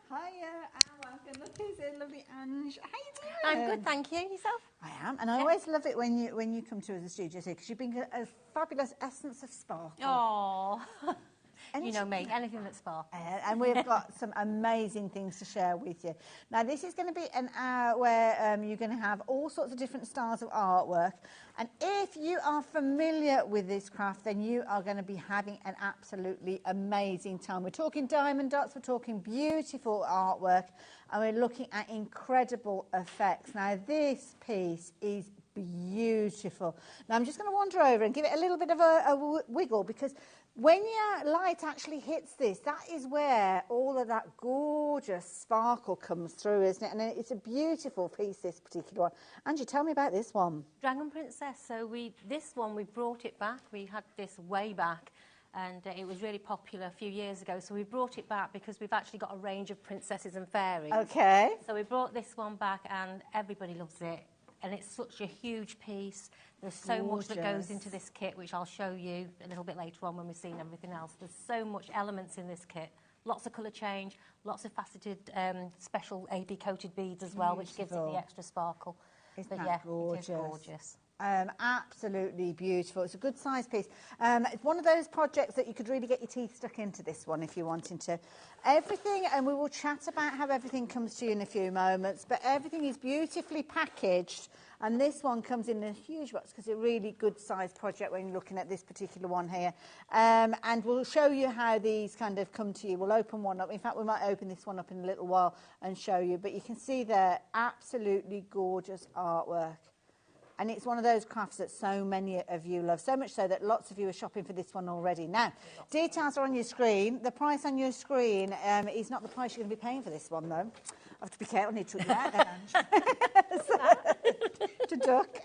Hiya and welcome. Look who's in, lovely Ange. How you doing? I'm good, thank you. Yourself? I am, and I always love it when you come to us the studios here because you bring a fabulous essence of sparkle. Oh, you know me, anything that's sparkles. And we've got some amazing things to share with you. Now, this is going to be an hour where you're going to have all sorts of different styles of artwork. And if you are familiar with this craft, then you are going to be having an absolutely amazing time. We're talking diamond dots, we're talking beautiful artwork, and we're looking at incredible effects. Now, this piece is beautiful. Now, I'm just going to wander over and give it a little bit of a wiggle because when your light actually hits this, that is where all of that gorgeous sparkle comes through, isn't it? And it's a beautiful piece, this particular one. Angie, tell me about this one. Dragon Princess. So this one, we brought it back. We had this way back, and it was really popular a few years ago. So we brought it back because we've actually got a range of princesses and fairies. Okay. So we brought this one back, and everybody loves it. And it's such a huge piece. There's so much that goes into this kit, which I'll show you a little bit later on when we've seen everything else. There's so much elements in this kit. Lots of colour change, lots of faceted, special AB coated beads as well, which gives it the extra sparkle. Isn't that gorgeous? It is gorgeous. Absolutely beautiful. It's a good size piece. It's one of those projects that you could really get your teeth stuck into this one if you're wanting to. Everything, and we will chat about how everything comes to you in a few moments, but everything is beautifully packaged, and this one comes in a huge box because it's a really good size project when you're looking at this particular one here. And we'll show you how these kind of come to you. We'll open one up. In fact, we might open this one up in a little while and show you, but you can see there absolutely gorgeous artwork. And it's one of those crafts that so many of you love, so much so that lots of you are shopping for this one already. Now, details are on your screen. The price on your screen is not the price you're going to be paying for this one, though. I have to be careful, I need to look at that, to duck.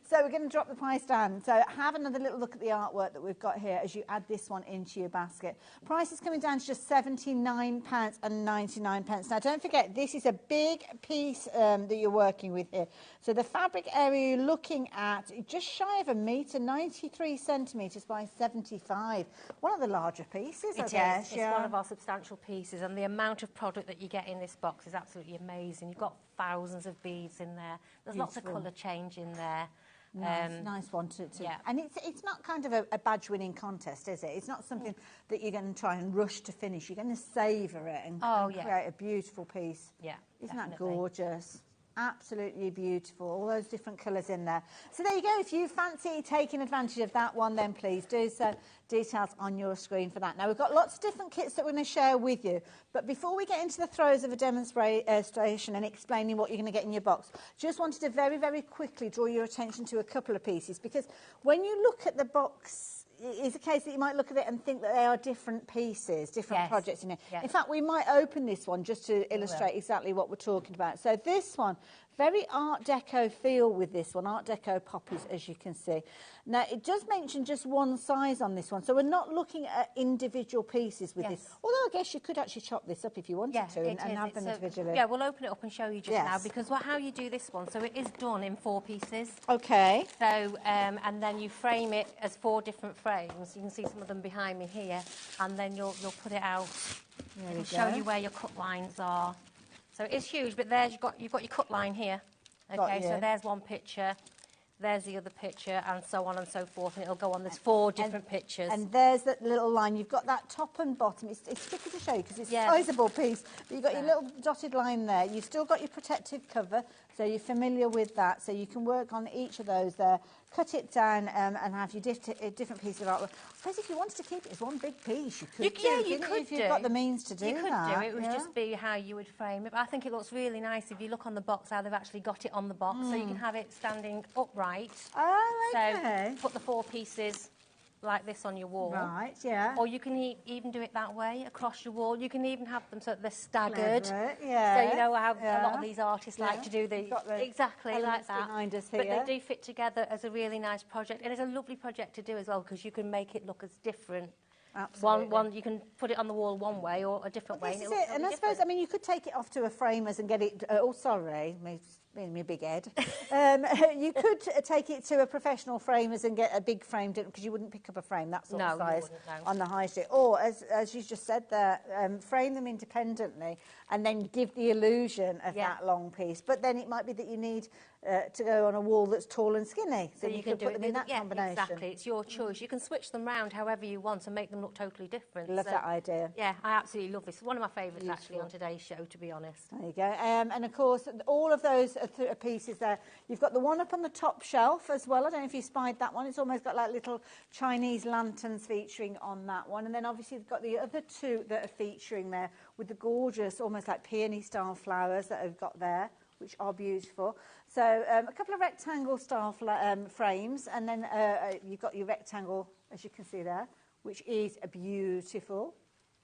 So we're going to drop the price down. So have another little look at the artwork that we've got here as you add this one into your basket. Price is coming down to just £79.99. Now, don't forget, this is a big piece that you're working with here. So the fabric area you're looking at, just shy of a metre, 93 centimetres by 75. One of the larger pieces, I guess. It's one of our substantial pieces, and the amount of product that you get in this box is absolutely amazing. You've got thousands of beads in there. There's lots of colour change in there. Nice one to and it's not kind of a badge winning contest, is it? It's not something that you're going to try and rush to finish. You're going to savour it and create a beautiful piece. Isn't that gorgeous? Absolutely beautiful. All those different colours in there. So there you go. If you fancy taking advantage of that one, then please do so. Details on your screen for that. Now, we've got lots of different kits that we're going to share with you. But before we get into the throes of a demonstration and explaining what you're going to get in your box, just wanted to very, very quickly draw your attention to a couple of pieces. Because when you look at the box, it's a case that you might look at it and think that they are different pieces, different projects in it. In fact, we might open this one just to illustrate exactly what we're talking about. So this one, very Art Deco feel with this one, Art Deco poppies, as you can see. Now, it does mention just one size on this one, so we're not looking at individual pieces with this. Although I guess you could actually chop this up if you wanted to and have them individually. Yeah, we'll open it up and show you just now, because how you do this one, so it is done in 4 pieces. Okay. So, and then you frame it as 4 different frames. You can see some of them behind me here, and then you'll put it out and show you where your cut lines are. So it is huge, but there's you've got your cut line here. Okay, so there's one picture, there's the other picture, and so on and so forth, and it'll go on. There's 4 different pictures. And there's that little line. You've got that top and bottom. It's tricky to show you because it's a sizable piece, but you've got your little dotted line there. You've still got your protective cover, so you're familiar with that. So you can work on each of those there, cut it down and have your different pieces of artwork. I suppose if you wanted to keep it as one big piece, you could you could if you've got the means to do that. You could do it. It would just be how you would frame it. But I think it looks really nice if you look on the box, how they've actually got it on the box, so you can have it standing upright. Oh, okay. So put the 4 pieces like this on your wall. Right, yeah. Or you can even do it that way, across your wall. You can even have them so that they're staggered. Clever, So you know how a lot of these artists like to do exactly like that. Behind us here. But they do fit together as a really nice project. And it's a lovely project to do as well, because you can make it look as different. Absolutely. One you can put it on the wall one way or a different way. And I suppose, I mean, you could take it off to a framers and get it... me big head. You could take it to a professional framers and get a big frame, because you wouldn't pick up a frame that sort of size on the high street. Or, as you just said there, frame them independently and then give the illusion of that long piece. But then it might be that you need to go on a wall that's tall and skinny. So you can put them in that combination. Exactly. It's your choice. You can switch them round however you want and make them look totally different. Love that idea. Yeah, I absolutely love this. It's one of my favourites actually on today's show, to be honest. There you go. And of course, all of those pieces there. You've got the one up on the top shelf as well. I don't know if you spied that one. It's almost got like little Chinese lanterns featuring on that one. And then obviously you've got the other two that are featuring there with the gorgeous, almost like peony style flowers that I've got there, which are beautiful. So a couple of rectangle style frames, and then you've got your rectangle, as you can see there, which is beautiful.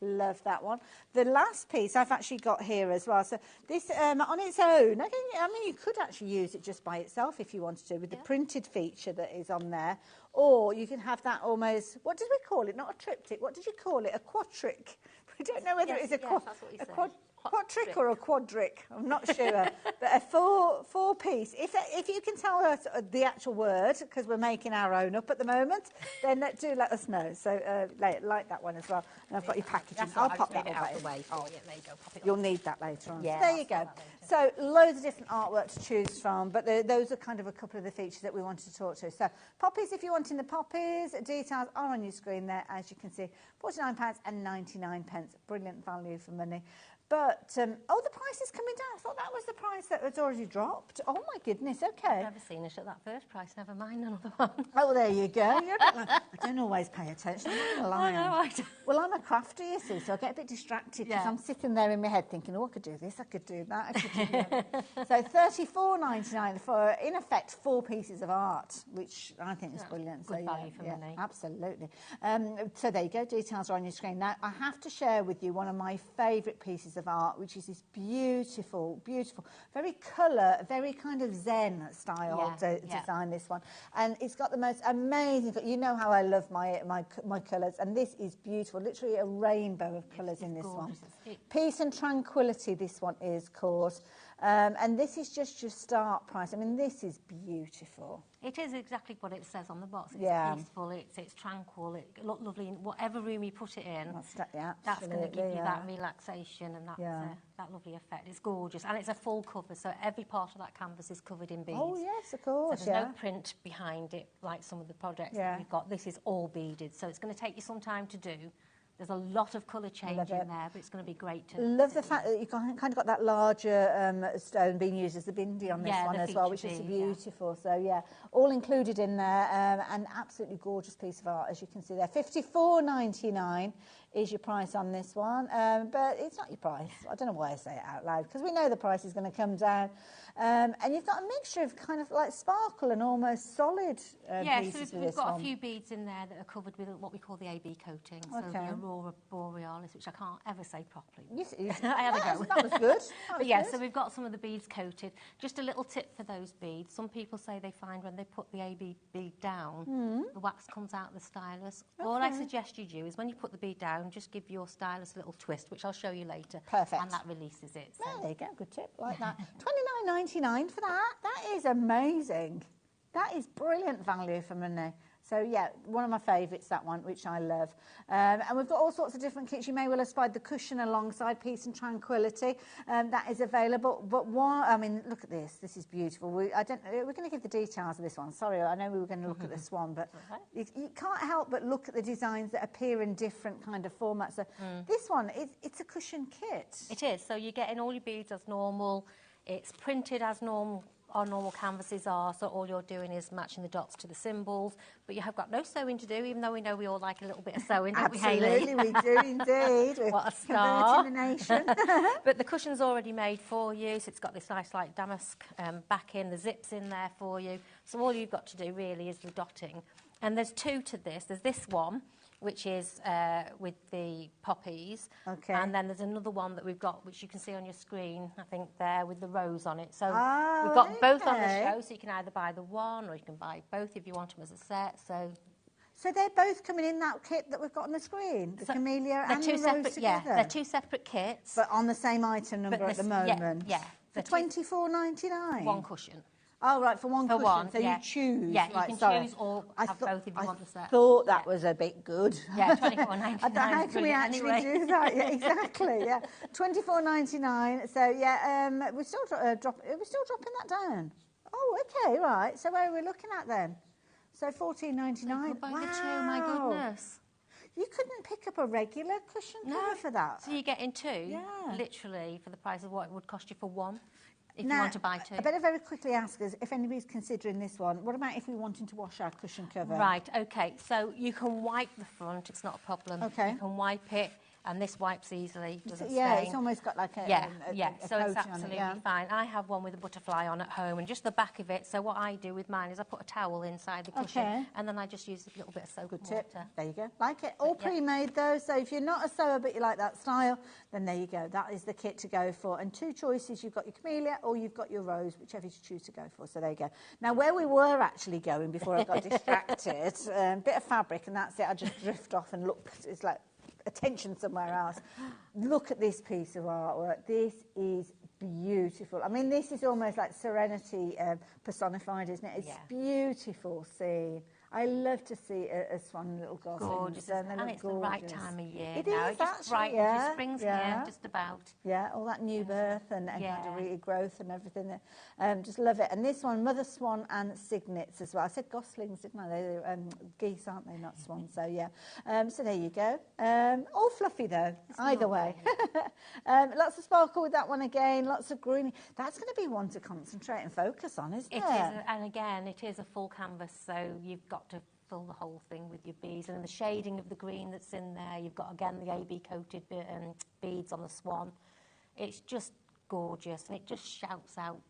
Love that one. The last piece I've actually got here as well. So this on its own, I mean, you could actually use it just by itself if you wanted to, with the printed feature that is on there. Or you can have that almost, what did we call it? Not a triptych. What did you call it? A quadric. We don't know whether it's a quadric or a quadric. I'm not sure. But a four piece. If you can tell us the actual word, because we're making our own up at the moment, then do let us know. So like that one as well. And I've got your packaging. I'll pop that out of the way. Oh, yeah, there you go. Pop it You'll need that later on. Yeah, so there you go. So loads of different artwork to choose from, but those are kind of a couple of the features that we wanted to talk to. So poppies, if you're wanting the poppies, details are on your screen there, as you can see. £49.99. Brilliant value for money. But, the price is coming down. I thought that was the price that had already dropped. Oh, my goodness, OK. I've never seen it at that first price, never mind another one. Oh, there you go. I don't always pay attention. I'm not going to lie. I don't. Well, I'm a crafter, you see, so I get a bit distracted because I'm sitting there in my head thinking, oh, I could do this, I could do that, I could do that. So £34.99 for, in effect, 4 pieces of art, which I think is brilliant. Good so, value for money. Absolutely. So there you go. Details are on your screen. Now, I have to share with you one of my favourite pieces of art, which is this beautiful, very colour, very kind of Zen style design, this one. And it's got the most amazing, you know how I love my colours, and this is beautiful, literally a rainbow of colours in this gorgeous. one. Peace and Tranquility, this one is called. And this is just your start price. I mean, this is beautiful. It is exactly what it says on the box. It's peaceful, it's tranquil, it looks lovely in whatever room you put it in. That's going to give you that relaxation and that lovely effect. It's gorgeous, and it's a full cover, so every part of that canvas is covered in beads. Oh yes, of course. So there's no print behind it like some of the projects that we've got. This is all beaded, so it's going to take you some time to do. There's a lot of colour change in there, but it's going to be great to... Love the fact that you've kind of got that larger stone being used as the bindi on this one as well, which is beautiful. So, yeah, all included in there, and absolutely gorgeous piece of art, as you can see there. £54.99 is your price on this one, but it's not your price. I don't know why I say it out loud, because we know the price is going to come down. And you've got a mixture of kind of like sparkle and almost solid pieces so we've got a few beads in there that are covered with what we call the AB coating. So the Aurora Borealis, which I can't ever say properly. Yes, I had a go. That was good. But yeah, so we've got some of the beads coated. Just a little tip for those beads. Some people say they find when they put the AB bead down, the wax comes out of the stylus. All I suggest you do is when you put the bead down, just give your stylus a little twist, which I'll show you later. Perfect. And that releases it. So. There you go, good tip, like that. £29.99 for that. That is amazing. That is brilliant value for money. So, yeah, one of my favourites, that one, which I love. And we've got all sorts of different kits. You may well have spied the cushion alongside Peace and Tranquility. That is available. But I mean, look at this. This is beautiful. We're going to give the details of this one. Sorry, I know we were going to look at the swan, but you can't help but look at the designs that appear in different kind of formats. So this one, it's a cushion kit. It is. So you're getting all your beads as normal. It's printed as normal. Our normal canvases are, so all you're doing is matching the dots to the symbols, but you have got no sewing to do, even though we know we all like a little bit of sewing, don't we, Hayley? Absolutely, we do indeed. What a star. Converting the nation. But the cushion's already made for you, so it's got this nice like damask backing, the zips in there for you. So all you've got to do really is the dotting. And there's 2 to this. There's this one, which is with the poppies. Okay. And then there's another one that we've got, which you can see on your screen, I think, there, with the rose on it. So we've got both on the show, so you can either buy the one or you can buy both if you want them as a set. So they're both coming in that kit that we've got on the screen, the camellia and the rose together? Yeah, they're 2 separate kits. But on the same item number at the moment? Yeah. For £24.99? One cushion. Oh, right, for one cushion. So you choose. Yeah, right, you can choose or have both if you want the set. I thought that was a bit good. Yeah, £24.99. How can we actually do that? Yeah, exactly, yeah. £24.99. So, yeah, we're still dropping that down. Oh, okay, right. So where are we looking at then? So $14.99. Buy the two, my goodness. You couldn't pick up a regular cushion cover for that. So you're getting two, literally, for the price of what it would cost you for one, if you want to buy two. I better very quickly ask us, if anybody's considering this one, what about if we wanted to wash our cushion cover? Right, okay. So you can wipe the front, it's not a problem. Okay. You can wipe it, and this wipes easily, doesn't Yeah, stain. it's almost got like a so it's coating on absolutely it, fine. I have one with a butterfly on at home, and just the back of it. So what I do with mine is I put a towel inside the cushion, and then I just use a little bit of soap and water. There you go. Like it. All pre-made though, so if you're not a sewer but you like that style, then there you go. That is the kit to go for. And two choices, you've got your camellia or you've got your rose, whichever you choose to go for. So there you go. Now where we were actually going before I got distracted, bit of fabric, and that's it. I just drift off and look. It's like attention somewhere else. Look at this piece of artwork. This is beautiful. I mean, this is almost like serenity personified, isn't it? It's beautiful scene. I love to see a swan little goslings. Gorgeous, and it's the right time of year it now. Is, it just brightens, spring's here, just about. Yeah, all that new birth and kind of regrowth and everything. Just love it. And this one, mother swan and cygnets as well. I said goslings, didn't I? They're geese, aren't they? Not swans. So yeah. So there you go. All fluffy though. It's either way. Lots of sparkle with that one again. Lots of green. That's going to be one to concentrate and focus on, isn't it? It is, and again, it is a full canvas, so you've got to fill the whole thing with your beads, and the shading of the green that's in there. You've got again the AB coated beads on the swan. It's just gorgeous, and it just shouts out.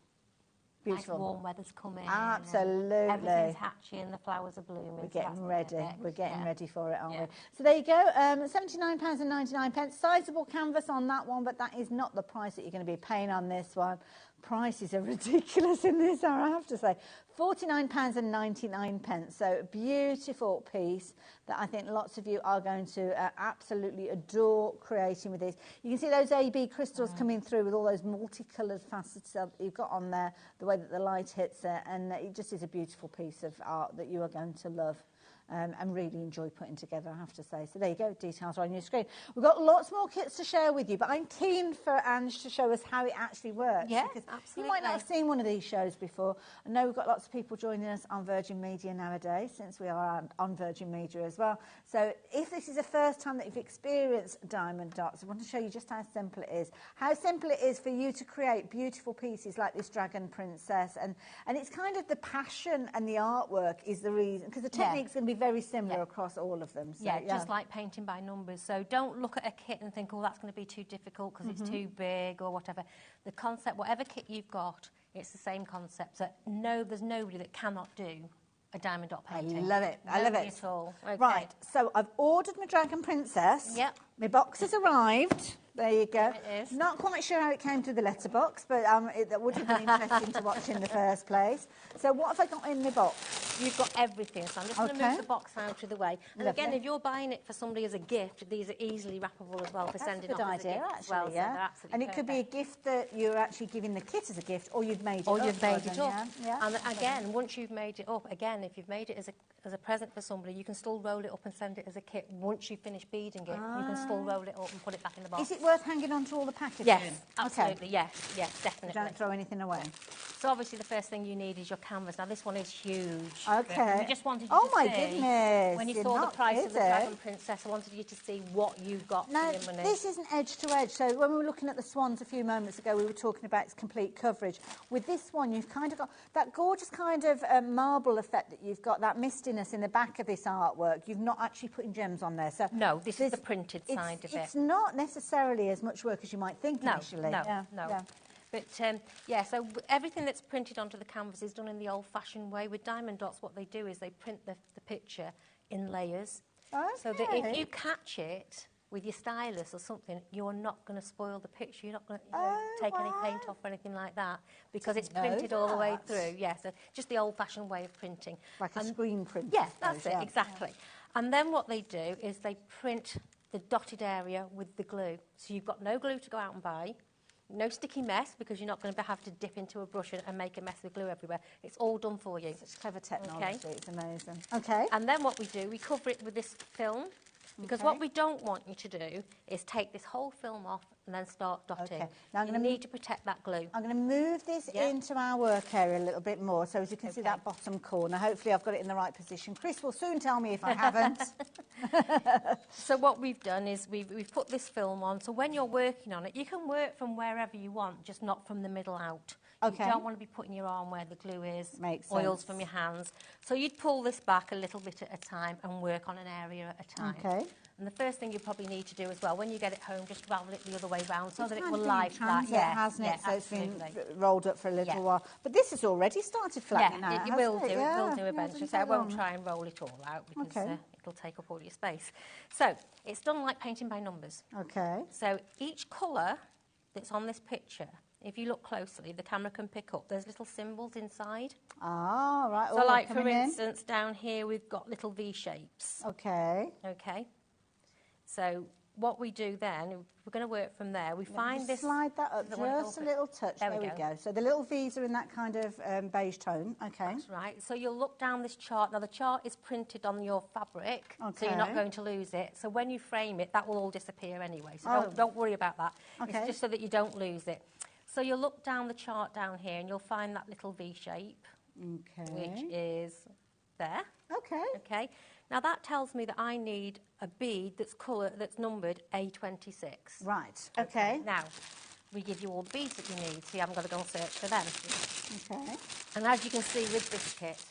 Beautiful. Nice warm weather's coming. Absolutely. Everything's hatching and the flowers are blooming. We're getting ready. We're getting ready for it, aren't we? So there you go. £79.99. Sizable canvas on that one, but that is not the price that you're going to be paying on this one. Prices are ridiculous in this, I have to say. £49.99. So beautiful piece that I think lots of you are going to absolutely adore creating with this. You can see those AB crystals coming through with all those multicoloured facets that you've got on there, the way that the light hits it, and it just is a beautiful piece of art that you are going to love. And really enjoy putting together, I have to say. So there you go, details are on your screen. We've got lots more kits to share with you, but I'm keen for Ange to show us how it actually works. Yes, because absolutely. You might not have seen one of these shows before. I know we've got lots of people joining us on Virgin Media nowadays, since we are on Virgin Media as well. So if this is the first time that you've experienced diamond dots, I want to show you just how simple it is. How simple it is for you to create beautiful pieces like this Dragon Princess. And it's kind of the passion and the artwork is the reason, because the technique's going to be very similar across all of them. So, just like painting by numbers. So don't look at a kit and think, oh, that's going to be too difficult because it's too big or whatever. The concept, whatever kit you've got, it's the same concept. So no, there's nobody that cannot do a diamond dot painting. I love it. I love it. At all. Okay. Right, so I've ordered my Dragon Princess. Yep. My box has arrived. There you go. It is. Not quite sure how it came through the letterbox, but that would have been interesting to watch in the first place. So what have I got in the box? You've got everything. So I'm just going to move the box out of the way. And Lovely. again, if you're buying it for somebody as a gift, these are easily wrappable as well for sending off as a gift actually, as well. yeah. So they're absolutely and it could be a gift that you're actually giving the kit as a gift, or you've made it or up. you've made it up. Yeah. And again, once you've made it up, again, if you've made it as a present for somebody, you can still roll it up and send it as a kit. Once you finish beading it, you can still roll it up and put it back in the box. Is it worth hanging on to all the packaging? Yes, absolutely. Okay. Yes, definitely. Don't throw anything away. So obviously the first thing you need is your canvas. Now this one is huge. Okay. We just wanted you oh to my see, goodness! when you saw the price of the Dragon Princess, I wanted you to see what you got now, for your money. This isn't edge to edge. So when we were looking at the swans a few moments ago, we were talking about its complete coverage. With this one, you've kind of got that gorgeous kind of marble effect that you've got, that mistiness in the back of this artwork. You've not actually putting gems on there. So no, this is the printed side of it. It's not necessarily as much work as you might think initially. No. But, so everything that's printed onto the canvas is done in the old-fashioned way. With diamond dots, what they do is they print the picture in layers. Okay. So that if you catch it with your stylus or something, you're not going to spoil the picture. You're not going to take any paint off or anything like that because it's printed all the way through. Yeah, so just the old-fashioned way of printing. Like a screen print. Yes, that's it, exactly. And then what they do is they print the dotted area with the glue. So you've got no glue to go out and buy. No sticky mess, because you're not going to have to dip into a brush and make a mess with glue everywhere. It's all done for you. Such clever technology. Okay. It's amazing. Okay. And then what we do, we cover it with this film. Because what we don't want you to do is take this whole film off and then start dotting. Okay. Now you need to protect that glue. I'm going to move this into our work area a little bit more, so as you can see that bottom corner. Hopefully I've got it in the right position. Chris will soon tell me if I haven't. So what we've done is we've put this film on, so when you're working on it, you can work from wherever you want, just not from the middle out. Okay. You don't want to be putting your arm where the glue is, Makes oils sense. from your hands. So you'd pull this back a little bit at a time and work on an area at a time. Okay. And the first thing you probably need to do as well, when you get it home, just ravel it the other way round so It's that it kind will of lie been flat. transit, hasn't it? So absolutely. it's been rolled up for a little Yeah. while. But this has already started flattening out, it hasn't will do. it? It will do Yeah, eventually. hasn't So I it won't long? try and roll it all out because Okay. it'll take up all your space. So it's done like painting by numbers. Okay. So each colour that's on this picture, if you look closely, the camera can pick up, there's little symbols inside. Ah, right. So like, for coming in. instance, down here we've got little V shapes. Okay. Okay. So what we do then, we're going to work from there. We find Just this... slide that up the one just a little touch. There we we go. go. So the little V's are in that kind of beige tone. Okay. That's right. So you'll look down this chart. Now, the chart is printed on your fabric, so you're not Okay. going to lose it. So when you frame it, that will all disappear anyway. So don't worry about that. Okay. It's just so that you don't lose it. So you'll look down the chart down here, and you'll find that little V shape, Okay. which is there. Okay. Okay. Now, that tells me that I need a bead that's numbered A26. Right. Okay. Now, we give you all the beads that you need, so you haven't got to go and search for them. Okay. And as you can see with this kit,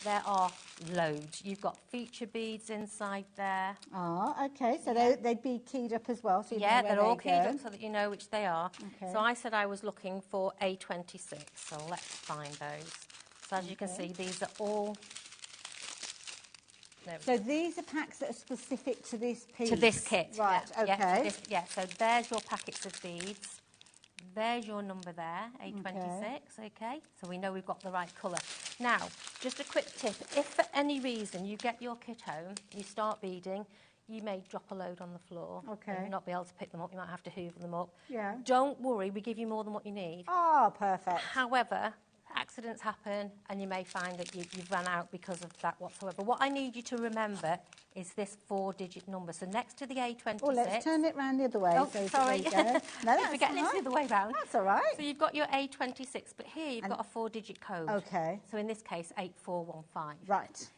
there are loads. You've got feature beads inside there. Ah, okay. So they'd be keyed up as well. So you know where They're all they keyed go. up so that you know which they are. Okay. So I said I was looking for A26, so let's find those. So as you can see, these are all... So these are packs that are specific to this piece? To this kit. Right, yeah. okay. So there's your packets of beads. There's your number there, A26, okay? So we know we've got the right colour. Now, just a quick tip. If for any reason you get your kit home, you start beading, you may drop a load on the floor. Okay. And you'll not be able to pick them up. You might have to hoover them up. Yeah. Don't worry, we give you more than what you need. Oh, perfect. However, accidents happen and you may find that you've run out because of that whatsoever. What I need you to remember is this 4-digit number. So next to the A26... Oh, let's turn it round the other way. Oh, so sorry. there you go. No, that's We're getting all it right. the other way round. That's all right. So you've got your A26, but here you've got a 4-digit code. Okay. So in this case, 8415. Right.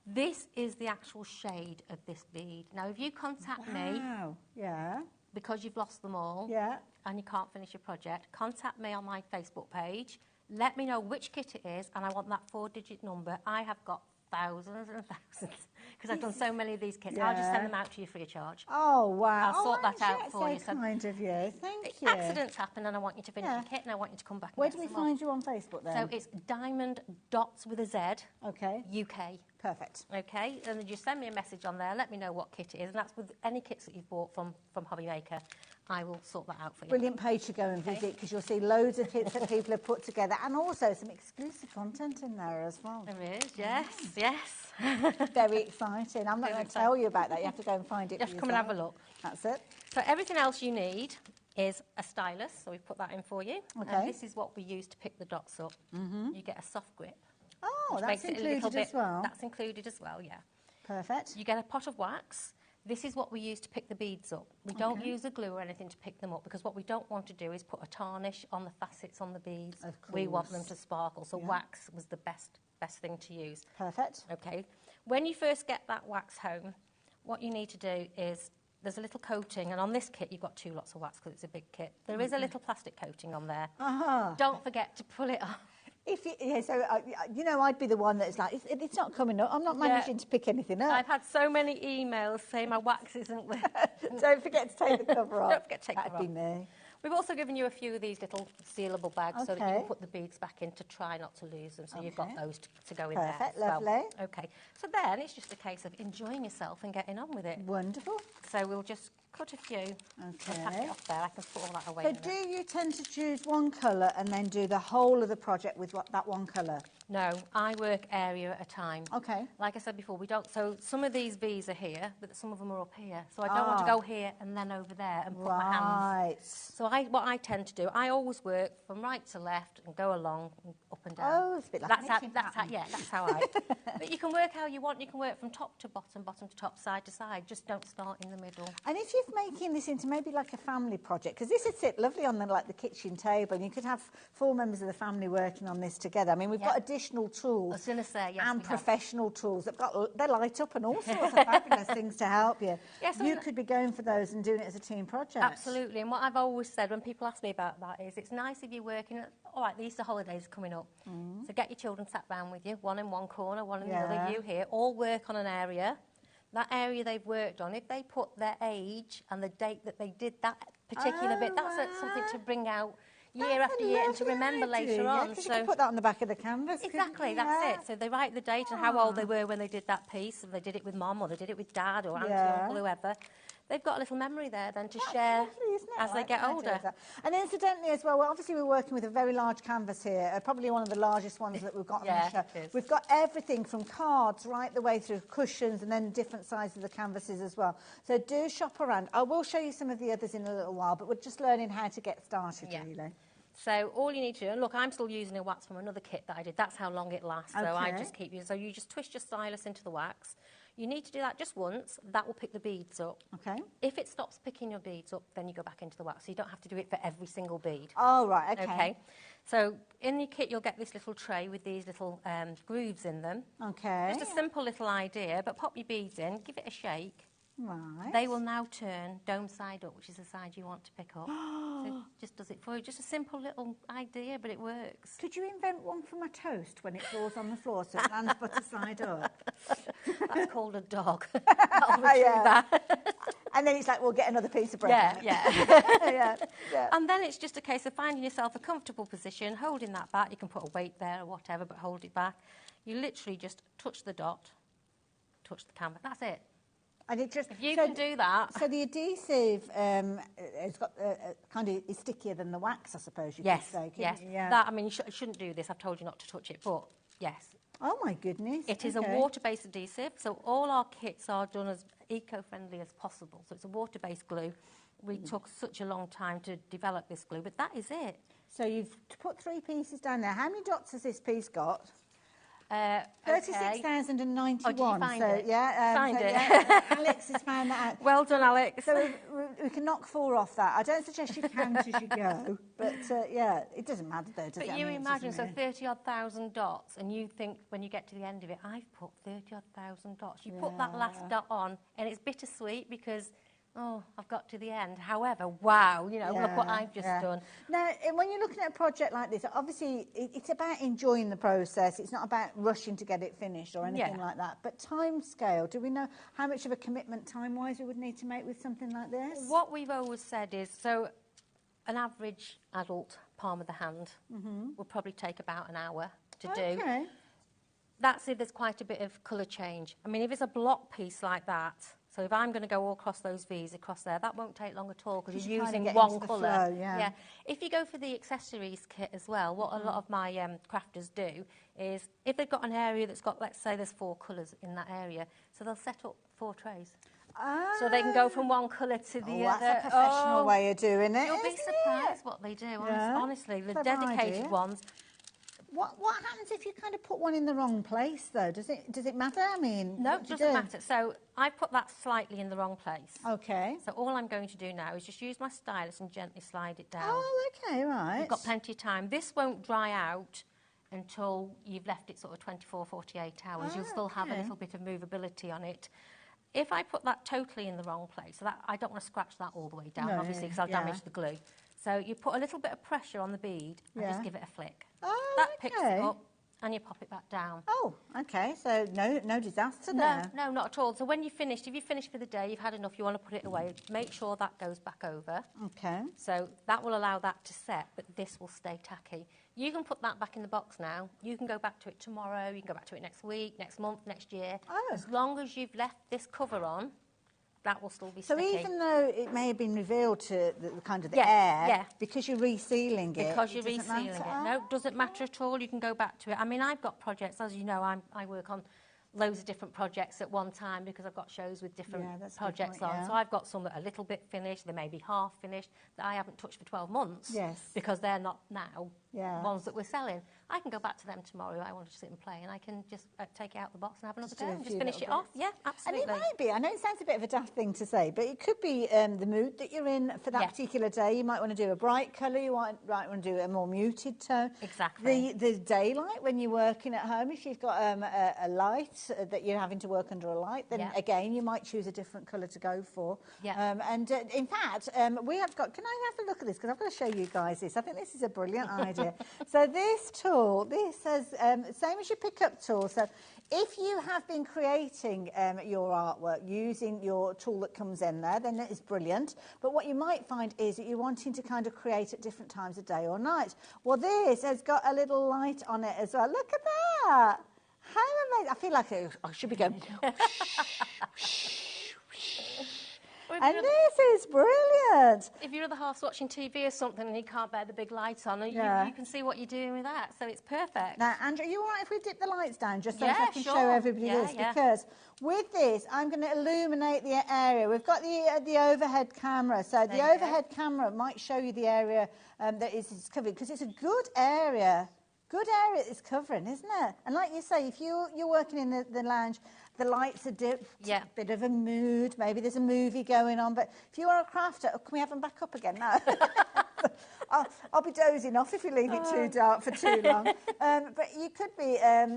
This is the actual shade of this bead. Now, if you contact me... Wow. Yeah. Because you've lost them all... Yeah. And you can't finish your project, contact me on my Facebook page. Let me know which kit it is, and I want that 4-digit number. I have got thousands and thousands, because I've done so many of these kits. I'll just send them out to you free of charge. Oh, wow. I'll sort that out that's for you. so kind of you. Thank you. Accidents happen, and I want you to finish your kit, and I want you to come back and Where get do we some more. find you on Facebook then? So it's Diamond Dots with a Z, Okay. UK. Perfect. Okay, and then just send me a message on there. Let me know what kit it is, and that's with any kits that you've bought from HobbyMaker. I will sort that out for you. Brilliant page to go and visit, because you'll see loads of kits that people have put together, and also some exclusive content in there as well. There is, yes, yes. Very exciting. I'm not Very going to tell exciting. you about that. You have to go and find it. You have to come and have a look. That's it. So everything else you need is a stylus, so we've put that in for you. Okay. And this is what we use to pick the dots up. You get a soft grip. Oh, which that's makes it a included little bit, as well. That's included as well, yeah. Perfect. You get a pot of wax. This is what we use to pick the beads up. We don't use a glue or anything to pick them up, because what we don't want to do is put a tarnish on the facets on the beads. Of We want them course. to sparkle, so wax was the best thing to use. Perfect. Okay. When you first get that wax home, what you need to do is, there's a little coating, and on this kit you've got 2 lots of wax because it's a big kit. There is a little plastic coating on there. Don't forget to pull it off. I'd be the one that's like, it's not coming up. I'm not managing to pick anything up. I've had so many emails saying my wax isn't there. Don't forget to take the cover off. Don't forget to take the That'd cover be off. me. We've also given you a few of these little sealable bags so that you Okay. can put the beads back in to try not to lose them. So you've got those to go in Perfect, there. as well. lovely. Okay. So then it's just a case of enjoying yourself and getting on with it. Wonderful. So we'll just cut a few and pack it off there. I can put all that away. So in a minute. do you tend to choose one colour and then do the whole of the project with that one colour? No, I work area at a time. Okay. Like I said before, we don't. So some of these V's are here, but some of them are up here. So I don't want to go here and then over there and put my hands. So what I tend to do, I always work from right to left and go along and up and down. Oh, it's a bit like that's how I. But you can work how you want. You can work from top to bottom, bottom to top, side to side. Just don't start in the middle. And if you're making this into maybe like a family project, because this would sit lovely on the kitchen table, and you could have 4 members of the family working on this together. I mean, we've got additional tools. I was going to say, yes, and professional tools they light up and all sorts of fabulous things to help you. Yes, you could be going for those and doing it as a team project. Absolutely. And what I've always said when people ask me about that is it's nice if you're working, all right, the Easter holidays are coming up. So get your children sat down with you, one in one corner, one in the other, you here, all work on an area. That area they've worked on, if they put their age and the date that they did that particular bit, that's something to bring out year after year and to remember later on. So you can put that on the back of the canvas. Exactly, that's it. So they write the date and how old they were when they did that piece, if they did it with mum or they did it with dad or auntie, uncle, whoever. They've got a little memory there then to share as they get older. And incidentally as well, obviously we're working with a very large canvas here, probably one of the largest ones that we've got on the show. We've got everything from cards right the way through cushions and then different sizes of the canvases as well. So do shop around. I will show you some of the others in a little while, but we're just learning how to get started really. So all you need to do, and look, I'm still using a wax from another kit that I did. That's how long it lasts. So I just keep using. So you just twist your stylus into the wax. You need to do that just once. That will pick the beads up. Okay. If it stops picking your beads up, then you go back into the wax. So you don't have to do it for every single bead. Oh, right, okay. So in your kit, you'll get this little tray with these little grooves in them. Okay. Just a simple little idea, but pop your beads in, give it a shake. Right. They will now turn dome side up, which is the side you want to pick up. So it just does it for you. Just a simple little idea, but it works. Could you invent one for my toast when it falls on the floor so it lands butter side up? That's called a dog. I'll retrieve that. And then it's like, we'll get another piece of bread. Yeah. And then it's just a case of finding yourself a comfortable position, holding that back. You can put a weight there or whatever, but hold it back. You literally just touch the dot, touch the canvas. That's it. And it just, if you can do that. So the adhesive it's got kind of is stickier than the wax, I suppose you could say. Yes. That, I mean, you shouldn't do this. I've told you not to touch it, but yes. Oh my goodness. It is a water-based adhesive, so all our kits are done as eco-friendly as possible. So it's a water-based glue. We took such a long time to develop this glue, but that is it. So you've put 3 pieces down there. How many dots has this piece got? 36,091. Oh, did you find it? Find it. Alex has found that out. Well done, Alex. So we can knock 4 off that. I don't suggest you count as you go, but it doesn't matter though, does it? But you imagine, so 30-odd thousand dots, and you think when you get to the end of it, I've put 30-odd thousand dots. You put that last dot on, and it's bittersweet because I've got to the end. However, wow, look what I've just done. Now, when you're looking at a project like this, obviously it's about enjoying the process. It's not about rushing to get it finished or anything like that. But time scale, do we know how much of a commitment time-wise we would need to make with something like this? What we've always said is, so an average adult palm of the hand will probably take about an hour to do. That's if there's quite a bit of colour change. I mean, if it's a block piece like that, so if I'm going to go all across those V's across there, that won't take long at all because you're using one colour. If you go for the accessories kit as well, what a lot of my crafters do is if they've got an area that's got, let's say there's 4 colours in that area, so they'll set up 4 trays. So they can go from one colour to the other. That's a professional way of doing it. You'll be surprised what they do, honestly. The dedicated ones. What happens if you kind of put one in the wrong place, though? Does it matter? I mean, no, it doesn't matter. So I put that slightly in the wrong place. Okay. So all I'm going to do now is just use my stylus and gently slide it down. Oh, okay, right. You've got plenty of time. This won't dry out until you've left it sort of 24, 48 hours. You'll still have a little bit of movability on it. If I put that totally in the wrong place, so that I don't want to scratch that all the way down, obviously, because I'll damage the glue. So you put a little bit of pressure on the bead and just give it a flick. Oh, that picks it up and you pop it back down. Oh, okay. So no disaster there. No, not at all. So when you've finished, if you've finished for the day, you've had enough, you want to put it away, make sure that goes back over. Okay. So that will allow that to set, but this will stay tacky. You can put that back in the box now. You can go back to it tomorrow. You can go back to it next week, next month, next year. Oh. As long as you've left this cover on, that will still be so sticky. even though it may have been revealed to the kind of the air, because you're resealing it, because you're resealing it. No, it doesn't matter at all. You can go back to it. I mean, I've got projects, as you know, I work on loads of different projects at one time because I've got shows with different projects on. So I've got some that are a little bit finished, they may be half finished, that I haven't touched for 12 months because they're not now ones that we're selling. I can go back to them tomorrow if I want to sit and play, and I can just take it out of the box and have another go and just finish it off. Yeah, absolutely. And it might be, I know it sounds a bit of a daft thing to say, but it could be the mood that you're in for that particular day. You might want to do a bright colour, you might want to do a more muted tone. Exactly. The daylight when you're working at home, if you've got a light that you're having to work under a light, then again, you might choose a different colour to go for. And in fact, we have got, can I have a look at this? Because I've got to show you guys this. I think this is a brilliant idea. So this tool, this says, same as your pickup tool. So if you have been creating your artwork using your tool that comes in there, then it is brilliant. But what you might find is that you're wanting to kind of create at different times of day or night. Well, this has got a little light on it as well. Look at that. How amazing. I feel like I should be going... And this is brilliant. If your other half's watching TV or something and he can't bear the big lights on, you can see what you're doing with that, so it's perfect. Now, Andrew, are you all right if we dip the lights down just so I can show everybody this? Because with this, I'm going to illuminate the area. We've got the overhead camera, so the overhead camera might show you the area that is covered, because it's a good area. Good area it's covering, isn't it? And like you say, if you're working in the lounge, the lights are dipped, a bit of a mood, maybe there's a movie going on, but if you are a crafter, can we have them back up again? No. I'll be dozing off if you leave it too dark for too long. But you could be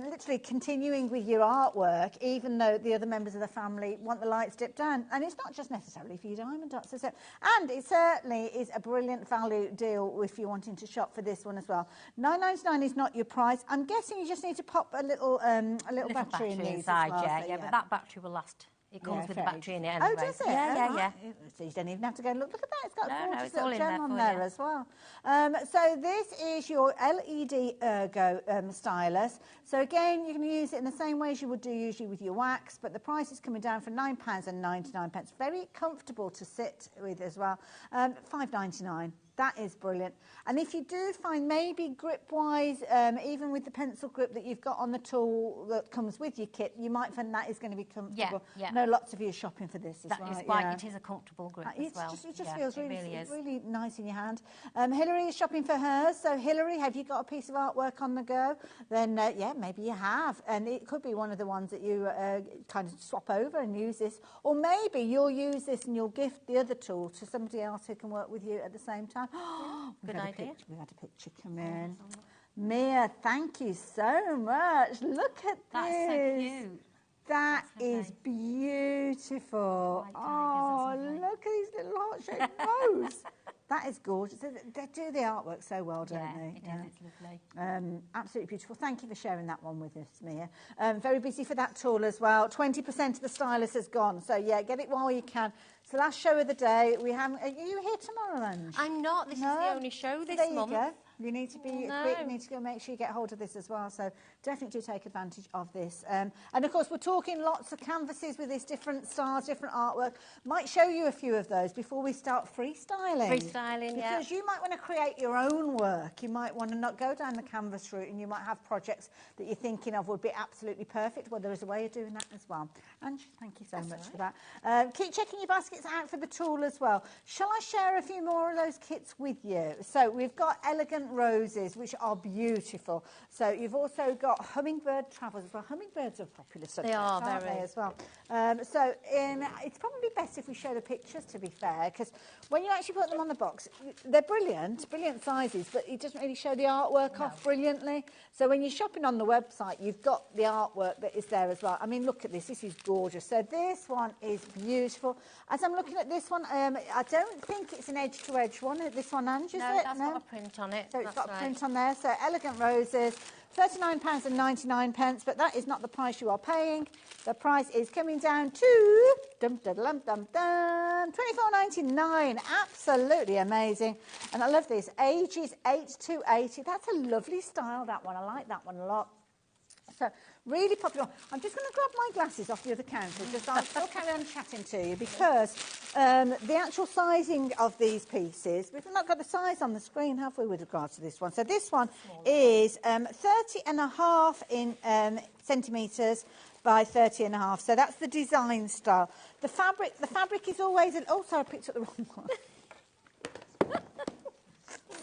literally continuing with your artwork, even though the other members of the family want the lights dipped down. And it's not just necessarily for your diamond dots, is it? And it certainly is a brilliant value deal if you're wanting to shop for this one as well. $9.99 is not your price. I'm guessing you just need to pop a little battery in these inside, as well. Yeah, but that battery will last. It comes with the battery in it anyway. Oh, does it? Yeah. So you don't even have to go and look. Look at that. It's got a gorgeous all little gem on there as well. So this is your LED Ergo stylus. So again, you can use it in the same way as you would do usually with your wax, but the price is coming down from £9.99. Very comfortable to sit with as well. £5.99. That is brilliant. And if you do find maybe grip-wise, even with the pencil grip that you've got on the tool that comes with your kit, you might find that is going to be comfortable. I know lots of you are shopping for this as well. That is quite, it is a comfortable grip as well. It just feels really nice in your hand. Hilary is shopping for hers. So Hilary, have you got a piece of artwork on the go? Then, yeah, maybe you have. And it could be one of the ones that you kind of swap over and use this. Or maybe you'll use this and you'll gift the other tool to somebody else who can work with you at the same time. Good idea. We had a picture come in. Mia, thank you so much. Look at this. That's so cute. That is beautiful. Oh, look at these little heart-shaped bows. That is gorgeous. They do the artwork so well, don't they? Yeah, it is. It's lovely. Absolutely beautiful. Thank you for sharing that one with us, Mia. Very busy for that tool as well. 20% of the stylus has gone. So, yeah, get it while you can. It's the last show of the day. Are you here tomorrow, Ange? I'm not. This is the only show this month. There you go. You need to be quick. You need to go make sure you get hold of this as well. So definitely do take advantage of this. And of course, we're talking lots of canvases with these different styles, different artwork. Might show you a few of those before we start freestyling. Because you might want to create your own work. You might want to not go down the canvas route, and you might have projects that you're thinking of would be absolutely perfect. Well, there is a way of doing that as well. Ange, thank you so much for that. Keep checking your baskets out for the tool as well. Shall I share a few more of those kits with you? So we've got elegant roses, which are beautiful. So you've also got hummingbird travels as well. Hummingbirds are popular subjects, aren't they, as well? So it's probably best if we show the pictures, to be fair, because when you actually put them on the box, they're brilliant sizes, but it doesn't really show the artwork off brilliantly. So when you're shopping on the website, you've got the artwork that is there as well. I mean, look at this. This is gorgeous. So this one is beautiful. As I'm looking at this one, I don't think it's an edge-to-edge one. This one, Ange, is it? No, that's got a print on it. So it's got a print on there. So elegant roses, £39.99, but that is not the price you are paying. The price is coming down to £24.99. Absolutely amazing. And I love this. Ages 8 to 80. That's a lovely style, that one. I like that one a lot. So Really popular. I'm just going to grab my glasses off the other counter, just I'll still carry on chatting to you, because the actual sizing of these pieces, we've not got the size on the screen, have we, with regards to this one? So this one is 30.5 centimetres by 30.5. So that's the design style. The fabric is always oh, sorry, I picked up the wrong one.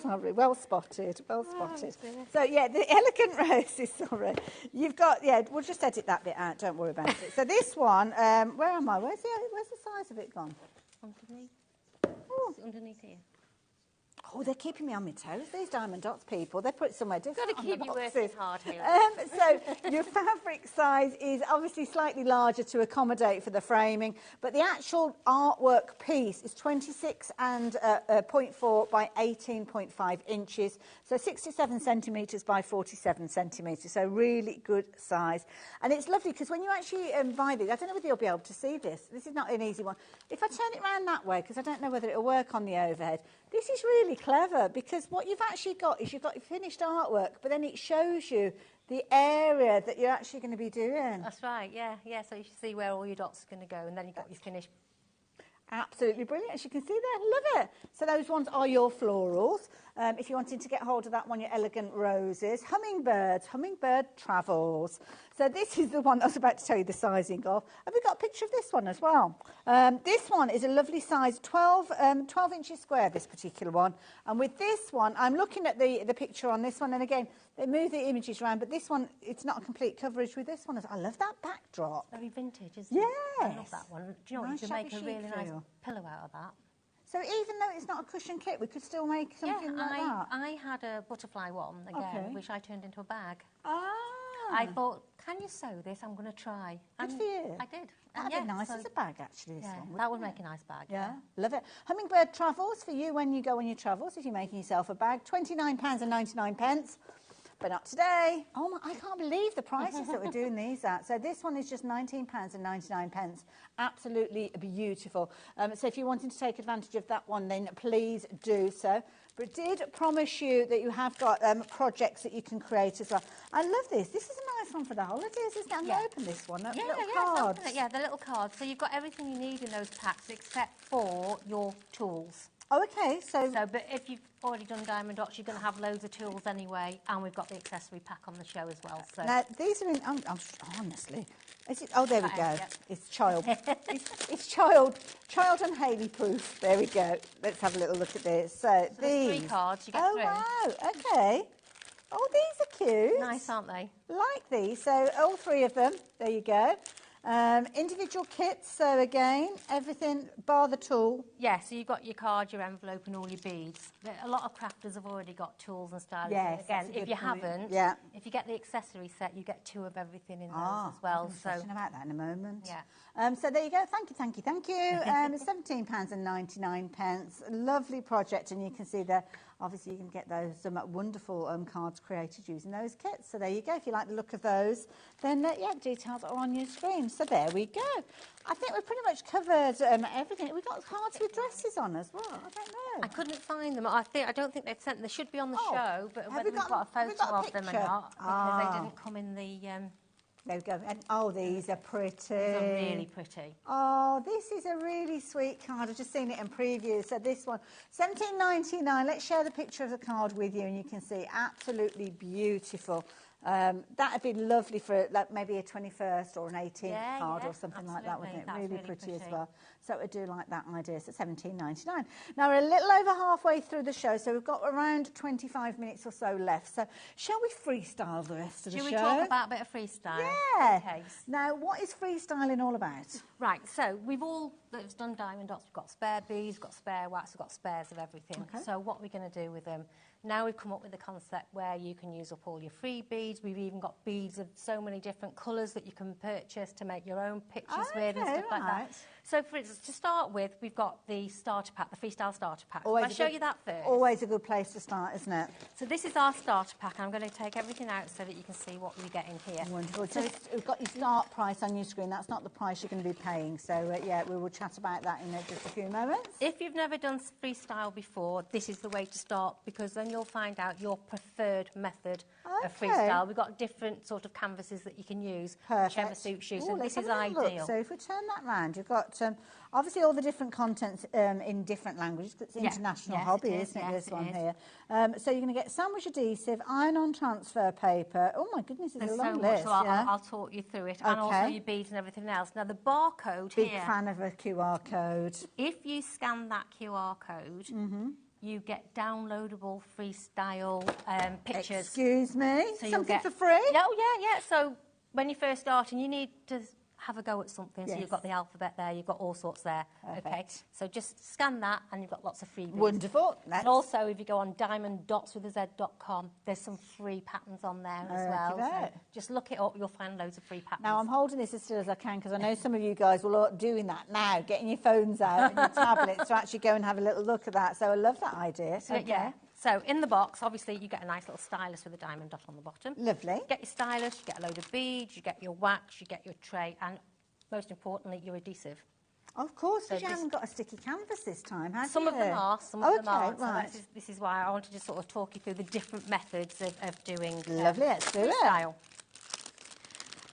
Sorry, well spotted, well spotted. So yeah, the elegant roses, sorry. You've got, yeah, we'll just edit that bit out, don't worry about it. So this one, where am I? Where's the size of it gone? Underneath. Oh. It's underneath here. Oh, they're keeping me on my toes, these diamond dots people. They put it somewhere different. Got to keep you working hard here. So your fabric size is obviously slightly larger to accommodate for the framing, but the actual artwork piece is 26.4 by 18.5 inches, so 67 centimetres by 47 centimetres, so really good size. And it's lovely because when you actually buy these, I don't know whether you'll be able to see this. This is not an easy one. If I turn it around that way, because I don't know whether it'll work on the overhead, this is really clever, because what you've actually got is you've got your finished artwork, but then it shows you the area that you're actually going to be doing. That's right, yeah. So you should see where all your dots are going to go, and then you've got your finished. Absolutely brilliant, as you can see there, love it. So those ones are your florals. If you're wanting to get hold of that one, your elegant roses. Hummingbirds, hummingbird travels. So this is the one I was about to tell you the sizing of. Have we got a picture of this one as well? This one is a lovely size, 12 inches square, this particular one. And with this one, I'm looking at the picture on this one, and again, they move the images around, but this one, it's not a complete coverage with this one. I love that backdrop. Very vintage, isn't it? Yes. I love that one. Do you know what? Nice You can make a shabby really chic nice feel. pillow out of that. So even though it's not a cushion kit, we could still make something like that? I had a butterfly one, again, Okay. which I turned into a bag. Ah. I thought, can you sew this? I'm going to try. Good for you. I did. That'd be nice as a bag, actually, this Yeah, one, that would wouldn't make a nice bag. Yeah, love it. Hummingbird travels for you when you go on your travels, if you're making yourself a bag. £29.99. But not today. Oh, my, I can't believe the prices that we're doing these at. So this one is just £19.99. Absolutely beautiful. So if you're wanting to take advantage of that one, then please do so. But did promise you that you have got projects that you can create as well. I love this. This is a nice one for the holidays, isn't it? I'm going to open this one. Little cards. Yeah, the little cards. So you've got everything you need in those packs except for your tools. Oh, okay. So, but if you've already done diamond dots, you're going to have loads of tools anyway, and we've got the accessory pack on the show as well. So now these are in. Honestly, is it? Oh, there we go. Yep. It's child. it's child and Hayley proof. There we go. Let's have a little look at this. So these 3 cards. You get 3. Wow. Okay. Oh, these are cute. Nice, aren't they? Like these. So all 3 of them. There you go. Individual kits, so again, everything bar the tool. Yeah, so you've got your card, your envelope and all your beads. A lot of crafters have already got tools and styles. Yes, again, if you haven't, if you get the accessory set, you get 2 of everything in those as well. So about that in a moment. Yeah. So there you go. Thank you. It's £17.99. Lovely project, and you can see there. Obviously, you can get those wonderful cards created using those kits. So there you go. If you like the look of those, then details are on your screen. So there we go. I think we've pretty much covered everything. We've got cards with dresses on as well. I don't know. I couldn't find them. I don't think they've sent them. They should be on the show, but whether we've got a photo of them or not, because they didn't come in the... There we go. And, these are pretty. These are really pretty. Oh, this is a really sweet card. I've just seen it in preview. So this one, £17.99. Let's share the picture of the card with you, and you can see absolutely beautiful. That would be lovely for maybe a 21st or an 18th card or something like that, wouldn't it? That's really pretty as well. So I do like that idea. So £17.99. Now we're a little over halfway through the show, so we've got around 25 minutes or so left. So shall we freestyle the rest of the show? Shall we talk about a bit of freestyle? Yeah. Okay. Now, what is freestyling all about? Right, so we've all that's done diamond dots. We've got spare beads, we've got spare wax, we've got spares of everything. Okay. So what we're going to do with them? Now we've come up with a concept where you can use up all your free beads. We've even got beads of so many different colours that you can purchase to make your own pictures with and stuff like that. So, for instance, to start with, we've got the starter pack, the Freestyle starter pack. Always I'll show you that first. Always a good place to start, isn't it? So this is our starter pack. I'm going to take everything out so that you can see what we get in here. Wonderful. So We've got your start price on your screen. That's not the price you're going to be paying. So, yeah, we will chat about that in just a few moments. if you've never done Freestyle before, this is the way to start, because then you'll find out your preferred method of Freestyle. We've got different sort of canvases that you can use, whichever suits you. So this is ideal. So if we turn that round, you've got obviously all the different contents in different languages. It's international hobby, isn't it, this one here? So you're going to get sandwich adhesive, iron-on transfer paper. Oh, my goodness, it's a long list. So I'll talk you through it, and also your beads and everything else. Now, the barcode here... Big fan of a QR code. If you scan that QR code... you get downloadable Freestyle pictures. Excuse me? So something for free? Yeah. So when you're first starting, you need to have a go at something. So you've got the alphabet there, you've got all sorts there. Perfect. Okay, so just scan that and you've got lots of freebies. Wonderful. And also, if you go on diamonddotswithaz.com, there's some free patterns on there as well. So just look it up, you'll find loads of free patterns. Now, I'm holding this as still as I can because I know some of you guys will be doing that now, getting your phones out and your tablets to actually go and have a little look at that. So I love that idea. So, yeah. So in the box, obviously, you get a nice little stylus with a diamond dot on the bottom. Lovely. You get your stylus, you get a load of beads, you get your wax, you get your tray, and most importantly, your adhesive. Of course, because you haven't got a sticky canvas this time, have you? Some of them are, some of them aren't. Right. So this is why I wanted to sort of talk you through the different methods of doing Lovely, let's do Freestyle.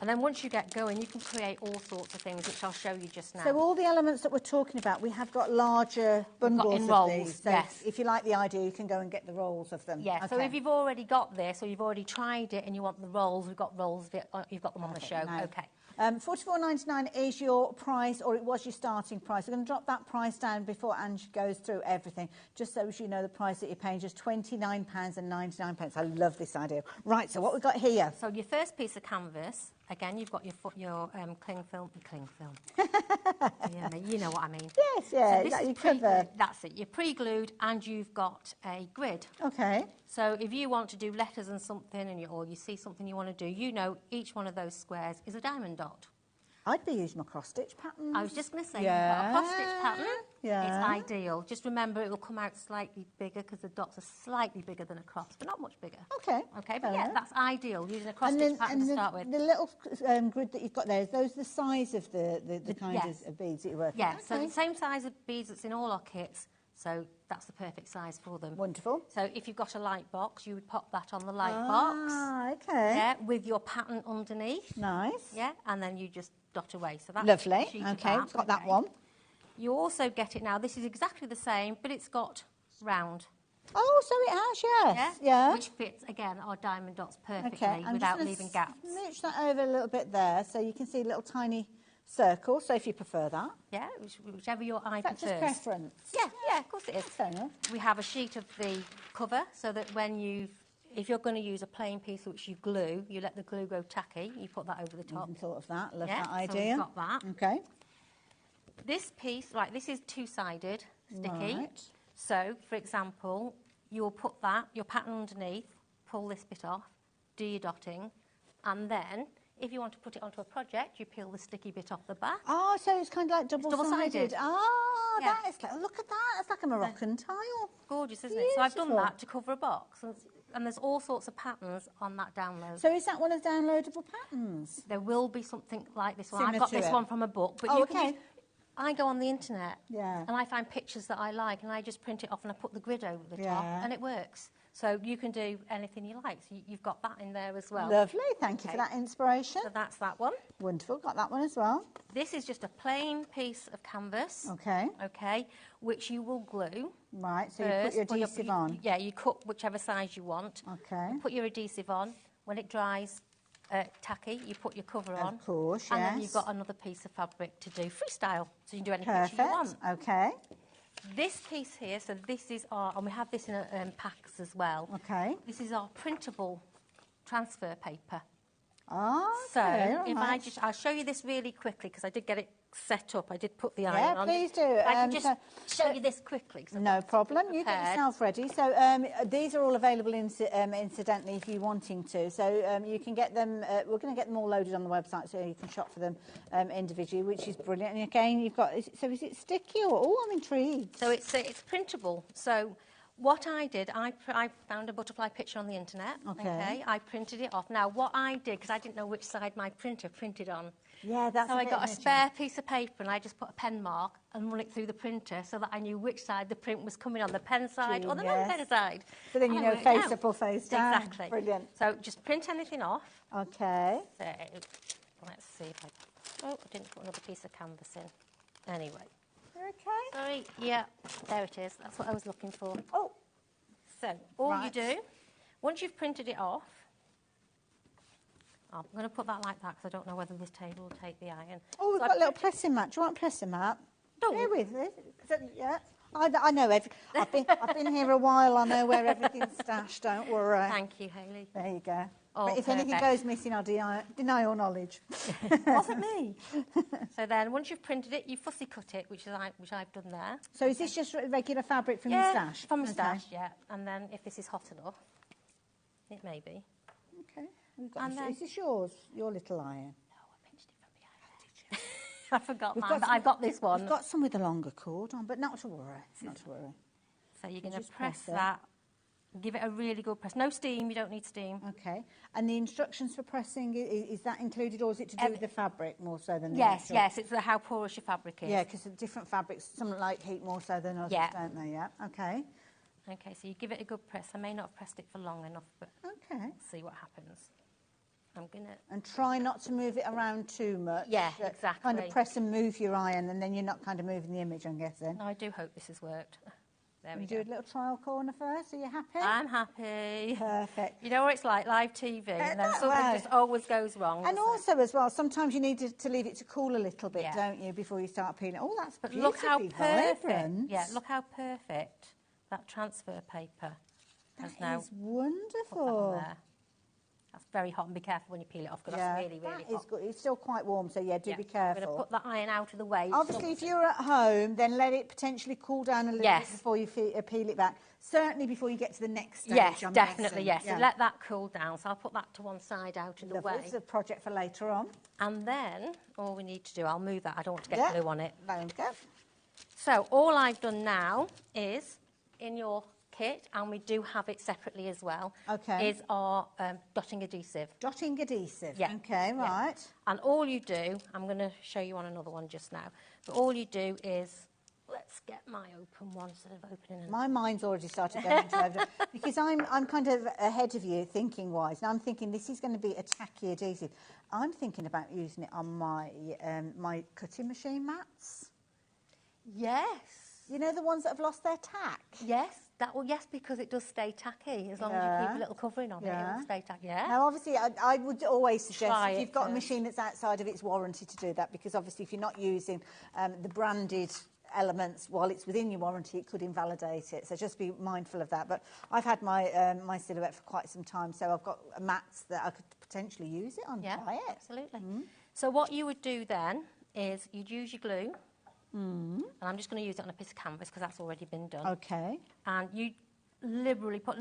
And then once you get going, you can create all sorts of things, which I'll show you just now. So all the elements that we're talking about, we have got larger bundles of these. So if you like the idea, you can go and get the rolls of them. Yeah, so if you've already got this, or you've already tried it and you want the rolls, we've got rolls, you've got them on the show. Okay. $44.99 is your price, or it was your starting price. We're going to drop that price down before Ange goes through everything, just so as you know the price that you're paying, just £29.99. I love this idea. Right, so what we've got here? So your first piece of canvas, again, you've got your cling film. Yeah, you know what I mean. Yes, yeah, so you cover. That's it. You're pre-glued and you've got a grid. Okay. So if you want to do letters and something, or you see something you want to do, you know each one of those squares is a diamond dot. I'd be using my cross-stitch pattern. I was just going to say, you've got a cross-stitch pattern. Yeah. It's ideal. Just remember, it will come out slightly bigger because the dots are slightly bigger than a cross, but not much bigger. Okay. Okay, but yeah, that's ideal, using a cross-stitch pattern to start with. The little grid that you've got there, is those the size of the kind of beads that you're working with? Yeah, so the same size of beads that's in all our kits, so that's the perfect size for them. Wonderful. So if you've got a light box, you would pop that on the light box. Ah, okay. Yeah, with your pattern underneath. Nice. Yeah, and then you just dot away. So that's lovely. Okay, we've got that one. You also get it now. This is exactly the same, but it's got round. Oh, so it has, yes. Yeah. Which fits, again, our diamond dots perfectly without leaving gaps. Mooch that over a little bit there so you can see little tiny circles, so if you prefer that. Yeah, whichever your eye prefers. That's just preference. Yeah, of course it is. Fair enough. We have a sheet of the cover so that if you're going to use a plain piece which you glue, you let the glue go tacky, you put that over the top. I thought of that. Love that idea. idea. So we've got that. Okay. This piece, this is two-sided, sticky. Right. So, for example, you'll put your pattern underneath, pull this bit off, do your dotting, and then, if you want to put it onto a project, you peel the sticky bit off the back. Oh, so it's kind of like double-sided. Oh, yeah. Look at that. It's like a Moroccan tile. Gorgeous, isn't it? So I've done that to cover a box. And there's all sorts of patterns on that download. So is that one of the downloadable patterns? There will be something like this one. Similar I've got to this it. one from a book. But I go on the internet and I find pictures that I like and I just print it off and I put the grid over the top and it works. So you can do anything you like. So you've got that in there as well. Lovely, thank you for that inspiration. So that's that one. Wonderful, got that one as well. This is just a plain piece of canvas. Okay, which you will glue. Right, so you put your adhesive on. Yeah, you cut whichever size you want. Okay. You put your adhesive on. When it dries, tacky, you put your cover on. Of course, and then you've got another piece of fabric to do freestyle. So you can do any picture you want. Okay. This piece here, so this is and we have this in packs as well. Okay. This is our printable transfer paper. Oh, so if I'll show you this really quickly because I did get it set up. I did put the iron on. Yeah, please do. I can just show you this quickly. No problem. You get yourself ready. So these are all available incidentally if you're wanting to. So you can get them. We're going to get them all loaded on the website so you can shop for them individually, which is brilliant. And again, you've got. So is it sticky or? Oh, I'm intrigued. So it's printable. So what I did, I found a butterfly picture on the internet. Okay. I printed it off. Now what I did, because I didn't know which side my printer printed on. Yeah, that's. So I got a spare piece of paper and I just put a pen mark and run it through the printer so that I knew which side the print was coming on, the pen side or the non-pen side. So then you know face up or face down. Exactly. Brilliant. So just print anything off. Okay. So let's see if I didn't put another piece of canvas in. Anyway. You're okay? Sorry. Yeah, there it is. That's what I was looking for. Oh. So all you do, once you've printed it off, I'm going to put that like that because I don't know whether this table will take the iron. Oh, we've got a little pressing mat. Do you want a pressing mat? Don't. Here with it. Yeah. I know I've been here a while. I know where everything's stashed. Don't worry. Thank you, Hayley. There you go. Oh, but if anything goes missing, I'll deny all knowledge. Wasn't me. So then, once you've printed it, you fussy cut it, which I've done there. So is this just regular fabric from the stash? From the stash, yeah. And then, if this is hot enough, it may be. Okay. Is this yours? Your little iron? No, I pinched it from behind. I forgot mine, but I've got this one. We've got some with a longer cord on, but not to worry. Not to worry. So you're going to press that. Give it a really good press. No steam, you don't need steam. Okay. And the instructions for pressing, is that included or is it to do with the fabric more so than the Yes, it's how porous your fabric is. Yeah, because different fabrics, some like heat more so than others, don't they? Yeah, okay. Okay, so you give it a good press. I may not have pressed it for long enough, but okay. Let's see what happens. I'm going to... And try not to move it around too much. Yeah, exactly. Kind of press and move your iron and then you're not kind of moving the image, I'm guessing. I do hope this has worked. There we go. Do a little trial corner first. Are you happy? I'm happy. Perfect. You know what it's like, live TV, and then something just always goes wrong. And also, as well, sometimes you need to leave it to cool a little bit, don't you, before you start peeling it. Oh, that's but look how perfect. Vibrant. Yeah, look how perfect that transfer paper has now. That is wonderful. That's very hot, and be careful when you peel it off because that's really, really hot. That is good. It's still quite warm, so do be careful. I'm going to put that iron out of the way. Obviously, if you're at home, then let it potentially cool down a little bit before you peel it back. Certainly before you get to the next stage. Yes, definitely, yes. So let that cool down. So I'll put that to one side out of the way. It's a project for later on. And then all we need to do, I'll move that. I don't want to get glue on it. There we go. So all I've done now is in your kit, and we do have it separately as well, is our dotting adhesive. Dotting adhesive, okay, right. And all you do, I'm going to show you on another one just now, but all you do is, let's get my open one instead of opening my mind's already started going into overdrive because I'm kind of ahead of you thinking-wise. Now I'm thinking this is going to be a tacky adhesive. I'm thinking about using it on my my cutting machine mats. Yes. You know the ones that have lost their tack? Yes. Yes, because it does stay tacky. As long as you keep a little covering on it, it will stay tacky. Yeah. Now, obviously, I would always suggest if you've got a machine that's outside of its warranty to do that, because obviously if you're not using the branded elements while it's within your warranty, it could invalidate it. So just be mindful of that. But I've had my my silhouette for quite some time, so I've got mats that I could potentially use it on. Yeah, try it. Absolutely. So what you would do then is you'd use your glue. And I'm just going to use it on a piece of canvas because that's already been done. Okay. And you liberally put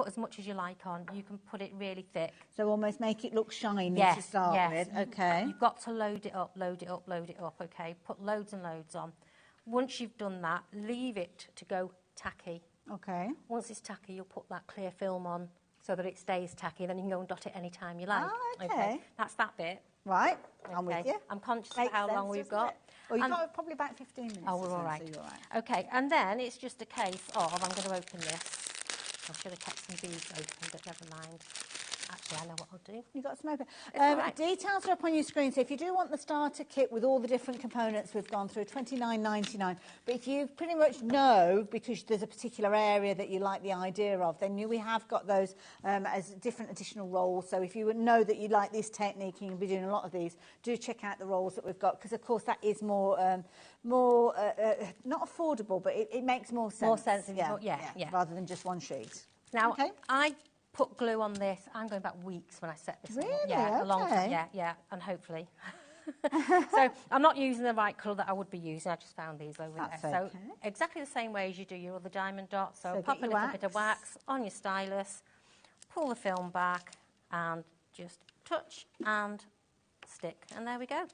as much as you like on. You can put it really thick. So almost make it look shiny to start with. Okay. You've got to load it up, okay? Put loads and loads on. Once you've done that, leave it to go tacky. Okay. Once it's tacky, you'll put that clear film on so that it stays tacky. Then you can go and dot it any time you like. Oh, okay. That's that bit. Right, I'm with you. I'm conscious of how long we've got. Well, you've got probably about 15 minutes. Oh, we're all right. So you're all right. Okay, and then it's just a case of, I'm going to open this. I should have kept some beads open, but never mind. Actually, I know what I'll do. You've got some open. Right. Details are up on your screen, so if you do want the starter kit with all the different components we've gone through, $29.99. But if you pretty much know, because there's a particular area that you like the idea of, then we have got those as different additional rolls. So if you know that you like this technique and you'll be doing a lot of these, do check out the rolls that we've got, because of course that is more not affordable, but it makes more sense. More sense, rather than just one sheet. Now, I put glue on this. I'm going back weeks when I set this really? up. Yeah, a long time. Yeah, and hopefully. So I'm not using the right colour that I would be using. I just found these over That's there. okay. So exactly the same way as you do your other diamond dots. So So pop a get little your bit of wax. wax on your stylus, pull the film back and just touch and stick. And there we go.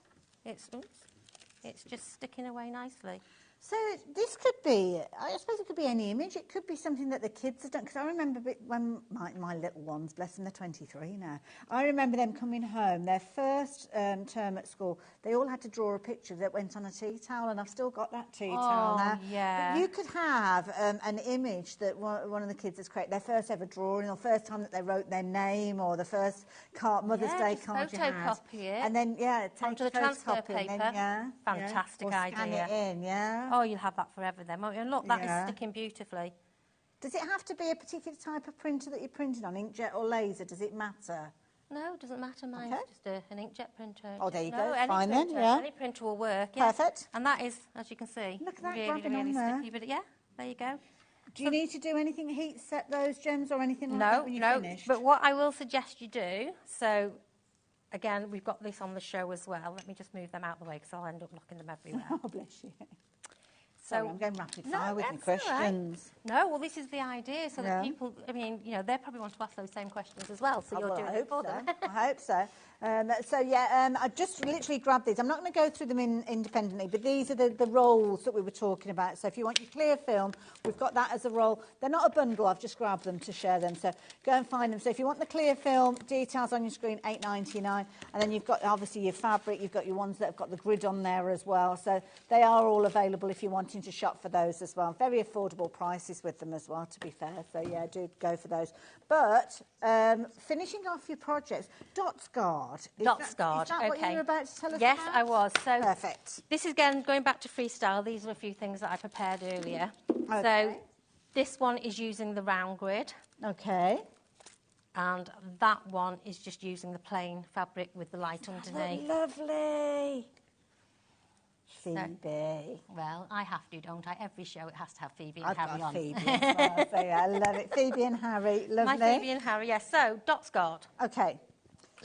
It's just sticking away nicely. So this could be, I suppose it could be any image. It could be something that the kids have done. Because I remember when my little ones, bless them, they're 23 now. I remember them coming home, their first term at school, they all had to draw a picture that went on a tea towel, and I've still got that tea towel now. Yeah. But you could have an image that one of the kids has created, their first ever drawing, or first time that they wrote their name, or the first Mother's Day card you had. Photocopy it. And then, take onto a the transfer photocopy paper. and then, Fantastic or idea. scan it in, yeah. Oh, you'll have that forever then, won't you? And look, that is sticking beautifully. Does it have to be a particular type of printer that you're printing on, inkjet or laser? Does it matter? No, it doesn't matter. Mine's just an inkjet printer. Oh, there you No, go. any Fine printer, then, yeah. Any printer will work. Yeah. Perfect. And that is, as you can see, Look at that really, grabbing really on there. sticky. But yeah, there you go. Do you need to do anything, heat set those gems or anything like No, that when you're finished? but what I will suggest you do, so again, we've got this on the show as well. Let me just move them out of the way because I'll end up knocking them everywhere. Oh, bless you. Sorry, I'm going rapid fire with my that's all right. questions. No, well, this is the idea, so that people, I mean, they probably want to ask those same questions as well, so you're doing it for them. I hope so. I just literally grabbed these. I'm not going to go through them independently, but these are the rolls that we were talking about. So if you want your clear film, we've got that as a roll. They're not a bundle, I've just grabbed them to share them. So go and find them. So if you want the clear film, details on your screen, $8.99. And then you've got, obviously, your fabric. You've got your ones that have got the grid on there as well. So they are all available if you're wanting to shop for those as well. Very affordable prices with them as well, to be fair. So, yeah, do go for those. But finishing off your projects, Dots Guard. Dots Guard, is that okay. what you were about to tell us Yes, about? I was. So perfect. This is, again, going back to Freestyle. These are a few things that I prepared earlier. Okay. So this one is using the round grid. Okay. And that one is just using the plain fabric with the light underneath. Lovely. Phoebe. Well, I have to, don't I? Every show it has to have Phoebe and I've Harry got on. Phoebe as well, so yeah, I love it. Phoebe and Harry, lovely. My Phoebe and Harry, yes. So, Dots Guard. Okay.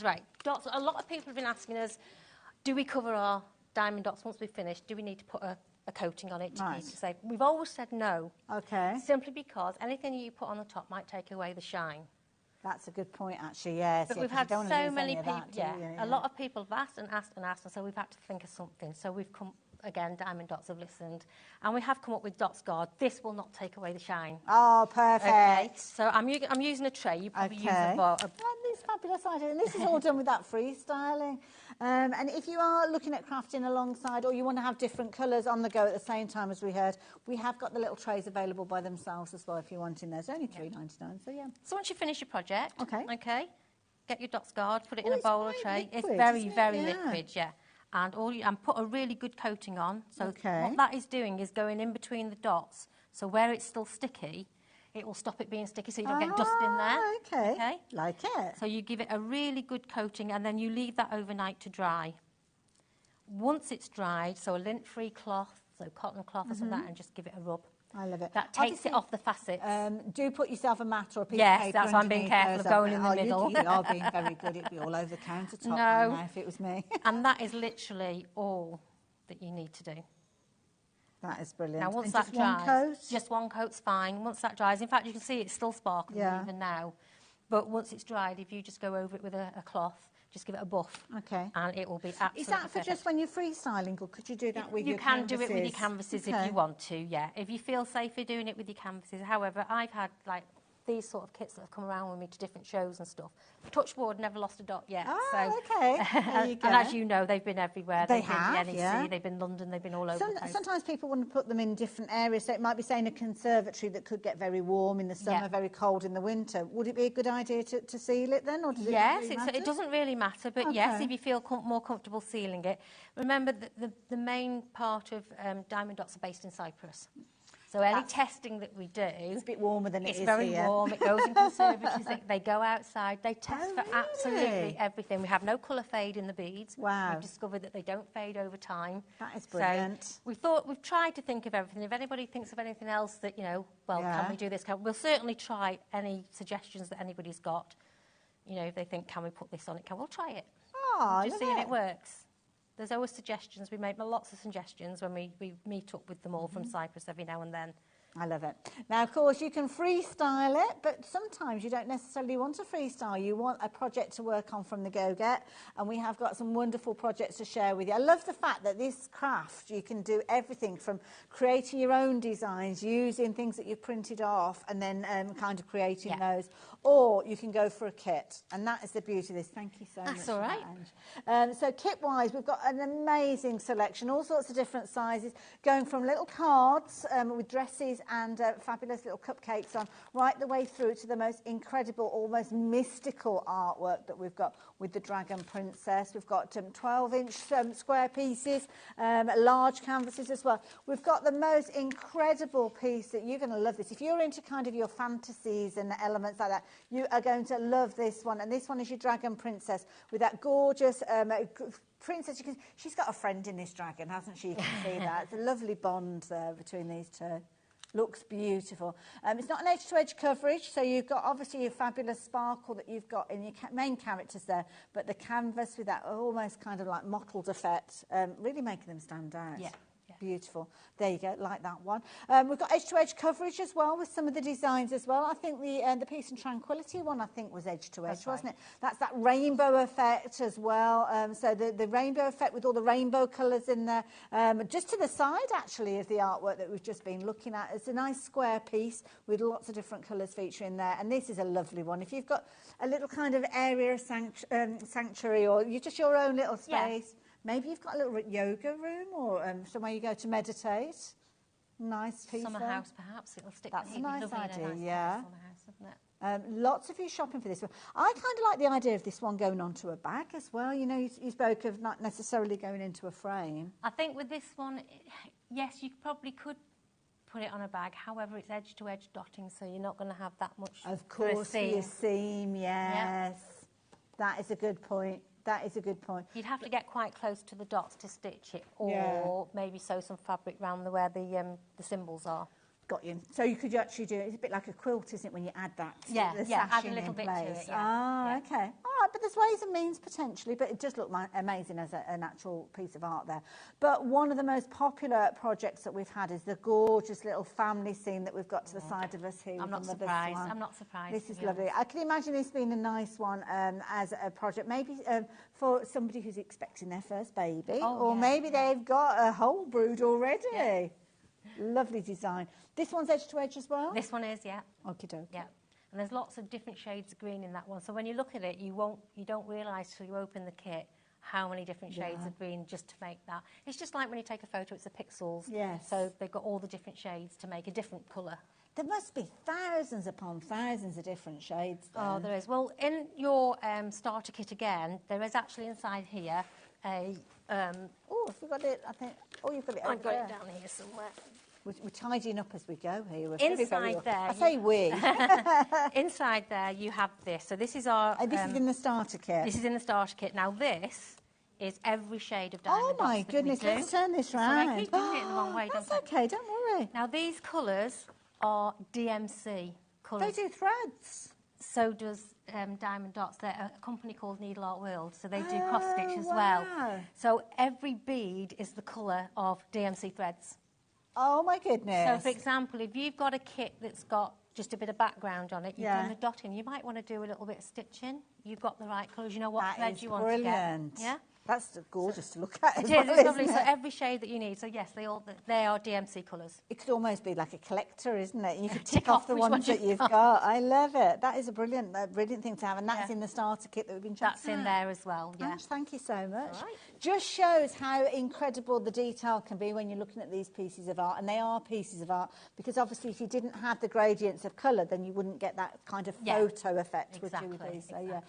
Right. Dots. A lot of people have been asking us, do we cover our diamond dots once we've finished? Do we need to put a coating on it to keep it safe? We've always said no. Okay. Simply because anything you put on the top might take away the shine. That's a good point, actually, yes. But Yeah, we've 'cause had you don't so wanna lose many any of people, that, do you? a lot of people have asked and asked and asked, and so we've had to think of something. So we've come, again, Diamond Dots have listened, and we have come up with Dots Guard. This will not take away the shine. Oh, perfect. Okay, so I'm using a tray. You probably use a Oh, this fabulous idea. And this is all done with that freestyling. And if you are looking at crafting alongside, or you want to have different colours on the go at the same time, as we heard, we have got the little trays available by themselves as well if you're wanting those. Only $3.99, so yeah. So once you finish your project, okay, get your Dots Guard, put it in a bowl or tray. Liquid, it's very, isn't it? very liquid, yeah. And put a really good coating on. So what that is doing is going in between the dots. So where it's still sticky, it will stop it being sticky so you don't get dust in there. Okay. Like it. So you give it a really good coating and then you leave that overnight to dry. Once it's dried, so a lint-free cloth, so cotton cloth or something like that, and just give it a rub. I love it. That takes it off the facets. Do put yourself a mat or a piece of Yes, paper that's why I'm being underneath careful of those. going in the middle. You are being very good. It'd be all over the countertop No. by now if it was me. And that is literally all that you need to do. That is brilliant. Now, once and that just dries, one coat? just one coat's fine. Once that dries, in fact, you can see it's still sparkling even now. But once it's dried, if you just go over it with a cloth, just give it a buff. Okay. And it will be absolutely Is that for perfect. just when you're freestyling, or could you do that with You your can canvases? do it with your canvases if you want to, yeah. If you feel safer doing it with your canvases. However, I've had, like, these sort of kits that have come around with me to different shows and stuff. Touchwood, never lost a dot yet. Oh, okay. There you go. And as you know, they've been everywhere. They They've have, been the NEC, yeah. they've been London, they've been all over the place. Sometimes people want to put them in different areas. So it might be, say, in a conservatory that could get very warm in the summer, very cold in the winter. Would it be a good idea to seal it then? Or does Yes, it really it doesn't really matter, but yes, if you feel more comfortable sealing it. Remember that the main part of Diamond Dots are based in Cyprus. So any testing that we do... It's a bit warmer than it is here. It's very warm. It goes in conservatories. They go outside. They test for absolutely everything. We have no colour fade in the beads. Wow. We've discovered that they don't fade over time. That is brilliant. So we've tried to think of everything. If anybody thinks of anything else that, can we do this? We'll certainly try any suggestions that anybody's got. If they think, can we put this on it? We'll try it. Oh, Just see if it works. there's always suggestions. We make lots of suggestions when we meet up with them all from Cyprus every now and then. I love it. Now, of course, you can freestyle it, but sometimes you don't necessarily want to freestyle. You want a project to work on from the go-get, and we have got some wonderful projects to share with you. I love the fact that this craft, you can do everything from creating your own designs, using things that you've printed off, and then kind of creating those, or you can go for a kit, and that is the beauty of this. Thank you so much. That's all right. So kit-wise, we've got an amazing selection, all sorts of different sizes, going from little cards with dresses and fabulous little cupcakes on, right the way through to the most incredible, almost mystical artwork that we've got with the Dragon Princess. We've got 12-inch square pieces, large canvases as well. We've got the most incredible piece that you're going to love this. If you're into kind of your fantasies and elements like that, you are going to love this one. And this one is your Dragon Princess with that gorgeous princess. She's got a friend in this dragon, hasn't she? You can see that. It's a lovely bond there between these two. Looks beautiful. It's not an edge-to-edge coverage, so you've got obviously your fabulous sparkle that you've got in your main characters there, but the canvas with that almost kind of like mottled effect, really making them stand out. Yeah. Beautiful. There you go, like that one. We've got edge-to-edge coverage as well with some of the designs as well. I think the Peace and Tranquility one, I think, was edge-to-edge, wasn't it? That's that rainbow effect as well. So the rainbow effect with all the rainbow colours in there. Just to the side, actually, of the artwork that we've just been looking at. It's a nice square piece with lots of different colours featuring there. And this is a lovely one. If you've got a little kind of area of sanctuary or you just your own little space, maybe you've got a little yoga room or somewhere you go to meditate. Nice piece. Summer house, perhaps. It'll stick. That's a nice idea, summer house, isn't it? Lots of you shopping for this one. I kind of like the idea of this one going onto a bag as well. You know, you spoke of not necessarily going into a frame. I think with this one, yes, you probably could put it on a bag. However, it's edge-to-edge dotting, so you're not going to have that much. Of course, for your seam, yes. That is a good point. That is a good point. You'd have to get quite close to the dots to stitch it, or maybe sew some fabric around where the symbols are. Got you. So you could actually do it. It's a bit like a quilt, isn't it, when you add that? Add a little bit to it. Okay. All right, but there's ways and means potentially, but it does look amazing as an actual piece of art there. But one of the most popular projects that we've had is the gorgeous little family scene that we've got to the side of us here. I'm not surprised. I'm not surprised. This is lovely. I can imagine this being a nice one as a project, maybe for somebody who's expecting their first baby, or maybe they've got a whole brood already. Yeah. Lovely design. This one's edge to edge as well? This one is, yeah. Okie dokie. Yeah. And there's lots of different shades of green in that one. So when you look at it, you don't realise till you open the kit how many different shades of green just to make that. It's just like when you take a photo, it's the pixels. Yes. So they've got all the different shades to make a different colour. There must be thousands upon thousands of different shades then. Oh, there is. Well, in your starter kit again, there is actually inside here a... oh, have we got it? I think... Oh, you've got it over I've got there. it down here somewhere. We're tidying up as we go here. We're inside there... I say we. Inside there, you have this. So this is our... this is in the starter kit. This is in the starter kit. Now, this is every shade of diamond dots. Oh, my goodness. Let's turn this round. So I keep doing it in the wrong way, That's don't I? okay, don't worry. Now, these colours are DMC colours. They do threads. So does Diamond Dots. They're a company called Needle Art World, so they do cross-stitch as well. So every bead is the colour of DMC threads. Oh, my goodness. So, for example, if you've got a kit that's got just a bit of background on it, you've done the dotting, you might want to do a little bit of stitching. You've got the right colours, you know what thread you want to get. Yeah? That's gorgeous to look at. It is, it's lovely. So every shade that you need. So yes, they are DMC colours. It could almost be like a collector, isn't it? You could tick off the ones that you've got. I love it. That is a brilliant thing to have, and that's in the starter kit that we've been chatting about. That's in there as well. Yeah. Gosh, thank you so much. All right. Just shows how incredible the detail can be when you're looking at these pieces of art, and they are pieces of art because obviously if you didn't have the gradients of colour, then you wouldn't get that kind of photo effect, would you? With these? So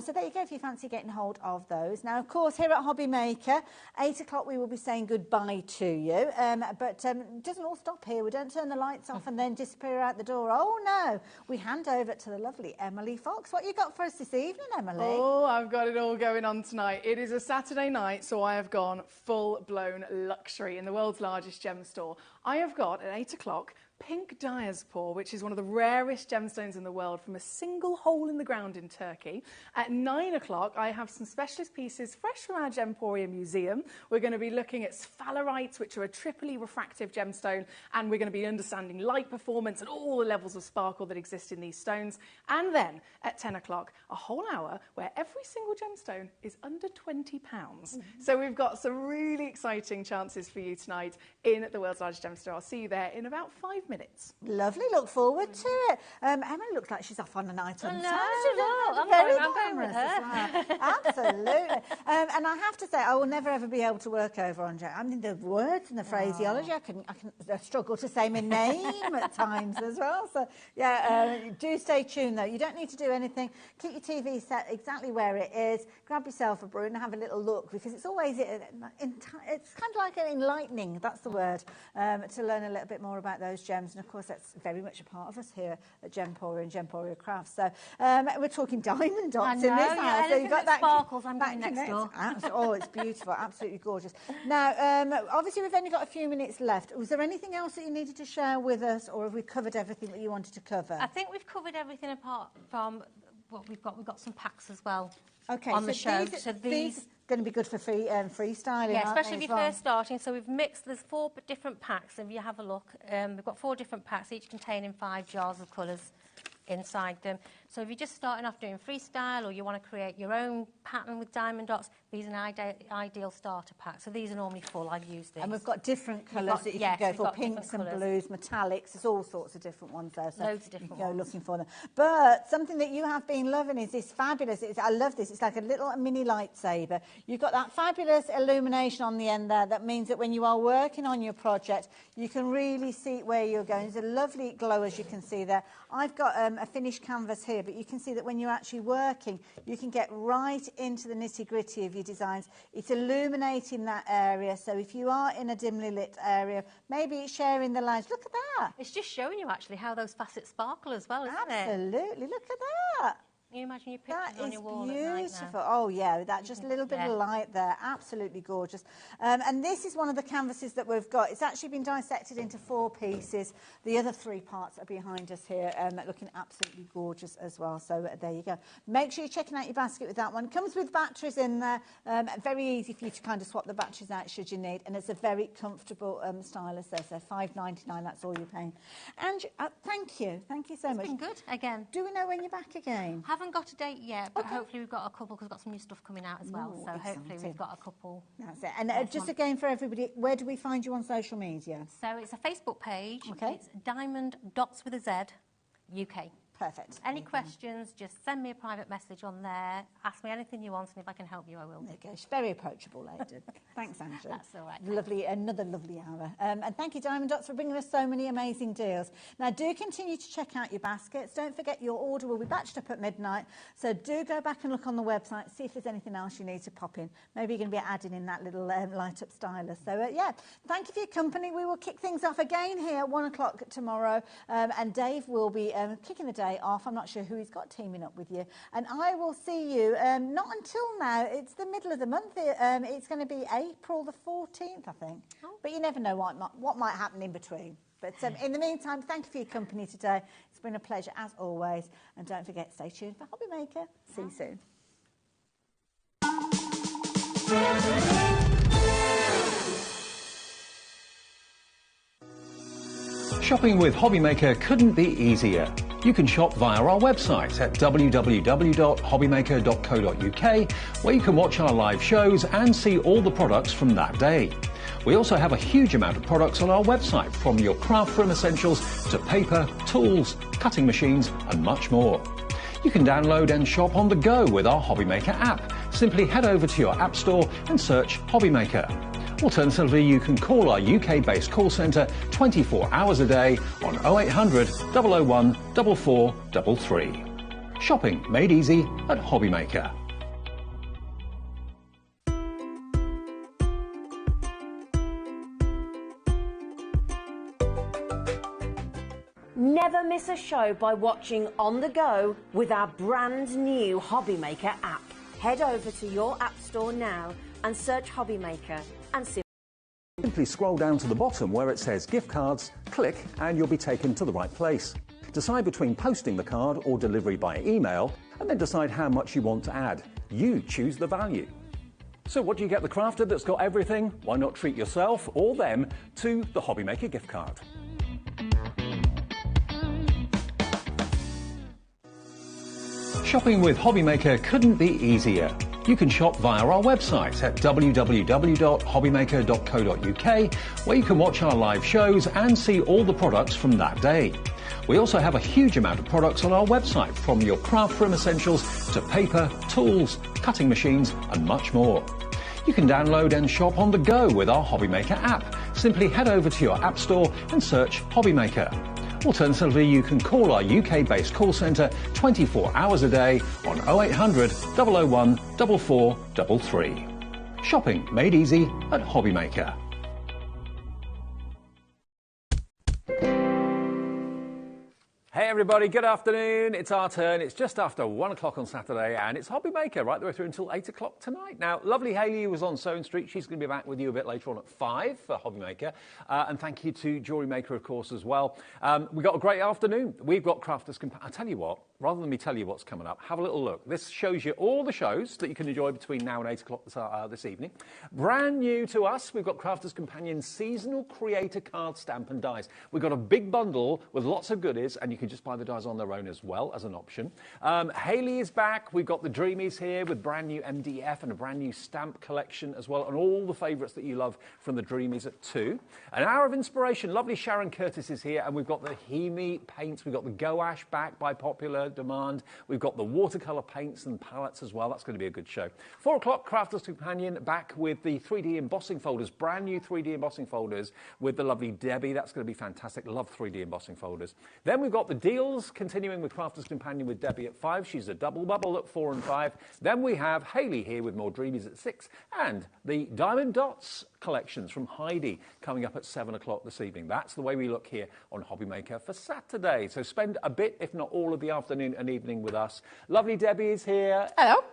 so there you go. If you fancy getting hold of those. Now, of course, here at HobbyMaker. 8 o'clock we will be saying goodbye to you, but it doesn't all stop here. We don't turn the lights off and then disappear out the door. Oh no, we hand over to the lovely Emily Fox. What you got for us this evening, Emily? Oh, I've got it all going on tonight. It is a Saturday night, so I have gone full-blown luxury in the world's largest gem store. I have got at 8 o'clock pink diaspore, which is one of the rarest gemstones in the world, from a single hole in the ground in Turkey. At 9 o'clock, I have some specialist pieces fresh from our Gemporium Museum. We're going to be looking at sphalerites, which are a triply refractive gemstone, and we're going to be understanding light performance and all the levels of sparkle that exist in these stones. And then at 10 o'clock, a whole hour where every single gemstone is under £20. So we've got some really exciting chances for you tonight in the world's largest gem store. I'll see you there in about 5 minutes. Lovely, look forward to it. Emma looks like she's off on a night on I'm going with her. Well. Absolutely. And I have to say, I will never ever be able to work over on gem. I mean, the words and the phraseology, I can struggle to say my name at times as well. So, yeah, do stay tuned, though. You don't need to do anything. Keep your TV set exactly where it is. Grab yourself a brew and have a little look, because it's always, it's kind of like enlightening, that's the word, to learn a little bit more about those gems. And of course, that's very much a part of us here at Gemporia and Gemporia Crafts. So we're talking diamond dots in this house. So you've got that sparkles. I'm going next door. Oh, it's beautiful, absolutely gorgeous. Now, obviously, we've only got a few minutes left. Was there anything else that you needed to share with us, or have we covered everything that you wanted to cover? I think we've covered everything apart from what we've got. We've got some packs as well. Okay, on the show. These going to be good for freestyling. Yeah, especially if you're first starting. So we've mixed. There's 4 different packs. If you have a look, we've got 4 different packs, each containing 5 jars of colours inside them. So if you're just starting off doing freestyle, or you want to create your own pattern with diamond dots, these are an ideal starter pack. So these are normally full. I've used these. And we've got different colours that you can go for, pinks and blues, metallics. There's all sorts of different ones there. So loads of different you can go ones. looking for them. But something that you have been loving is this fabulous, I love this, it's like a little mini lightsaber. You've got that fabulous illumination on the end there. That means that when you are working on your project, you can really see where you're going. There's a lovely glow, as you can see there. I've got a finished canvas here, but you can see that when you're actually working, you can get right into the nitty-gritty of your designs. It's illuminating that area, so if you are in a dimly lit area, maybe it's sharing the lines. Look at that. It's just showing you actually how those facets sparkle as well, isn't it? Absolutely. Look at that. Can you imagine your pictures on your wall at night now? That is beautiful. Oh, yeah, that just a little bit of light there. Absolutely gorgeous. And this is one of the canvases that we've got. It's actually been dissected into 4 pieces. The other 3 parts are behind us here, looking absolutely gorgeous as well. So there you go. Make sure you're checking out your basket with that one. It comes with batteries in there. Very easy for you to kind of swap the batteries out should you need. And it's a very comfortable stylus there. So $5.99, that's all you're paying. And thank you. Thank you so much. It's been good, again. Do we know when you're back again? Haven't got a date yet, but hopefully we've got a couple, because we've got some new stuff coming out as well. So hopefully we've got a couple. That's it. And just again for everybody, where do we find you on social media? So it's a Facebook page. Okay. It's Diamond Dots with a Z, UK. Perfect. Any questions, just send me a private message on there. Ask me anything you want, and if I can help you, I will. There you go. She's very approachable lady. Thanks, Andrew. That's all right. Lovely, another lovely hour. And thank you, Diamond Dots, for bringing us so many amazing deals. Now, do continue to check out your baskets. Don't forget your order will be batched up at midnight. So do go back and look on the website, see if there's anything else you need to pop in. Maybe you're going to be adding in that little light-up stylus. So, yeah, thank you for your company. We will kick things off again here at 1 o'clock tomorrow. And Dave will be kicking the day off. I'm not sure who he's got teaming up with you. And I will see you, not until now, it's the middle of the month. It's going to be April the 14th, I think. Oh. But you never know what might happen in between. But in the meantime, thank you for your company today. It's been a pleasure, as always. And don't forget, stay tuned for HobbyMaker. See you soon. Shopping with HobbyMaker couldn't be easier. You can shop via our website at www.hobbymaker.co.uk, where you can watch our live shows and see all the products from that day. We also have a huge amount of products on our website, from your craft room essentials to paper, tools, cutting machines and much more. You can download and shop on the go with our HobbyMaker app. Simply head over to your app store and search HobbyMaker. Alternatively, you can call our UK-based call centre 24 hours a day on 0800 001 4433. Shopping made easy at HobbyMaker. Never miss a show by watching on the go with our brand new HobbyMaker app. Head over to your app store now and search HobbyMaker and simply Simply scroll down to the bottom where it says gift cards, click and you'll be taken to the right place. Decide between posting the card or delivery by email, and then decide how much you want to add. You choose the value. So what do you get the crafter that's got everything? Why not treat yourself or them to the HobbyMaker gift card? Shopping with HobbyMaker couldn't be easier. You can shop via our website at www.hobbymaker.co.uk, where you can watch our live shows and see all the products from that day. We also have a huge amount of products on our website, from your craft room essentials to paper, tools, cutting machines and much more. You can download and shop on the go with our HobbyMaker app. Simply head over to your app store and search HobbyMaker. Alternatively, you can call our UK-based call centre 24 hours a day on 0800 001 4433. Shopping made easy at HobbyMaker. Hey everybody, good afternoon. It's our turn. It's just after 1 o'clock on Saturday and it's HobbyMaker right the way through until 8 o'clock tonight. Now, lovely Hayley, who was on Sewing Street, she's going to be back with you a bit later on at 5 for HobbyMaker. And thank you to Jewellery Maker, of course, as well. We've got a great afternoon. We've got Crafters Companion. I'll tell you what, rather than me tell you what's coming up, have a little look. This shows you all the shows that you can enjoy between now and 8 o'clock this evening. Brand new to us, we've got Crafters Companion Seasonal Creator Card Stamp and Dies. We've got a big bundle with lots of goodies, and you can just buy the dies on their own as well as an option. Hayley is back. We've got the Dreamies here with brand new MDF and a brand new stamp collection as well, and all the favourites that you love from the Dreamies at 2. An hour of inspiration. Lovely Sharon Curtis is here, and we've got the Hemi paints. We've got the Gouache back by popular demand. We've got the watercolour paints and palettes as well. That's going to be a good show. 4 o'clock, Crafters Companion back with the 3D embossing folders, brand new 3D embossing folders with the lovely Debbie. That's going to be fantastic. Love 3D embossing folders. Then we've got the deals continuing with Crafters Companion with Debbie at 5. She's a double bubble at 4 and 5. Then we have Hayley here with more Dreamies at 6, and the Diamond Dots collections from Heidi coming up at 7 o'clock this evening. That's the way we look here on HobbyMaker for Saturday. So spend a bit, if not all of the afternoon and evening with us. Lovely Debbie is here. Hello.